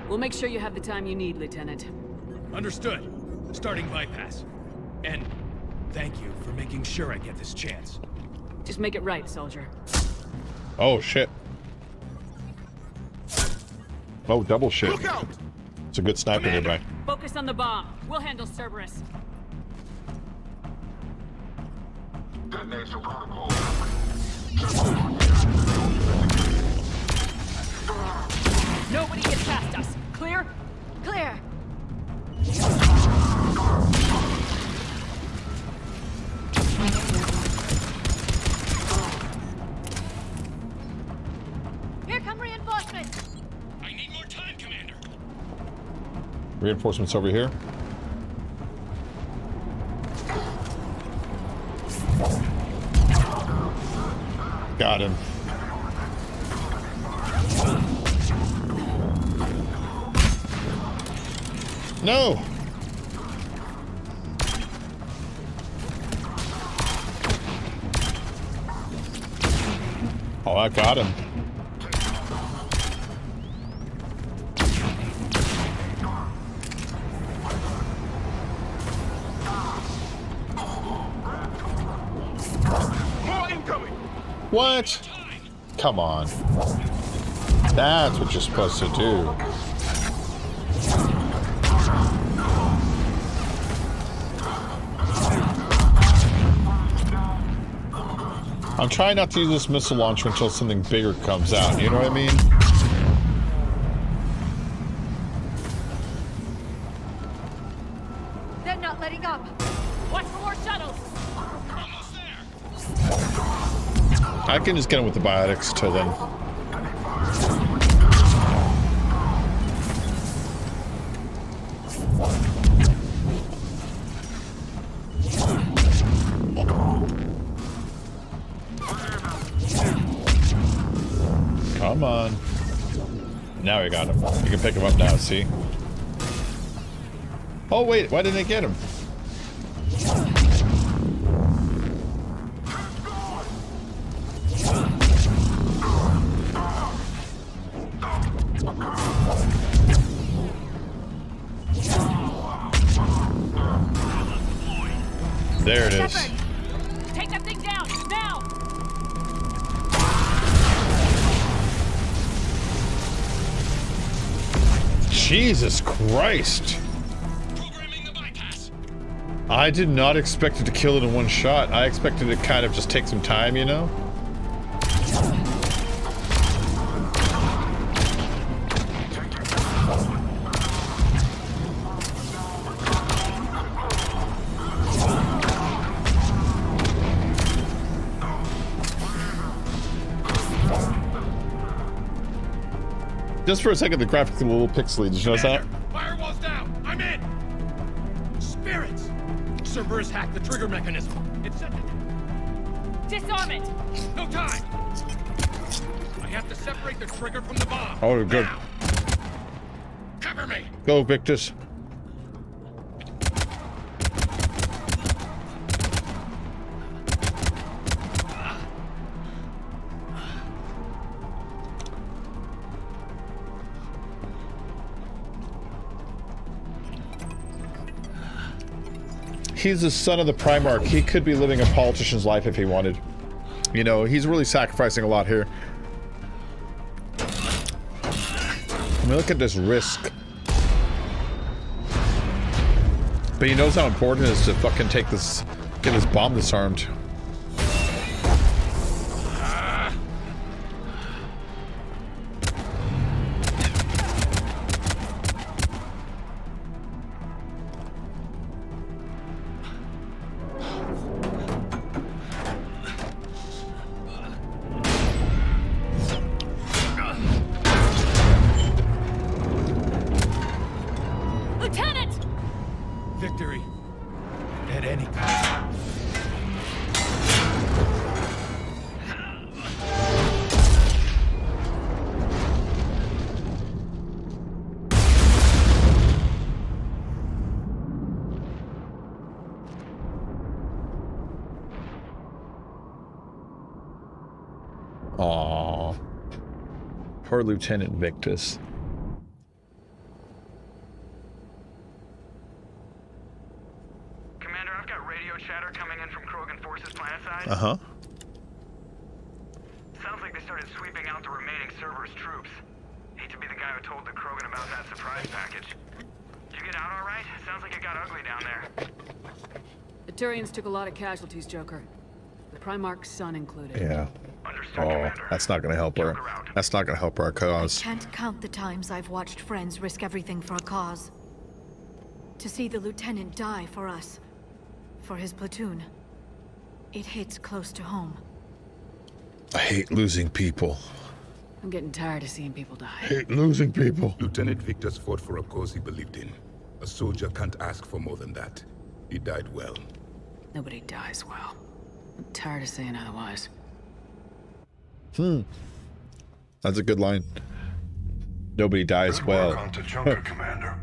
We'll make sure you have the time you need, Lieutenant. Understood. Starting bypass. And thank you for making sure I get this chance. Just make it right, soldier. Oh, shit. Oh, double shit. Look out! It's a good sniper nearby. Focus on the bomb. We'll handle Cerberus. Nobody gets past us. Clear? Clear. Here come reinforcements. I need more time, Commander. Reinforcements over here. Got him. No! Oh, I got him. More incoming! What? Come on. That's what you're supposed to do. I'm trying not to use this missile launcher until something bigger comes out, you know what I mean? They're not letting up. Watch for more shuttles. I can just get him with the biotics till then. Come on. Now we got him. You can pick him up now, see? Oh wait, why didn't I get him? There it is. Shepard, take that thing down now. Jesus Christ. I did not expect it to kill it in one shot. I expected it to kind of just take some time, you know? Just for a second, the graphics were a little pixely. Did you notice that? Firewall's down! I'm in! Spirits! Cerberus hacked the trigger mechanism. It's set to... Disarm it. No time! I have to separate the trigger from the bomb. Oh, good. Now. Cover me! Go, Victus. he's the son of the Primarch. He could be living a politician's life if he wanted. You know, he's really sacrificing a lot here. I mean, look at this risk. But he knows how important it is to fucking take this, get this bomb disarmed. Aww. Poor Lieutenant Victus. Commander, I've got radio chatter coming in from Krogan forces planetside. Uh-huh. Sounds like they started sweeping out the remaining Cerberus troops. Hate to be the guy who told the Krogan about that surprise package. Did you get out all right? Sounds like it got ugly down there. The Turians took a lot of casualties, Joker. The Primarch's son included. Yeah. Oh, that's not gonna help her. That's not gonna help our cause. I can't count the times I've watched friends risk everything for a cause. To see the lieutenant die for us, for his platoon, it hits close to home. I hate losing people. I'm getting tired of seeing people die. I hate losing people. Lieutenant Victus fought for a cause he believed in. A soldier can't ask for more than that. He died well. Nobody dies well. I'm tired of saying otherwise. That's a good line. Nobody dies Good well. work on Tachanka, Commander.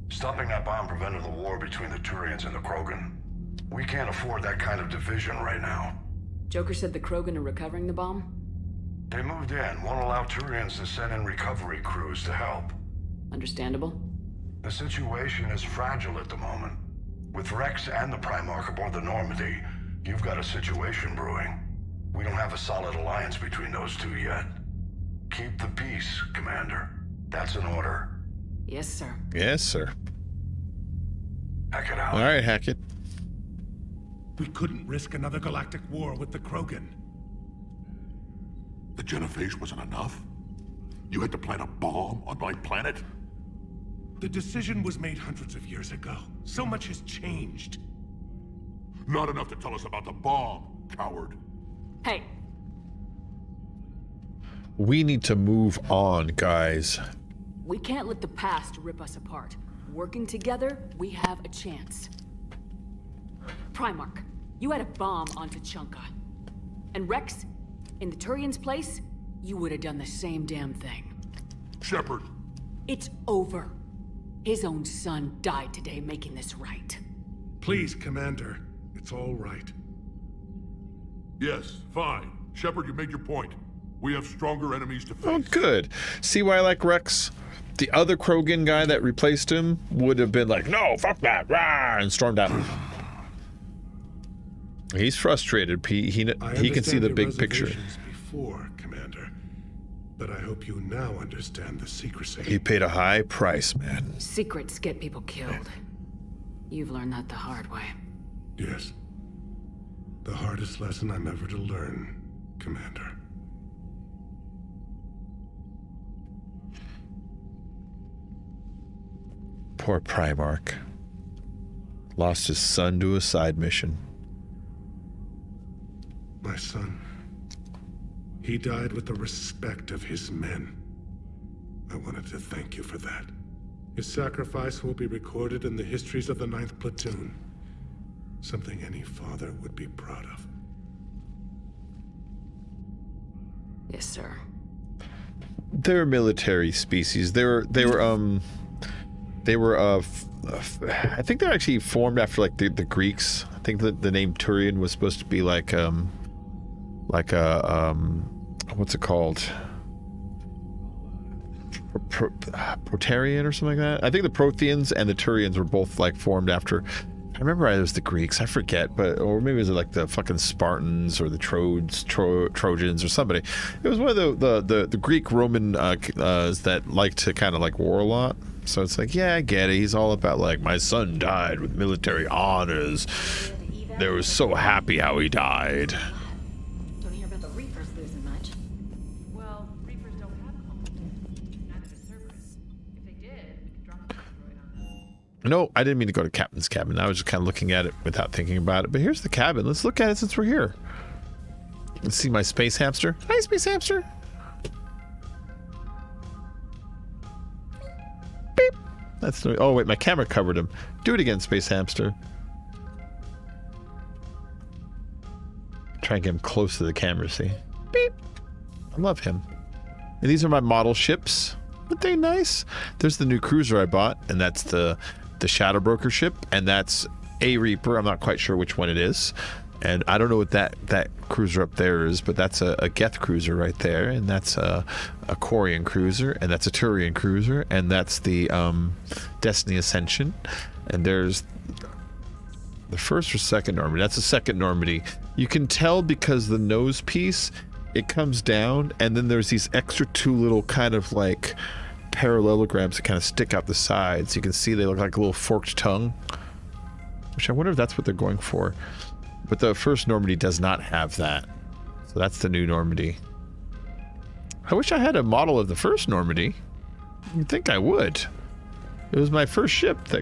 Stopping that bomb prevented the war between the Turians and the Krogan. We can't afford that kind of division right now. Joker said the Krogan are recovering the bomb? They moved in, won't allow Turians to send in recovery crews to help. Understandable. The situation is fragile at the moment. With Rex and the Primarch aboard the Normandy, you've got a situation brewing. We don't have a solid alliance between those two yet. Keep the peace, Commander. That's an order. Yes, sir. Yes, sir. Hack it out. All right, Hackett. We couldn't risk another galactic war with the Krogan. The genophage wasn't enough? You had to plant a bomb on my planet? The decision was made hundreds of years ago. So much has changed. Not enough to tell us about the bomb, coward. Hey. We need to move on, guys. We can't let the past rip us apart. Working together, we have a chance. Primarch, you had a bomb on Tachanka. And Rex, in the Turian's place, you would have done the same damn thing. Shepard. It's over. His own son died today making this right. Please, Commander. It's all right. Yes, fine. Shepard, you made your point. We have stronger enemies to face. Oh, good. See why I like Rex? The other Krogan guy that replaced him would have been like, no, fuck that, rah, and stormed out. He's frustrated. He can see the big picture. Before, Commander, but I hope you now understand the secrecy. He paid a high price, man. Secrets get people killed. You've learned that the hard way. Yes. The hardest lesson I'm ever to learn, Commander. Poor Primarch. Lost his son to a side mission. My son. He died with the respect of his men. I wanted to thank you for that. His sacrifice will be recorded in the histories of the 9th Platoon. Something any father would be proud of. Yes, sir. They're a military species. They were I think they're actually formed after like the Greeks. I think that the name Turian was supposed to be like a what's it called? Protarian or something like that. I think the Protheans and the Turians were both like formed after I remember it was the Greeks, I forget, but or maybe it was like the fucking Spartans or the Trojans or somebody. It was one of the Greek Roman that like to kind of like war a lot. So it's like, yeah, I get it. He's all about like, my son died with military honors. They were so happy how he died. Don't hear about the Reapers losing much. Well, Reapers don't have comms. Neither do Cerberus. If they did, we could drop an asteroid on them. No, I didn't mean to go to Captain's cabin. I was just kind of looking at it without thinking about it. But here's the cabin. Let's look at it since we're here. Let's see my space hamster. Hi, space hamster. Beep. That's no. Oh wait, my camera covered him. Do it again, space hamster. Try and get him close to the camera. See. Beep. I love him. And these are my model ships. Aren't they nice? There's the new cruiser I bought, and that's the Shadow Broker ship, and that's a Reaper. I'm not quite sure which one it is, and I don't know what that cruiser up there is, but that's a Geth cruiser right there, and that's a Quarian cruiser, and that's a Turian cruiser, and that's the Destiny Ascension, and there's the first or second Normandy. That's the second Normandy. You can tell because the nose piece, it comes down, and then there's these extra two little kind of like parallelograms that kind of stick out the sides. You can see they look like a little forked tongue, which I wonder if that's what they're going for. But the first Normandy does not have that. So that's the new Normandy. I wish I had a model of the first Normandy. You'd think I would. It was my first ship, the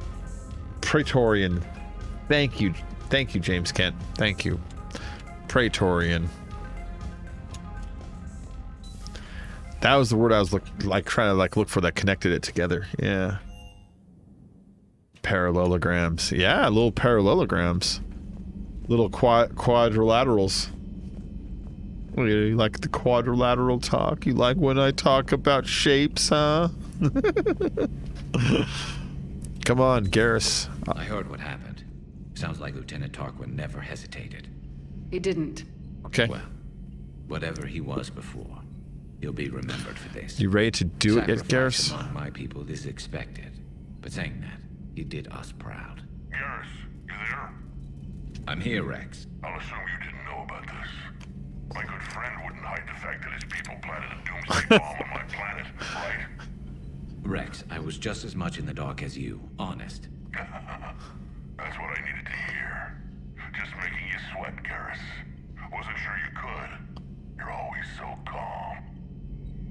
Praetorian. Thank you, James Kent. Thank you. Praetorian. That was the word I was trying to look for that connected it together. Yeah. Parallelograms. Yeah, little parallelograms. Little quadrilaterals. You like the quadrilateral talk? You like when I talk about shapes, huh? Come on, Garrus. I heard what happened. Sounds like Lieutenant Tarquin never hesitated. He didn't. Okay. Well, whatever he was before, he'll be remembered for this. You ready to do it, Garrus? Sacrifice among my people is expected. But saying that, he did us proud. Garrus, you there? I'm here, Rex. I'll assume you didn't know about this. My good friend wouldn't hide the fact that his people planted a doomsday bomb on my planet, right? Rex, I was just as much in the dark as you. Honest. That's what I needed to hear. Just making you sweat, Garrus. Wasn't sure you could. You're always so calm.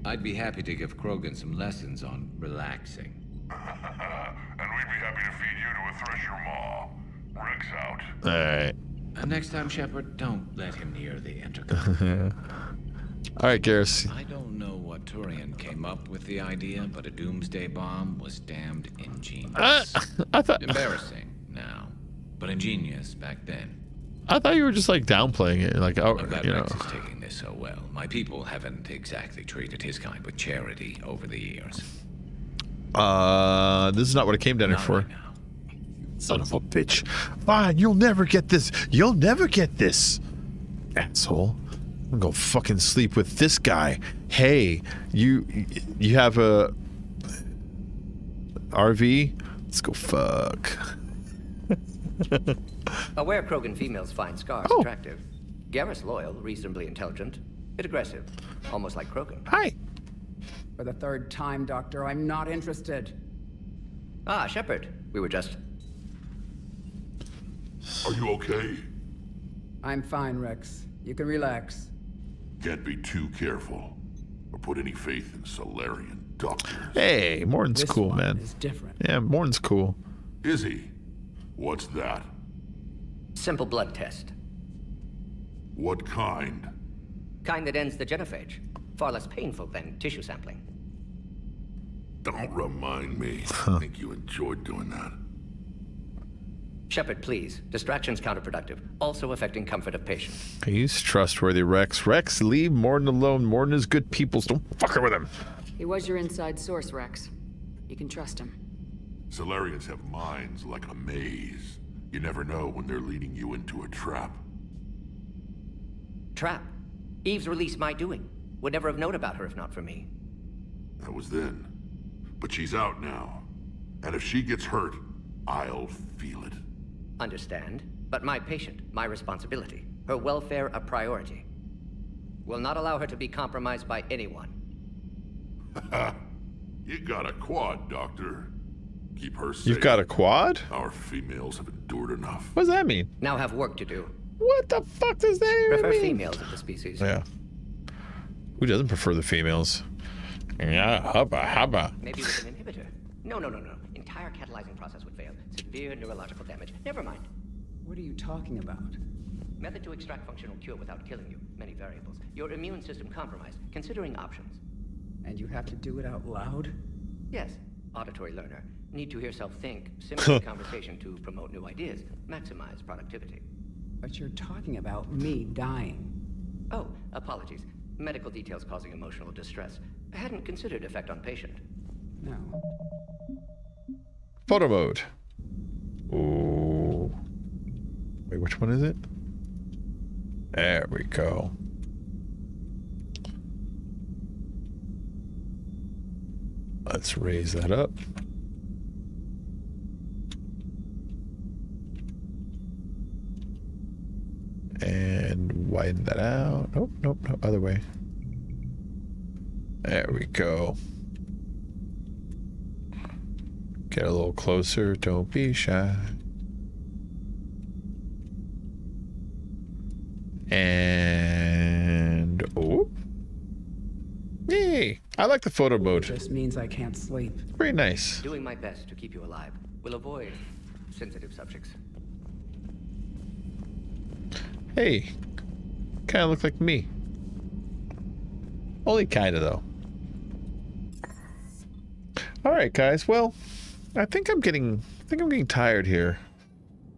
I'd be happy to give Krogan some lessons on relaxing. And we'd be happy to feed you to a thresher maw. Rex out. Alright. And next time, Shepard, don't let him near the intercom. Alright, Garrus. I don't know what Turian came up with the idea, but a doomsday bomb was damned ingenious. I thought... Embarrassing now, but ingenious back then. I thought you were just like downplaying it, like, oh, I'm glad you know. Rex is taking this so well. My people haven't exactly treated his kind with charity over the years. This is not what I came down here for. Son of a bitch. Fine, you'll never get this. You'll never get this. Asshole. I'm gonna go fucking sleep with this guy. Hey, you have a RV? Let's go fuck. Aware Krogan females find Scars attractive. Garrus loyal, reasonably intelligent, bit aggressive, almost like Krogan. Hi. For the third time, Doctor, I'm not interested. Ah, Shepard. We were just... Are you okay? I'm fine, Rex. You can relax. Can't be too careful, or put any faith in Solarian doctors. Hey, Morton's This cool, one man. is different. Yeah, Morton's cool. Is he? What's that? Simple blood test. What kind? Kind that ends the genophage. Far less painful than tissue sampling. Don't remind me. I think you enjoyed doing that. Shepard, please. Distraction's counterproductive. Also affecting comfort of patient. He's trustworthy, Rex. Rex, leave Morton alone. Morton is good peoples. Don't fuck with him. He was your inside source, Rex. You can trust him. Solarians have minds like a maze. You never know when they're leading you into a trap. Trap? Eve's release my doing. Would never have known about her if not for me. That was then. But she's out now. And if she gets hurt, I'll feel it. Understand, but my patient, my responsibility. Her welfare a priority. Will not allow her to be compromised by anyone. You got a quad, Doctor. Keep her safe. You've got a quad? Our females have endured enough. What does that mean? Now have work to do. What the fuck does that even Prefer mean? females of the species. Yeah. Who doesn't prefer the females? Yeah, hubba. Maybe with an inhibitor. No. Entire catalyzing process would fail. Severe neurological damage. Never mind. What are you talking about? Method to extract functional cure without killing you. Many variables. Your immune system compromised. Considering options. And you have to do it out loud? Yes. Auditory learner. Need to hear self think. Simulate conversation to promote new ideas. Maximize productivity. But you're talking about me dying. Oh, apologies. Medical details causing emotional distress. I hadn't considered effect on patient. No. Photo mode. Ooh. Wait, which one is it? There we go. Let's raise that up. And widen that out. Nope, other way. There we go. Get a little closer, don't be shy. And oh. Yay! I like the photo mode. Just means I can't sleep. Very nice. Doing my best to keep you alive. Will avoid sensitive subjects. Hey, kind of look like me. Only kind of though. All right, guys. Well, I think I'm getting tired here.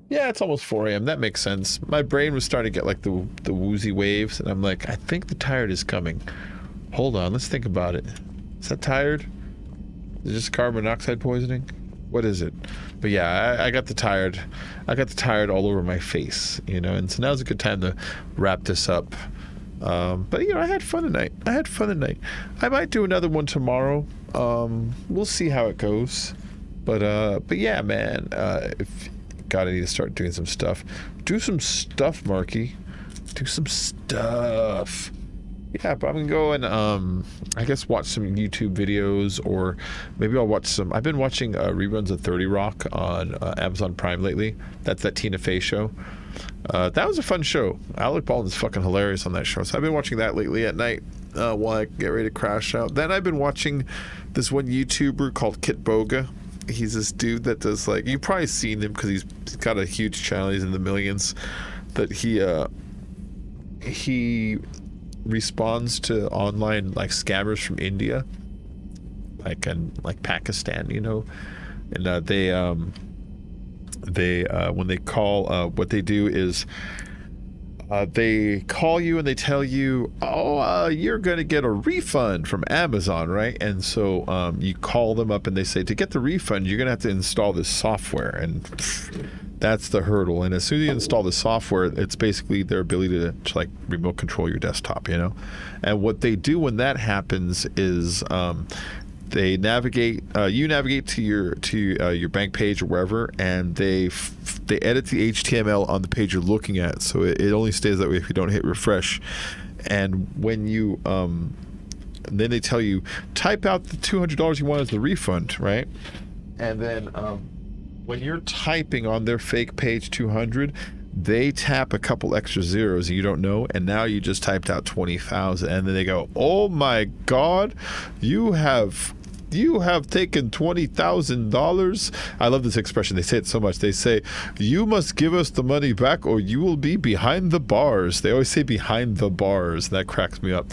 Yeah, it's almost 4 a.m. That makes sense. My brain was starting to get like the woozy waves, and I'm like, I think the tired is coming. Hold on, let's think about it. Is that tired? Is it just carbon monoxide poisoning? What is it? But yeah, I got the tired. I got the tired all over my face, you know. And so now's a good time to wrap this up. But you know, I had fun tonight. I might do another one tomorrow. We'll see how it goes. But yeah, man. If God, I need to start doing some stuff. Do some stuff, Marky. Do some stuff. Yeah, but I'm gonna go and I guess watch some YouTube videos, or maybe I'll watch some. I've been watching reruns of 30 Rock on Amazon Prime lately. That's that Tina Fey show. That was a fun show. Alec Baldwin's fucking hilarious on that show. So I've been watching that lately at night while I get ready to crash out. Then I've been watching this one YouTuber called Kit Boga. He's this dude that does like, you've probably seen him because he's got a huge channel. He's in the millions. That he responds to online like scammers from India, like Pakistan, you know, and they when they call, what they do is they call you and they tell you, you're gonna get a refund from Amazon, right? And so you call them up and they say, to get the refund, you're gonna have to install this software, and that's the hurdle. And as soon as you install the software, it's basically their ability to like remote control your desktop, you know. And what they do when that happens is they navigate, you navigate to your bank page or wherever, and they edit the HTML on the page you're looking at, so it only stays that way if you don't hit refresh. And when you then they tell you, type out the $200 you want as the refund, right? And then when you're typing on their fake page 200, they tap a couple extra zeros you don't know, and now you just typed out 20,000, and then they go, oh my God, you have taken $20,000. I love this expression. They say it so much. They say, you must give us the money back or you will be behind the bars. They always say behind the bars. That cracks me up.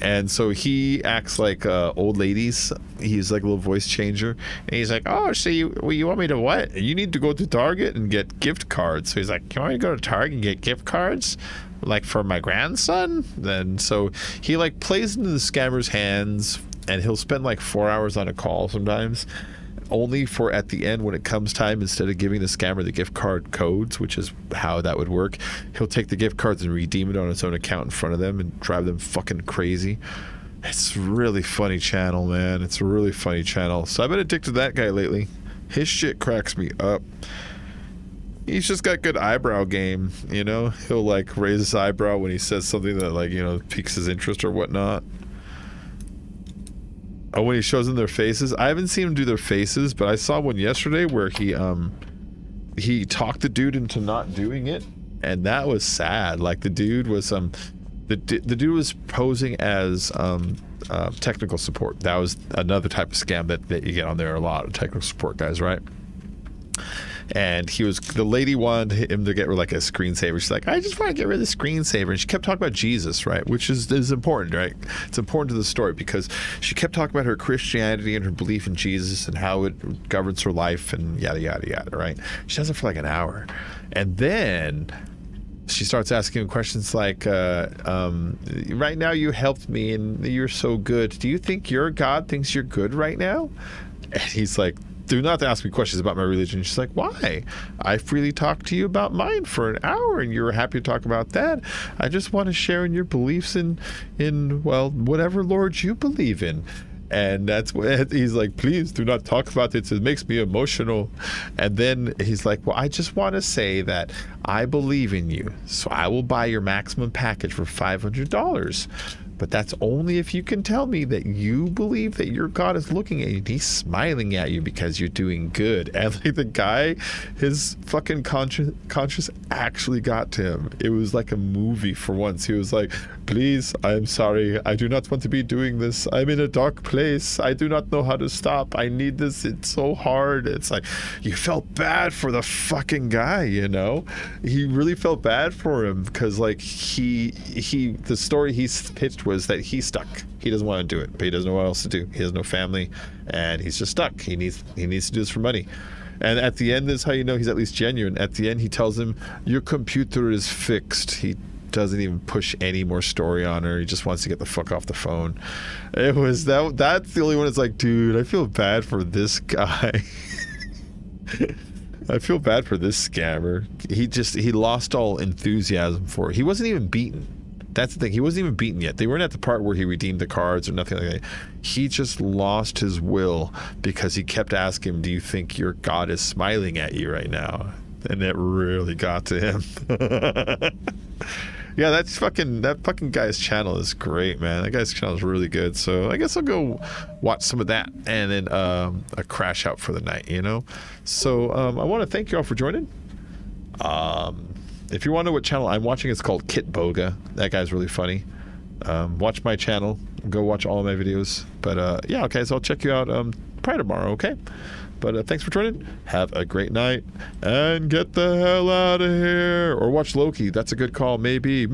And so he acts like old ladies. He's like a little voice changer. And he's like, oh, so you want me to what? You need to go to Target and get gift cards. So he's like, you want me to go to Target and get gift cards? Like for my grandson? Then so he like plays into the scammer's hands, and he'll spend like 4 hours on a call sometimes, only for at the end, when it comes time, instead of giving the scammer the gift card codes, which is how that would work, he'll take the gift cards and redeem it on his own account in front of them and drive them fucking crazy. It's a really funny channel, man. It's a really funny channel. So I've been addicted to that guy lately. His shit cracks me up. He's just got good eyebrow game, you know? He'll like raise his eyebrow when he says something that like, you know, piques his interest or whatnot. Oh, when he shows them their faces. I haven't seen him do their faces, but I saw one yesterday where he talked the dude into not doing it, and that was sad. Like the dude was the dude was posing as technical support. That was another type of scam that you get on there, a lot of technical support guys, right? And the lady wanted him to get like a screensaver. She's like, I just want to get rid of the screensaver. And she kept talking about Jesus, right? Which is important, right? It's important to the story because she kept talking about her Christianity and her belief in Jesus and how it governs her life and yada, yada, yada, right? She does it for like an hour. And then she starts asking him questions like, right now you helped me and you're so good. Do you think your God thinks you're good right now? And he's like, do not ask me questions about my religion. She's like, why? I freely talked to you about mine for an hour and you were happy to talk about that. I just want to share in your beliefs in well, whatever Lord you believe in. And that's what he's like, please do not talk about it. It makes me emotional. And then he's like, well, I just want to say that I believe in you. So I will buy your maximum package for $500. But that's only if you can tell me that you believe that your God is looking at you and he's smiling at you because you're doing good. And like the guy, his fucking conscience actually got to him. It was like a movie for once. He was like, please, I'm sorry. I do not want to be doing this. I'm in a dark place. I do not know how to stop. I need this. It's so hard. It's like, you felt bad for the fucking guy, you know? He really felt bad for him because like the story he pitched was that he's stuck. He doesn't want to do it, but he doesn't know what else to do. He has no family and he's just stuck. He needs to do this for money. And at the end, this is how you know he's at least genuine. At the end, he tells him, your computer is fixed. He doesn't even push any more story on her. He just wants to get the fuck off the phone. It was that's the only one that's like, dude, I feel bad for this guy. I feel bad for this scammer. He lost all enthusiasm for it. He wasn't even beaten. That's the thing. He wasn't even beaten yet. They weren't at the part where he redeemed the cards or nothing like that. He just lost his will because he kept asking him, do you think your God is smiling at you right now? And it really got to him. Yeah, that fucking guy's channel is great, man. That guy's channel is really good. So I guess I'll go watch some of that and then a crash out for the night, you know? So I want to thank you all for joining. If you want to know what channel I'm watching, it's called Kit Boga. That guy's really funny. Watch my channel. Go watch all of my videos. But yeah, okay, so I'll check you out probably tomorrow, okay? But thanks for joining. Have a great night. And get the hell out of here. Or watch Loki. That's a good call. Maybe.